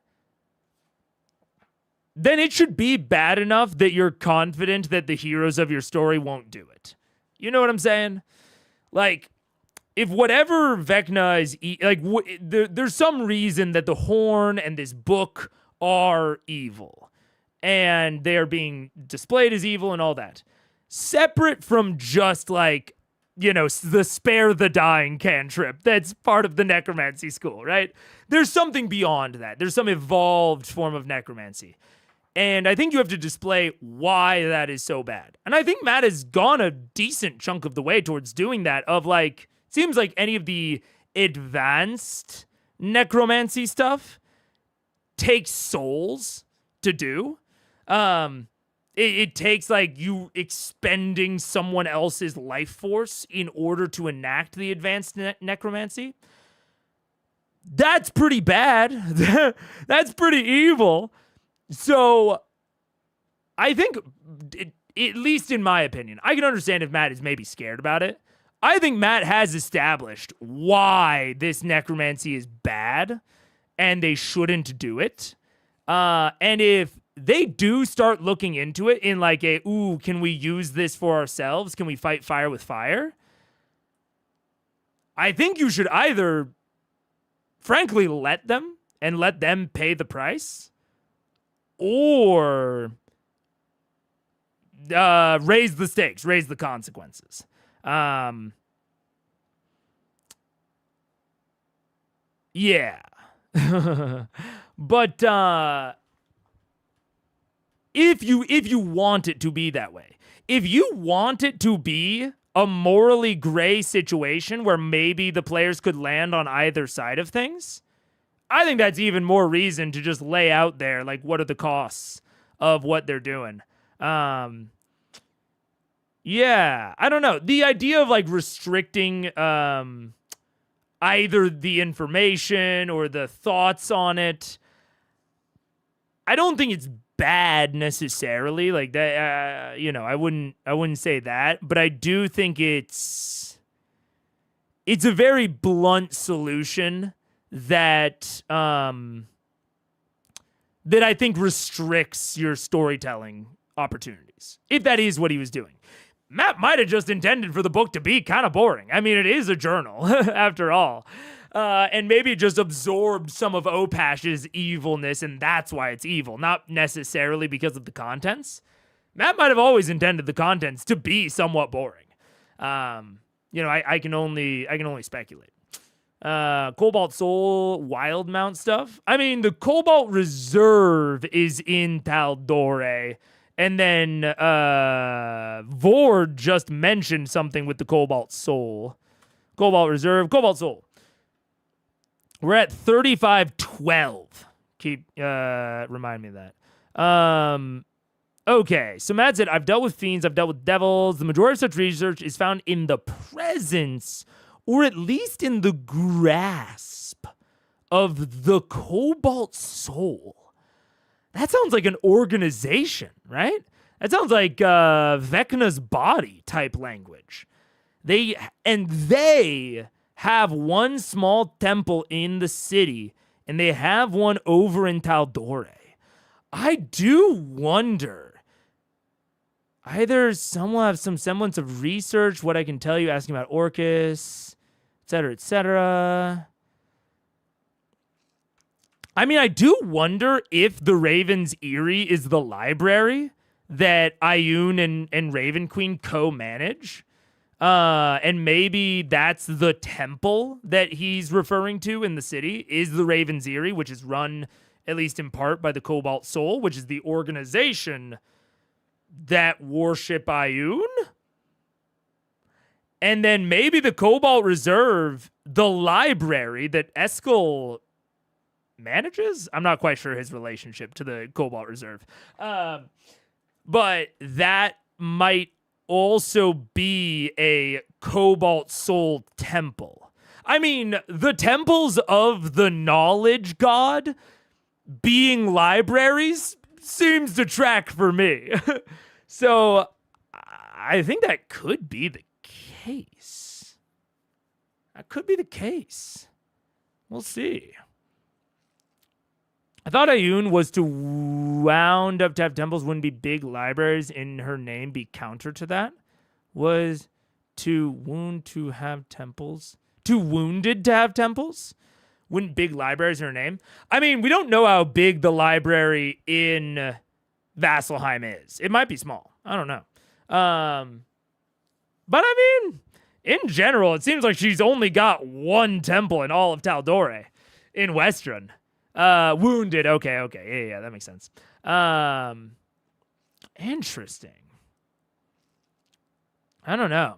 then it should be bad enough that you're confident that the heroes of your story won't do it. You know what I'm saying? Like, if whatever Vecna is, there's some reason that the Horn and this book are evil, and they are being displayed as evil and all that, separate from just like, the spare the dying cantrip that's part of the necromancy school, right? There's something beyond that. There's some evolved form of necromancy. And I think you have to display why that is so bad. And I think Matt has gone a decent chunk of the way towards doing that, of like, seems like any of the advanced necromancy stuff takes souls to do. It takes like you expending someone else's life force in order to enact the advanced necromancy. That's pretty bad. That's pretty evil. So I think, at least in my opinion, I can understand if Matt is maybe scared about it. I think Matt has established why this necromancy is bad and they shouldn't do it. And if they do start looking into it in like can we use this for ourselves? Can we fight fire with fire? I think you should either, frankly, let them pay the price, or raise the stakes, raise the consequences. Yeah. But if you want it to be that way, if you want it to be a morally gray situation where maybe the players could land on either side of things, I think that's even more reason to just lay out there, like, what are the costs of what they're doing. Yeah, I don't know. The idea of like restricting either the information or the thoughts on it, I don't think it's bad necessarily. Like that, I wouldn't say that, but I do think it's a very blunt solution that I think restricts your storytelling opportunities, if that is what he was doing. Matt might have just intended for the book to be kind of boring. I mean, it is a journal, after all. And maybe it just absorbed some of Opash's evilness, and that's why it's evil, not necessarily because of the contents. Matt might have always intended the contents to be somewhat boring. I can only speculate. Cobalt Soul, Wild Mount stuff. I mean, the Cobalt Reserve is in Taldore. And then Vord just mentioned something with the Cobalt Soul. Cobalt Reserve, Cobalt Soul. We're at 3512. Keep remind me of that. Okay, so Matt said, I've dealt with fiends, I've dealt with devils. The majority of such research is found in the presence, or at least in the grasp, of the Cobalt Soul. That sounds like an organization, right? That sounds like Vecna's body type language. They have one small temple in the city, and they have one over in Taldore. I do wonder. Either someone will have some semblance of research, what I can tell you, asking about Orcus, etc., etc. I mean, I do wonder if the Raven's Eyrie is the library that Ioun and Raven Queen co-manage. And maybe that's the temple that he's referring to in the city, is the Raven's Eyrie, which is run, at least in part, by the Cobalt Soul, which is the organization that worship Ioun. And then maybe the Cobalt Reserve, the library that Eskel manages? I'm not quite sure his relationship to the Cobalt Reserve. But that might also be a Cobalt Soul temple. I mean, the temples of the knowledge god being libraries seems to track for me. So I think that could be the case. That could be the case. We'll see. I thought Ioun was to wound up to have temples wouldn't be big libraries in her name be counter to that. Was to wound to have temples. To wounded to have temples? Wouldn't big libraries in her name? I mean, we don't know how big the library in Vasselheim is. It might be small. I don't know. But I mean, in general, it seems like she's only got one temple in all of Taldore in Western. Wounded. Okay. Yeah, that makes sense. Interesting. I don't know.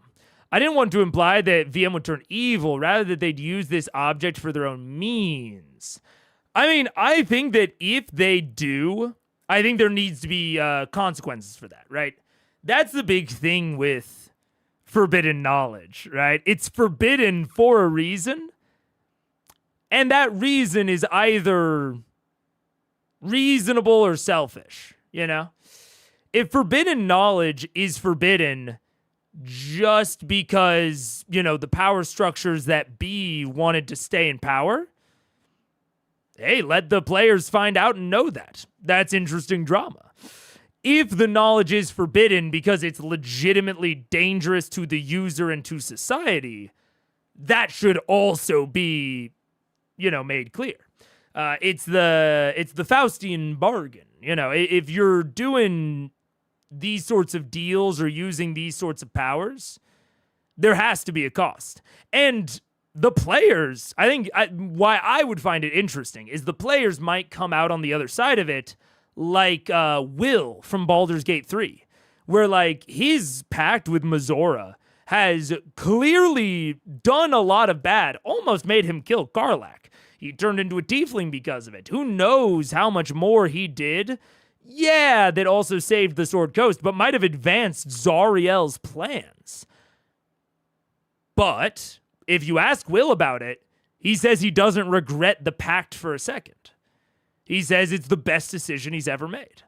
I didn't want to imply that VM would turn evil, rather that they'd use this object for their own means. I mean, I think that if they do, I think there needs to be consequences for that, right? That's the big thing with forbidden knowledge, right? It's forbidden for a reason. And that reason is either reasonable or selfish, you know? If forbidden knowledge is forbidden just because, you know, the power structures that be wanted to stay in power, hey, let the players find out and know that. That's interesting drama. If the knowledge is forbidden because it's legitimately dangerous to the user and to society, that should also be, you know, made clear. It's the Faustian bargain. You know, if you're doing these sorts of deals or using these sorts of powers, there has to be a cost. And the players, I think, why I would find it interesting is the players might come out on the other side of it like Will from Baldur's Gate 3, where, like, his pact with Mazora has clearly done a lot of bad, almost made him kill Karlach. He turned into a tiefling because of it. Who knows how much more he did? Yeah, that also saved the Sword Coast, but might have advanced Zariel's plans. But if you ask Will about it, he says he doesn't regret the pact for a second. He says it's the best decision he's ever made.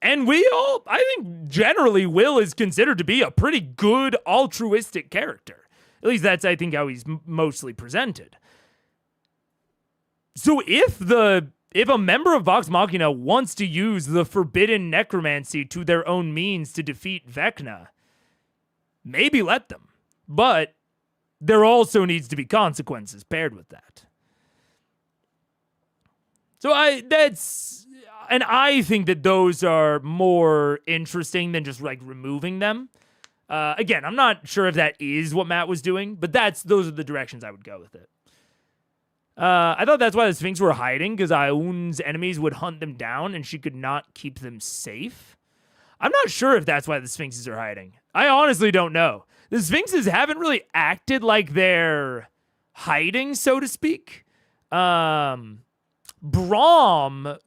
And I think generally Will is considered to be a pretty good altruistic character. At least that's, I think, how he's mostly presented. So if a member of Vox Machina wants to use the forbidden necromancy to their own means to defeat Vecna, maybe let them. But there also needs to be consequences paired with that. So I think that those are more interesting than just like removing them. Again, I'm not sure if that is what Matt was doing, but those are the directions I would go with it. I thought that's why the Sphinx were hiding, because Ioun's enemies would hunt them down and she could not keep them safe. I'm not sure if that's why the Sphinxes are hiding. I honestly don't know. The Sphinxes haven't really acted like they're hiding, so to speak. Brahm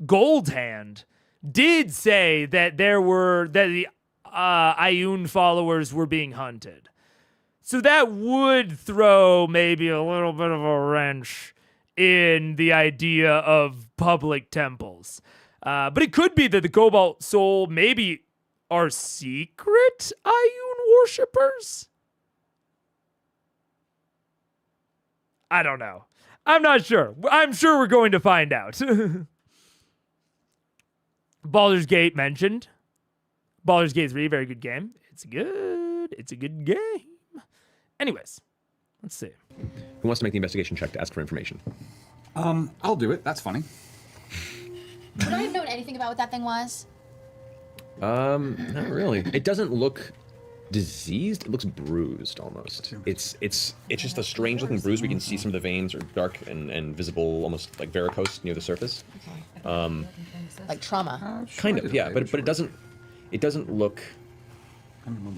Goldhand did say that the Ioun followers were being hunted. So that would throw maybe a little bit of a wrench in the idea of public temples. But it could be that the Cobalt Soul maybe are secret Ioun worshippers? I don't know. I'm not sure. I'm sure we're going to find out. Baldur's Gate mentioned. Baldur's Gate 3, very good game. It's a good game. Anyways, let's see. Who wants to make the investigation check to ask for information? I'll do it. That's funny. Would I have known anything about what that thing was? Not really. It doesn't look diseased. It looks bruised almost. It's just a strange looking bruise where you can see some of the veins are dark and visible, almost like varicose near the surface. Like trauma. Kind of, yeah. But it doesn't look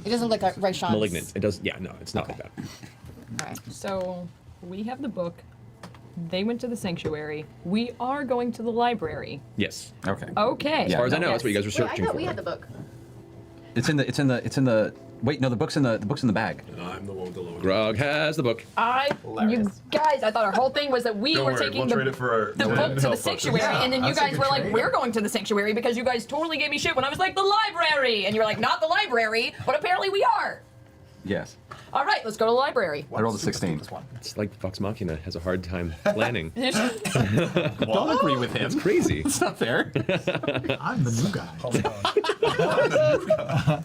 It doesn't look like Raishan's. malignant. It does. Yeah, no, it's not like that. All right. So we have the book. They went to the sanctuary. We are going to the library. Yes. Okay. Okay. As far as I know, that's what you guys were Wait, I searching thought for. we had the book. It's in the. Wait, no, the book's in the bag. I'm the one with the low. Grog has the book. You guys, I thought our whole thing was that we Don't were worry, taking we'll trade it for the our- book to the help sanctuary, us. and then you that's a guys good were like, trade. we're going to the sanctuary because you guys totally gave me shit when I was like, the library! And you were like, not the library, but apparently we are. Yes. All right, let's go to the library. I rolled a 16. It's like Vox Machina has a hard time planning. Don't agree with him. It's crazy. It's not fair. I'm the new guy.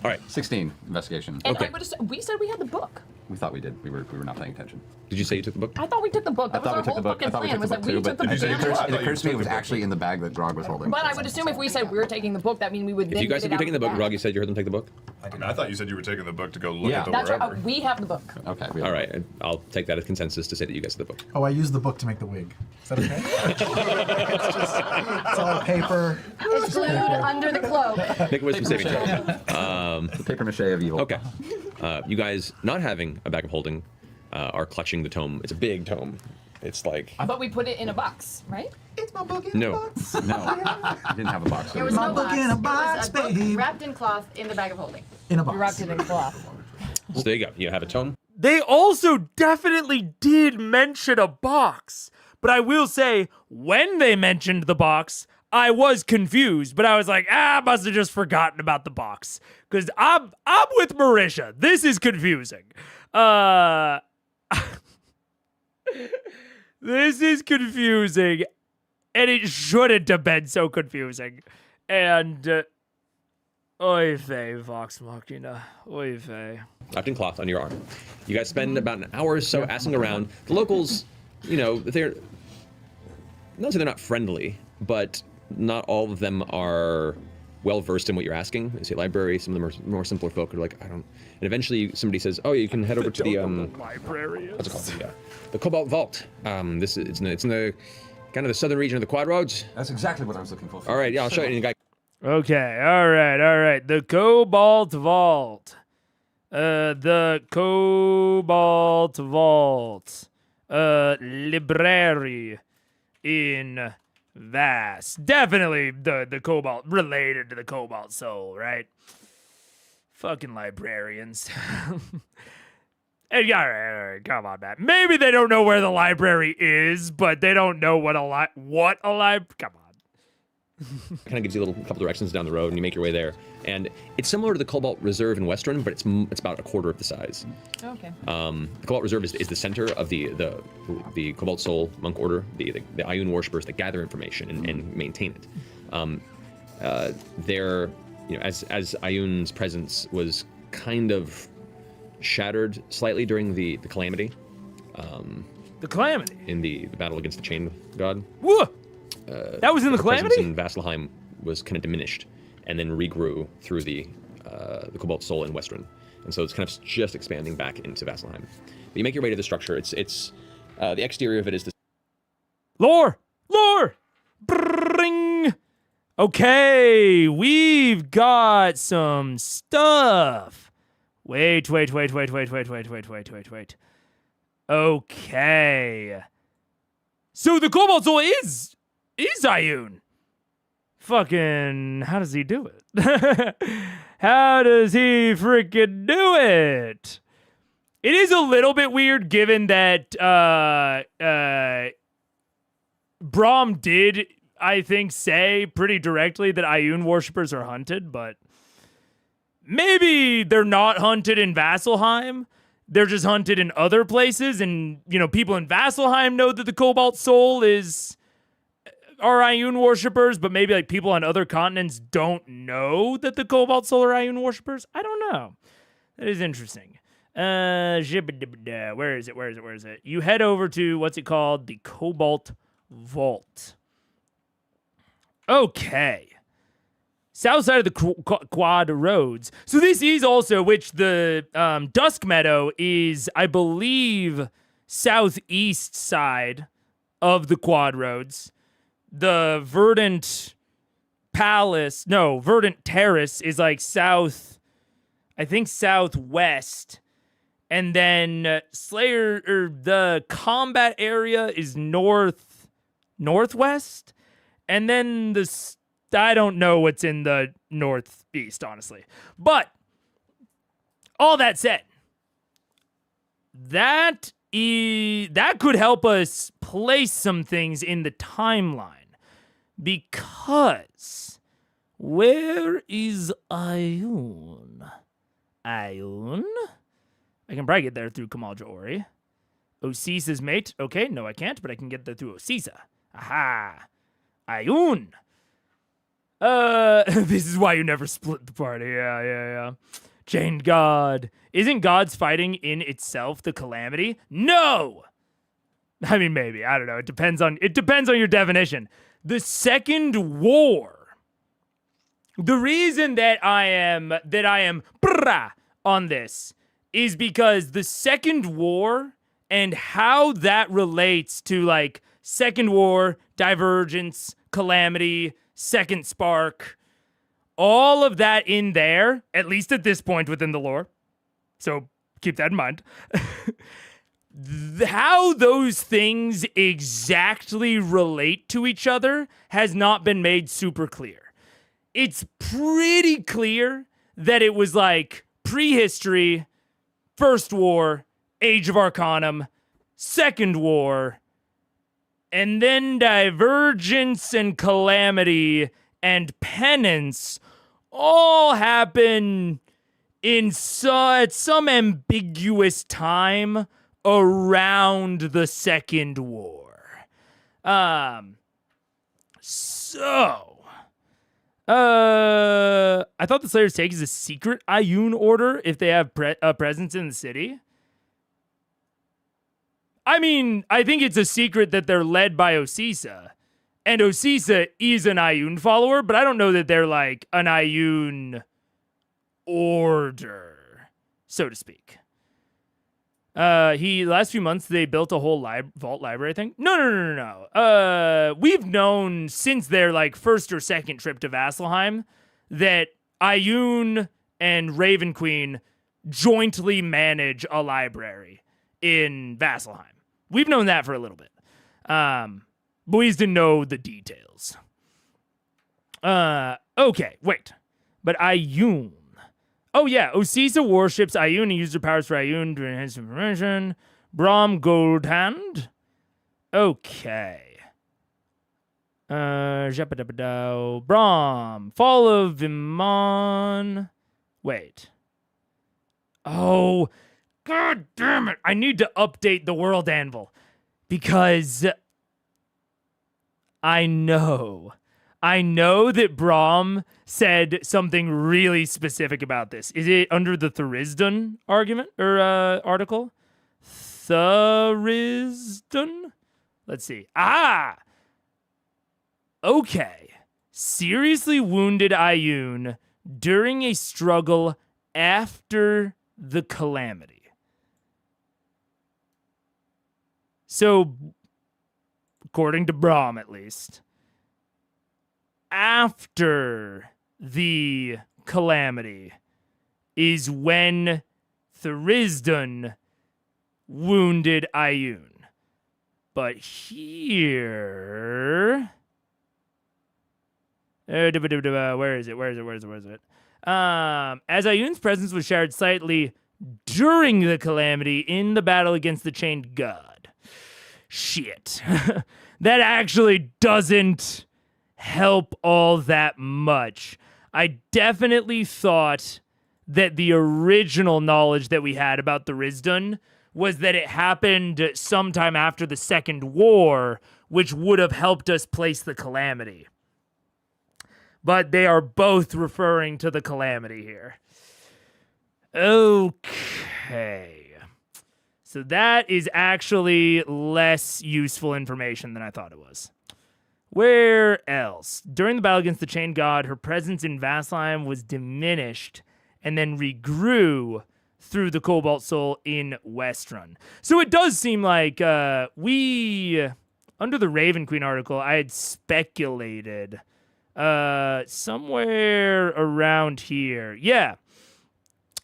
All right. 16 investigation. And Okay. I would assume, we said we had the book. We thought we did. We were not paying attention. Did you say you took the book? I thought we took the book. That was our whole fucking plan, was that we took the it damn occurs, book. it occurs to me it was actually in the bag that Grog was holding. But I would assume if we said we were taking the book, that means we would If then you guys get said it you're taking the out book, of Grog, you said you heard them take the book? I thought you said you were taking the book to go look Yeah. at the That's right. wherever. We have the book. Okay. All right. I'll take that as consensus to say that you guys have the book. Oh, I used the book to make the wig. Is that okay? It's all paper. It's glued under the cloak. Make a wisdom saving throw. The paper mache of evil. Okay. You guys, not having a bag of holding, are clutching the tome. It's a big tome. It's like... I thought we put it in a box, right? It's my book in No. a box. No, you didn't have a box. There was My no book box. in a It was box, a book babe. wrapped in cloth in the bag of holding. In a We box. wrapped it in cloth. So there you go. You have a tome. They also definitely did mention a box. But I will say, when they mentioned the box, I was confused. But I was like, I must have just forgotten about the box. Because I'm with Marisha. This is confusing. This is confusing. And it shouldn't have been so confusing. And... Oy vey, Vox Machina. Oy vey. Wrapped in cloth on your arm. You guys spend about an hour or so asking around. The locals, you know, they're not that they're not friendly, but not all of them are well versed in what you're asking. They say library. Some of them are more simpler folk. Are like, I don't. And eventually somebody says, oh, you can head over to the library. What's it called? The Cobalt Vault. It's in the kind of the southern region of the Quad Roads. That's exactly what I was looking for. All right, yeah, I'll show you. And the guy. Okay, all right. The Cobalt Vault. The Cobalt Vault. Library in Vass. Definitely the Cobalt, related to the Cobalt Soul, right? Fucking librarians. And yeah, all right, come on, man. Maybe they don't know where the library is, but they don't know what a library. Come on. Kind of gives you a couple directions down the road, and you make your way there. And it's similar to the Cobalt Reserve in Western, but it's about a quarter of the size. Okay. The Cobalt Reserve is the center of the Cobalt Soul monk order, the Ioun worshippers that gather information and maintain it. They're, you know, as Ioun's presence was kind of shattered slightly during the calamity. The calamity? In the battle against the Chain God. Whoa! That was in the presence calamity? in Vasselheim was kind of diminished, and then regrew through the Cobalt Soul in Western, and so it's kind of just expanding back into Vasselheim. But you make your way to the structure. It's the exterior of it is this. Lore! Bring! Okay, we've got some stuff. Wait. Okay. So the Cobalt Soul is Ioun. Fucking, how does he do it? How does he freaking do it? It is a little bit weird given that Brahm did, I think, say pretty directly that Ioun worshippers are hunted, but maybe they're not hunted in Vasselheim. They're just hunted in other places, and, you know, people in Vasselheim know that the Cobalt Soul are Ioun worshippers, but maybe, like, people on other continents don't know that the Cobalt Soul are Ioun worshippers. I don't know. That is interesting. Where is it? You head over to, what's it called? The Cobalt Vault. Okay. south side of the quad roads. So this is also which the Dusk Meadow is, I believe, southeast side of the quad roads. The Verdant Terrace is like south, I think southwest. And then Slayer, or the combat area is northwest. And then I don't know what's in the northeast, honestly. But all that said, that could help us place some things in the timeline. Because where is Ayun? Ayun? I can probably get there through Kamal Jaori. Osisa's mate. Okay, no, I can't, but I can get there through Osisa. Aha. Ayun. This is why you never split the party. Yeah. Chained God. Isn't God's fighting in itself the calamity? No! I mean, maybe. I don't know. It depends on your definition. The Second War. The reason that I am on this is because the Second War and how that relates to like Second War, Divergence, Calamity, Second Spark, all of that in there, at least at this point within the lore. So keep that in mind. How those things exactly relate to each other has not been made super clear. It's pretty clear that it was like prehistory, First War, Age of Arcanum, Second War, and then Divergence and Calamity and Penance all happen at some ambiguous time around the Second War. I thought the Slayer's Take is a secret Ayun order if they have a presence in the city. I mean, I think it's a secret that they're led by Osisa. And Osisa is an Ayun follower, but I don't know that they're like an Ayun order, so to speak. Last few months, they built a whole vault library thing. No. We've known since their like first or second trip to Vasselheim that Ayun and Raven Queen jointly manage a library in Vasselheim. We've known that for a little bit. But we just didn't know the details. Okay, wait. But Ayun. Oh, yeah. Osisa worships Ayun and uses her powers for Ayun to enhance information. Brahm Goldhand. Okay. Brahm. Fall of Vimon. Wait. Oh, god damn it. I need to update the World Anvil. Because I know that Brahm said something really specific about this. Is it under the Thurisdon argument or article? Thurisdon? Let's see. Okay. Seriously wounded Ayun during a struggle after the calamity. So, according to Brahm at least, after the calamity is when Thurisdon wounded Ayun. But here... where is it? As Ayun's presence was shared slightly during the calamity in the battle against the Chained God. Shit. That actually doesn't help all that much. I definitely thought that the original knowledge that we had about the Thurisdon was that it happened sometime after the Second War, which would have helped us place the calamity. But they are both referring to the calamity here. Okay. So that is actually less useful information than I thought it was. Where else? During the battle against the Chain God, her presence in Vasselheim was diminished and then regrew through the Cobalt Soul in Westrun. So it does seem like we, under the Raven Queen article, I had speculated somewhere around here. Yeah.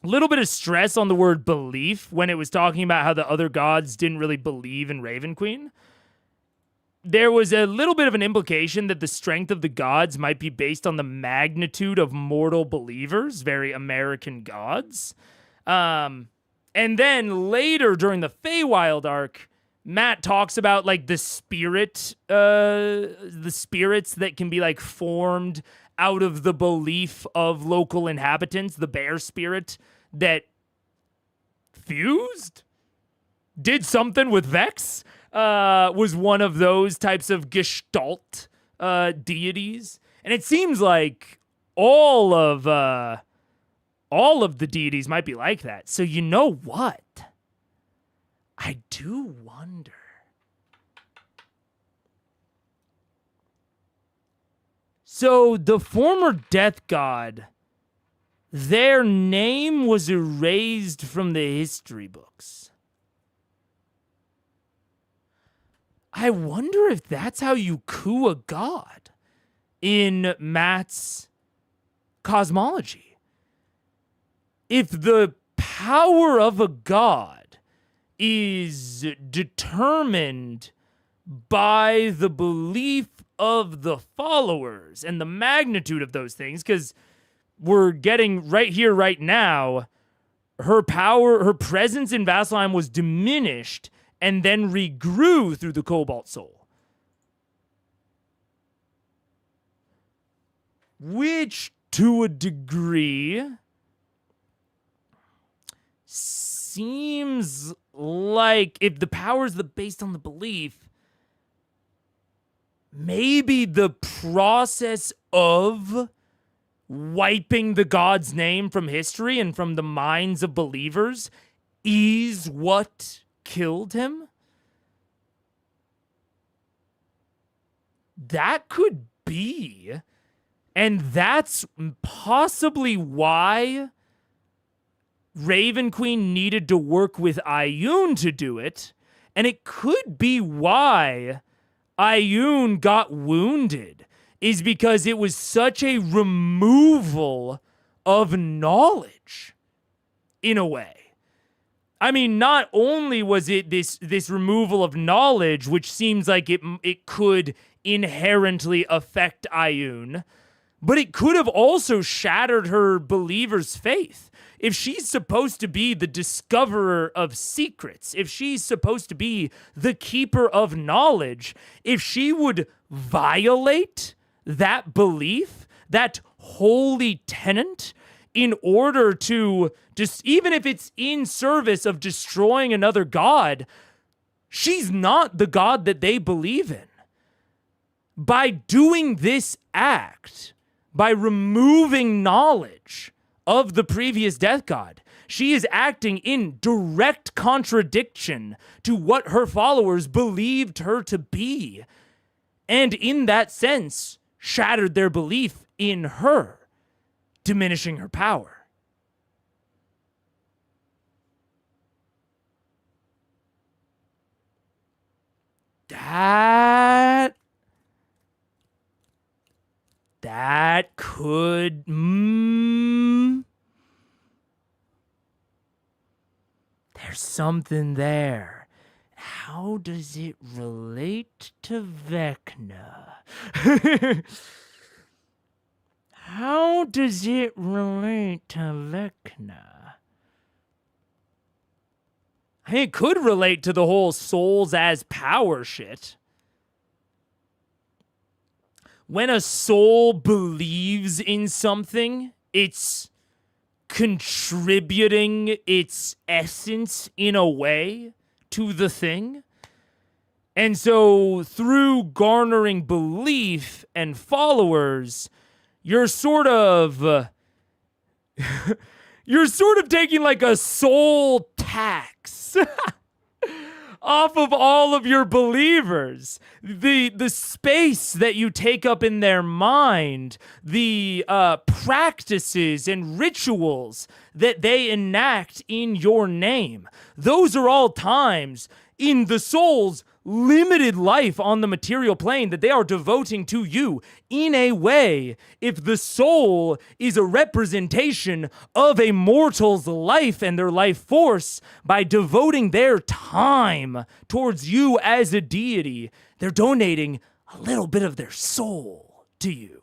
A little bit of stress on the word belief when it was talking about how the other gods didn't really believe in Raven Queen. There was a little bit of an implication that the strength of the gods might be based on the magnitude of mortal believers, very American gods. And then later during the Feywild arc, Matt talks about like the spirits that can be like formed out of the belief of local inhabitants, the bear spirit that fused, did something with Vex, was one of those types of gestalt deities. And it seems like all of the deities might be like that. So you know what? I do wonder. So the former death god, their name was erased from the history books. I wonder if that's how you coup a god in Matt's cosmology. If the power of a god is determined by the belief of the followers and the magnitude of those things, because we're getting right here, right now, her power, her presence in Vasselheim was diminished and then regrew through the Cobalt Soul. Which, to a degree, seems like if the power is based on the belief, maybe the process of wiping the god's name from history and from the minds of believers is what killed him. That could be. And that's possibly why Raven Queen needed to work with Ioun to do it. And it could be why Ioun got wounded, is because it was such a removal of knowledge, in a way. I mean, not only was it this removal of knowledge, which seems like it could inherently affect Ioun, but it could have also shattered her believer's faith. If she's supposed to be the discoverer of secrets, if she's supposed to be the keeper of knowledge, if she would violate that belief, that holy tenet, in order to just, even if it's in service of destroying another god, she's not the god that they believe in. By doing this act, by removing knowledge of the previous death god, she is acting in direct contradiction to what her followers believed her to be, and in that sense, shattered their belief in her, diminishing her power. That could... There's something there. How does it relate to Vecna? How does it relate to Vecna? I think it could relate to the whole souls as power shit. When a soul believes in something, it's contributing its essence in a way to the thing. And so through garnering belief and followers, you're sort of taking like a soul tax off of all of your believers. The space that you take up in their mind, the practices and rituals that they enact in your name. Those are all times in the soul's limited life on the material plane that they are devoting to you. In a way, if the soul is a representation of a mortal's life and their life force, by devoting their time towards you as a deity, they're donating a little bit of their soul to you.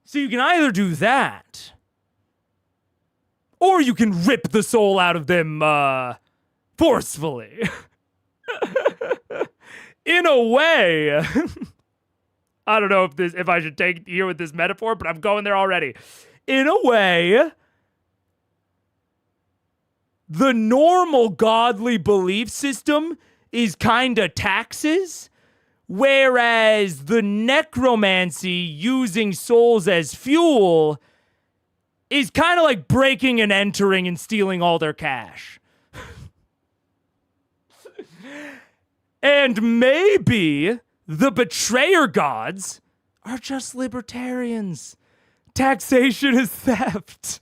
So you can either do that, or you can rip the soul out of them forcefully. In a way, I don't know if I should take here with this metaphor, but I'm going there already. In a way, the normal godly belief system is kind of taxes, whereas the necromancy using souls as fuel is kind of like breaking and entering and stealing all their cash. And maybe the betrayer gods are just libertarians. Taxation is theft.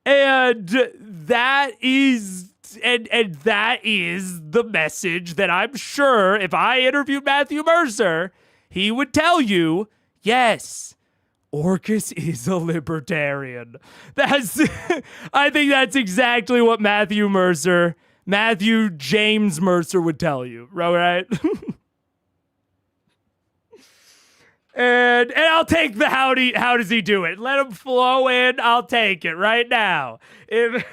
And that is the message that I'm sure if I interviewed Matthew Mercer, he would tell you, yes, Orcus is a libertarian. I think that's exactly what Matthew James Mercer would tell you, right? and I'll take the how does he do it? Let him flow in, I'll take it right now. If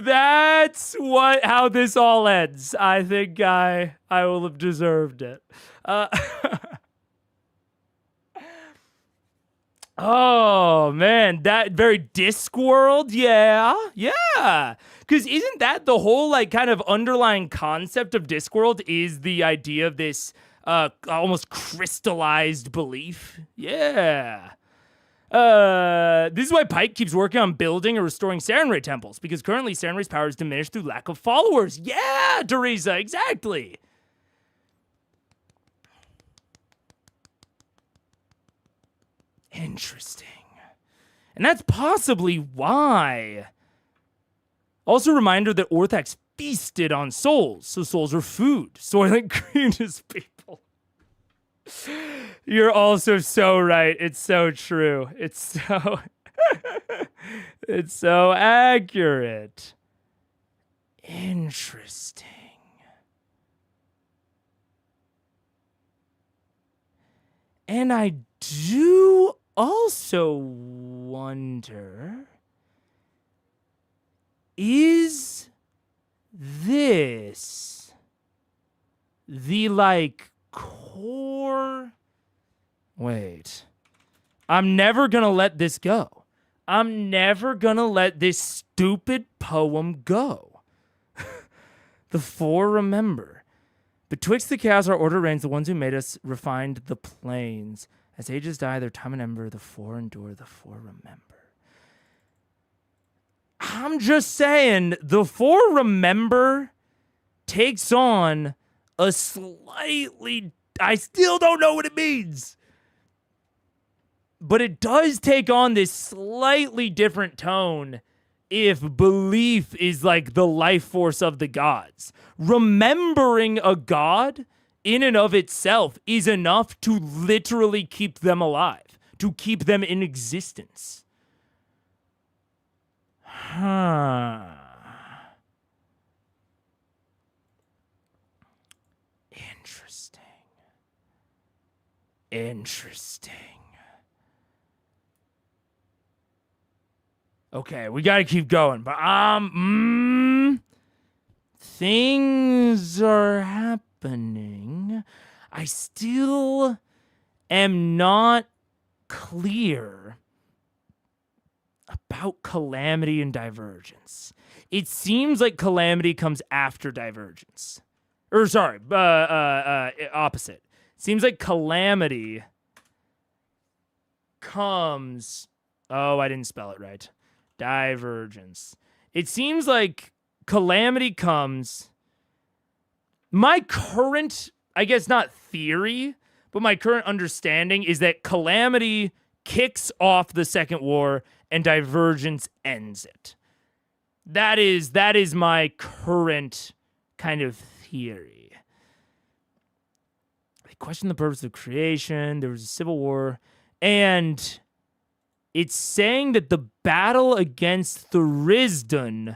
that's how this all ends, I think I will have deserved it. Oh, man, that very Discworld, yeah. Because isn't that the whole, like, kind of underlying concept of Discworld is the idea of this almost crystallized belief? Yeah. This is why Pike keeps working on building or restoring Sarenrae temples, because currently Sarenrae's power is diminished through lack of followers. Yeah, Teresa, exactly. Interesting. And that's possibly why. Also, a reminder that Orthax feasted on souls, so souls are food. Soylent Green is people. You're also so right. It's so true. It's so accurate. Interesting. And I do also wonder, is this the, like, core? Wait. I'm never gonna let this go. I'm never gonna let this stupid poem go. The four remember. Betwixt the chaos our order reigns, the ones who made us refined the plains. As ages die, their time and ember, the four endure, the four remember. I'm just saying, the four remember takes on a slightly, I still don't know what it means, but it does take on this slightly different tone if belief is like the life force of the gods. Remembering a god in and of itself is enough to literally keep them alive, to keep them in existence. Interesting. Okay, we gotta keep going, but things are happening. I still am not clear about Calamity and Divergence. It seems like Calamity comes after Divergence. Or sorry, opposite. Seems like Calamity comes... Oh, I didn't spell it right. Divergence. It seems like Calamity comes. My current, I guess not theory, but my current understanding is that Calamity kicks off the Second War and Divergence ends it. That is my current kind of theory. They question the purpose of creation. There was a civil war. And it's saying that the battle against Thurisdun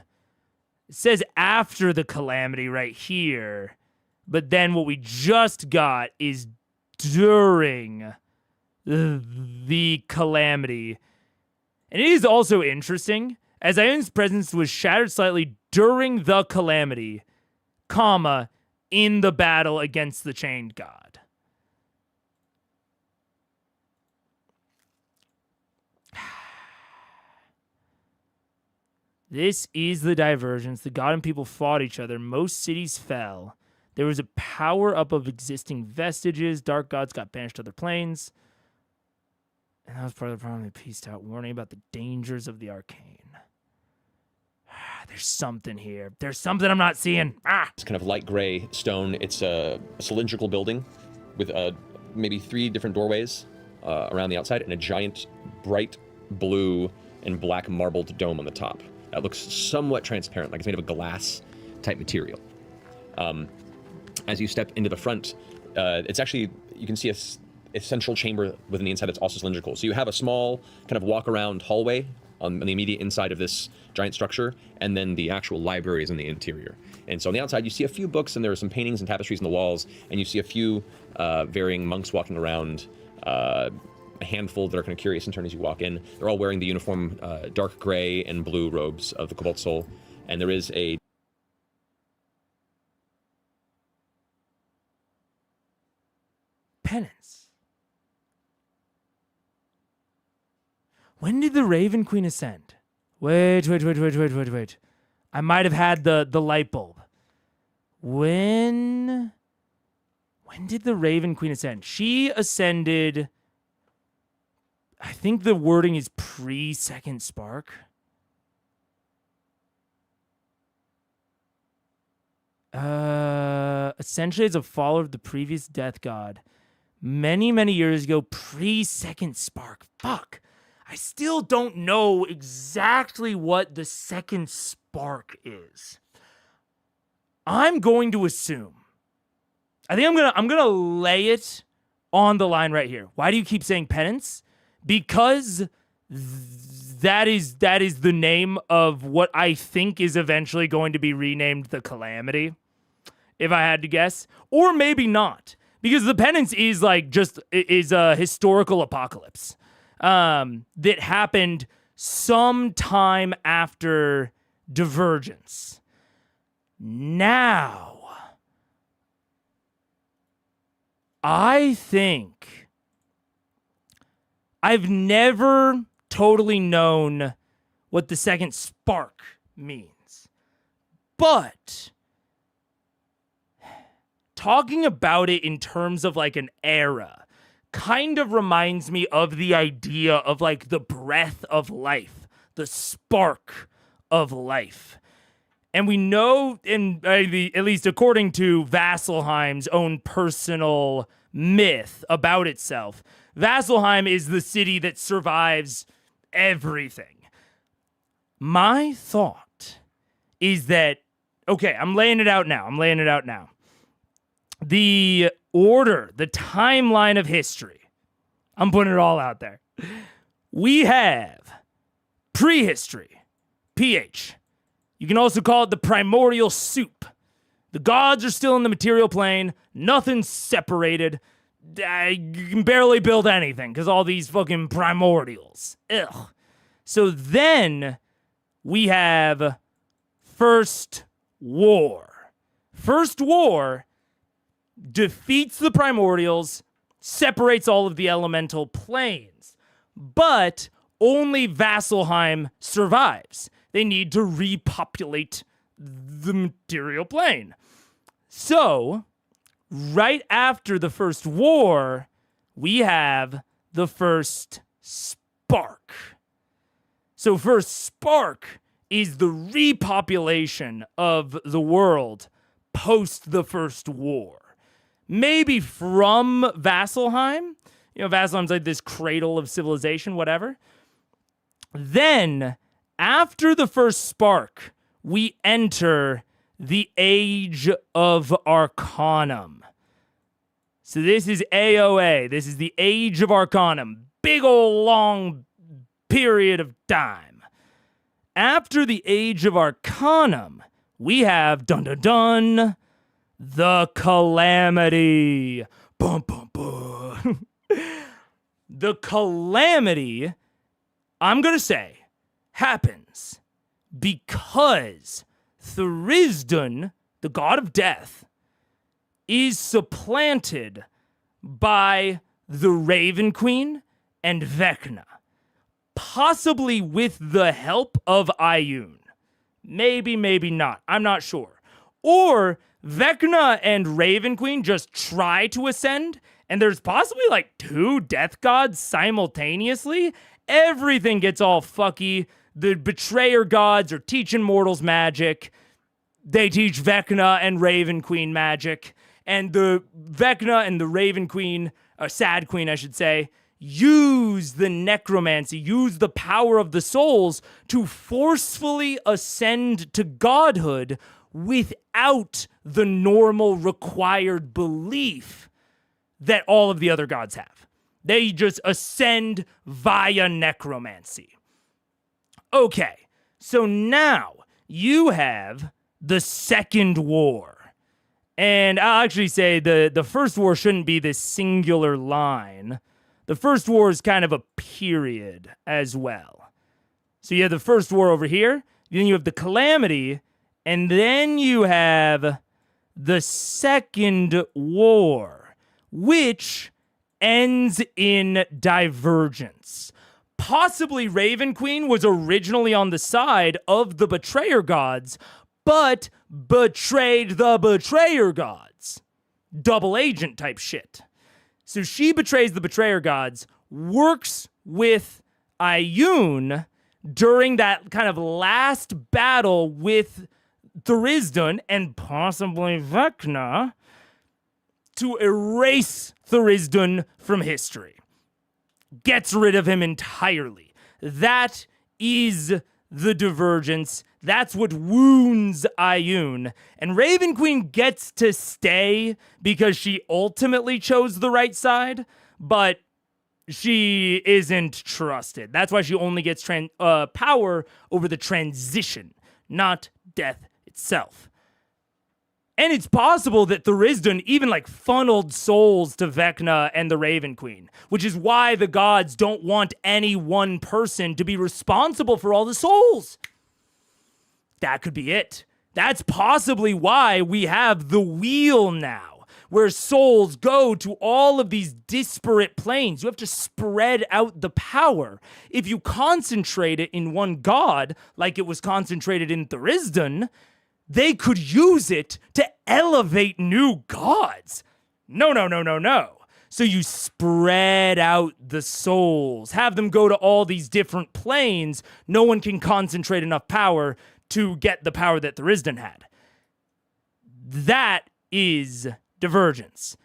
says after the Calamity right here. But then what we just got is during the Calamity. And it is also interesting, as Ion's presence was shattered slightly during the Calamity, comma, in the battle against the Chained God. This is the Divergence. The god and people fought each other. Most cities fell. There was a power-up of existing vestiges. Dark gods got banished to other planes. And that was part of the problem. They pieced out warning about the dangers of the arcane. There's something here. There's something I'm not seeing. It's kind of light gray stone. It's a cylindrical building with maybe 3 different doorways around the outside and a giant bright blue and black marbled dome on the top. That looks somewhat transparent, like it's made of a glass type material. As you step into the front, it's actually, you can see a central chamber within the inside that's also cylindrical. So you have a small kind of walk around hallway on the immediate inside of this giant structure, and then the actual library is in the interior. And so on the outside, you see a few books, and there are some paintings and tapestries on the walls, and you see a few varying monks walking around, a handful that are kind of curious in turn as you walk in. They're all wearing the uniform dark gray and blue robes of the Cobalt Soul, and there is a penance. When did the Raven Queen ascend? Wait. I might have had the light bulb. When did the Raven Queen ascend? She ascended, I think the wording is pre-Second Spark. Essentially as a follower of the previous death god. Many years ago, pre-Second Spark. Fuck. I still don't know exactly what the Second Spark is. I'm going to assume. I think I'm gonna lay it on the line right here. Why do you keep saying penance? Because that is the name of what I think is eventually going to be renamed the Calamity, if I had to guess. Or maybe not. Because the penance is is a historical apocalypse that happened sometime after Divergence. Now, I think I've never totally known what the Second Spark means. But talking about it in terms of like an era kind of reminds me of the idea of like the breath of life, the spark of life. And we know, at least according to Vasselheim's own personal myth about itself, Vasselheim is the city that survives everything. My thought is that, okay, I'm laying it out now. The order, the timeline of history, I'm putting it all out there. We have prehistory, PH. You can also call it the primordial soup. The gods are still in the material plane. Nothing's separated. You can barely build anything because all these fucking primordials. Ugh. So then we have First War. First War defeats the primordials, separates all of the elemental planes, but only Vasselheim survives. They need to repopulate the material plane. So, right after the First War, we have the First Spark. So first spark is the repopulation of the world post the First War. Maybe from Vasselheim. You know, Vasselheim's like this cradle of civilization, whatever. Then, after the first spark, we enter the Age of Arcanum. So this is AOA. This is the Age of Arcanum. Big ol' long period of time. After the Age of Arcanum, we have, dun dun dun, the Calamity. Bum bum bum. The Calamity, I'm gonna say, happens because Tharizdun, the god of death, is supplanted by the Raven Queen and Vecna, possibly with the help of Ioun. Maybe, maybe not. I'm not sure. Or Vecna and Raven Queen just try to ascend, and there's possibly like 2 death gods simultaneously. Everything gets all fucky. The betrayer gods are teaching mortals magic. They teach Vecna and Raven Queen magic. And the Vecna and the Raven Queen, or Sad Queen, I should say, use the necromancy, use the power of the souls to forcefully ascend to godhood without the normal required belief that all of the other gods have. They just ascend via necromancy. Okay, so now you have the Second War. And I'll actually say the First War shouldn't be this singular line. The First War is kind of a period as well. So you have the First War over here, then you have the Calamity, and then you have the Second War, which ends in divergence. Possibly Raven Queen was originally on the side of the Betrayer gods, but betrayed the Betrayer gods. Double agent type shit. So she betrays the Betrayer gods, works with Ioun during that kind of last battle with Tharizdun and possibly Vecna to erase Tharizdun from history. Gets rid of him entirely. That is the divergence. That's what wounds Ioun. And Raven Queen gets to stay because she ultimately chose the right side, but she isn't trusted. That's why she only gets power over the transition, not death itself. And it's possible that Tharizdun even like funneled souls to Vecna and the Raven Queen, which is why the gods don't want any one person to be responsible for all the souls. That could be it. That's possibly why we have the wheel now, where souls go to all of these disparate planes. You have to spread out the power. If you concentrate it in one god, like it was concentrated in Tharizdun, they could use it to elevate new gods. No. So you spread out the souls, have them go to all these different planes. No one can concentrate enough power to get the power that Tharizdun had. That is divergence.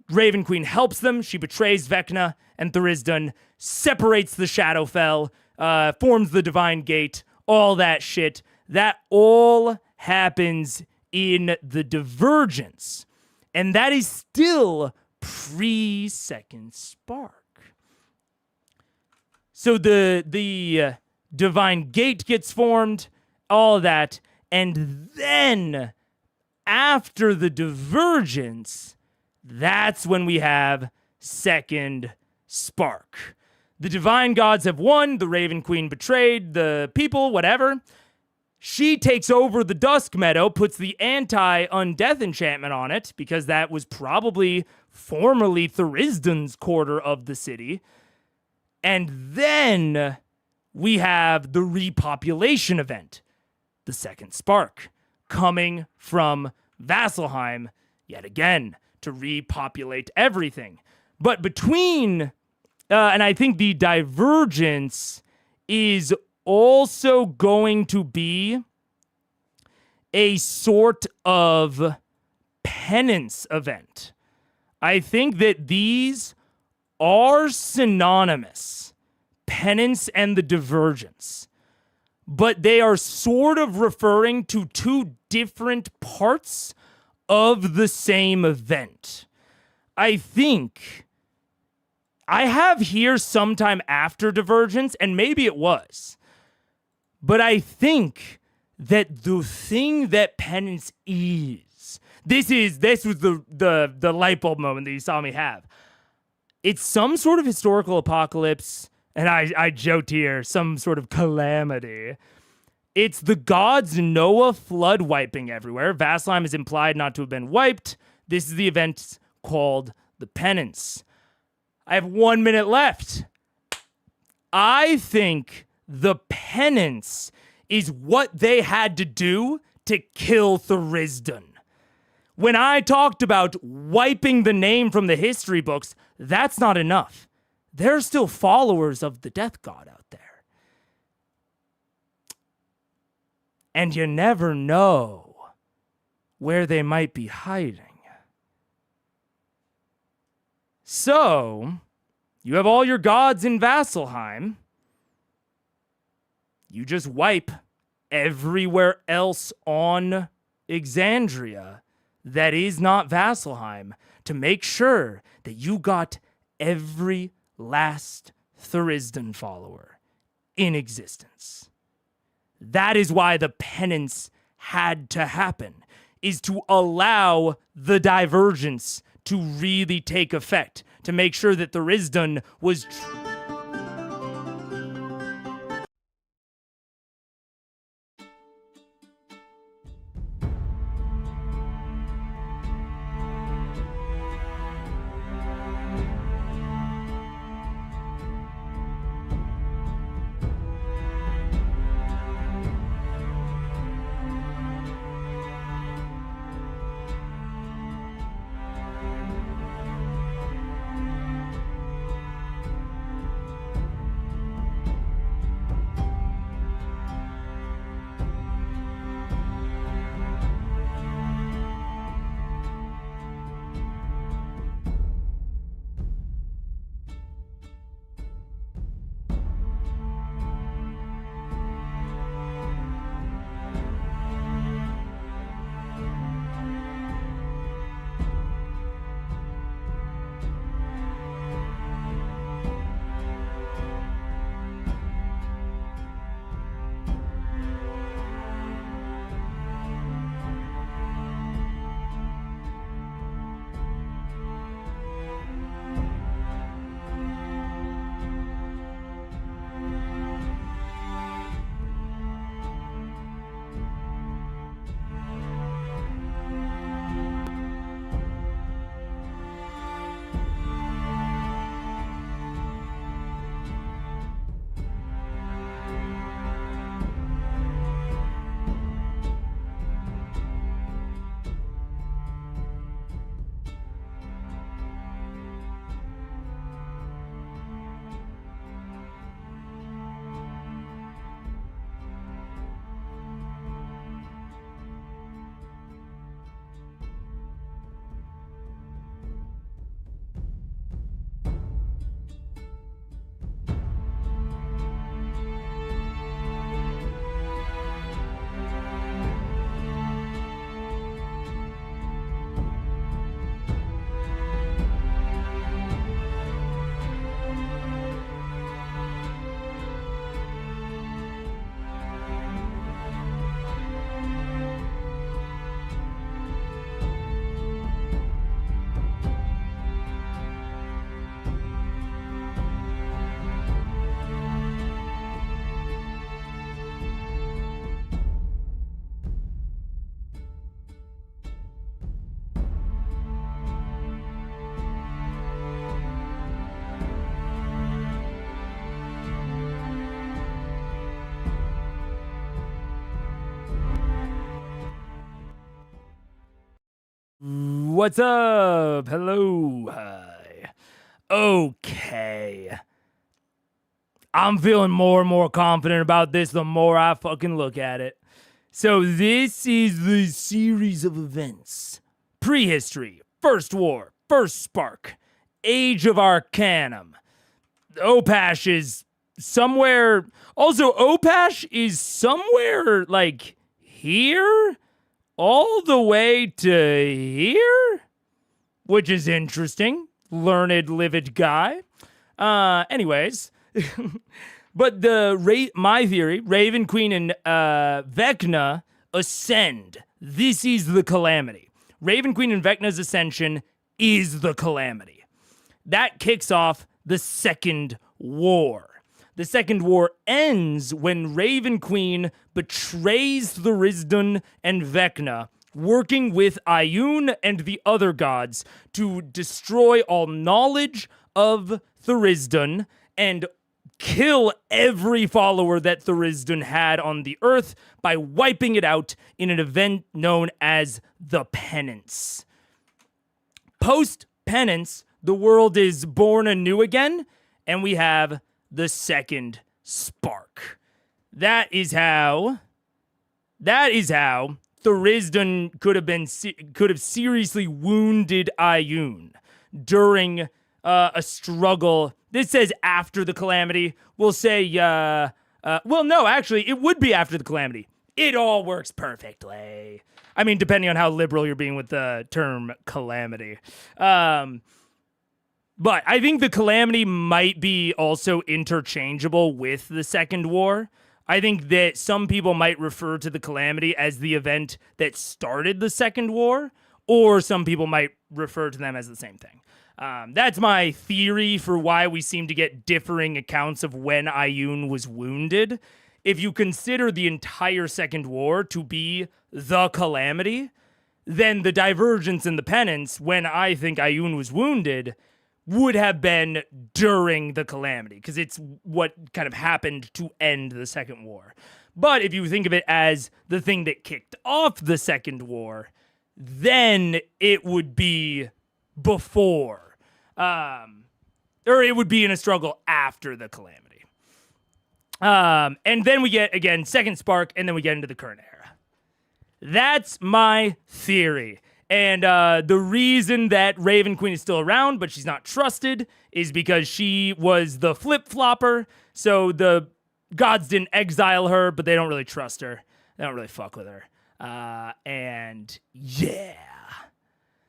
Raven Queen helps them. She betrays Vecna and Tharizdun, separates the Shadowfell, forms the Divine Gate, all that shit. That all happens in the divergence. And that is still pre-Second Spark. So the Divine Gate gets formed, all that, and then after the divergence, that's when we have Second Spark. The Divine Gods have won, the Raven Queen betrayed the people, whatever. She takes over the Dusk Meadow, puts the anti-undeath enchantment on it, because that was probably formerly Tharizdun's quarter of the city. And then we have the repopulation event, the Second Spark, coming from Vasselheim, yet again, to repopulate everything. But between, and I think the divergence is also going to be a sort of penance event. I think that these are synonymous, penance and the divergence, but they are sort of referring to two different parts of the same event. I think I have here sometime after divergence, and maybe it was, but I think that the thing that penance is, this was the light bulb moment that you saw me have. It's some sort of historical apocalypse, and I joked here, some sort of calamity. It's the gods Noah flood wiping everywhere. Vasselheim is implied not to have been wiped. This is the event called the penance. I have 1 minute left. I think the penance is what they had to do to kill Thurisdan. When I talked about wiping the name from the history books, that's not enough. There are still followers of the death god out there. And you never know where they might be hiding. So, you have all your gods in Vasselheim. You just wipe everywhere else on Exandria that is not Vasselheim to make sure that you got every last Thurisdan follower in existence. That is why the penance had to happen, is to allow the divergence to really take effect, to make sure that Thurisdan was What's up? Hello. Hi. Okay. I'm feeling more and more confident about this the more I fucking look at it. So this is the series of events. Prehistory, First War, First Spark, Age of Arcanum. Opash is somewhere. Also, Opash is somewhere like here, all the way to here, which is interesting. Learned, livid guy. Anyways, but my theory, Raven Queen and Vecna ascend. This is the calamity. Raven Queen and Vecna's ascension is the calamity. That kicks off the Second War. The Second War ends when Raven Queen betrays Tharizdun and Vecna, working with Ioun and the other gods to destroy all knowledge of Tharizdun and kill every follower that Tharizdun had on the earth by wiping it out in an event known as the Penance. Post-Penance, the world is born anew again, and we have the Second Spark. That is how Tharizdun could have seriously wounded Ioun during a struggle. This says after the calamity. We'll say, well, no, actually, it would be after the calamity. It all works perfectly. I mean, depending on how liberal you're being with the term calamity. But I think the calamity might be also interchangeable with the Second War. I think that some people might refer to the calamity as the event that started the Second War, or some people might refer to them as the same thing. That's my theory for why we seem to get differing accounts of when Ioun was wounded. If you consider the entire Second War to be the calamity, then the divergence in the penance, when I think Ioun was wounded, would have been during the calamity, because it's what kind of happened to end the Second War. But if you think of it as the thing that kicked off the Second War, then it would be before. Or it would be in a struggle after the calamity. And then we get, again, Second Spark, and then we get into the current era. That's my theory. And the reason that Raven Queen is still around, but she's not trusted, is because she was the flip-flopper. So the gods didn't exile her, but they don't really trust her. They don't really fuck with her. And yeah.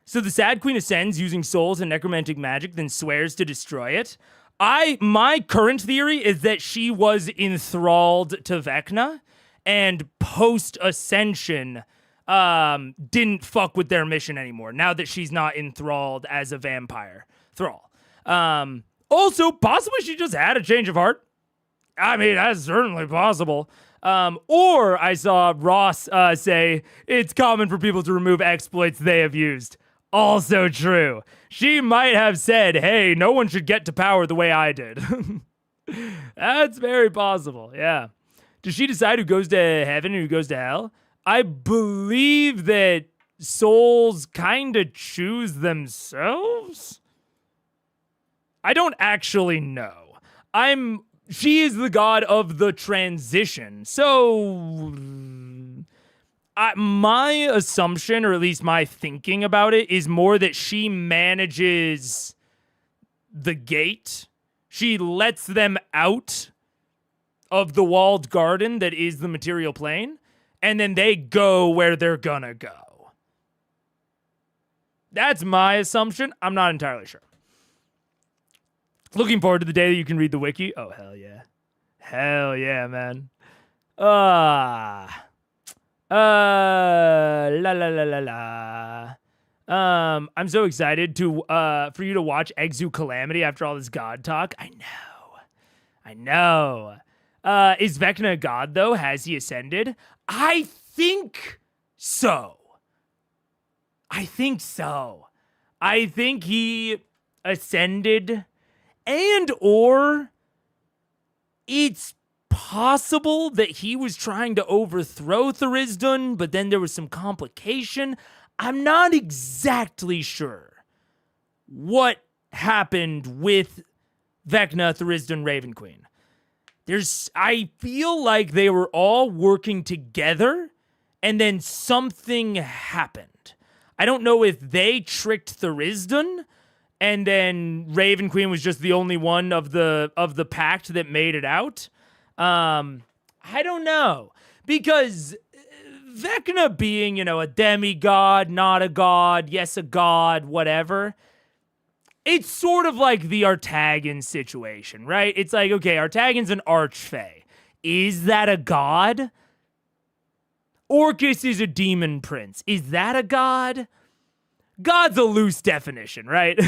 So the Sad Queen ascends using souls and necromantic magic, then swears to destroy it. My current theory is that she was enthralled to Vecna, and post-ascension didn't fuck with their mission anymore, now that she's not enthralled as a vampire thrall. Also, possibly she just had a change of heart. I mean, that's certainly possible. Or I saw Ross say, it's common for people to remove exploits they have used. Also true. She might have said, hey, no one should get to power the way I did. That's very possible, yeah. Does she decide who goes to heaven and who goes to hell? I believe that souls kind of choose themselves. I don't actually know. She is the god of the transition. So my assumption, or at least my thinking about it, is more that she manages the gate. She lets them out of the walled garden that is the material plane, and then they go where they're gonna go. That's my assumption. I'm not entirely sure. Looking forward to the day that you can read the wiki. Oh, hell yeah. Hell yeah, man. La la la la la. I'm so excited for you to watch Exu Calamity after all this god talk. I know. Is Vecna a god, though? Has he ascended? I think so. I think he ascended, and or it's possible that he was trying to overthrow Tharizdun, but then there was some complication. I'm not exactly sure what happened with Vecna, Tharizdun, Raven Queen. I feel like they were all working together and then something happened. I don't know if they tricked Therisdon and then Raven Queen was just the only one of the pact that made it out. I don't know, because Vecna being, a demigod, not a god, yes, a god, whatever, it's sort of like the Artagan situation, right? It's like, okay, Artagan's an archfey. Is that a god? Orcus is a demon prince. Is that a god? God's a loose definition, right?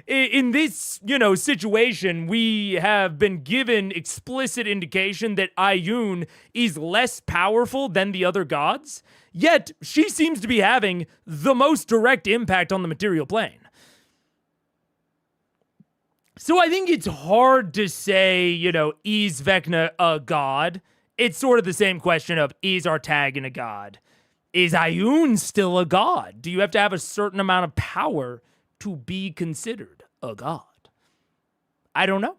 In this, situation, we have been given explicit indication that Ioun is less powerful than the other gods, yet she seems to be having the most direct impact on the material plane. So I think it's hard to say, is Vecna a god? It's sort of the same question of, is Artagan a god? Is Ioun still a god? Do you have to have a certain amount of power to be considered a god? I don't know.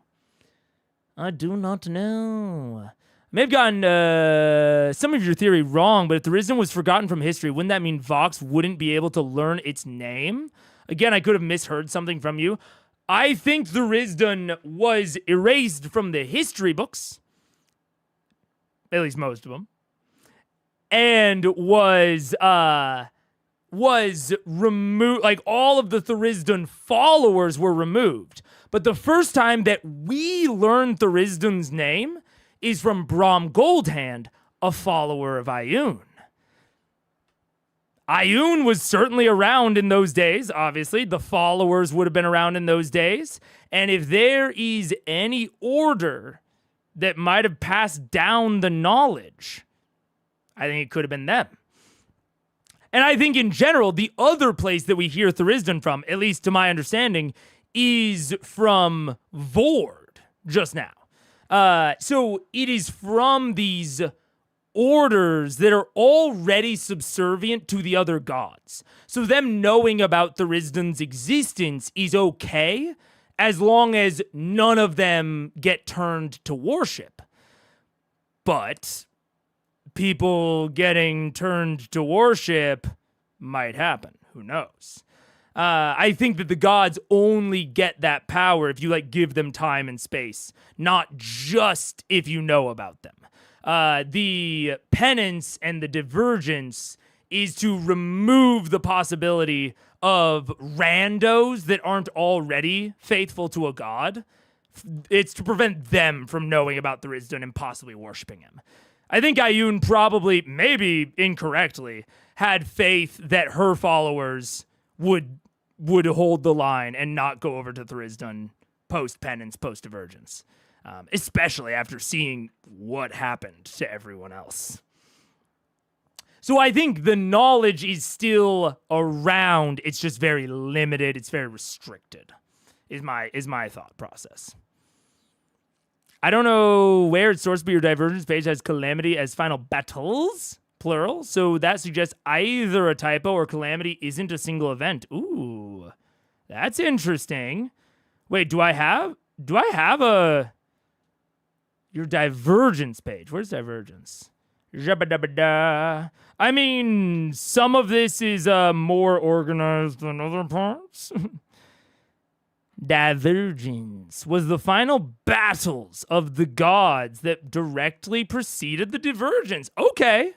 I do not know. I may have gotten some of your theory wrong, but if Therisdon was forgotten from history, wouldn't that mean Vox wouldn't be able to learn its name? Again, I could have misheard something from you. I think Therisdon was erased from the history books, at least most of them, and was removed. Like, all of the Therisdon followers were removed. But the first time that we learned Therisdon's name is from Brom Goldhand, a follower of Ioun. Ioun was certainly around in those days, obviously. The followers would have been around in those days. And if there is any order that might have passed down the knowledge, I think it could have been them. And I think in general, the other place that we hear Therisdon from, at least to my understanding, is from Vord just now. So it is from these orders that are already subservient to the other gods. So them knowing about Therisdon's existence is okay, as long as none of them get turned to worship. But people getting turned to worship might happen. Who knows? I think that the gods only get that power if you give them time and space, not just if you know about them. The penance and the divergence is to remove the possibility of randos that aren't already faithful to a god. It's to prevent them from knowing about Therisdon and possibly worshiping him. I think Ioun probably, maybe incorrectly, had faith that her followers would hold the line and not go over to Therisdon post-penance, post-divergence. Especially after seeing what happened to everyone else. So I think the knowledge is still around. It's just very limited. It's very restricted, is my thought process. I don't know where it's sourced, but your divergence page has Calamity as final battles, plural. So that suggests either a typo or Calamity isn't a single event. Ooh, that's interesting. Wait, do I have a... Your divergence page. Where's divergence? Jabba-dabba-da. I mean, some of this is more organized than other parts. Divergence was the final battles of the gods that directly preceded the divergence. Okay.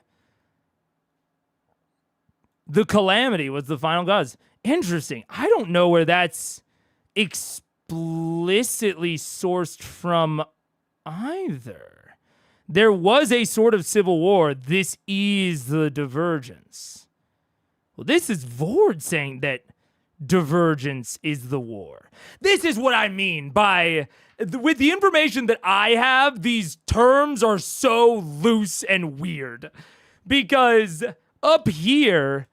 The Calamity was the final gods. Interesting. I don't know where that's explicitly sourced from either. There was a sort of civil war. This is the divergence. Well, this is Vord saying that divergence is the war. This is what I mean by, with the information that I have, these terms are so loose and weird. Because up here,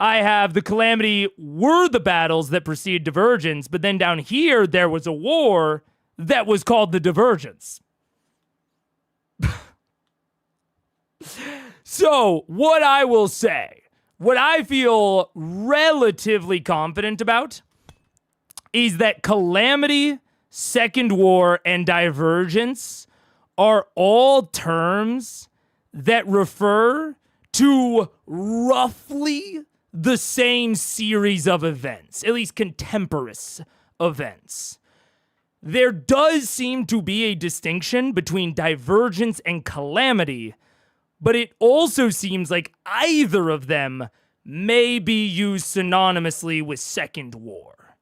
I have the Calamity were the battles that precede divergence, but then down here, there was a war that was called the divergence. So, what I will say, what I feel relatively confident about is that Calamity, Second War, and Divergence are all terms that refer to roughly the same series of events, at least contemporaneous events. There does seem to be a distinction between divergence and calamity, but it also seems like either of them may be used synonymously with Second War.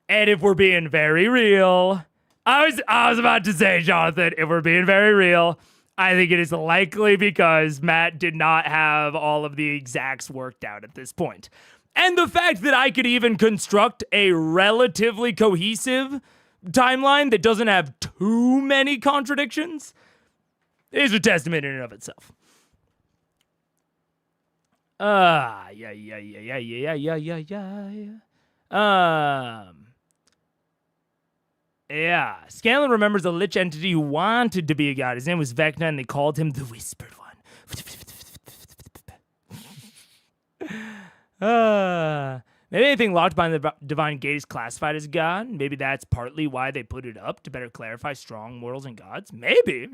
And if we're being very real, I was about to say, Jonathan, if we're being very real, I think it is likely because Matt did not have all of the exacts worked out at this point. And the fact that I could even construct a relatively cohesive timeline that doesn't have too many contradictions is a testament in and of itself. Yeah. Scanlan remembers a lich entity who wanted to be a god. His name was Vecna, and they called him the Whispered One. Maybe anything locked behind the divine gate is classified as god. Maybe that's partly why they put it up, to better clarify strong mortals and gods. Maybe.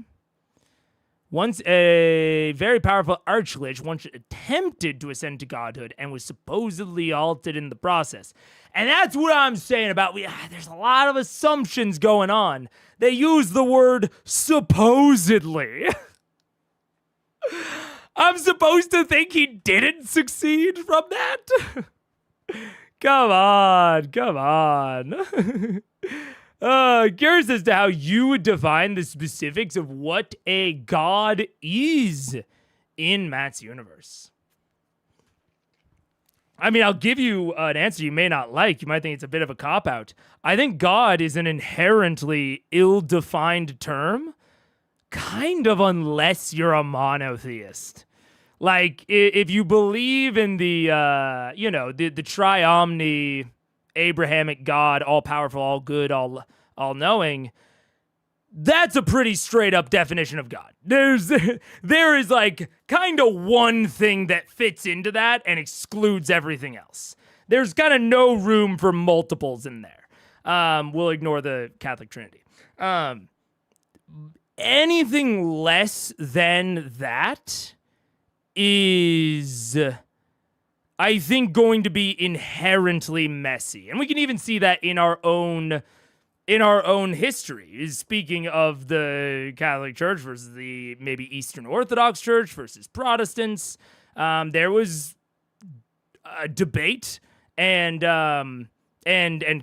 Once a very powerful archlich once attempted to ascend to godhood and was supposedly altered in the process. And that's what I'm saying about, there's a lot of assumptions going on. They use the word supposedly. I'm supposed to think he didn't succeed from that? Come on. Curious as to how you would define the specifics of what a god is in Matt's universe. I mean, I'll give you an answer you may not like. You might think it's a bit of a cop-out. I think God is an inherently ill-defined term, kind of, unless you're a monotheist. Like, if you believe in the triomni Abrahamic God, all-powerful, all-good, all-knowing, that's a pretty straight-up definition of God. There is, like, kind of one thing that fits into that and excludes everything else. There's kind of no room for multiples in there. We'll ignore the Catholic Trinity. Anything less than that is, I think, going to be inherently messy. And we can even see that in our own history. Speaking of the Catholic Church versus the maybe Eastern Orthodox Church versus Protestants, there was a debate and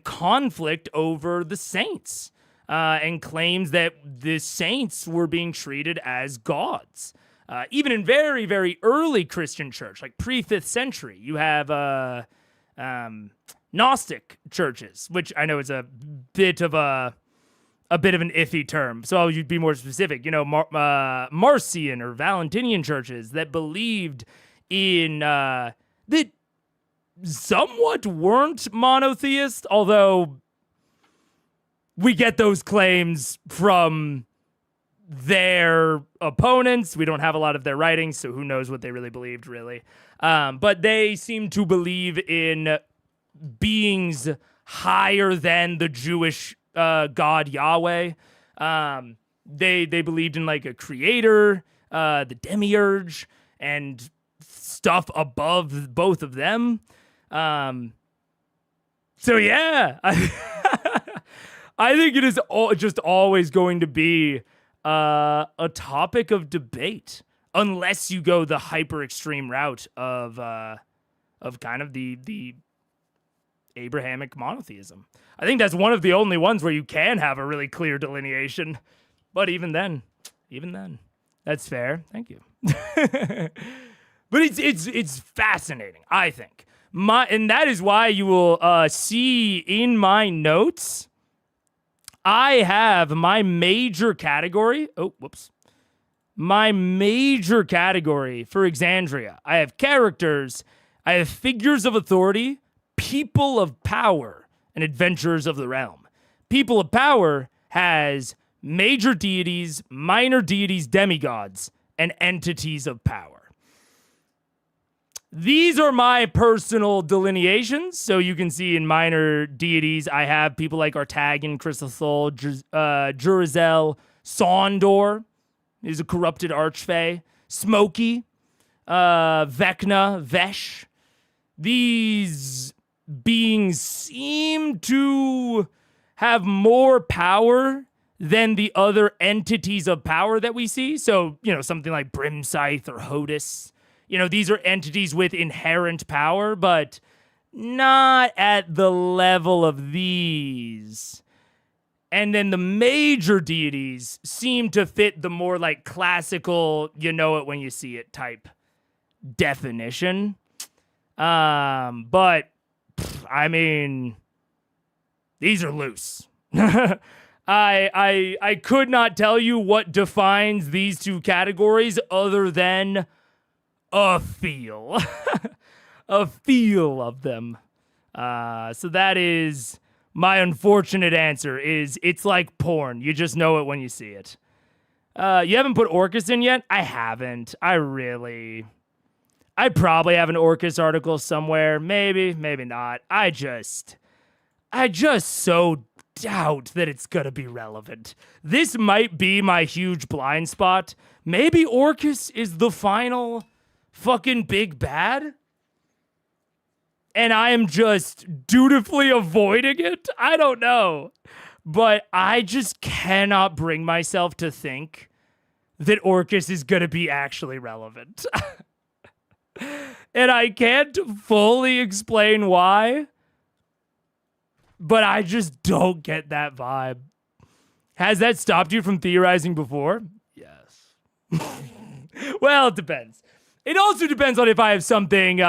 conflict over the saints, and claims that the saints were being treated as gods. Even in very, very early Christian church, like pre-5th century, you have Gnostic churches, which I know is a bit of an iffy term. So I'll be more specific. Marcion or Valentinian churches that believed in that somewhat weren't monotheist, although we get those claims from their opponents. We don't have a lot of their writings, so who knows what they really believed, really. But they seem to believe in beings higher than the Jewish God Yahweh. They believed in like a creator, the demiurge, and stuff above both of them. So yeah, I think it is just always going to be a topic of debate, unless you go the hyper extreme route of kind of the Abrahamic monotheism. I think that's one of the only ones where you can have a really clear delineation. But even then, that's fair. Thank you. But it's fascinating, I think. And that is why you will see in my notes, I have my major category. My major category for Exandria. I have characters. I have figures of authority, people of power, and adventurers of the realm. People of power has major deities, minor deities, demigods, and entities of power. These are my personal delineations. So you can see in minor deities, I have people like Artagan, Crystal Soul, Jurizel, Sondor is a corrupted archfey, Smokey, Vecna, Vesh. These beings seem to have more power than the other entities of power that we see. So, something like Brimscythe or Hodis. These are entities with inherent power, but not at the level of these. And then the major deities seem to fit the more like classical, you know it when you see it type definition. But I mean, these are loose. I could not tell you what defines these two categories other than a feel. A feel of them. So that is my unfortunate answer is it's like porn. You just know it when you see it. You haven't put Orcus in yet? I haven't. I probably have an Orcus article somewhere. Maybe, maybe not. I just so doubt that it's gonna be relevant. This might be my huge blind spot. Maybe Orcus is the final fucking big bad? And I am just dutifully avoiding it? I don't know. But I just cannot bring myself to think that Orcus is gonna be actually relevant. And I can't fully explain why, but I just don't get that vibe. Has that stopped you from theorizing before? Yes. Well, it depends. It also depends on if I have something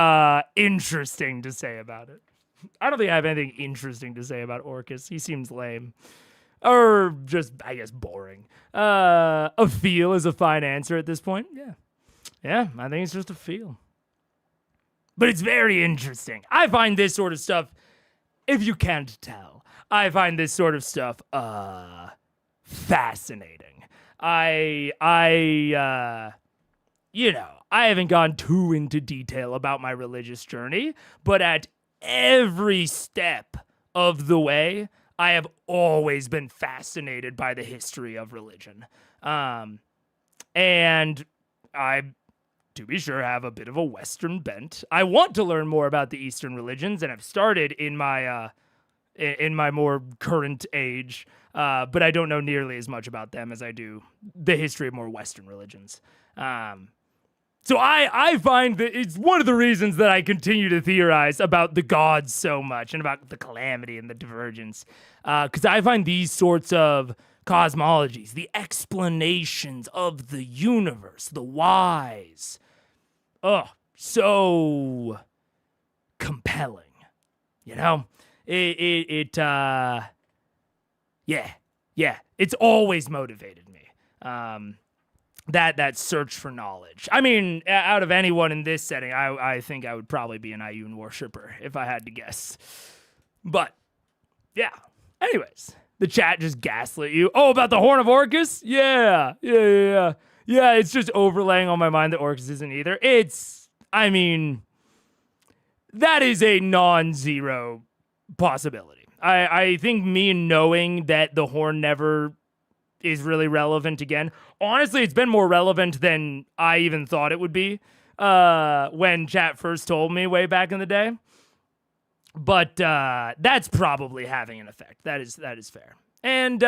interesting to say about it. I don't think I have anything interesting to say about Orcus. He seems lame. Or just, I guess, boring. A feel is a fine answer at this point. Yeah. Yeah, I think it's just a feel. But it's very interesting. I find this sort of stuff, if you can't tell, I find this sort of stuff fascinating. I haven't gone too into detail about my religious journey, but at every step of the way, I have always been fascinated by the history of religion. And I, to be sure, have a bit of a Western bent. I want to learn more about the Eastern religions, and I've started in my more current age, but I don't know nearly as much about them as I do the history of more Western religions. So I find that it's one of the reasons that I continue to theorize about the gods so much and about the calamity and the divergence. Because I find these sorts of cosmologies, the explanations of the universe, the whys, so compelling. It's always motivated me. That search for knowledge. I mean, out of anyone in this setting, I think I would probably be an Ioun worshiper if I had to guess. But, yeah. Anyways, the chat just gaslit you. Oh, about the Horn of Orcus? Yeah, it's just overlaying on my mind that Orcus isn't either. That is a non-zero possibility. I think me knowing that the Horn never is really relevant again. Honestly, it's been more relevant than I even thought it would be when chat first told me way back in the day. But that's probably having an effect. That is fair. And,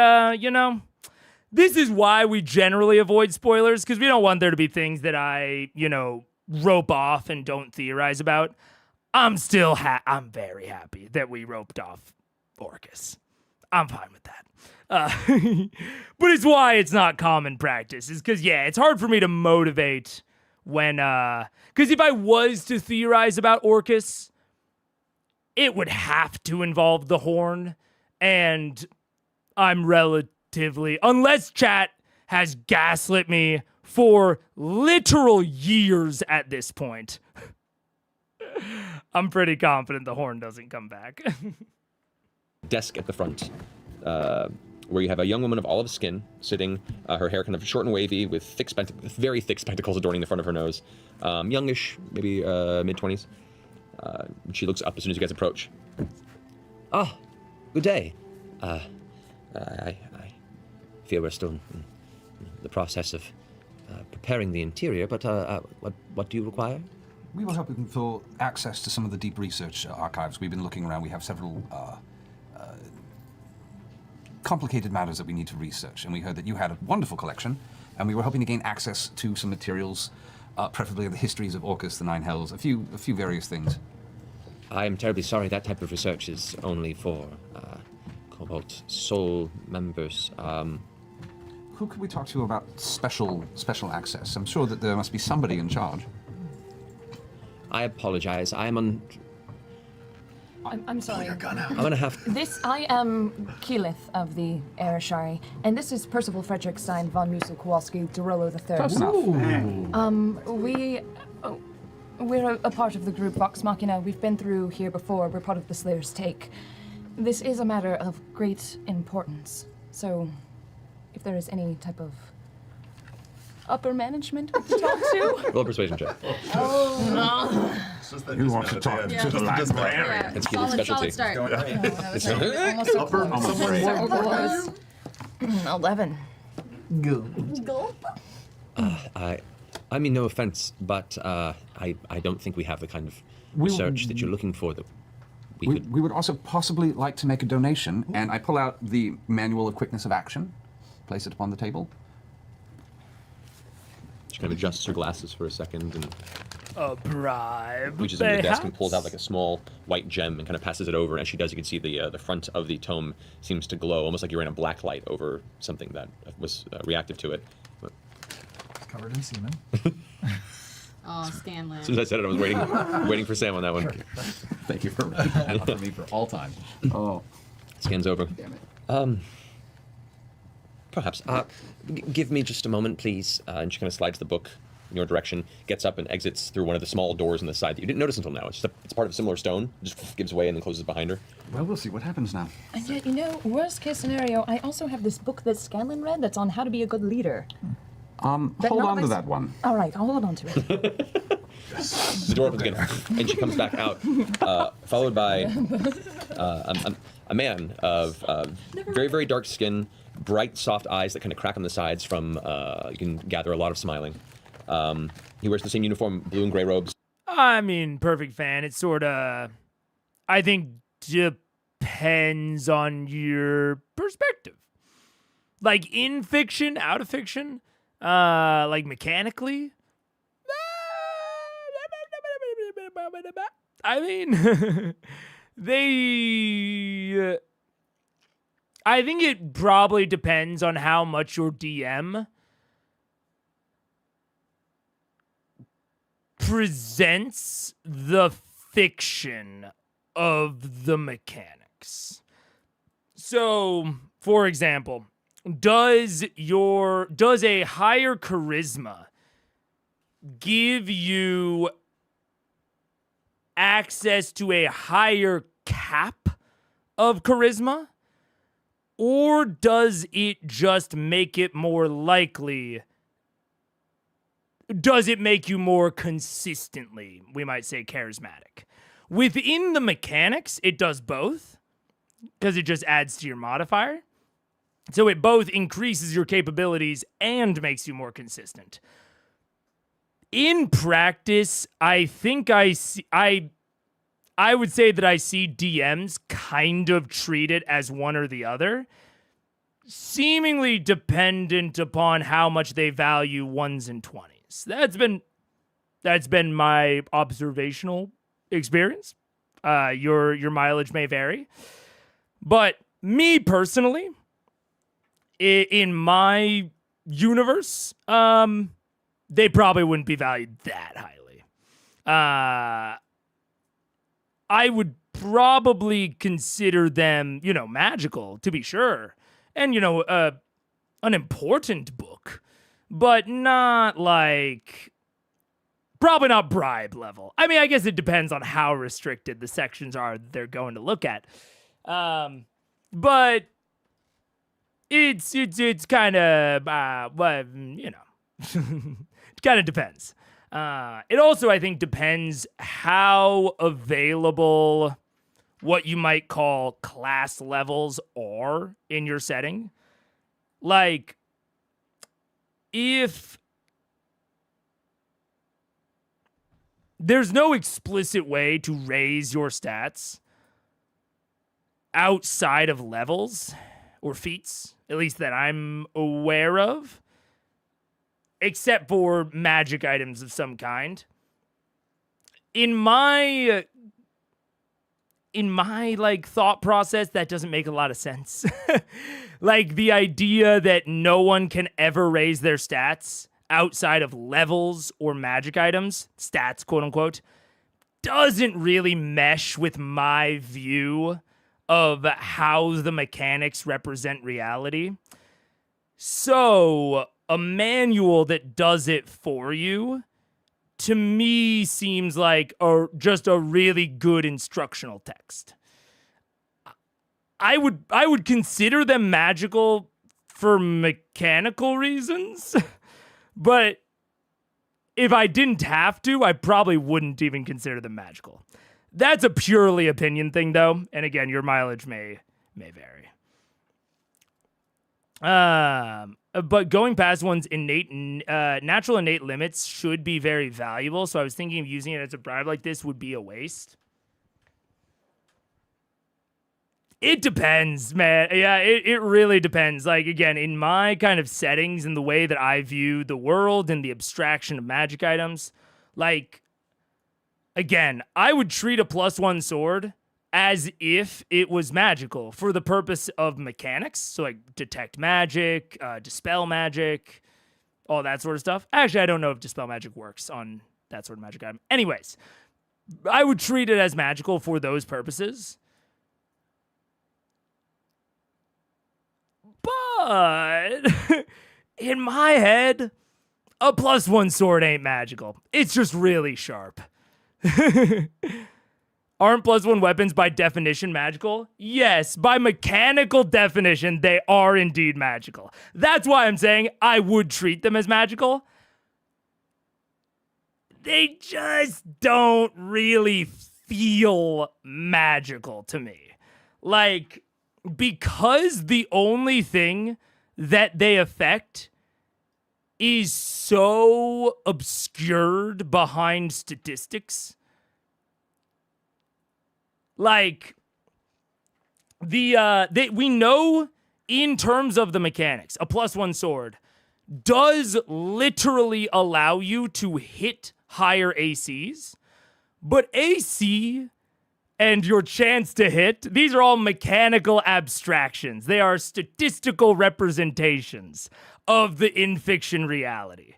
this is why we generally avoid spoilers, because we don't want there to be things that I, rope off and don't theorize about. I'm still I'm very happy that we roped off Orcus. I'm fine with that. But it's why it's not common practice, is because, it's hard for me to motivate when, because if I was to theorize about Orcus, it would have to involve the Horn, and I'm relatively, unless chat has gaslit me for literal years at this point, I'm pretty confident the Horn doesn't come back. Desk at the front. where you have a young woman of olive skin sitting, her hair kind of short and wavy, with very thick spectacles adorning the front of her nose. Youngish, maybe mid-20s. She looks up as soon as you guys approach. Ah, good day. I fear we're still in the process of preparing the interior, but what do you require? We were hoping for access to some of the deep research archives. We've been looking around. We have several complicated matters that we need to research, and we heard that you had a wonderful collection, and we were hoping to gain access to some materials, preferably the histories of Orcus, the Nine Hells, a few various things. I am terribly sorry. That type of research is only for Cobalt Soul members. Who could we talk to about special access? I'm sure that there must be somebody in charge. I apologize. I'm sorry. I'm gonna have. I am Keyleth of the Ashari, and this is Percival Frederickstein von Musil Kowalski Derolo III. Close enough. We're a part of the group Vox Machina. We've been through here before. We're part of the Slayer's Take. This is a matter of great importance. So, if there is any type of upper management we can talk to. Roll a persuasion check. Oh, no. Who wants to talk to the librarian? It's Keely's specialty. Solid start. It's Almost so close. 11. I mean, no offense, but I don't think we have the kind of research that you're looking for. That we would also possibly like to make a donation, and I pull out the Manual of Quickness of Action, place it upon the table. She kind of adjusts her glasses for a second and A bribe. reaches into the desk and pulls out like a small white gem and kind of passes it over. And as she does, you can see the front of the tome seems to glow, almost like you're in a black light over something that was reactive to it. But Covered in semen. Oh, Stanley. as soon as I said it, I was waiting for Sam on that one. Thank you for that for me for all time. Oh, Scans over. damn it. Perhaps. Give me just a moment, please. And she kind of slides the book in your direction, gets up and exits through one of the small doors on the side that you didn't notice until now. It's part of a similar stone. Just gives way and then closes behind her. Well, we'll see what happens now. And yet, worst case scenario, I also have this book that Scanlan read that's on how to be a good leader. Hold on to that one. All right, I'll hold on to it. The door opens again, and she comes back out, followed by a man of very, very dark skin, bright, soft eyes that kind of crack on the sides from, you can gather, a lot of smiling. He wears the same uniform, blue and gray robes. I mean, perfect fan. It's sort of, I think, depends on your perspective. Like in fiction, out of fiction, like mechanically. I mean, I think it probably depends on how much your DM presents the fiction of the mechanics. So, for example, does a higher charisma give you access to a higher cap of charisma? Or does it just make it more likely? Does it make you more consistently, we might say, charismatic? Within the mechanics, it does both, because it just adds to your modifier. So it both increases your capabilities and makes you more consistent. In practice, I think I would say that I see DMs kind of treat it as one or the other, seemingly dependent upon how much they value 1s and 20s. That's been my observational experience. Your mileage may vary, but me personally, in my universe, they probably wouldn't be valued that highly. I would probably consider them, magical, to be sure. And, an important book. But not probably not bribe level. I mean, I guess it depends on how restricted the sections are they're going to look at. But it's kind of, well, you know, it kind of depends. It also, I think, depends how available what you might call class levels are in your setting. Like, if there's no explicit way to raise your stats outside of levels or feats, at least that I'm aware of, except for magic items of some kind. In my like thought process, that doesn't make a lot of sense. Like the idea that no one can ever raise their stats outside of levels or magic items, stats, quote unquote, doesn't really mesh with my view of how the mechanics represent reality. So, a manual that does it for you, to me, seems like just a really good instructional text. I would consider them magical for mechanical reasons, but if I didn't have to, I probably wouldn't even consider them magical. That's a purely opinion thing, though, and again, your mileage may vary. But going past one's natural innate limits should be very valuable, so I was thinking of using it as a bribe like this would be a waste. It depends, man. Yeah, it really depends. Like, again, in my kind of settings and the way that I view the world and the abstraction of magic items, like, again, I would treat a +1 sword as if it was magical for the purpose of mechanics. So, like, detect magic, dispel magic, all that sort of stuff. Actually, I don't know if dispel magic works on that sort of magic item. Anyways, I would treat it as magical for those purposes. But in my head, a +1 sword ain't magical. It's just really sharp. Aren't +1 weapons by definition magical? Yes, by mechanical definition, they are indeed magical. That's why I'm saying I would treat them as magical. They just don't really feel magical to me. Like, because the only thing that they affect is so obscured behind statistics. Like, we know in terms of the mechanics, a +1 sword does literally allow you to hit higher ACs, but AC and your chance to hit, these are all mechanical abstractions. They are statistical representations of the in-fiction reality.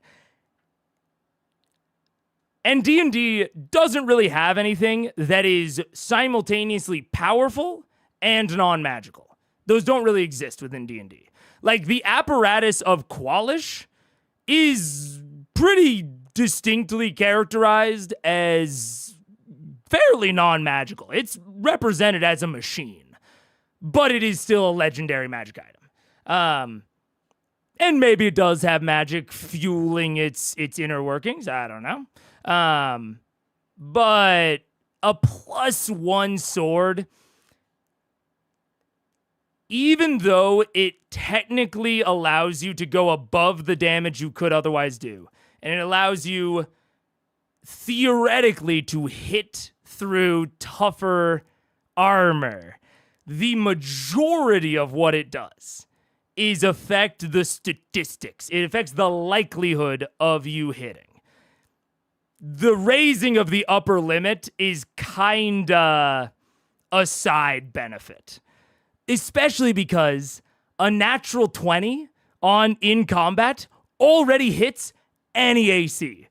And D&D doesn't really have anything that is simultaneously powerful and non-magical. Those don't really exist within D&D. Like, the apparatus of Qualish is pretty distinctly characterized as fairly non-magical. It's represented as a machine, but it is still a legendary magic item. And maybe it does have magic fueling its inner workings. I don't know. But a +1 sword, even though it technically allows you to go above the damage you could otherwise do, and it allows you theoretically to hit through tougher armor, the majority of what it does is affect the statistics. It affects the likelihood of you hitting. The raising of the upper limit is kinda a side benefit, especially because a natural 20 in combat already hits any AC.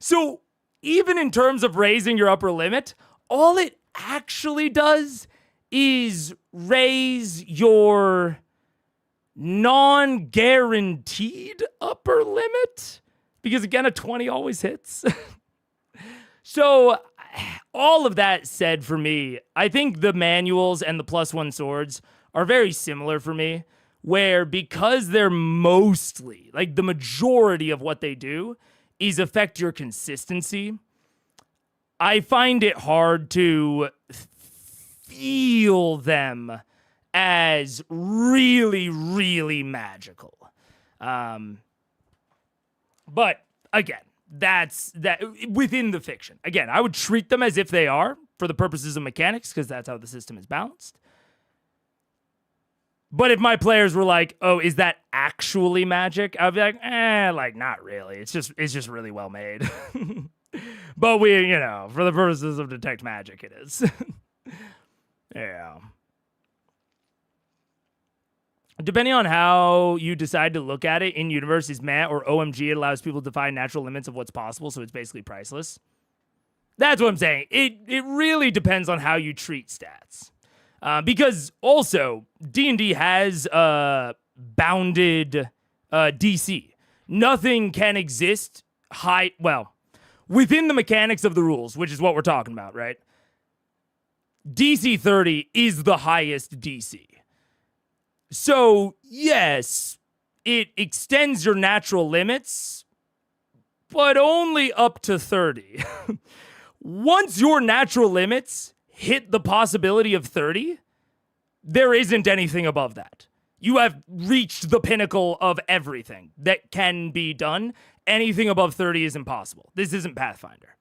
So even in terms of raising your upper limit, all it actually does is raise your non-guaranteed upper limit, because again, a 20 always hits. So all of that said, for me, I think the manuals and the +1 swords are very similar for me, where because they're mostly, like the majority of what they do is affect your consistency, I find it hard to feel them as really, really magical. But again, that's that within the fiction. Again, I would treat them as if they are for the purposes of mechanics, because that's how the system is balanced. But if my players were like, "Oh, is that actually magic?" I'd be like, like not really. It's just really well made. But we, for the purposes of detect magic, it is. Yeah. Depending on how you decide to look at it, in universe is meh, or OMG, it allows people to define natural limits of what's possible, so it's basically priceless. That's what I'm saying. It really depends on how you treat stats. Because also, D&D has bounded DC. Nothing can exist within the mechanics of the rules, which is what we're talking about, right? DC 30 is the highest DC. So, yes, it extends your natural limits, but only up to 30. Once your natural limits hit the possibility of 30, there isn't anything above that. You have reached the pinnacle of everything that can be done. Anything above 30 is impossible. This isn't Pathfinder.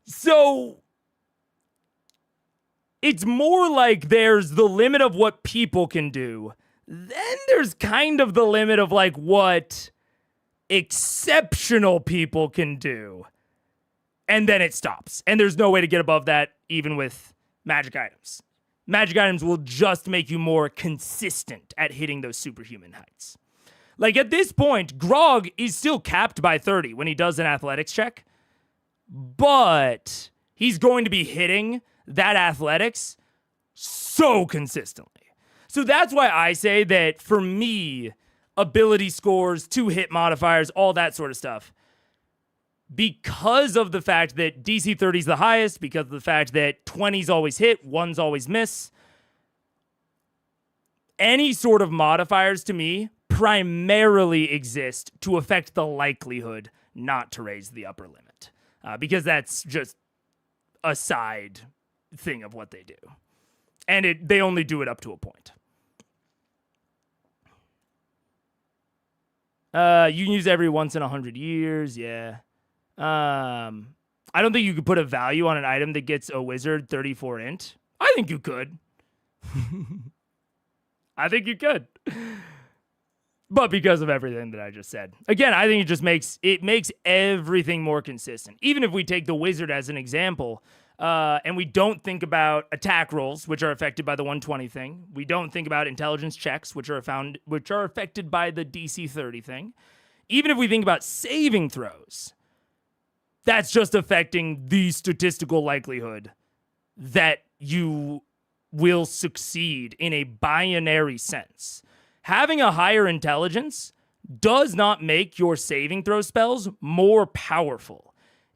So it's more like there's the limit of what people can do. Then there's kind of the limit of like what exceptional people can do. And then it stops. And there's no way to get above that even with magic items. Magic items will just make you more consistent at hitting those superhuman heights. Like at this point, Grog is still capped by 30 when he does an athletics check. But he's going to be hitting that athletics so consistently. So that's why I say that for me, ability scores, 2-hit modifiers, all that sort of stuff, because of the fact that DC 30 is the highest, because of the fact that 20s always hit, 1s always miss, any sort of modifiers to me primarily exist to affect the likelihood not to raise the upper limit. Because that's just a side thing of what they do. And they only do it up to a point. You can use every once in 100 years, yeah. I don't think you could put a value on an item that gets a wizard 34 int. I think you could. I think you could. But because of everything that I just said. Again, I think it makes everything more consistent. Even if we take the wizard as an example, and we don't think about attack rolls, which are affected by the 120 thing. We don't think about intelligence checks, which are affected by the DC 30 thing. Even if we think about saving throws, that's just affecting the statistical likelihood that you will succeed in a binary sense. Having a higher intelligence does not make your saving throw spells more powerful.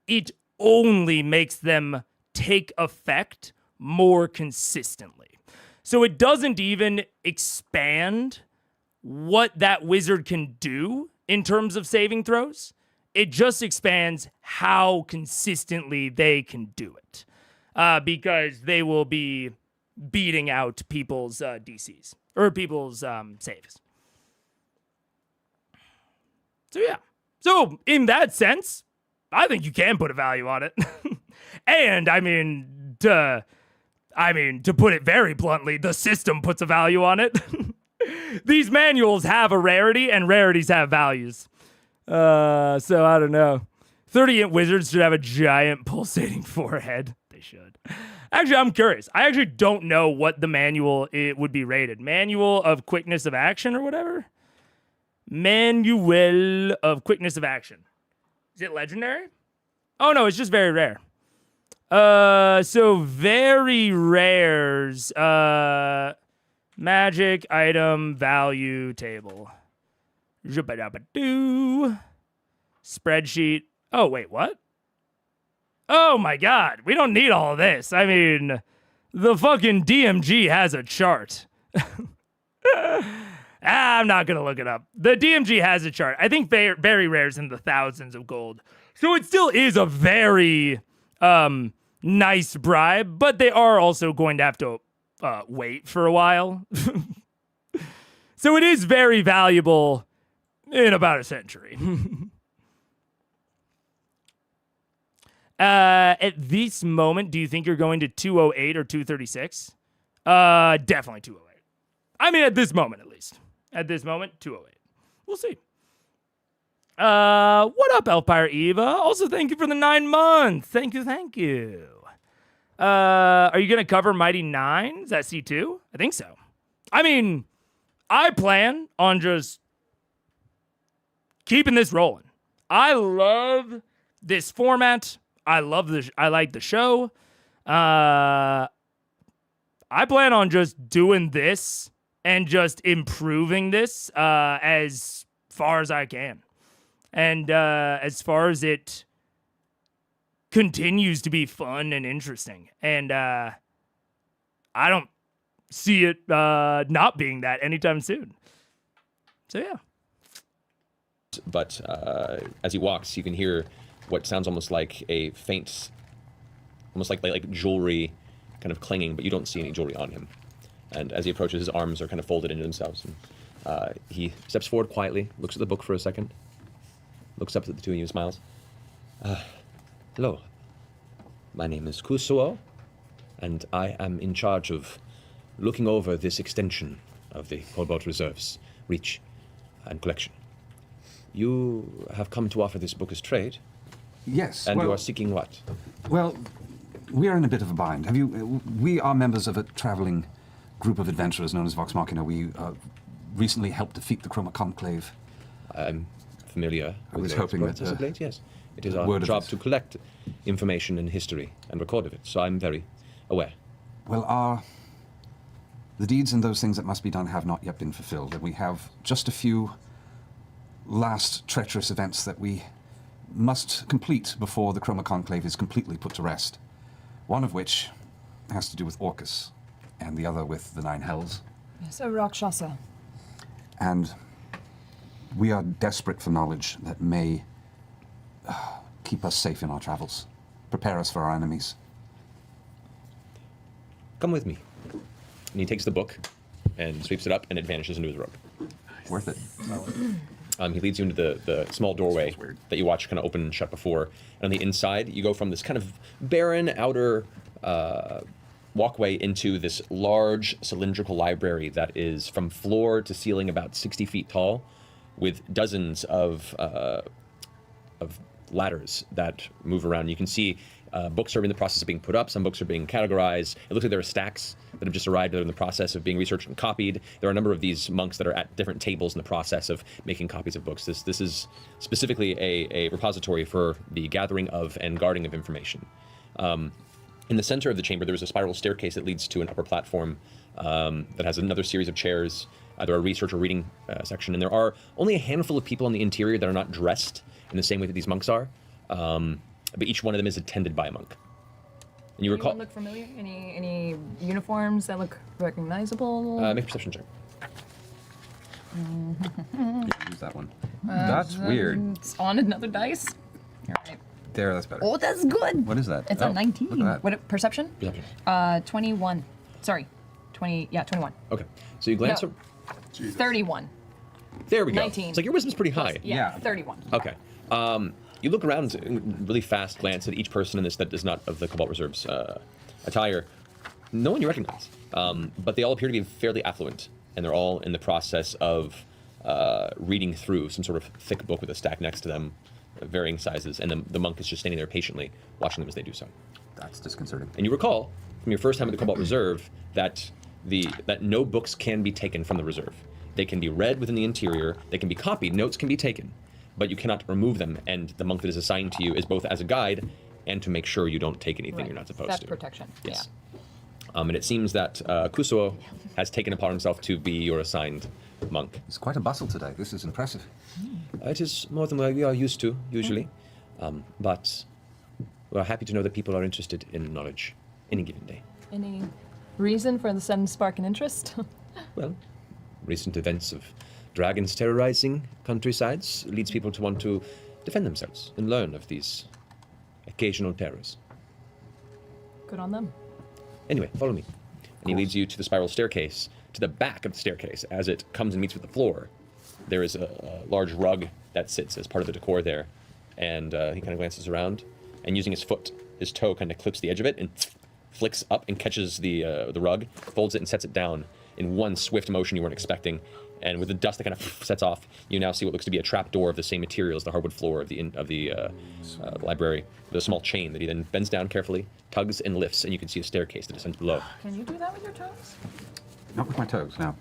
It only makes them take effect more consistently. So it doesn't even expand what that wizard can do in terms of saving throws. It just expands how consistently they can do it. Because they will be beating out people's DCs. Or people's saves. So yeah. So in that sense, I think you can put a value on it. And to put it very bluntly, the system puts a value on it. These manuals have a rarity, and rarities have values. So I don't know. 30-int wizards should have a giant pulsating forehead. They should. Actually, I'm curious. I actually don't know what the manual it would be rated. Manual of quickness of action or whatever? Manual of quickness of action. Is it legendary? Oh, no, it's just very rare. So very rares. Magic item value table. Spreadsheet. Oh, wait, what? Oh my god, we don't need all of this. I mean, the fucking DMG has a chart. I'm not going to look it up. The DMG has a chart. I think very rare's in the thousands of gold. So it still is a very nice bribe, but they are also going to have to wait for a while. So it is very valuable in about a century. At this moment, do you think you're going to 208 or 236? Definitely 208. I mean, at this moment, at least. At this moment, 208. We'll see. What up, Elfire Eva? Also, thank you for the 9 months. Thank you. Are you going to cover Mighty 9? Is that C2? I think so. I mean, I plan on just keeping this rolling. I love this format. I like the show. I plan on just doing this and just improving this as far as I can. And as far as it continues to be fun and interesting. And I don't see it not being that anytime soon. So, yeah. But as he walks, you can hear what sounds almost like a faint, almost like jewelry kind of clanging, but you don't see any jewelry on him. And as he approaches, his arms are kind of folded into themselves. And he steps forward quietly, looks at the book for a second, looks up at the two of you and smiles. Hello. My name is Kusuo, and I am in charge of looking over this extension of the Cobalt Reserve's reach and collection. You have come to offer this book as trade? Yes. And you are seeking what? Well, we are in a bit of a bind. We are members of a traveling group of adventurers known as Vox Machina. We recently helped defeat the Chroma Conclave. I'm familiar with was their hoping that, exploits as of late, yes. It is our word of job it. to collect information and history and record of it, so I'm very aware. Well, the deeds and those things that must be done have not yet been fulfilled, and we have just a few last treacherous events that we must complete before the Chroma Conclave is completely put to rest. One of which has to do with Orcus, and the other with the Nine Hells. Yes, a Rakshasa. And we are desperate for knowledge that may keep us safe in our travels, prepare us for our enemies. Come with me. And he takes the book and sweeps it up, and it vanishes into his robe. Worth it. He leads you into the small doorway that you watch kind of open and shut before. And on the inside, you go from this kind of barren outer walkway into this large cylindrical library that is from floor to ceiling about 60 feet tall, with dozens of ladders that move around. You can see books are in the process of being put up. Some books are being categorized. It looks like there are stacks that have just arrived that are in the process of being researched and copied. There are a number of these monks that are at different tables in the process of making copies of books. This is specifically a repository for the gathering of and guarding of information. In the center of the chamber, there is a spiral staircase that leads to an upper platform that has another series of chairs. There are a research or reading section, and there are only a handful of people on the interior that are not dressed in the same way that these monks are. But each one of them is attended by a monk. And you recall. Anyone look familiar? Any uniforms that look recognizable? Make a perception check. Use that one. That's weird. It's on another dice. All right. There, that's better. Oh, that's good. What is that? It's Oh, a 19. look at that. What perception? Perception. 21. Sorry. 21. Okay. So you glance. No. 31. There we go. 19. It's like your wisdom's pretty high. Yeah. 31. Okay. You look around and really fast glance at each person in this that is not of the Cobalt Reserve's attire. No one you recognize. But they all appear to be fairly affluent, and they're all in the process of reading through some sort of thick book with a stack next to them, varying sizes, and the monk is just standing there patiently, watching them as they do so. That's disconcerting. And you recall from your first time at the Cobalt Reserve that no books can be taken from the reserve. They can be read within the interior, they can be copied, notes can be taken, but you cannot remove them, and the monk that is assigned to you is both as a guide and to make sure you don't take anything you're not supposed That's to. protection. Yes. And it seems that Kusuo has taken upon himself to be your assigned monk. It's quite a bustle today. This is impressive. It is more than we are used to, usually. But we're happy to know that people are interested in knowledge any given day. Any reason for the sudden spark in interest? Well, recent events of dragons terrorizing countrysides leads people to want to defend themselves and learn of these occasional terrors. Good on them. Anyway, follow me. And he leads you to the spiral staircase. To the back of the staircase, as it comes and meets with the floor, there is a large rug that sits as part of the decor there. And he kind of glances around, and using his foot, his toe kind of clips the edge of it and flicks up and catches the rug, folds it and sets it down in one swift motion you weren't expecting. And with the dust that kind of sets off, you now see what looks to be a trap door of the same material as the hardwood floor of the library, with a small chain that he then bends down carefully, tugs and lifts, and you can see a staircase that descends below. Can you do that with your toes? Not with my toes, no.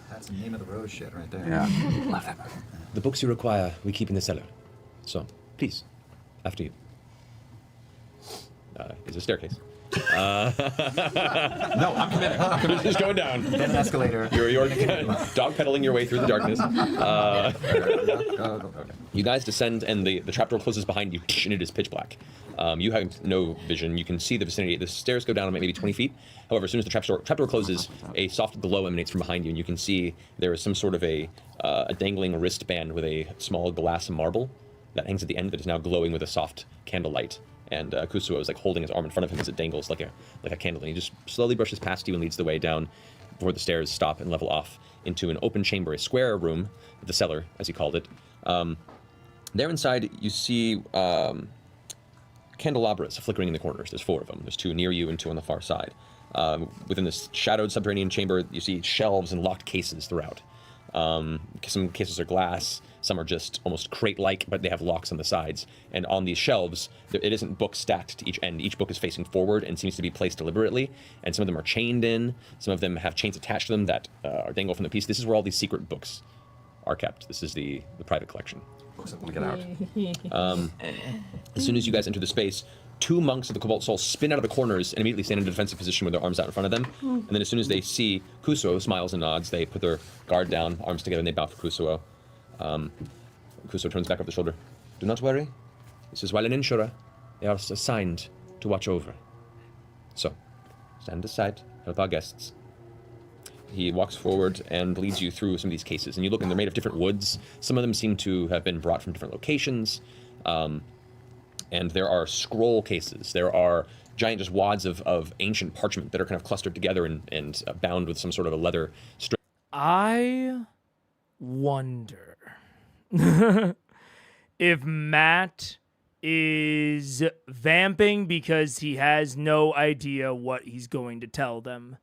That's the name of the rose shit right there. Yeah. Love that. The books you require, we keep in the cellar. So, please, after you. Is a staircase. No, I'm committed. It's just going down. Get an escalator. You're dog pedaling your way through the darkness. You guys descend, and the trapdoor closes behind you, and it is pitch black. You have no vision. You can see the vicinity. The stairs go down maybe 20 feet. However, as soon as the trapdoor closes, a soft glow emanates from behind you, and you can see there is some sort of a dangling wristband with a small glass marble that hangs at the end that is now glowing with a soft candlelight. And Kusuo is like holding his arm in front of him as it dangles like a candle. And he just slowly brushes past you and leads the way down before the stairs stop and level off into an open chamber, a square room, the cellar, as he called it. There inside, you see candelabras flickering in the corners. There's 4 of them. There's 2 near you and 2 on the far side. Within this shadowed subterranean chamber, you see shelves and locked cases throughout. Some cases are glass, some are just almost crate-like, but they have locks on the sides. And on these shelves, it isn't books stacked to each end. Each book is facing forward and seems to be placed deliberately. And some of them are chained in. Some of them have chains attached to them that are dangled from the piece. This is where all these secret books are kept. This is the private collection. Books I want to get out. As soon as you guys enter the space, 2 monks of the Cobalt Soul spin out of the corners and immediately stand in a defensive position with their arms out in front of them. And then as soon as they see Kusuo, smiles and nods, they put their guard down, arms together, and they bow for Kusuo. Kusuo turns back over the shoulder. Do not worry. This is while an insurer. They are assigned to watch over. So, stand aside, help our guests. He walks forward and leads you through some of these cases. And you look, and they're made of different woods. Some of them seem to have been brought from different locations. And there are scroll cases. There are giant just wads of ancient parchment that are kind of clustered together and bound with some sort of a leather strip. I wonder if Matt is vamping because he has no idea what he's going to tell them.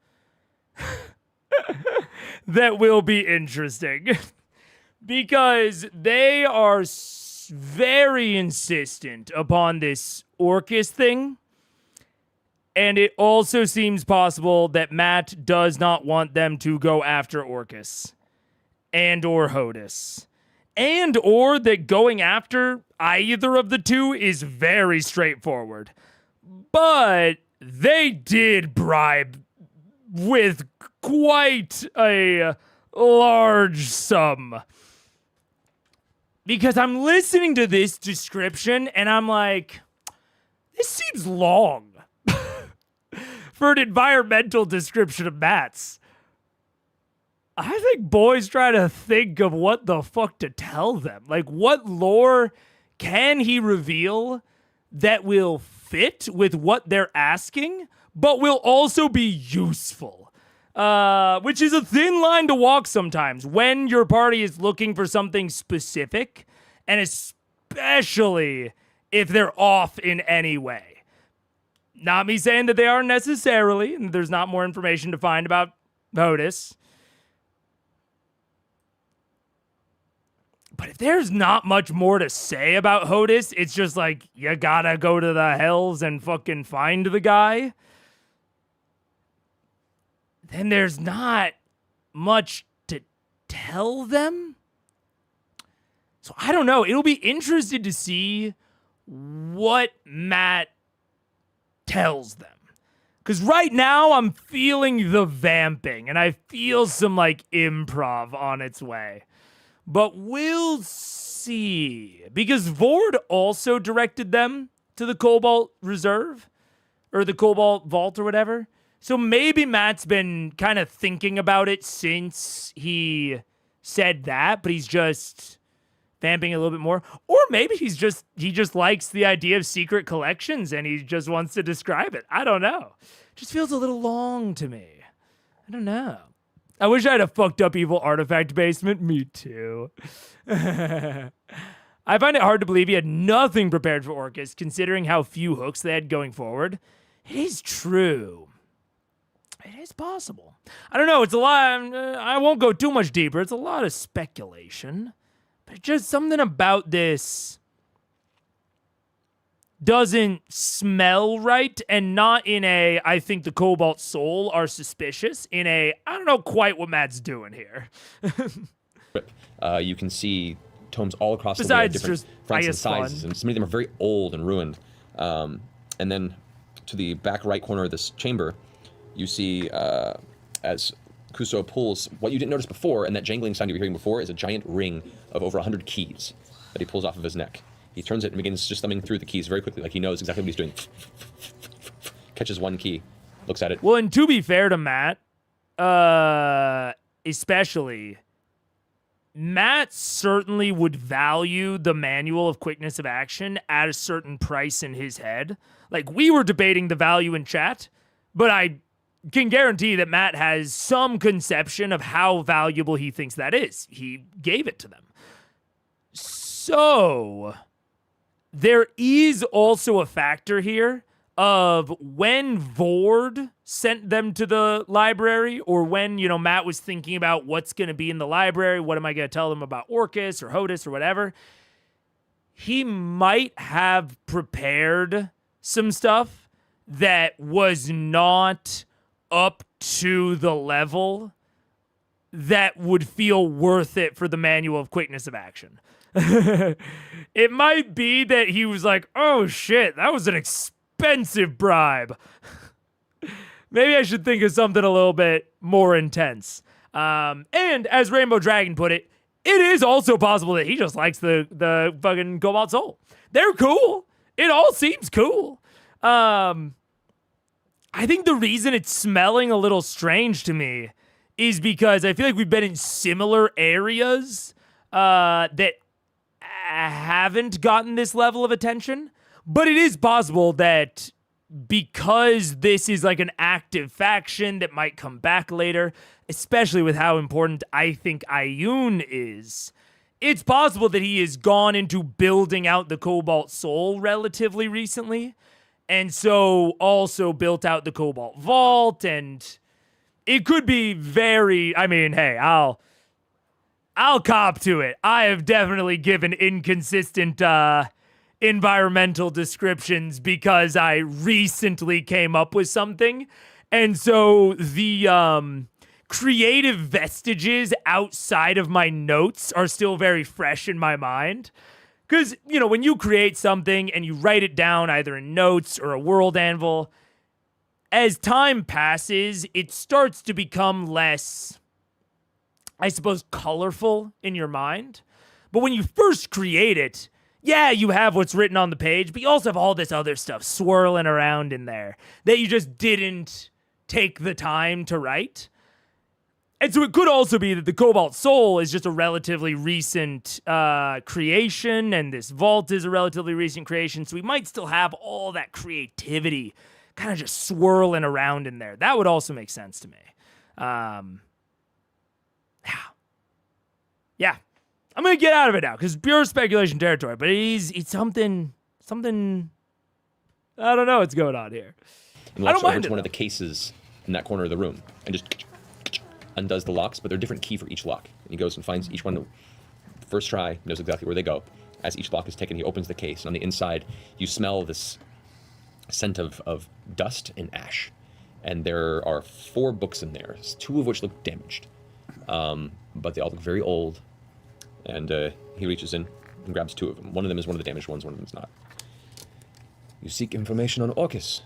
That will be interesting. Because they are very insistent upon this Orcus thing. And it also seems possible that Matt does not want them to go after Orcus. And or Hodis. And or that going after either of the 2 is very straightforward. But they did bribe with quite a large sum. Because I'm listening to this description and I'm like, this seems long for an environmental description of Matt's. I think boys try to think of what the fuck to tell them. Like, what lore can he reveal that will fit with what they're asking, but will also be useful? Which is a thin line to walk sometimes when your party is looking for something specific, and especially if they're off in any way. Not me saying that they aren't necessarily, and there's not more information to find about Hodis. But if there's not much more to say about Hodis, it's just like, you gotta go to the hells and fucking find the guy, then there's not much to tell them. So I don't know. It'll be interesting to see what Matt tells them. Because right now I'm feeling the vamping, and I feel some like improv on its way. But we'll see. Because Vord also directed them to the Cobalt Reserve, or the Cobalt Vault or whatever. So maybe Matt's been kind of thinking about it since he said that, but he's just vamping a little bit more. Or maybe he just likes the idea of secret collections and he just wants to describe it. I don't know. Just feels a little long to me. I don't know. I wish I had a fucked up evil artifact basement. Me too. I find it hard to believe he had nothing prepared for Orcus, considering how few hooks they had going forward. It is true. It is possible. I don't know. It's a lot. I won't go too much deeper. It's a lot of speculation. But just something about this doesn't smell right, and not in a, I think the Cobalt Soul are suspicious, in a, I don't know quite what Matt's doing here. You can see tomes all across the way, Besides different just, fronts I and guess, fun. sizes, and some of them are very old and ruined. And then to the back right corner of this chamber, you see as Kuso pulls what you didn't notice before, and that jangling sound you were hearing before is a giant ring of over 100 keys that he pulls off of his neck. He turns it and begins just thumbing through the keys very quickly, like he knows exactly what he's doing. Catches one key, looks at it. Well, and to be fair to Matt, especially, Matt certainly would value the manual of quickness of action at a certain price in his head. Like, we were debating the value in chat, but I can guarantee that Matt has some conception of how valuable he thinks that is. He gave it to them. So there is also a factor here of when Vord sent them to the library, or when, you know, Matt was thinking about what's going to be in the library, what am I going to tell them about Orcus or Hodis or whatever, he might have prepared some stuff that was not up to the level that would feel worth it for the manual of quickness of action. It might be that he was like, oh shit, that was an expensive bribe. Maybe I should think of something a little bit more intense. And as Rainbow Dragon put it, it is also possible that he just likes the fucking Cobalt Soul. They're cool. It all seems cool. I think the reason it's smelling a little strange to me is because I feel like we've been in similar areas that haven't gotten this level of attention. But it is possible that because this is like an active faction that might come back later, especially with how important I think Ioun is, it's possible that he has gone into building out the Cobalt Soul relatively recently, and so also built out the Cobalt Vault, and it could be very, I mean, hey, I'll cop to it. I have definitely given inconsistent environmental descriptions because I recently came up with something. And so the creative vestiges outside of my notes are still very fresh in my mind. Because, you know, when you create something and you write it down either in notes or a world anvil, as time passes, it starts to become less, I suppose, colorful in your mind. But when you first create it, yeah, you have what's written on the page, but you also have all this other stuff swirling around in there that you just didn't take the time to write. And so it could also be that the Cobalt Soul is just a relatively recent creation, and this vault is a relatively recent creation, so we might still have all that creativity kind of just swirling around in there. That would also make sense to me. Yeah. I'm going to get out of it now, because pure speculation territory, but it's something, I don't know what's going on here. And I don't mind over to it, one of the cases in that corner of the room, and just undoes the locks, but they're a different key for each lock. And he goes and finds each one, the first try, knows exactly where they go. As each lock is taken, he opens the case, and on the inside, you smell this scent of dust and ash. And there are 4 books in there, 2 of which look damaged. But they all look very old. And he reaches in and grabs 2 of them. One of them is one of the damaged ones, one of them is not. You seek information on Orcus.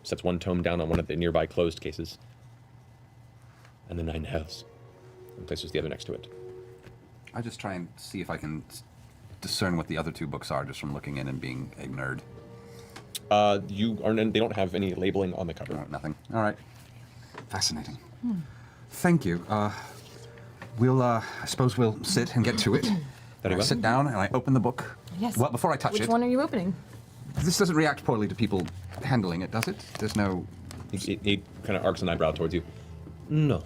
Sets one tome down on one of the nearby closed cases. And the 9 hells. And places the other next to it. I just try and see if I can discern what the other 2 books are just from looking in and being a nerd. They don't have any labeling on the cover. No, nothing. All right. Fascinating. Thank you. I suppose we'll sit and get to it. Very I well. sit down and I open the book. Yes. Well, before I touch Which it. one are you opening? This doesn't react poorly to people handling it, does it? There's no... He kind of arcs an eyebrow towards you. No,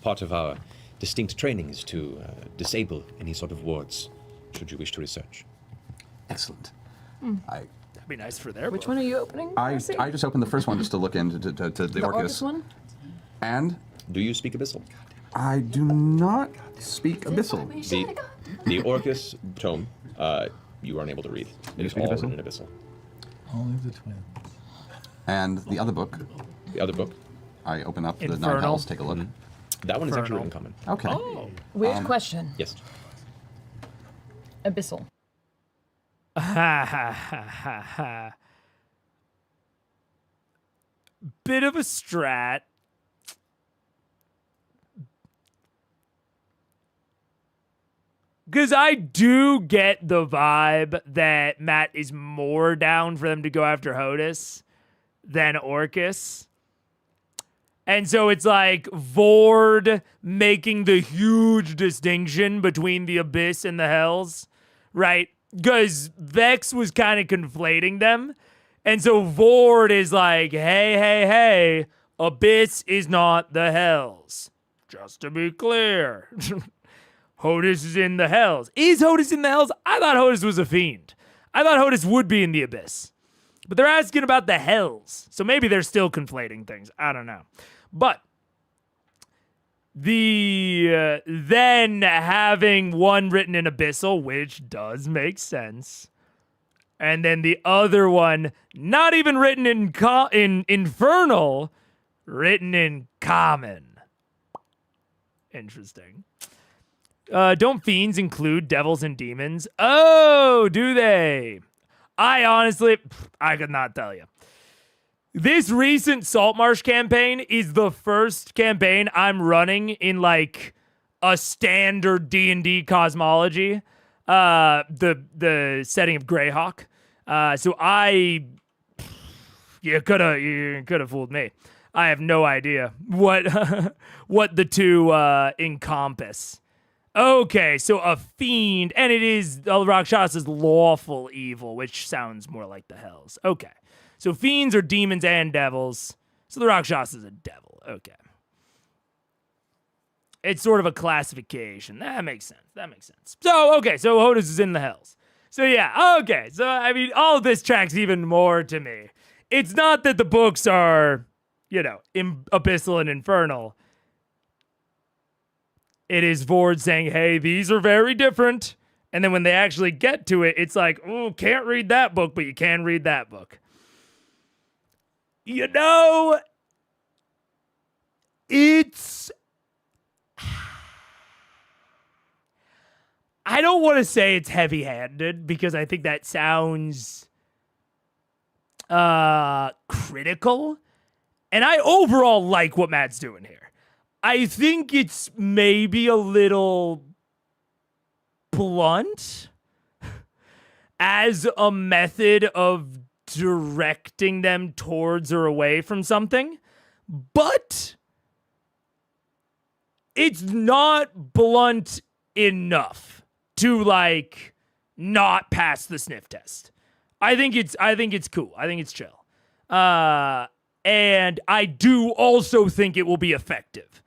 part of our distinct training is to disable any sort of wards, should you wish to research. Excellent. That'd be nice for their Which book. one are you opening? I Marcy? just opened the first one just to look into the the Orcus. one? And Do you speak Abyssal? I do not speak Abyssal. The Orcus tome, you are unable to read. It You is speak all Abyssal? in Abyssal. Only the twins. And the other book, The other book, I open up the Infernal. Nine Hells, take a look. that one is actually Infernal. written in common. Okay. Weird question. Yes. Abyssal. Ha ha ha ha ha. Bit of a strat. Because I do get the vibe that Matt is more down for them to go after Hodis than Orcus. And so it's like Vord making the huge distinction between the Abyss and the Hells, right? Because Vex was kind of conflating them. And so Vord is like, hey, Abyss is not the Hells. Just to be clear. Hodis is in the Hells. Is Hodis in the Hells? I thought Hodis was a fiend. I thought Hodis would be in the Abyss. But they're asking about the Hells. So maybe they're still conflating things. I don't know. But the then having one written in Abyssal, which does make sense, and then the other one not even written in Infernal, written in Common. Interesting. Don't fiends include devils and demons? Oh, do they? I could not tell you. This recent Saltmarsh campaign is the first campaign I'm running in like a standard D&D cosmology. The setting of Greyhawk. You could have fooled me. I have no idea what the two encompass. Okay, so a fiend, and it is Rakshas's lawful evil, which sounds more like the Hells. Okay, so fiends are demons and devils. So the Rakshasa is a devil. Okay, it's sort of a classification. That makes sense. So okay, so Hodis is in the Hells. So yeah, okay. So I mean, all of this tracks even more to me. It's not that the books are, abyssal and infernal. It is Vord saying, hey, these are very different. And then when they actually get to it, it's like, oh, can't read that book, but you can read that book. It's... I don't want to say it's heavy-handed because I think that sounds critical. And I overall like what Matt's doing here. I think it's maybe a little blunt as a method of directing them towards or away from something, but it's not blunt enough to like not pass the sniff test. I think it's cool. I think it's chill. And I do also think it will be effective.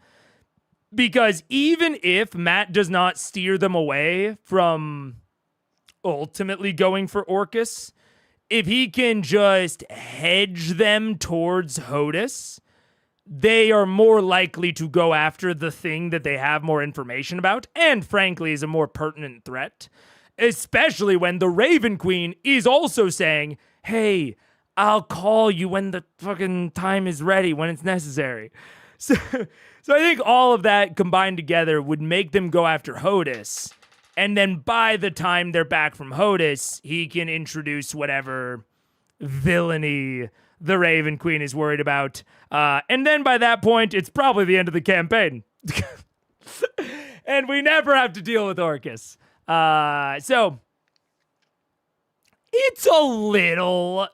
Because even if Matt does not steer them away from ultimately going for Orcus, if he can just hedge them towards Hodis, they are more likely to go after the thing that they have more information about, and frankly is a more pertinent threat. Especially when the Raven Queen is also saying, hey, I'll call you when the fucking time is ready, when it's necessary. So I think all of that combined together would make them go after Hodis. And then by the time they're back from Hodis, he can introduce whatever villainy the Raven Queen is worried about. And then by that point, it's probably the end of the campaign. And we never have to deal with Orcus. So it's a little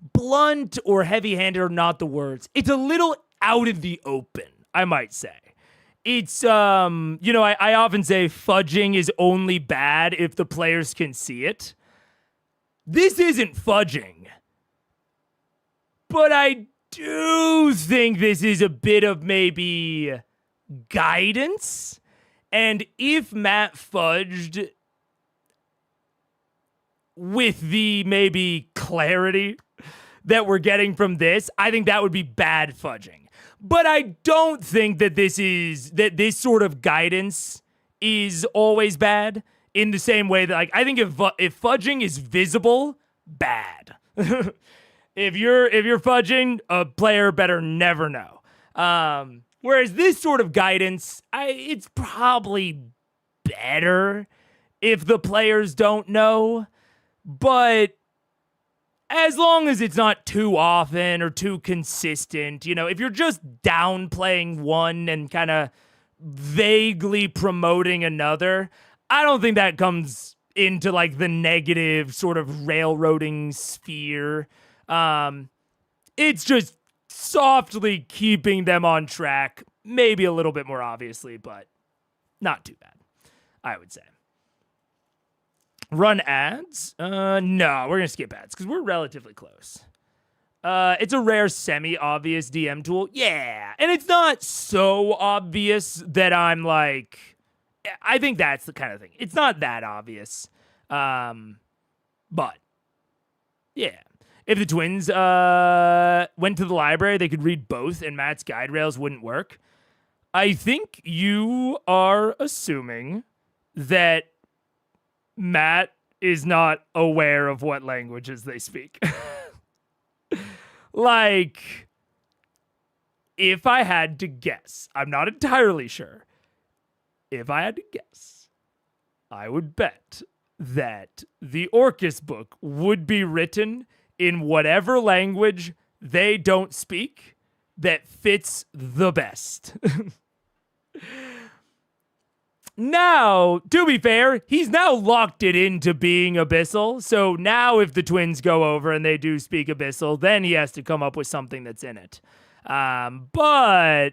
blunt or heavy-handed are not the words. It's a little out in the open, I might say. It's, I often say fudging is only bad if the players can see it. This isn't fudging. But I do think this is a bit of maybe guidance. And if Matt fudged with the maybe clarity that we're getting from this, I think that would be bad fudging. But I don't think that this sort of guidance is always bad in the same way that, like, I think if fudging is visible, bad. If you're fudging, a player better never know. Whereas this sort of guidance, it's probably better if the players don't know. But as long as it's not too often or too consistent, if you're just downplaying one and kind of vaguely promoting another, I don't think that comes into like the negative sort of railroading sphere. It's just softly keeping them on track, maybe a little bit more obviously, but not too bad, I would say. Run ads? No, we're going to skip ads because we're relatively close. It's a rare semi-obvious DM tool. Yeah, and it's not so obvious that I'm like... I think that's the kind of thing. It's not that obvious. But, yeah. If the twins went to the library, they could read both and Matt's guide rails wouldn't work. I think you are assuming that Matt is not aware of what languages they speak. Like, if I had to guess, I'm not entirely sure. If I had to guess, I would bet that the Orcus book would be written in whatever language they don't speak that fits the best. Now, to be fair, he's now locked it into being Abyssal. So now if the twins go over and they do speak Abyssal, then he has to come up with something that's in it. But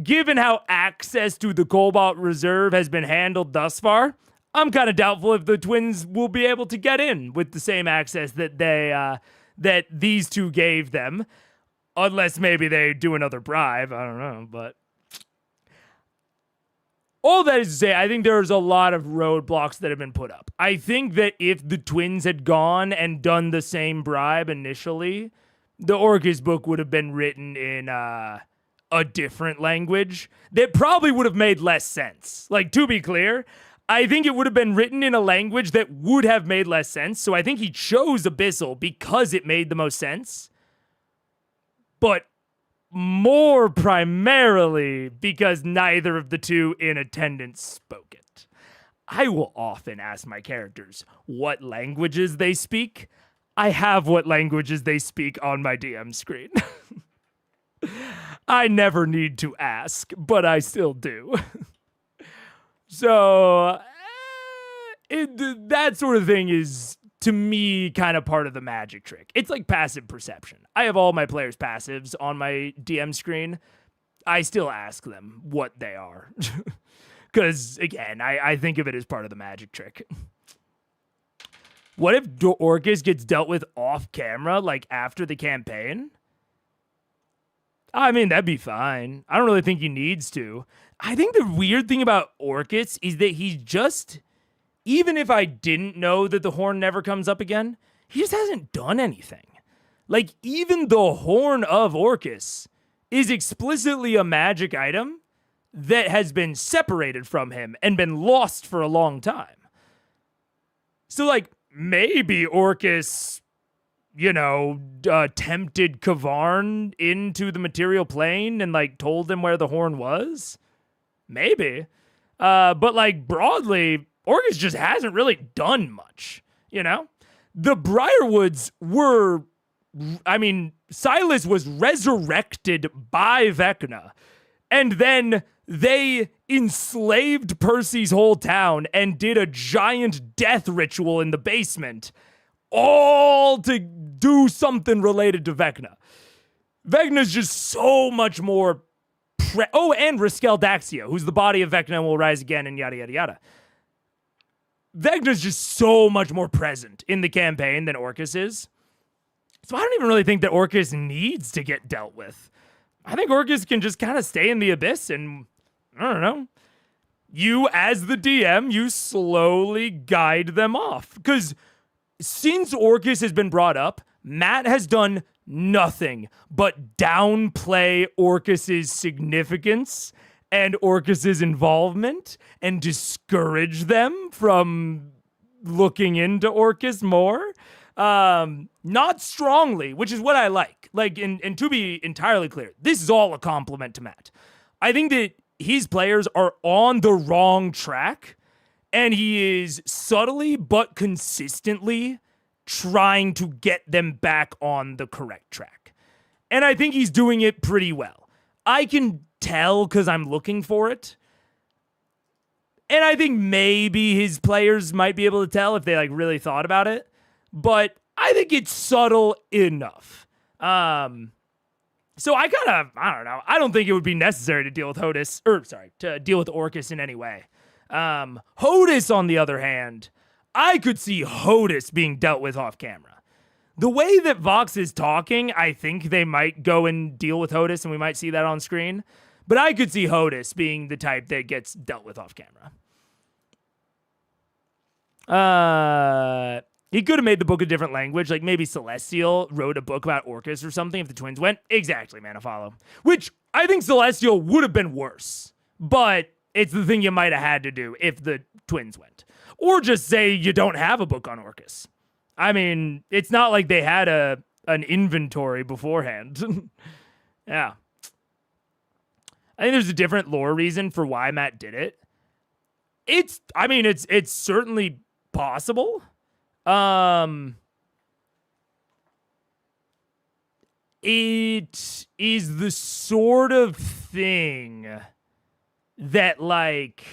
given how access to the Cobalt Reserve has been handled thus far, I'm kind of doubtful if the twins will be able to get in with the same access that that these two gave them. Unless maybe they do another bribe. I don't know, but... all that is to say, I think there's a lot of roadblocks that have been put up. I think that if the twins had gone and done the same bribe initially, the Orcus book would have been written in a different language that probably would have made less sense. Like, to be clear, I think it would have been written in a language that would have made less sense. So I think he chose Abyssal because it made the most sense. But more primarily because neither of the two in attendance spoke it. I will often ask my characters what languages they speak. I have what languages they speak on my DM screen. I never need to ask, but I still do. So, that sort of thing is, to me, kind of part of the magic trick. It's like passive perception. I have all my players' passives on my DM screen. I still ask them what they are. Because, again, I think of it as part of the magic trick. What if Orcus gets dealt with off-camera, like after the campaign? I mean, that'd be fine. I don't really think he needs to. I think the weird thing about Orcus is that he's just... even if I didn't know that the horn never comes up again, he just hasn't done anything. Like, even the horn of Orcus is explicitly a magic item that has been separated from him and been lost for a long time. So, like, maybe Orcus, tempted Kavarn into the material plane and, like, told him where the horn was? Maybe. But, like, broadly... Orcus just hasn't really done much, The Briarwoods were, Silas was resurrected by Vecna, and then they enslaved Percy's whole town and did a giant death ritual in the basement, all to do something related to Vecna. Vecna's just so much more... and Riskel Daxia, who's the body of Vecna and will rise again, and yada, yada, yada. Vecna's just so much more present in the campaign than Orcus is. So I don't even really think that Orcus needs to get dealt with. I think Orcus can just kind of stay in the abyss and, I don't know, you as the DM, you slowly guide them off. Because since Orcus has been brought up, Matt has done nothing but downplay Orcus's significance and Orcus's involvement and discourage them from looking into Orcus more. Not strongly, which is what I like. Like, and to be entirely clear, this is all a compliment to Matt. I think that his players are on the wrong track, and he is subtly but consistently trying to get them back on the correct track. And I think he's doing it pretty well. I can tell because I'm looking for it. And I think maybe his players might be able to tell if they like really thought about it. But I think it's subtle enough. So I don't know. I don't think it would be necessary to deal with to deal with Orcus in any way. Hodis, on the other hand, I could see Hodis being dealt with off camera. The way that Vox is talking, I think they might go and deal with Hodis, and we might see that on screen. But I could see Hodis being the type that gets dealt with off camera. He could have made the book a different language, like maybe Celestial wrote a book about Orcus or something if the twins went. Exactly, Manifalo. Which I think Celestial would have been worse, but it's the thing you might have had to do if the twins went. Or just say you don't have a book on Orcus. I mean, it's not like they had an inventory beforehand. Yeah. I think there's a different lore reason for why Matt did it. It's certainly possible. It is the sort of thing that, like,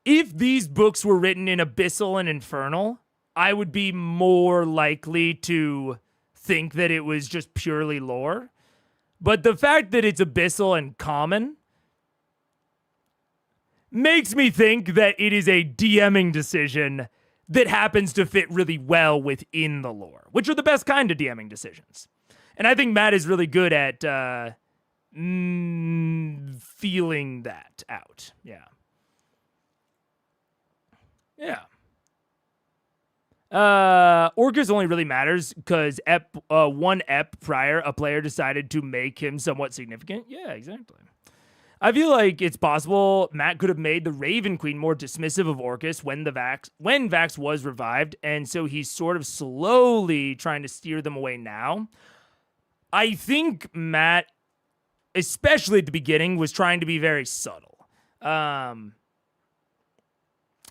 if these books were written in Abyssal and Infernal, I would be more likely to think that it was just purely lore. But the fact that it's Abyssal and Common makes me think that it is a DMing decision that happens to fit really well within the lore, which are the best kind of DMing decisions. And I think Matt is really good at feeling that out. Yeah. Orcus only really matters because one ep prior, a player decided to make him somewhat significant. Yeah, exactly. I feel like it's possible Matt could have made the Raven Queen more dismissive of Orcus when Vax was revived, and so he's sort of slowly trying to steer them away now. I think Matt, especially at the beginning, was trying to be very subtle.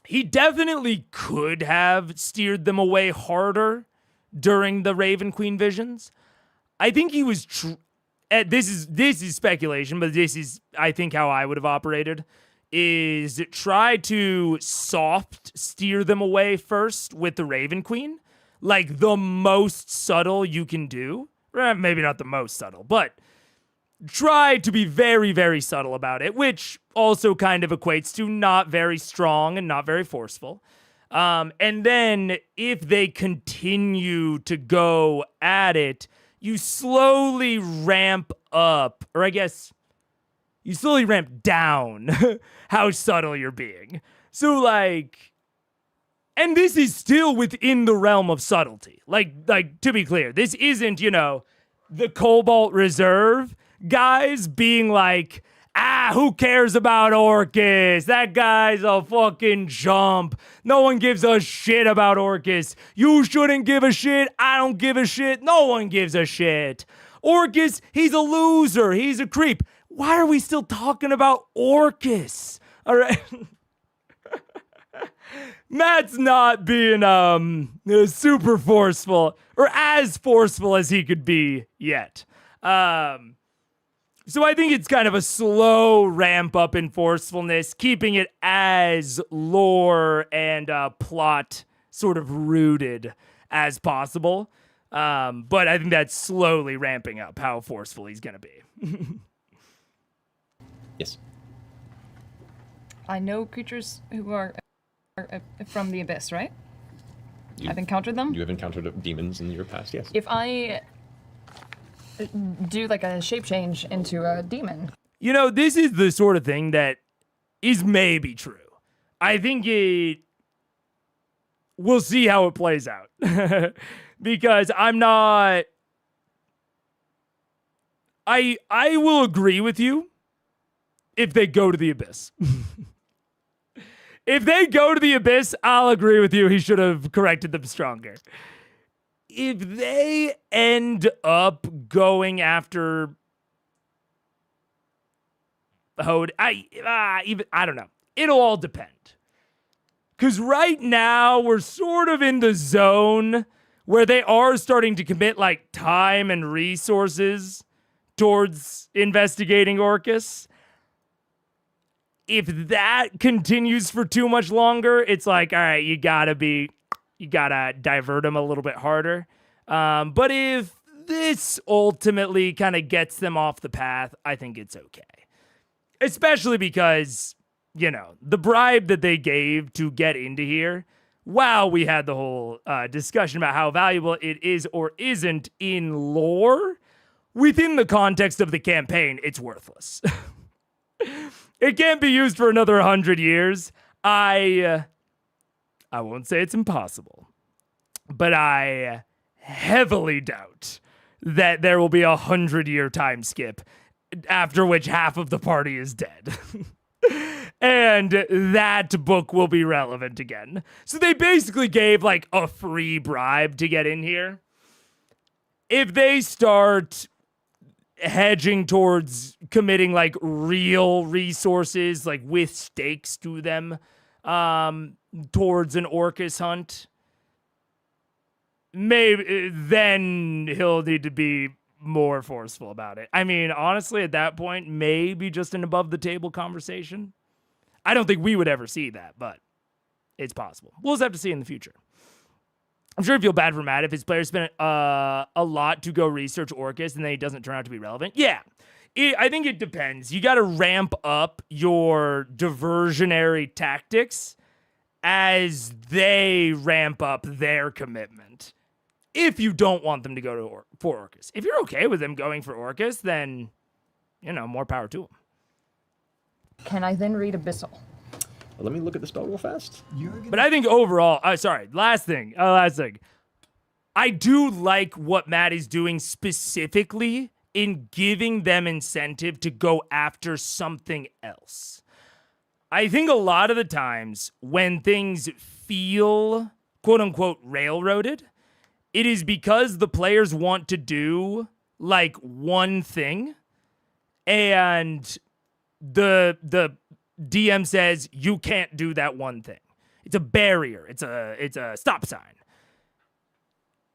He definitely could have steered them away harder during the Raven Queen visions. I think he was... This is speculation, but this is, I think, how I would have operated, is try to soft steer them away first with the Raven Queen. Like, the most subtle you can do. Maybe not the most subtle, but try to be very, very subtle about it, which also kind of equates to not very strong and not very forceful. And then if they continue to go at it, you slowly ramp up, or I guess you slowly ramp down how subtle you're being. So, like, and this is still within the realm of subtlety. Like, to be clear, this isn't, the Cobalt Reserve guys being like, who cares about Orcus? That guy's a fucking chump. No one gives a shit about Orcus. You shouldn't give a shit. I don't give a shit. No one gives a shit. Orcus, he's a loser. He's a creep. Why are we still talking about Orcus? All right. Matt's not being super forceful, or as forceful as he could be yet. So I think it's kind of a slow ramp up in forcefulness, keeping it as lore and plot sort of rooted as possible. But I think that's slowly ramping up how forceful he's going to be. Yes. I know creatures who are from the Abyss, right? I've encountered them. You have encountered demons in your past, yes. If I do like a shape change into a demon. You know, this is the sort of thing that is maybe true. I think we'll see how it plays out. Because I'm not... I will agree with you if they go to the Abyss. If they go to the Abyss, I'll agree with you. He should have corrected them stronger. If they end up going after Hode, I don't know. It'll all depend. Because right now, we're sort of in the zone where they are starting to commit like time and resources towards investigating Orcus. If that continues for too much longer, it's like, all right, you gotta divert them a little bit harder. But if this ultimately kind of gets them off the path, I think it's okay. Especially because, you know, the bribe that they gave to get into here, wow, we had the whole discussion about how valuable it is or isn't in lore. Within the context of the campaign, it's worthless. It can't be used for another 100 years. I won't say it's impossible, but I heavily doubt that there will be a 100-year time skip after which half of the party is dead. And that book will be relevant again. So they basically gave like a free bribe to get in here. If they start hedging towards committing like real resources, like with stakes to them, towards an Orcus hunt, maybe then he'll need to be more forceful about it. I mean, honestly, at that point, maybe just an above the table conversation. I don't think we would ever see that, but it's possible. We'll just have to see in the future. I'm sure he'd feel bad for Matt if his players spent a lot to go research Orcus and then he doesn't turn out to be relevant. Yeah, I think it depends. You got to ramp up your diversionary tactics as they ramp up their commitment. If you don't want them to go for Orcus. If you're okay with them going for Orcus, then, you know, more power to them. Can I then read Abyssal? Well, let me look at the spell real fast. But I think overall, last thing. I do like what Matt is doing specifically in giving them incentive to go after something else. I think a lot of the times when things feel, quote unquote, railroaded, it is because the players want to do like one thing and the DM says you can't do that one thing. It's a barrier. It's a stop sign.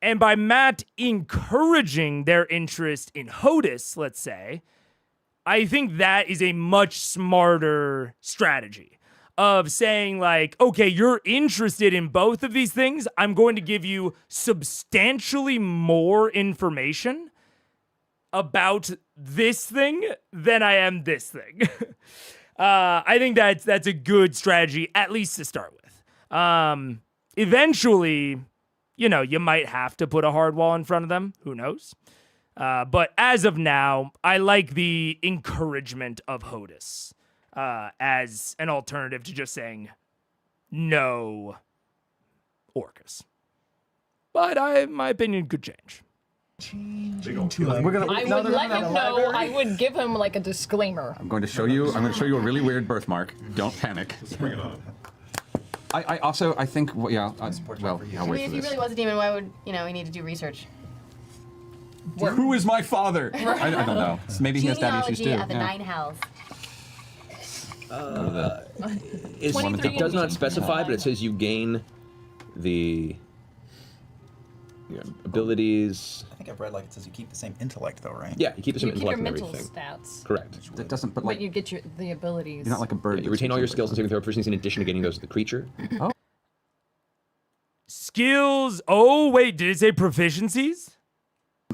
And by Matt encouraging their interest in Hodis, let's say, I think that is a much smarter strategy of saying like, okay, you're interested in both of these things. I'm going to give you substantially more information about this thing than I am this thing. I think that's a good strategy, at least to start with. Eventually, you know, you might have to put a hard wall in front of them. Who knows? But as of now, I like the encouragement of Hodis as an alternative to just saying no Orcus. But my opinion could change. I would let him know. I would give him like a disclaimer. I'm going to show you a really weird birthmark. Don't panic. Bring it on. I think, well, yeah, I'll I wait mean, if for he this. really was a demon, why would, we need to do research? Who is my father? I don't know. Maybe he has daddy issues too. Genealogy of the Yeah. 9 hells. It does not specify, but it says you gain the abilities. I think I've read like it says you keep the same intellect though, right? Yeah, you keep the same You keep your intellect and mental everything. stats. Correct. That doesn't, But you get the abilities. You're not like a bird. Yeah, you retain all your skills and saving throw proficiencies in addition to getting those of the creature. skills. Oh, wait, did it say proficiencies?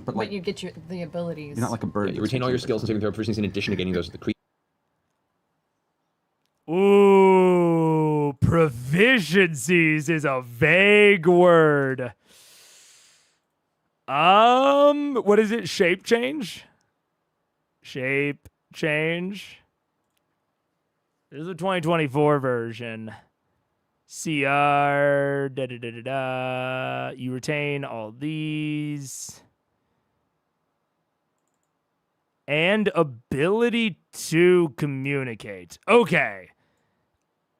But you get the abilities. You're not like a bird. Yeah, you retain all your skills and saving throw proficiencies in addition to gaining those of the creature. Ooh, proficiencies is a vague word. What is it? Shape change? Shape change. This is a 2024 version. CR, You retain all these. And ability to communicate. Okay.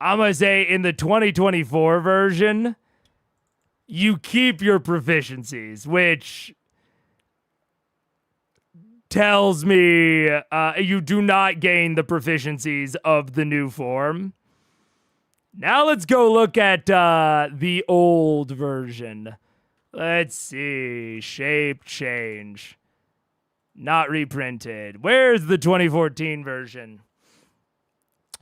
I'm going to say in the 2024 version, you keep your proficiencies, which tells me you do not gain the proficiencies of the new form. Now let's go look at the old version. Let's see. Shape change. Not reprinted. Where's the 2014 version?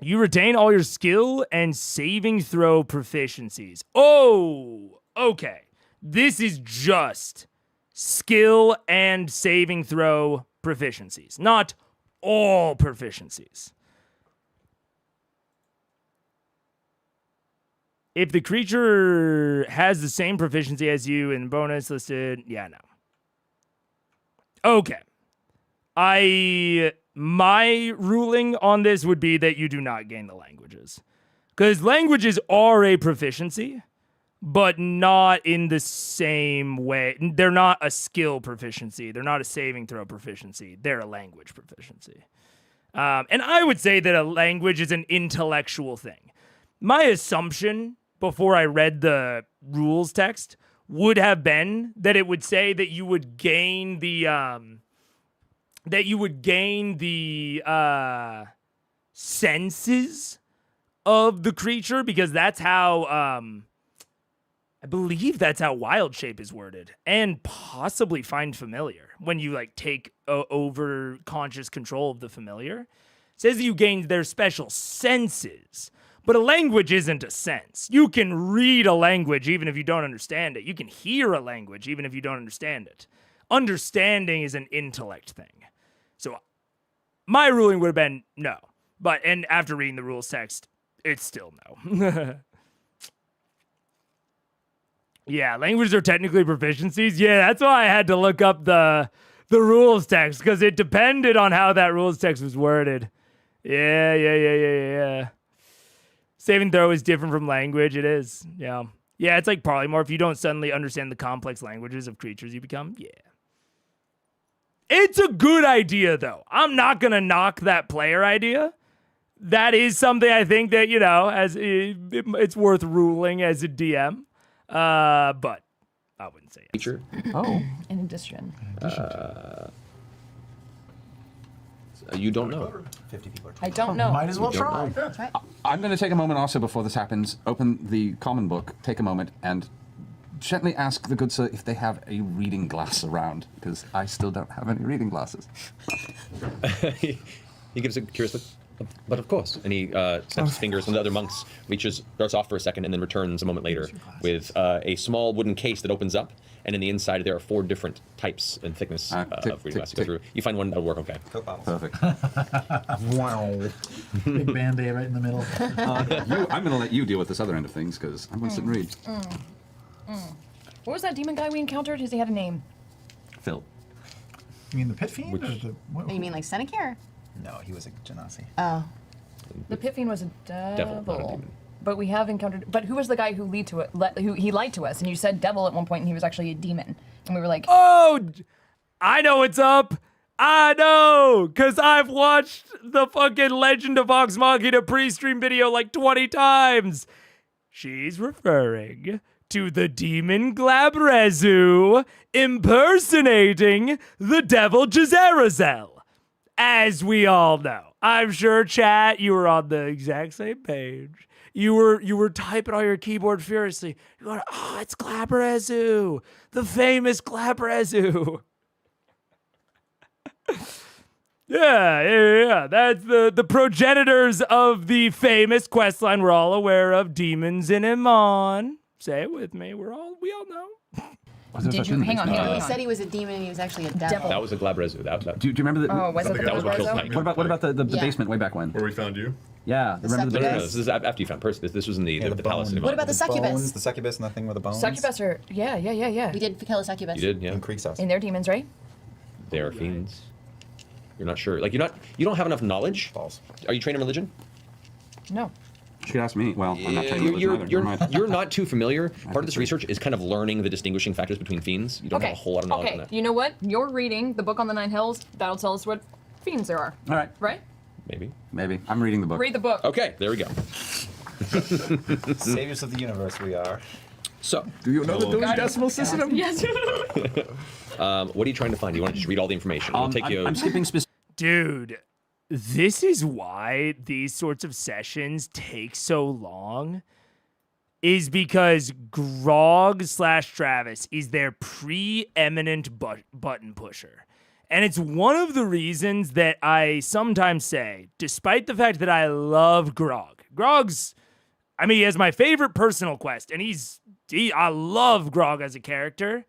You retain all your skill and saving throw proficiencies. Oh, okay. This is just skill and saving throw proficiencies, not all proficiencies. If the creature has the same proficiency as you in bonus listed, yeah, no. Okay. My ruling on this would be that you do not gain the languages. Because languages are a proficiency, but not in the same way. They're not a skill proficiency. They're not a saving throw proficiency. They're a language proficiency. And I would say that a language is an intellectual thing. My assumption before I read the rules text would have been that it would say that you would gain the senses of the creature, because that's how I believe that's how wild shape is worded, and possibly find familiar when you like take over conscious control of the familiar. It says that you gain their special senses. But a language isn't a sense. You can read a language even if you don't understand it. You can hear a language even if you don't understand it. Understanding is an intellect thing. So my ruling would have been no. And after reading the rules text, it's still no. Yeah, languages are technically proficiencies. Yeah, that's why I had to look up the rules text, because it depended on how that rules text was worded. Yeah. Saving throw is different from language. It is. Yeah. Yeah, it's like polymorph. If you don't suddenly understand the complex languages of creatures you become. Yeah. It's a good idea, though. I'm not going to knock that player idea. That is something I think that, as it's worth ruling as a DM. But I wouldn't say it. Feature. Oh. In addition. You don't know. 50 people. I don't know. Might as well try. That's right. I'm going to take a moment also before this happens, open the common book, take a moment, and gently ask the good sir if they have a reading glass around, because I still don't have any reading glasses. He gives a curious look. But of course. And he snaps his fingers, and the other monks starts off for a second, and then returns a moment later with a small wooden case that opens up, and in the inside there are 4 different types and thickness of reading glasses. You go through. You find one that'll work okay. Perfect. Wow. Big Band-Aid right in the middle. I'm going to let you deal with this other end of things, because I'm going to sit and read. What was that demon guy we encountered? He had a name. Phil. You mean the Pit Fiend? Or the, Oh, you mean like Senecare? No, he was a Genasi. Oh. The Pit Fiend was a devil. Not a demon. But we have encountered. But who was the guy who he lied to us? And you said devil at one point, and he was actually a demon. And we were like, Oh, I know what's up. I know, because I've watched the fucking Legend of Vox Machina pre-stream video like 20 times. She's referring to the demon Glabrezu impersonating the devil Jezerazel. As we all know. I'm sure, chat, you were on the exact same page. You were typing on your keyboard furiously. You're going, oh, it's Glabrezu, the famous Glabrezu. Yeah. That's the progenitors of the famous questline we're all aware of, Demons in Iman. say it with me. We all know. Did you hang on? He said he was a demon and he was actually a devil. That was a Glabrezu. Do you remember that? Oh, was it the That was what killed Glabrezu? Mike. What about the Yeah. basement way back when? Where we found you? Yeah, remember the No, succubus. this is after you found Percy. This was in the palace. bone. What about the succubus? Bones, the succubus and the thing with the bones? Succubus are yeah. We did kill a succubus. You did, yeah. In Creek's house. And they're demons, right? They are fiends. You're not sure. Like you don't have enough knowledge. False. Are you trained in religion? No. You could ask me. Well, I'm not trained in religion either. Never mind. You're not too familiar. Part of this research is kind of learning the distinguishing factors between fiends. You don't have a whole lot of knowledge on Okay, that. you know what? You're reading the book on the Nine Hells. That'll tell us what fiends there are. All right. Right? Maybe. I'm reading the book. Read the book. Okay, there we go. Saviors of the universe we are. So, Do you know the Dewey God. Decimal System? Yes. what are you trying to find? Do you want to just read all the information? It'll take you. I'm skipping specific. Dude, this is why these sorts of sessions take so long. Is because Grog / Travis is their preeminent button pusher. And it's one of the reasons that I sometimes say, despite the fact that I love Grog, he has my favorite personal quest, and I love Grog as a character.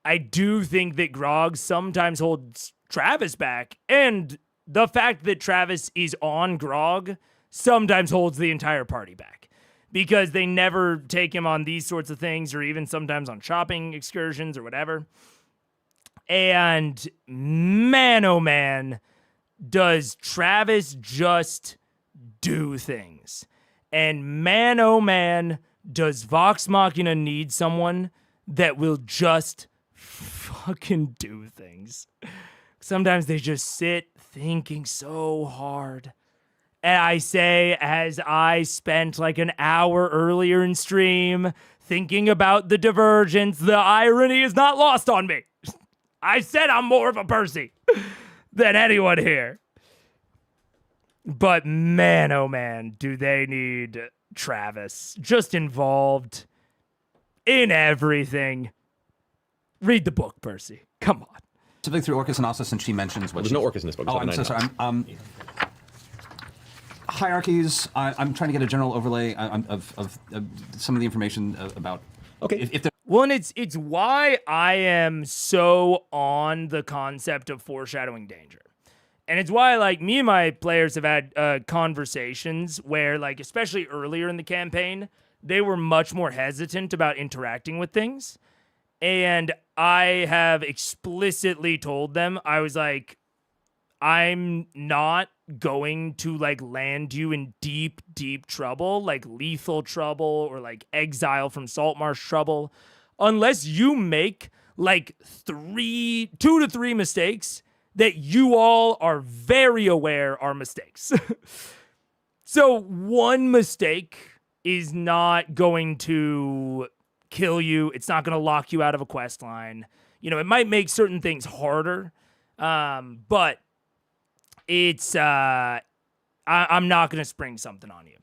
I do think that Grog sometimes holds Travis back, and the fact that Travis is on Grog sometimes holds the entire party back. Because they never take him on these sorts of things, or even sometimes on shopping excursions or whatever. And man, oh man, does Travis just do things. And man, oh man, does Vox Machina need someone that will just fucking do things. Sometimes they just sit thinking so hard. And I say, as I spent like an hour earlier in stream thinking about the divergence, the irony is not lost on me. I said I'm more of a Percy than anyone here. But man, oh man, do they need Travis just involved in everything. Read the book, Percy. Come on. Specifically through Orcus and also since she mentions what There's no Orcus in this book. Oh, I'm so sorry. Hierarchies. I'm trying to get a general overlay of some of the information about. Okay. If there. Well, and it's why I am so on the concept of foreshadowing danger. And it's why, like, me and my players have had conversations where, like, especially earlier in the campaign, they were much more hesitant about interacting with things. And I have explicitly told them, I was like, I'm not going to, like, land you in deep, deep trouble, like lethal trouble or, like, exile from Saltmarsh trouble, unless you make, like, 2 to 3 mistakes that you all are very aware are mistakes. So one mistake is not going to kill you. It's not going to lock you out of a quest line. You know, it might make certain things harder, but it's I'm not going to spring something on you.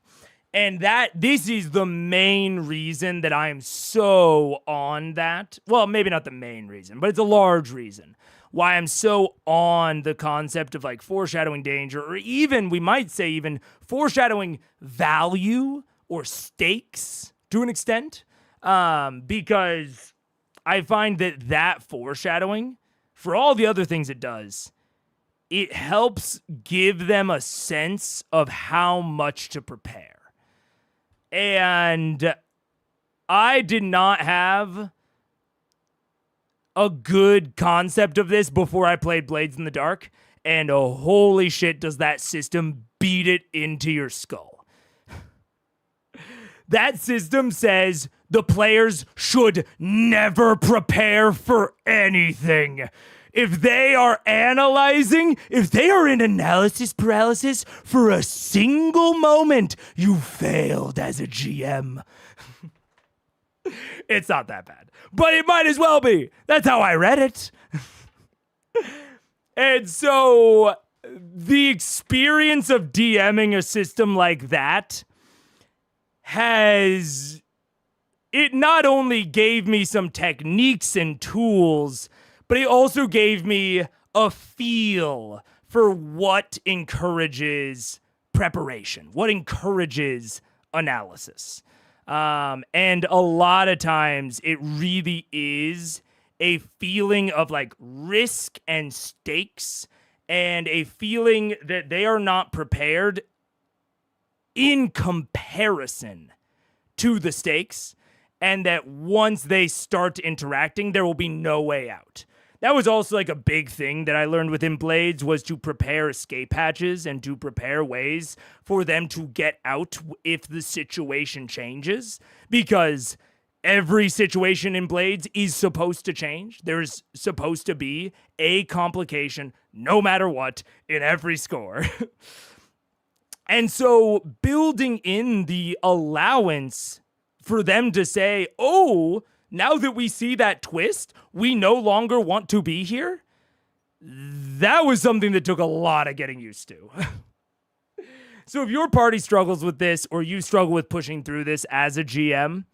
And this is the main reason that I am so on that. Well, maybe not the main reason, but it's a large reason why I'm so on the concept of, like, foreshadowing danger, or even, we might say, even foreshadowing value or stakes to an extent. Because I find that foreshadowing, for all the other things it does, it helps give them a sense of how much to prepare. And I did not have a good concept of this before I played Blades in the Dark, and holy shit, does that system beat it into your skull. That system says the players should never prepare for anything. If they are analyzing, if they are in analysis paralysis for a single moment, you failed as a GM. It's not that bad, but it might as well be. That's how I read it. And so the experience of DMing a system like that it not only gave me some techniques and tools, but it also gave me a feel for what encourages preparation, what encourages analysis. And a lot of times it really is a feeling of like risk and stakes and a feeling that they are not prepared in comparison to the stakes, and that once they start interacting, there will be no way out. That was also like a big thing that I learned within Blades, was to prepare escape hatches and to prepare ways for them to get out if the situation changes, because every situation in Blades is supposed to change. There's supposed to be a complication, no matter what, in every score. And so building in the allowance for them to say, oh, now that we see that twist, we no longer want to be here. That was something that took a lot of getting used to. So if your party struggles with this, or you struggle with pushing through this as a GM,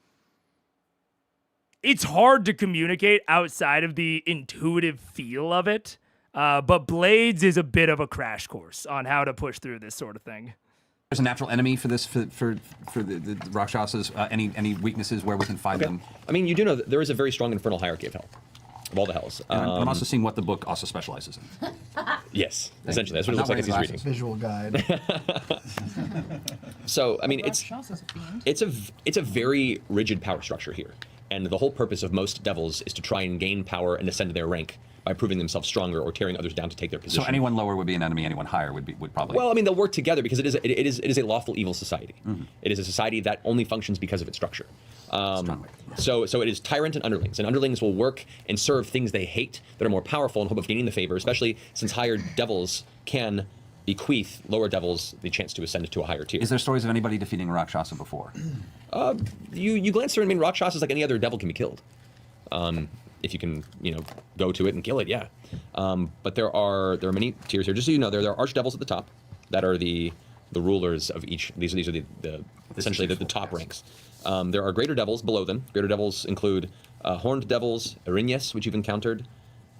it's hard to communicate outside of the intuitive feel of it. But Blades is a bit of a crash course on how to push through this sort of thing. There's a natural enemy for this, for the Rakshasas. Any weaknesses where we can find them? I mean, you do know that there is a very strong infernal hierarchy of hell, of all the hells. And I'm also seeing what the book also specializes in. Yes, essentially, that's what it looks like as he's reading. Visual guide. So, I mean, it's a very rigid power structure here, and the whole purpose of most devils is to try and gain power and ascend to their rank by proving themselves stronger or tearing others down to take their position. So anyone lower would be an enemy, anyone higher would probably. Well, I mean, they'll work together because it is a lawful evil society. It is a society that only functions because of its structure. So it is tyrant and underlings, and underlings will work and serve things they hate that are more powerful in hope of gaining the favor, especially since higher devils can bequeath lower devils the chance to ascend to a higher tier. Is there stories of anybody defeating a Rakshasa before? You glance through and I mean, Rakshasas, like any other devil, can be killed. If you can, go to it and kill it, yeah. But there are many tiers here. Just so you know, there are archdevils at the top that are the rulers of each. These are the essentially the top ranks. There are greater devils below them. Greater devils include horned devils, Erinyes, which you've encountered,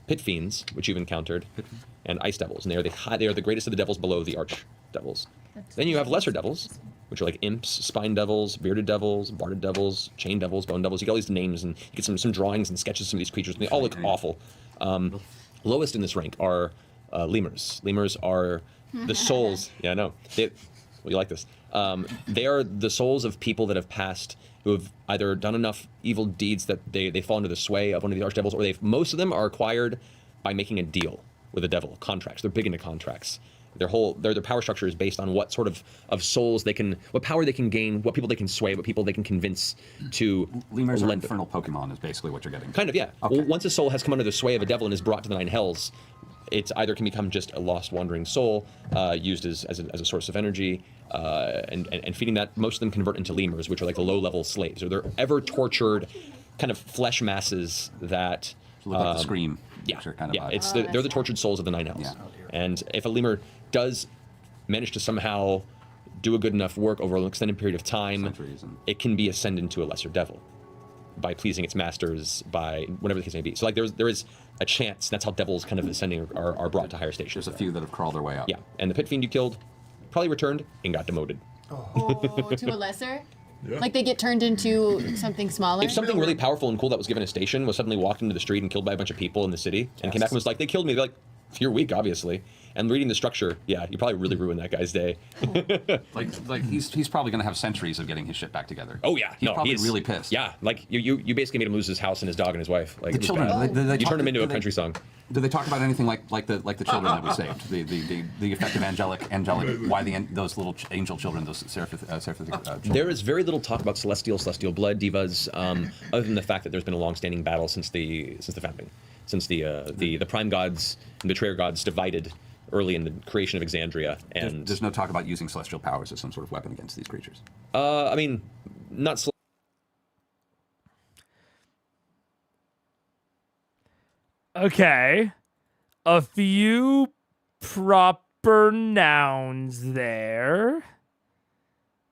pit fiends, which you've encountered, and ice devils. And they are the greatest of the devils below the archdevils. Then you have lesser devils, which are like imps, spine devils, bearded devils, barded devils, chain devils, bone devils. You get all these names, and you get some drawings and sketches of some of these creatures, and they all look awful. Lowest in this rank are lemurs. Lemurs are the souls. Yeah, I know. Well, you like this. They are the souls of people that have passed, who have either done enough evil deeds that they fall under the sway of one of the archdevils, or most of them are acquired by making a deal with the devil, contracts. They're big into contracts. Their power structure is based on what sort of souls they can, what power they can gain, what people they can sway, what people they can convince to Lemurs are infernal Pokemon is basically what you're getting. Kind of, yeah. Okay. Well, once a soul has come under the sway of a devil and is brought to the nine hells, it either can become just a lost wandering soul, used as a source of energy, and feeding that. Most of them convert into lemurs, which are like the low-level slaves, or they're ever tortured kind of flesh masses that look like the Scream. Yeah, kind of vibe. They're the tortured souls of the nine hells. Yeah. And if a lemur does manage to somehow do a good enough work over an extended period of time, it can be ascended to a lesser devil by pleasing its masters, by whatever the case may be. So like there is a chance. That's how devils kind of ascending are brought to higher stations. There's a few that have crawled their way up. Yeah, and the pit fiend you killed probably returned and got demoted. Oh, to a lesser? Yeah. Like they get turned into something smaller? If something really powerful and cool that was given a station was suddenly walked into the street and killed by a bunch of people in the city, and came back and was like, they killed me, they're like, you're weak, obviously. And reading the structure, yeah, you probably really ruined that guy's day. like he's probably going to have centuries of getting his shit back together. Oh yeah, he's probably really pissed. Yeah, like you basically made him lose his house and his dog and his wife. Like the children, you turned him into a country song. Do they talk about anything like the children that we saved? The effective angelic, why those little angel children, those seraphic children? There is very little talk about celestial blood divas, other than the fact that there's been a long-standing battle since the founding, since the prime gods and betrayer gods divided early in the creation of Exandria, and there's no talk about using celestial powers as some sort of weapon against these creatures. I mean, not. Okay, a few proper nouns there.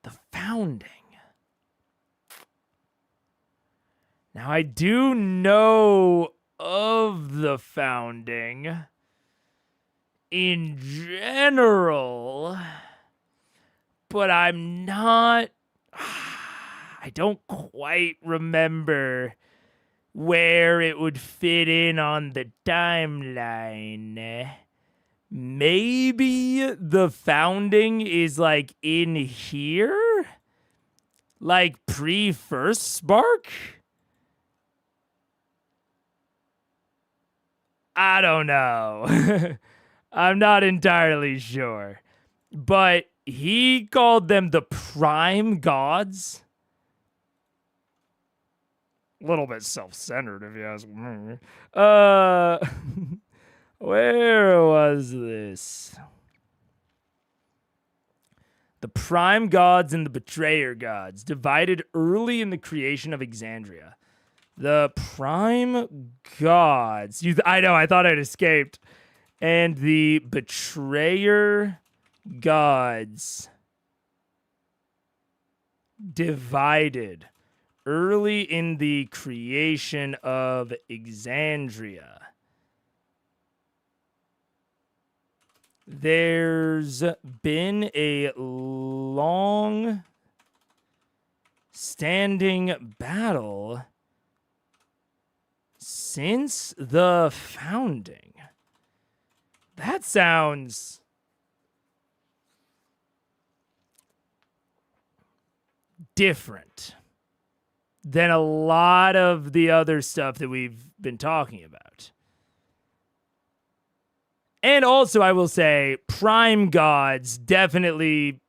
The founding. Now I do know of the founding in general, but I'm not. I don't quite remember where it would fit in on the timeline. Maybe the founding is like in here? Like pre-first spark? I don't know. I'm not entirely sure. But he called them the prime gods. A little bit self-centered, if you ask me. Where was this? The prime gods and the betrayer gods, divided early in the creation of Exandria. The prime gods. I know, I thought I'd escaped. And the betrayer gods, divided early in the creation of Exandria. There's been a long standing battle since the founding. That sounds different than a lot of the other stuff that we've been talking about. And also, I will say, Prime Gods definitely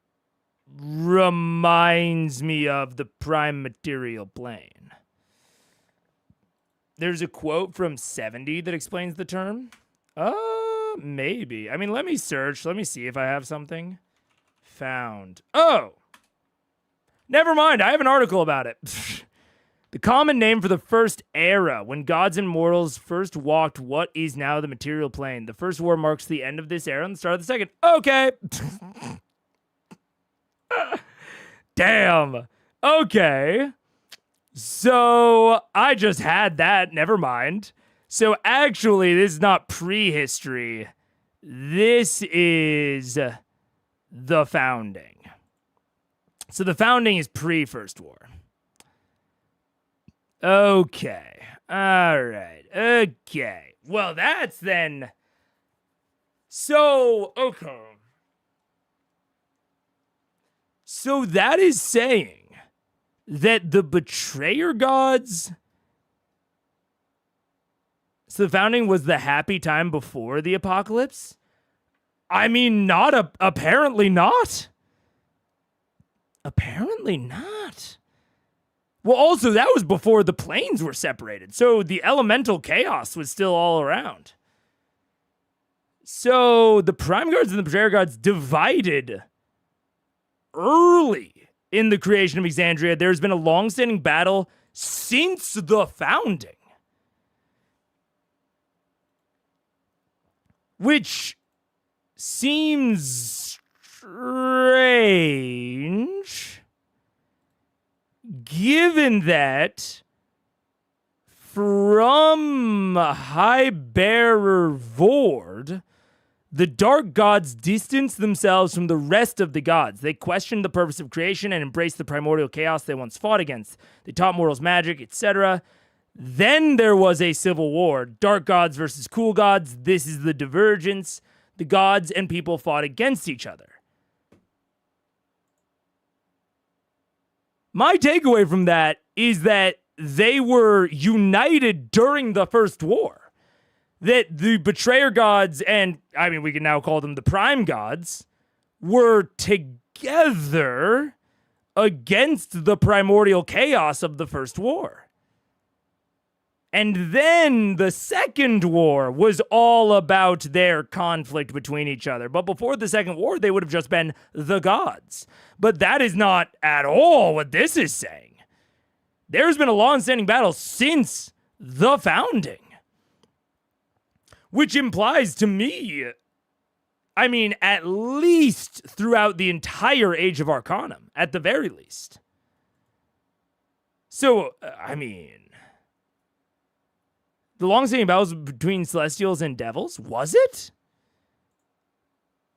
reminds me of the Prime Material Plane. There's a quote from 70 that explains the term. Maybe. I mean, let me search. Let me see if I have something. Found. Oh! Never mind. I have an article about it. The common name for the first era, when gods and mortals first walked what is now the material plane. The first war marks the end of this era and the start of the second. Okay. Damn. Okay. So I just had that. Never mind. So actually, this is not prehistory. This is the founding. So the founding is pre-First War. Okay. All right. Okay. Well, that's then. So, okay. So that is saying that the betrayer gods. So the founding was the happy time before the apocalypse? I mean, apparently not. Apparently not. Well, also, that was before the planes were separated. So the elemental chaos was still all around. So the prime gods and the betrayer gods divided early in the creation of Exandria. There's been a long-standing battle since the founding. Which seems strange, given that from High Bearer Vord, the dark gods distanced themselves from the rest of the gods. They questioned the purpose of creation and embraced the primordial chaos they once fought against. They taught mortals magic, etc. Then there was a civil war. Dark gods versus cool gods. This is the divergence. The gods and people fought against each other. My takeaway from that is that they were united during the First War. That the betrayer gods, and I mean, we can now call them the prime gods, were together against the primordial chaos of the First War. And then the Second War was all about their conflict between each other. But before the Second War, they would have just been the gods. But that is not at all what this is saying. There's been a long-standing battle since the founding. Which implies to me, I mean, at least throughout the entire Age of Arcanum, at the very least. So, I mean, the long-standing battles between Celestials and Devils, was it?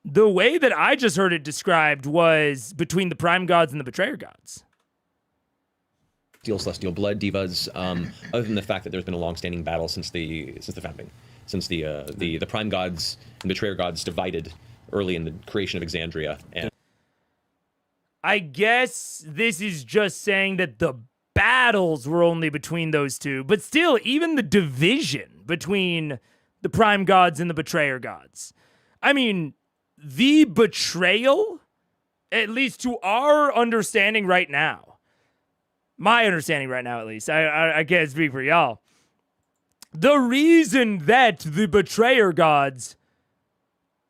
The way that I just heard it described was between the Prime Gods and the Betrayer Gods. steal celestial blood divas, other than the fact that there's been a long-standing battle since the founding, since the prime gods and betrayer gods divided early in the creation of Exandria. And I guess this is just saying that the battles were only between those two, but still, even the division between the prime gods and the betrayer gods. I mean, the betrayal, at least to our understanding right now, my understanding right now at least, I can't speak for y'all. The reason that the betrayer gods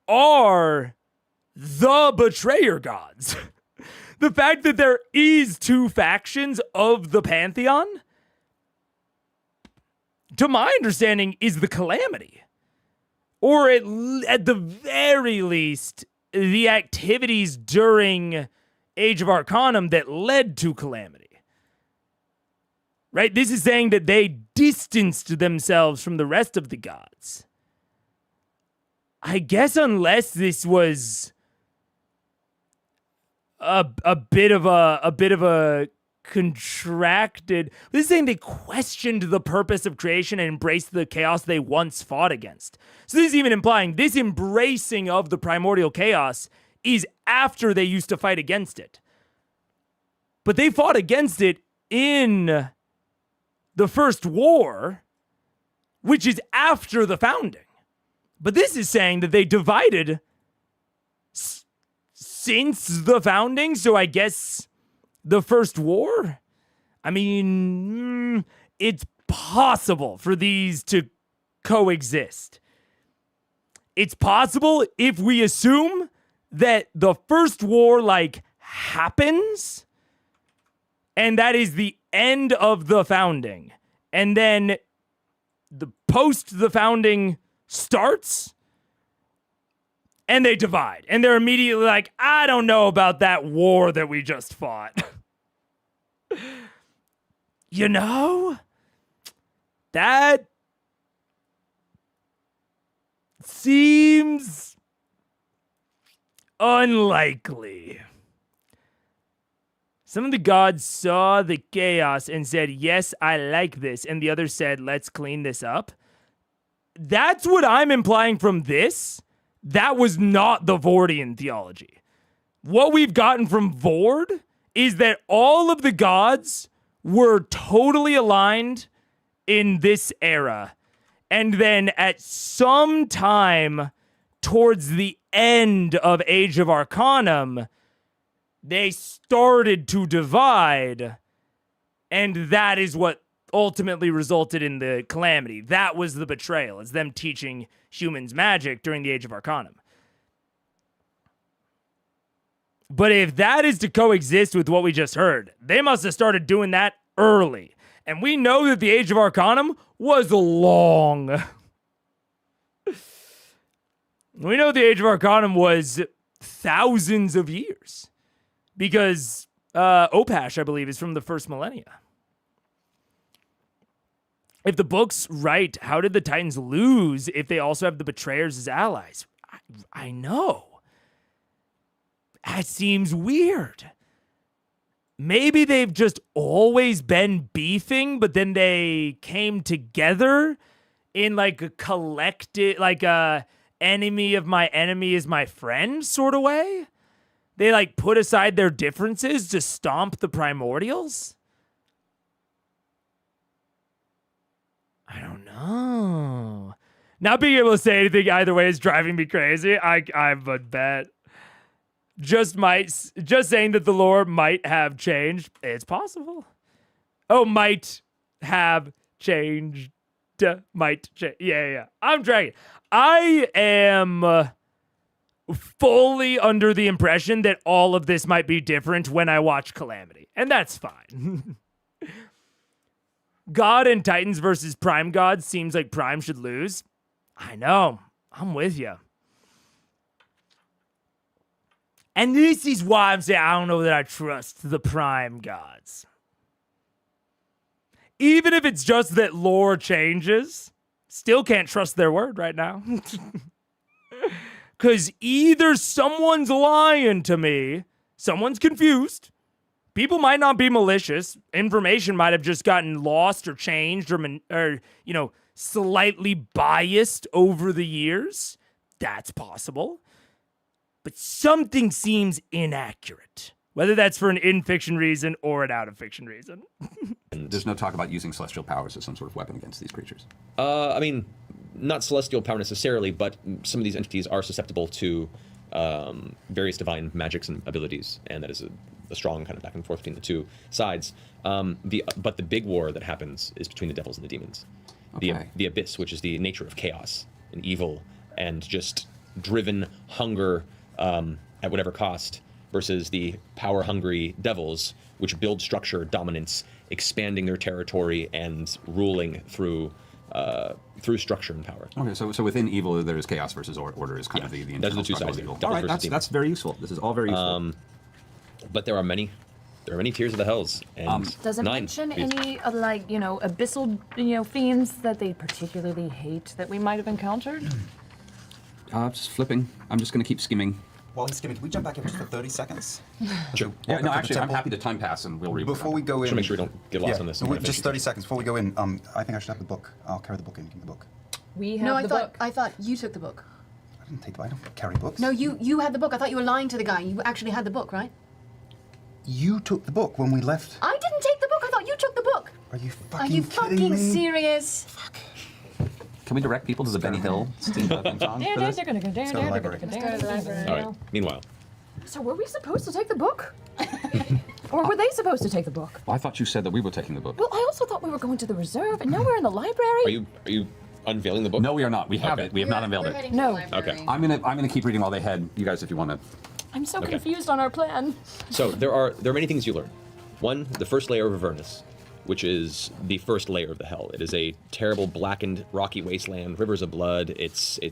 are the betrayer gods, the fact that there is two factions of the Pantheon, to my understanding, is the calamity. Or at the very least, the activities during Age of Arcanum that led to calamity. Right? This is saying that they distanced themselves from the rest of the gods. I guess unless this was a bit of a contracted. This is saying they questioned the purpose of creation and embraced the chaos they once fought against. So this is even implying this embracing of the primordial chaos is after they used to fight against it. But they fought against it in the first war, which is after the founding. But this is saying that they divided since the founding, so I guess the first war? I mean, it's possible for these to coexist. It's possible if we assume that the first war, happens, and that is the end of the founding, and then the post the founding starts, and they divide, and they're immediately like, I don't know about that war that we just fought. You know? That seems unlikely. Some of the gods saw the chaos and said, yes, I like this. And the others said, let's clean this up. That's what I'm implying from this. That was not the Vordian theology. What we've gotten from Vord is that all of the gods were totally aligned in this era. And then at some time towards the end of Age of Arcanum, they started to divide. And that is what ultimately resulted in the calamity. That was the betrayal. It's them teaching humans magic during the Age of Arcanum. But if that is to coexist with what we just heard, they must have started doing that early. And we know that the Age of Arcanum was long. We know the Age of Arcanum was thousands of years. Because Opash, I believe, is from the first millennia. If the book's right, how did the Titans lose if they also have the Betrayers as allies? I know. That seems weird. Maybe they've just always been beefing, but then they came together in a collective, a enemy of my enemy is my friend sort of way. They put aside their differences to stomp the primordials? I don't know. Not being able to say anything either way is driving me crazy. I would bet. Just saying that the lore might have changed. It's possible. Oh, might have changed. Might change. Yeah. I'm dragging. I am fully under the impression that all of this might be different when I watch Calamity. And that's fine. God and Titans versus Prime Gods seems like Prime should lose. I know. I'm with you. And this is why I'm saying I don't know that I trust the Prime Gods. Even if it's just that lore changes, still can't trust their word right now. Because either someone's lying to me, someone's confused, people might not be malicious. Information might have just gotten lost or changed or slightly biased over the years. That's possible. But something seems inaccurate, whether that's for an in-fiction reason or an out-of-fiction reason. There's no talk about using celestial powers as some sort of weapon against these creatures. I mean, not celestial power necessarily, but some of these entities are susceptible to various divine magics and abilities, and that is a strong kind of back and forth between the two sides. But the big war that happens is between the devils and the demons. Okay. The abyss, which is the nature of chaos and evil and just driven hunger at whatever cost, versus the power-hungry devils, which build structure, dominance, expanding their territory, and ruling through structure and power. Okay, so within evil, there is chaos versus order is kind of the those are the two internal sides. struggle Of of evil. evil. All right, that's very useful. This is all very useful. But there are many tiers of the hells, and Does it 9. mention any abyssal fiends that they particularly hate that we might have encountered? Just flipping. I'm just going to keep skimming. While he's skimming, can we jump back in just for 30 seconds? Sure. Yeah, no, actually, I'm happy to time pass and we'll read. Before we go in... Just make sure we don't get lost on this. Just 30 seconds. Before we go in, I think I should have the book. I'll carry the book in. Give me the book. We have the book. I thought you took the book. I didn't take the book. I don't carry books. No, you had the book. I thought you were lying to the guy. You actually had the book, right? You took the book when we left. I didn't take the book. I thought you took the book. Are you fucking Are you kidding fucking me? serious? Fuck. Can we direct people to the Benny Hill steampunk song for this? Let's go to the library. All right. Meanwhile, So were we supposed to take the book? Or were they supposed to take the book? Well, I thought you said that we were taking the book. Well, I also thought we were going to the reserve, and now we're in the library. are you unveiling the book? No, we are not. We have Okay. it. We have not unveiled it. No. Okay. I'm gonna keep reading while they head. You guys, if you want to. I'm so Okay. confused on our plan. So there are many things you learn. One, the first layer of Avernus, which is the first layer of the hell. It is a terrible, blackened, rocky wasteland, rivers of blood. It's a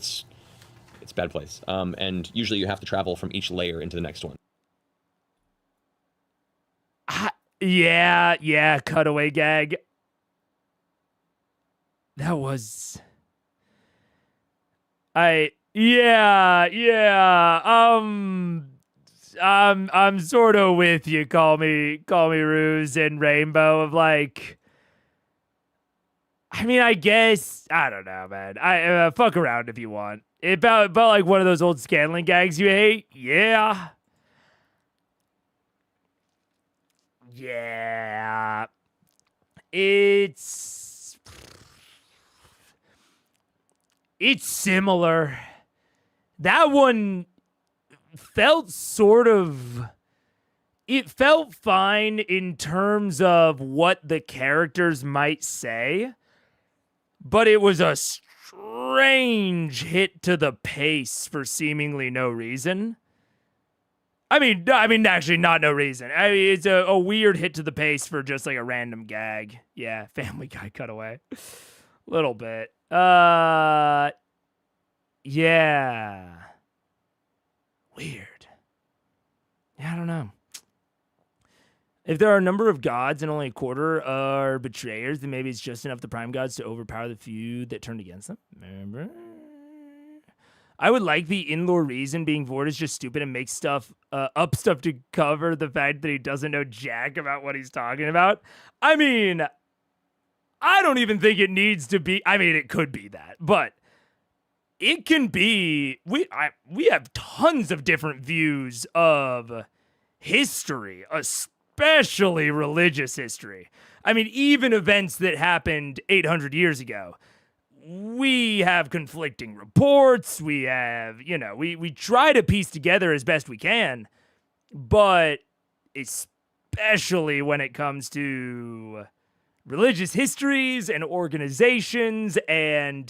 bad place. And usually you have to travel from each layer into the next one. Yeah, cutaway gag. That was... I'm sort of with you. Call me Ruse and Rainbow of like. I mean, I guess I don't know, man. I fuck around if you want. About like one of those old Scanlan gags you hate. Yeah. It's similar. That one felt it felt fine in terms of what the characters might say, but it was a strange hit to the pace for seemingly no reason. I mean, actually, not no reason. I mean, it's a weird hit to the pace for just like a random gag. Yeah, Family Guy cutaway. Little bit. Yeah. Weird. Yeah, I don't know. If there are a number of gods and only a quarter are betrayers, then maybe it's just enough the prime gods to overpower the few that turned against them. Remember? I would like the in-lore reason being Vord is just stupid and makes stuff up stuff to cover the fact that he doesn't know jack about what he's talking about. I mean, I don't even think it needs to be. I mean, it could be that, but it can be. We have tons of different views of history, especially religious history. I mean, even events that happened 800 years ago. We have conflicting reports. We have, we try to piece together as best we can, but especially when it comes to religious histories and organizations that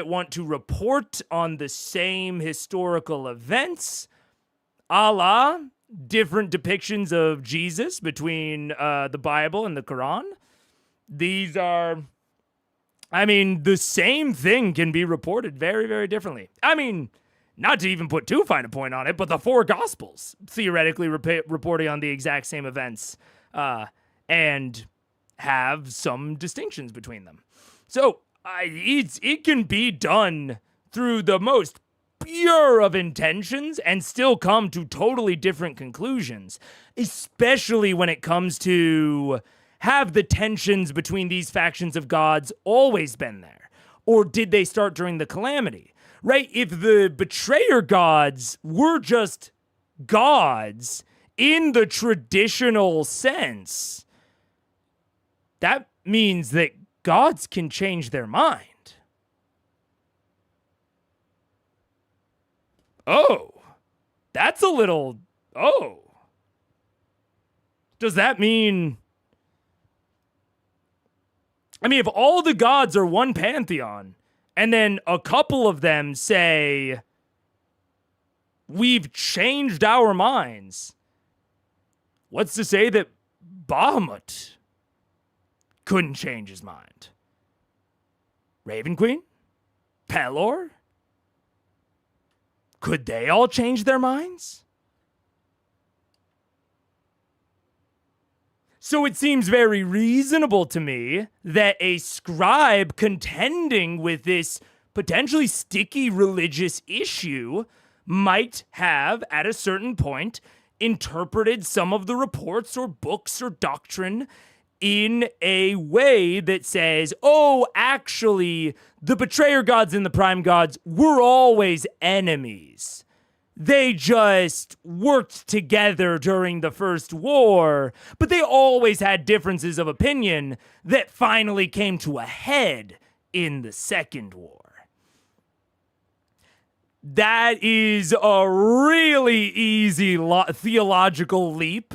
want to report on the same historical events, a la different depictions of Jesus between the Bible and the Quran. These are... I mean, the same thing can be reported very, very differently. I mean, not to even put too fine a point on it, but the four Gospels theoretically reporting on the exact same events and have some distinctions between them. So it can be done through the most pure of intentions and still come to totally different conclusions, especially when it comes to have the tensions between these factions of gods always been there? Or did they start during the calamity? Right? If the betrayer gods were just gods in the traditional sense, that means that gods can change their mind. Oh, that's a little... Oh. Does that mean... I mean, if all the gods are one pantheon, and then a couple of them say, we've changed our minds, what's to say that Bahamut couldn't change his mind? Raven Queen? Pelor? Could they all change their minds? So it seems very reasonable to me that a scribe contending with this potentially sticky religious issue might have, at a certain point, interpreted some of the reports or books or doctrine in a way that says, oh, actually, the betrayer gods and the prime gods were always enemies. They just worked together during the First War, but they always had differences of opinion that finally came to a head in the Second War. That is a really easy theological leap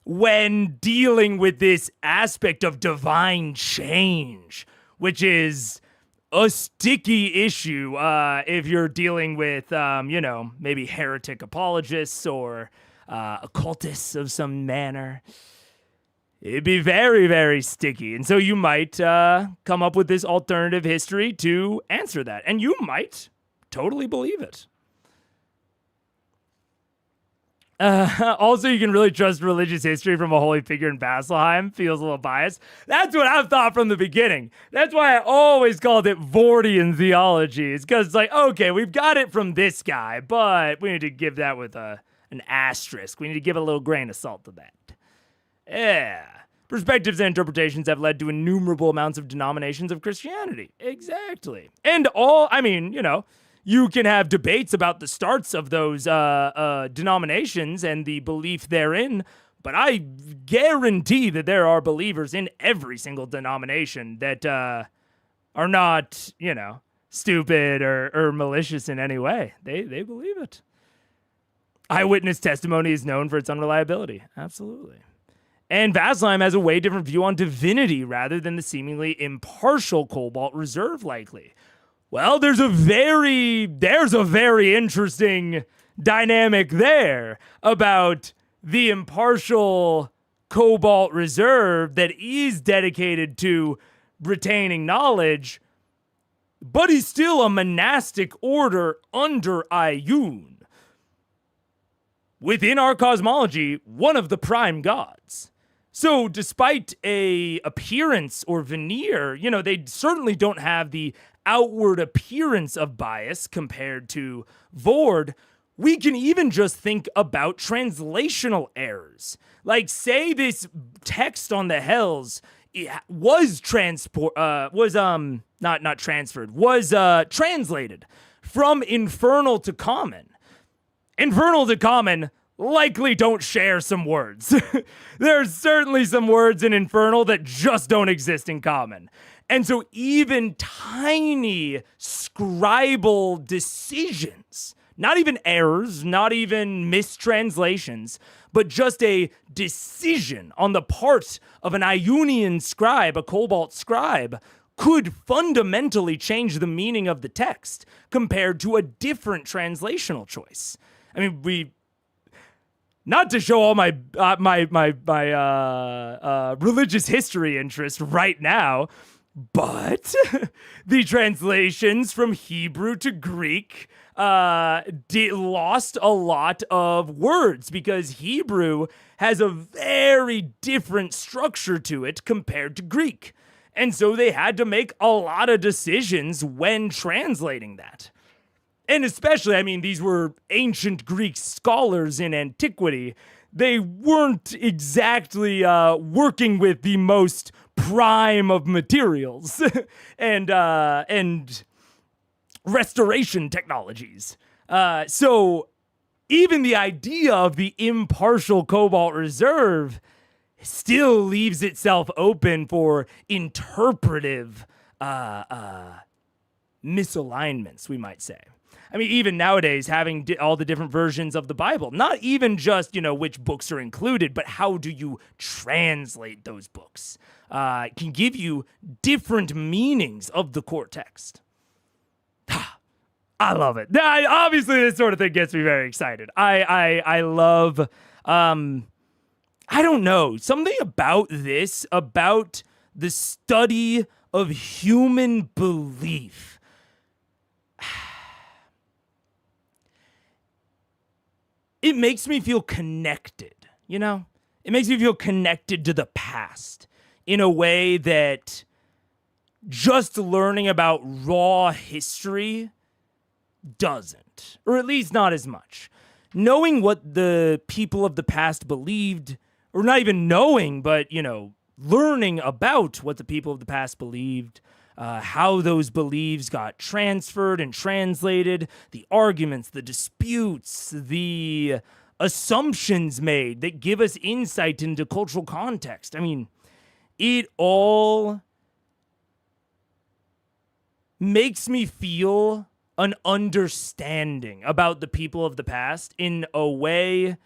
when dealing with this aspect of divine change, which is a sticky issue if you're dealing with, maybe heretic apologists or occultists of some manner. It'd be very, very sticky. And so you might come up with this alternative history to answer that. And you might totally believe it. Also, you can really trust religious history from a holy figure in Vasselheim. Feels a little biased. That's what I've thought from the beginning. That's why I always called it Vordian theology. It's because it's like, okay, we've got it from this guy, but we need to give that with an asterisk. We need to give a little grain of salt to that. Yeah. Perspectives and interpretations have led to innumerable amounts of denominations of Christianity. Exactly. And you can have debates about the starts of those denominations and the belief therein, but I guarantee that there are believers in every single denomination that are not, stupid or malicious in any way. They believe it. Eyewitness testimony is known for its unreliability. Absolutely. And Vasselheim has a way different view on divinity rather than the seemingly impartial Cobalt Reserve likely. Well, there's a very interesting dynamic there about the impartial Cobalt Reserve that is dedicated to retaining knowledge, but he's still a monastic order under Ioun. Within our cosmology, one of the prime gods. So despite a appearance or veneer, they certainly don't have the outward appearance of bias compared to Vord. We can even just think about translational errors. Like, say this text on the Hells was translated from Infernal to Common. Infernal to Common likely don't share some words. There's certainly some words in Infernal that just don't exist in Common. And so even tiny scribal decisions, not even errors, not even mistranslations, but just a decision on the part of an Ionian scribe, a Cobalt scribe, could fundamentally change the meaning of the text compared to a different translational choice. I mean, not to show all my religious history interest right now, but the translations from Hebrew to Greek lost a lot of words because Hebrew has a very different structure to it compared to Greek. And so they had to make a lot of decisions when translating that. And especially, I mean, these were ancient Greek scholars in antiquity. They weren't exactly working with the most prime of materials and restoration technologies. So even the idea of the impartial Cobalt Reserve still leaves itself open for interpretive misalignments, we might say. I mean, even nowadays, having all the different versions of the Bible, not even just, which books are included, but how do you translate those books, can give you different meanings of the core text. I love it. Obviously, this sort of thing gets me very excited. I love, I don't know, something about this, about the study of human belief. It makes me feel connected, It makes me feel connected to the past in a way that just learning about raw history doesn't, or at least not as much. Knowing what the people of the past believed, or not even knowing, but, learning about what the people of the past believed, how those beliefs got transferred and translated, the arguments, the disputes, the assumptions made that give us insight into cultural context. I mean, it all makes me feel an understanding about the people of the past in a way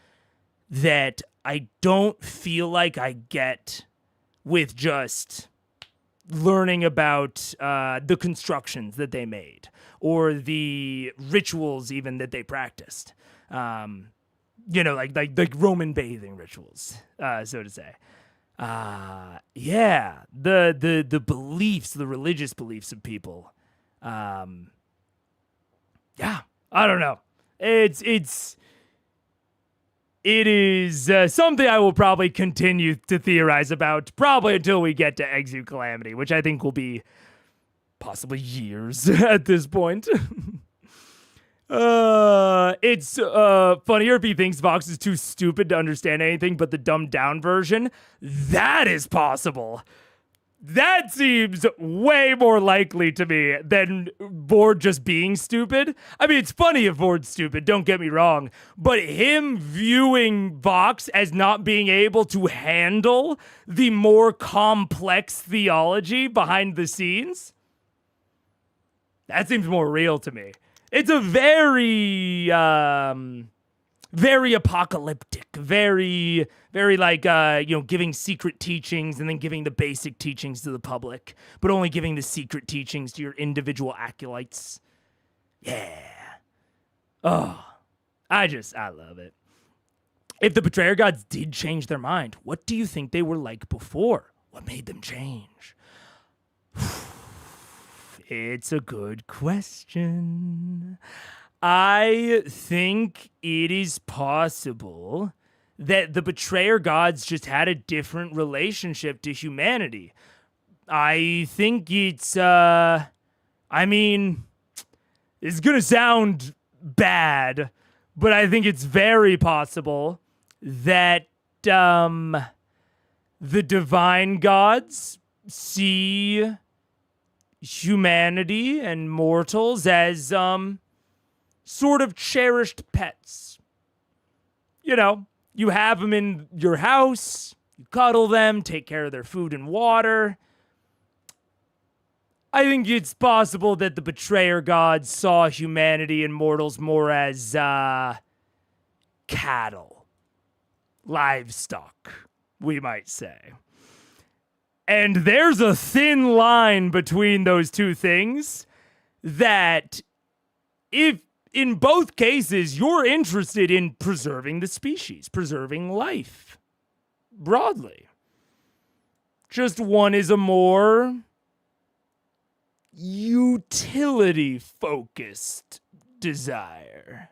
that I don't feel like I get with just learning about the constructions that they made or the rituals even that they practiced. Like Roman bathing rituals, so to say. Yeah, the beliefs, the religious beliefs of people. Yeah, I don't know. It is something I will probably continue to theorize about, probably until we get to Exu Calamity, which I think will be possibly years at this point. It's funnier if he thinks Vox is too stupid to understand anything but the dumbed down version. That is possible. That seems way more likely to me than Vord just being stupid. I mean, it's funny if Vord's stupid, don't get me wrong, but him viewing Vox as not being able to handle the more complex theology behind the scenes, that seems more real to me. It's a very apocalyptic, very like, giving secret teachings and then giving the basic teachings to the public, but only giving the secret teachings to your individual acolytes. Yeah. Oh, I love it. If the Betrayer Gods did change their mind, what do you think they were like before? What made them change? It's a good question. I think it is possible that the Betrayer Gods just had a different relationship to humanity. I think it's, it's gonna sound bad, but I think it's very possible that, the divine gods see humanity and mortals as, sort of cherished pets. You have them in your house, you cuddle them, take care of their food and water. I think it's possible that the Betrayer Gods saw humanity and mortals more as, cattle. Livestock, we might say. And there's a thin line between those two things that if in both cases you're interested in preserving the species, preserving life broadly. Just one is a more utility-focused desire.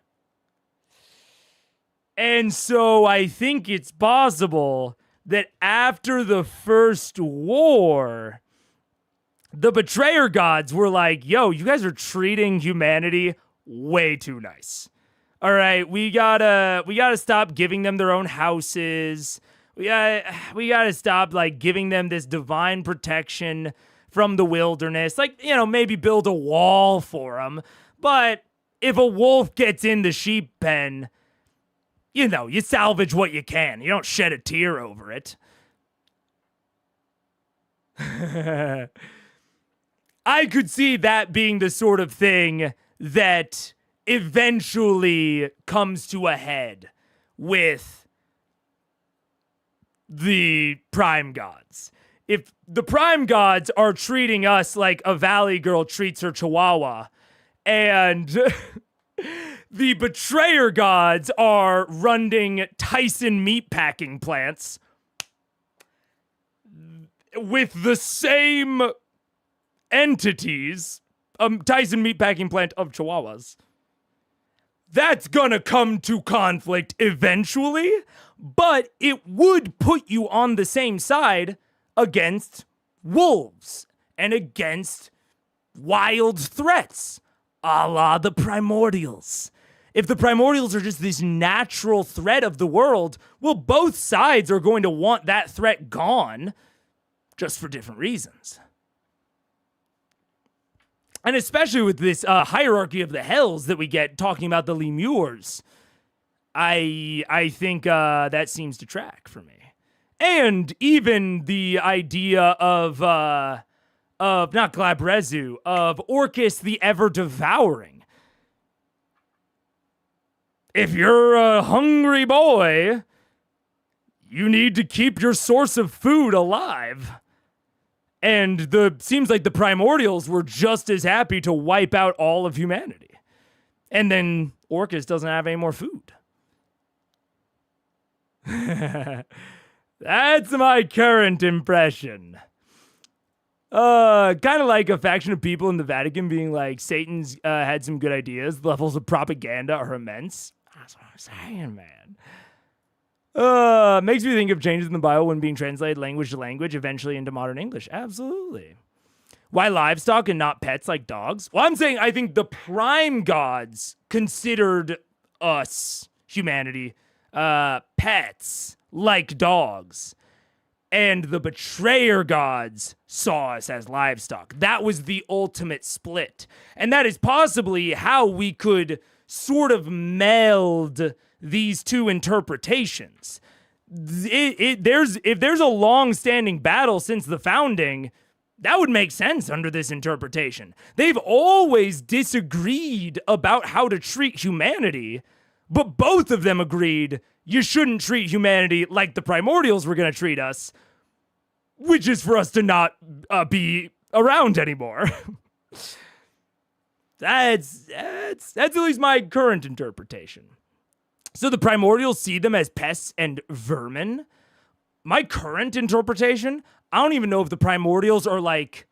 And so I think it's possible that after the First War, the Betrayer Gods were like, yo, you guys are treating humanity way too nice. All right, we gotta stop giving them their own houses. We gotta stop like giving them this divine protection from the wilderness. Like, maybe build a wall for them. But if a wolf gets in the sheep pen, you salvage what you can. You don't shed a tear over it. I could see that being the sort of thing that eventually comes to a head with the Prime Gods. If the Prime Gods are treating us like a valley girl treats her chihuahua, and the Betrayer Gods are running Tyson meatpacking plants with the same entities, Tyson meatpacking plant of chihuahuas, that's gonna come to conflict eventually, but it would put you on the same side against wolves and against wild threats, a la the primordials. If the primordials are just this natural threat of the world, well, both sides are going to want that threat gone, just for different reasons. And especially with this hierarchy of the hells that we get talking about the lemures, I think that seems to track for me. And even the idea of not Glabrezu, of Orcus the Ever-Devouring. If you're a hungry boy, you need to keep your source of food alive. And seems like the primordials were just as happy to wipe out all of humanity. And then Orcus doesn't have any more food. That's my current impression. Kind of like a faction of people in the Vatican being like, Satan's had some good ideas. The levels of propaganda are immense. That's what I'm saying, man. Makes me think of changes in the Bible when being translated language to language, eventually into modern English. Absolutely. Why livestock and not pets like dogs? Well, I'm saying I think the Prime Gods considered us, humanity, pets like dogs. And the Betrayer Gods saw us as livestock. That was the ultimate split. And that is possibly how we could sort of meld these two interpretations. If there's a long-standing battle since the founding, that would make sense under this interpretation. They've always disagreed about how to treat humanity, but both of them agreed you shouldn't treat humanity like the primordials were going to treat us, which is for us to not be around anymore. That's at least my current interpretation. So the primordials see them as pests and vermin. My current interpretation, I don't even know if the primordials are like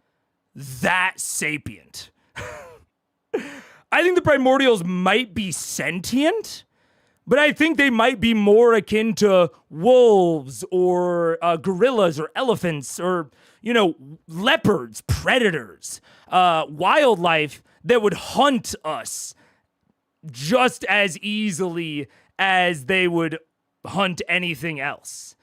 that sapient. I think the primordials might be sentient, but I think they might be more akin to wolves or gorillas or elephants or, leopards, predators, wildlife that would hunt us just as easily as they would hunt anything else.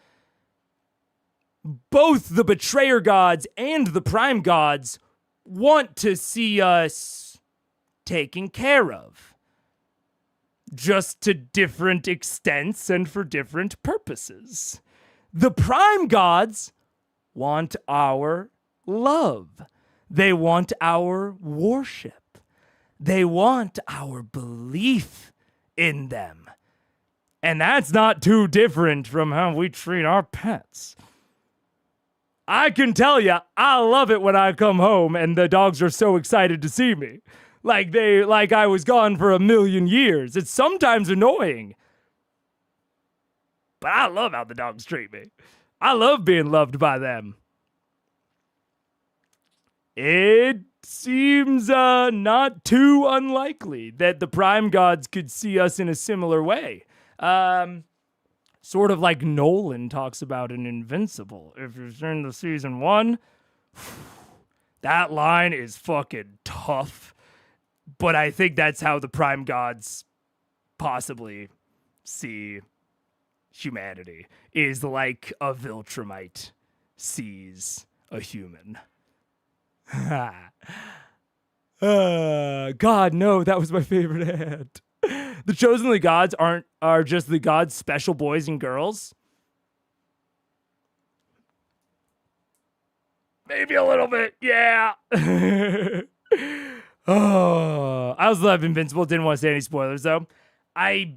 Both the Betrayer Gods and the Prime Gods want to see us taken care of, just to different extents and for different purposes. The Prime Gods want our love. They want our worship. They want our belief in them. And that's not too different from how we treat our pets. I can tell you, I love it when I come home and the dogs are so excited to see me. Like I was gone for 1,000,000 years. It's sometimes annoying. But I love how the dogs treat me. I love being loved by them. It seems not too unlikely that the Prime Gods could see us in a similar way. Sort of like Nolan talks about in Invincible. If you're in the season 1, that line is fucking tough. but I think that's how the prime gods possibly see humanity, is like a Viltrumite sees a human. God, no, that was my favorite hand. The chosenly gods are just the gods' special boys and girls. Maybe a little bit, yeah. Oh, I was love Invincible. Didn't want to say any spoilers though. I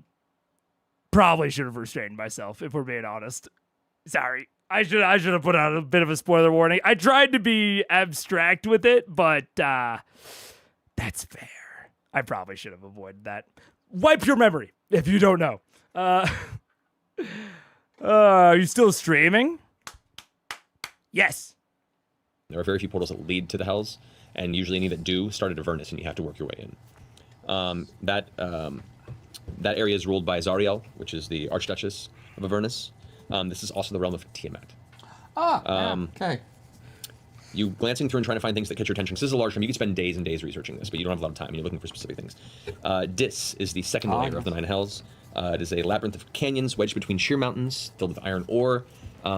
probably should have restrained myself, if we're being honest. Sorry. I should have put out a bit of a spoiler warning. I tried to be abstract with it, but that's fair. I probably should have avoided that. Wipe your memory if you don't know. Are you still streaming? Yes. There are very few portals that lead to the Hells, and usually any that do start at Avernus, and you have to work your way in. That area is ruled by Zariel, which is the Archduchess of Avernus. This is also the realm of Tiamat. Okay. You glancing through and trying to find things that catch your attention. This is a large realm. You could spend days and days researching this, but you don't have a lot of time, and you're looking for specific things. Dis is the second layer of the Nine Hells. It is a labyrinth of canyons wedged between sheer mountains filled with iron ore. There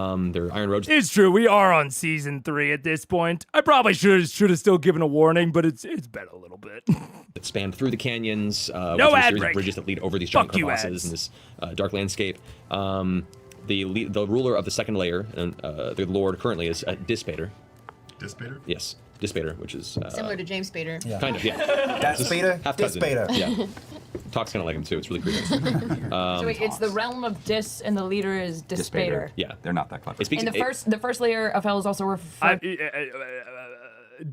are iron roads. It's true. We are on season 3 at this point. I probably should have still given a warning, but it's been a little bit. That span through the canyons. No with a ad series break. of bridges that lead over these giant Fuck you, crevasses in ads. this dark landscape. The ruler of the second layer, and the lord currently, is Dispater. Dispater? Yes, Dispater, which is Similar to James Spader. kind of, yeah. That's Spader, Half this cousin. Spader. Yeah. Talks kind of like him too. It's really creepy. So wait, it's the realm of Dis, and the leader is Dispater. Yeah, They're not that clever. it speaks. And the first layer of hell is also referred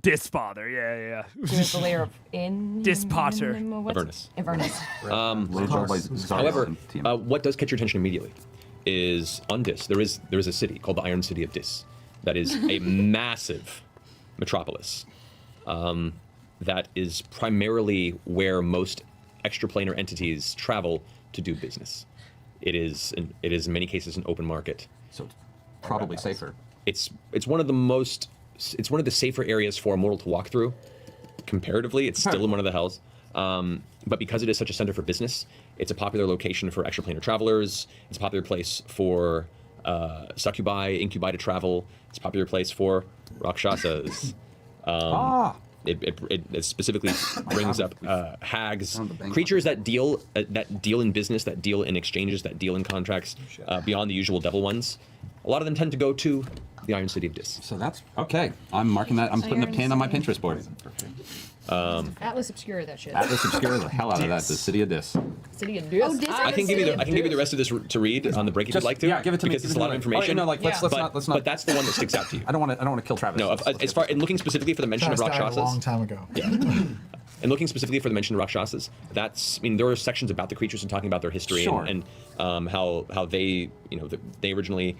Disfather, yeah. to as the layer of in Dispotter. what? Avernus. Avernus. However, what does catch your attention immediately is on Dis. There is a city called the Iron City of Dis that is a massive metropolis that is primarily where most extraplanar entities travel to do business. It is in many cases an open market. So it's probably safer. It's one of the safer areas for a mortal to walk through. Comparatively, it's still in one of the hells. But because it is such a center for business, it's a popular location for extraplanar travelers. It's a popular place for succubi, incubi to travel. It's a popular place for rakshasas. It specifically brings up hags, creatures that deal in business, that deal in exchanges, that deal in contracts beyond the usual devil ones. A lot of them tend to go to the Iron City of Dis. So that's okay. I'm marking that. I'm putting a pin on my Pinterest board. Atlas Obscura, that shit. Atlas Obscura the hell out of that. The City of Dis. City of Dis. Oh, Dis. I can give you the rest of this to read on the break if you'd like to. Yeah, give it to me. Because it's a lot of information. No, like let's not. But that's the one that sticks out to you. I don't want to kill Travis. No, as far in looking specifically for the mention of Travis died Rakshasas. a long time ago. Yeah. And looking specifically for the mention of Rakshasas, there are sections about the creatures and talking about their history Sure. and how they they originally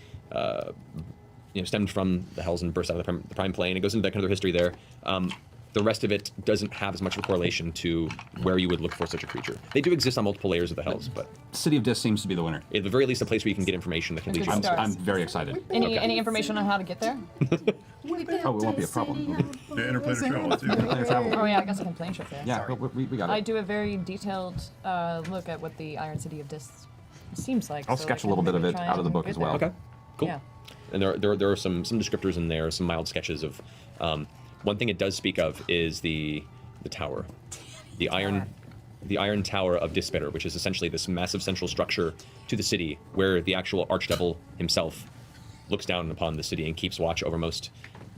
stemmed from the hells and burst out of the prime plane. It goes into that kind of their history there. The rest of it doesn't have as much of a correlation to where you would look for such a creature. They do exist on multiple layers of the hells, but City of Dis seems to be the winner. at the very least, a place where you can get information that can lead you. I'm very excited. Any information on how to get there? Oh, it won't be a problem. The interplanar travel, too. Interplanar travel. Oh yeah, I guess I can plane shift there. Yeah, we got it. I do a very detailed look at what the Iron City of Dis seems like. I'll so sketch I a little can bit of maybe it try out of the and book get as well. there. Okay, cool. Yeah. And there are some descriptors in there, some mild sketches of. One thing it does speak of is the tower, the iron tower of Dispater, which is essentially this massive central structure to the city, where the actual archdevil himself looks down upon the city and keeps watch over most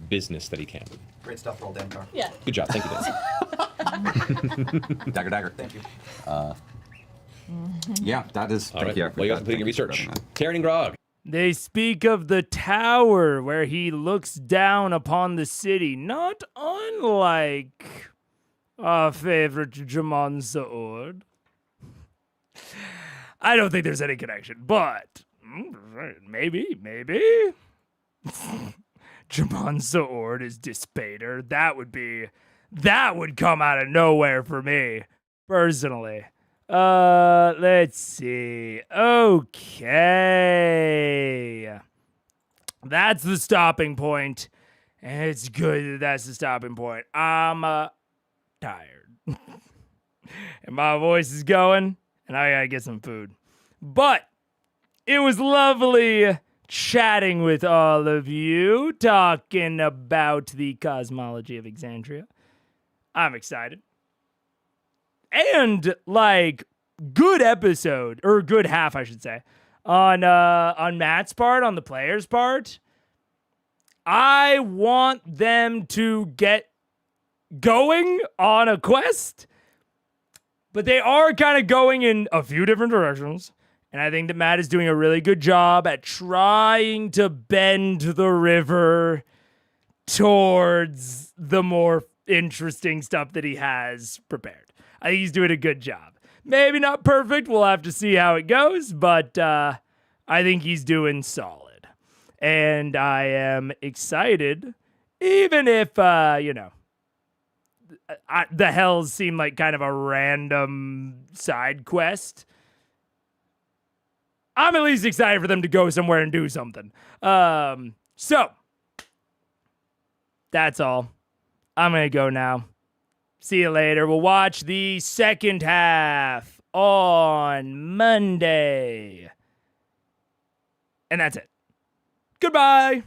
business that he can. Great stuff, roll Dan Car. Yeah. Good job, thank you, Dan. Dagger. Thank you. Yeah, that is. All Thank right. you. Well, you guys completing your research. Taryn and Grog. They speak of the tower where he looks down upon the city, not unlike our favorite Jamon Saord. I don't think there's any connection, but maybe. Jamon Saord is Dispater. That would come out of nowhere for me, personally. Let's see. Okay. That's the stopping point. And it's good that that's the stopping point. I'm tired. And my voice is going, and I gotta get some food. But it was lovely chatting with all of you, talking about the cosmology of Exandria. I'm excited. And, like, good episode, or good half, I should say, on Matt's part, on the player's part. I want them to get going on a quest, but they are kind of going in a few different directions. And I think that Matt is doing a really good job at trying to bend the river towards the more interesting stuff that he has prepared. I think he's doing a good job. Maybe not perfect. We'll have to see how it goes, but I think he's doing solid. And I am excited, even if, the hells seem like kind of a random side quest. I'm at least excited for them to go somewhere and do something. So, that's all. I'm going to go now. See you later. We'll watch the second half on Monday. And that's it. Goodbye.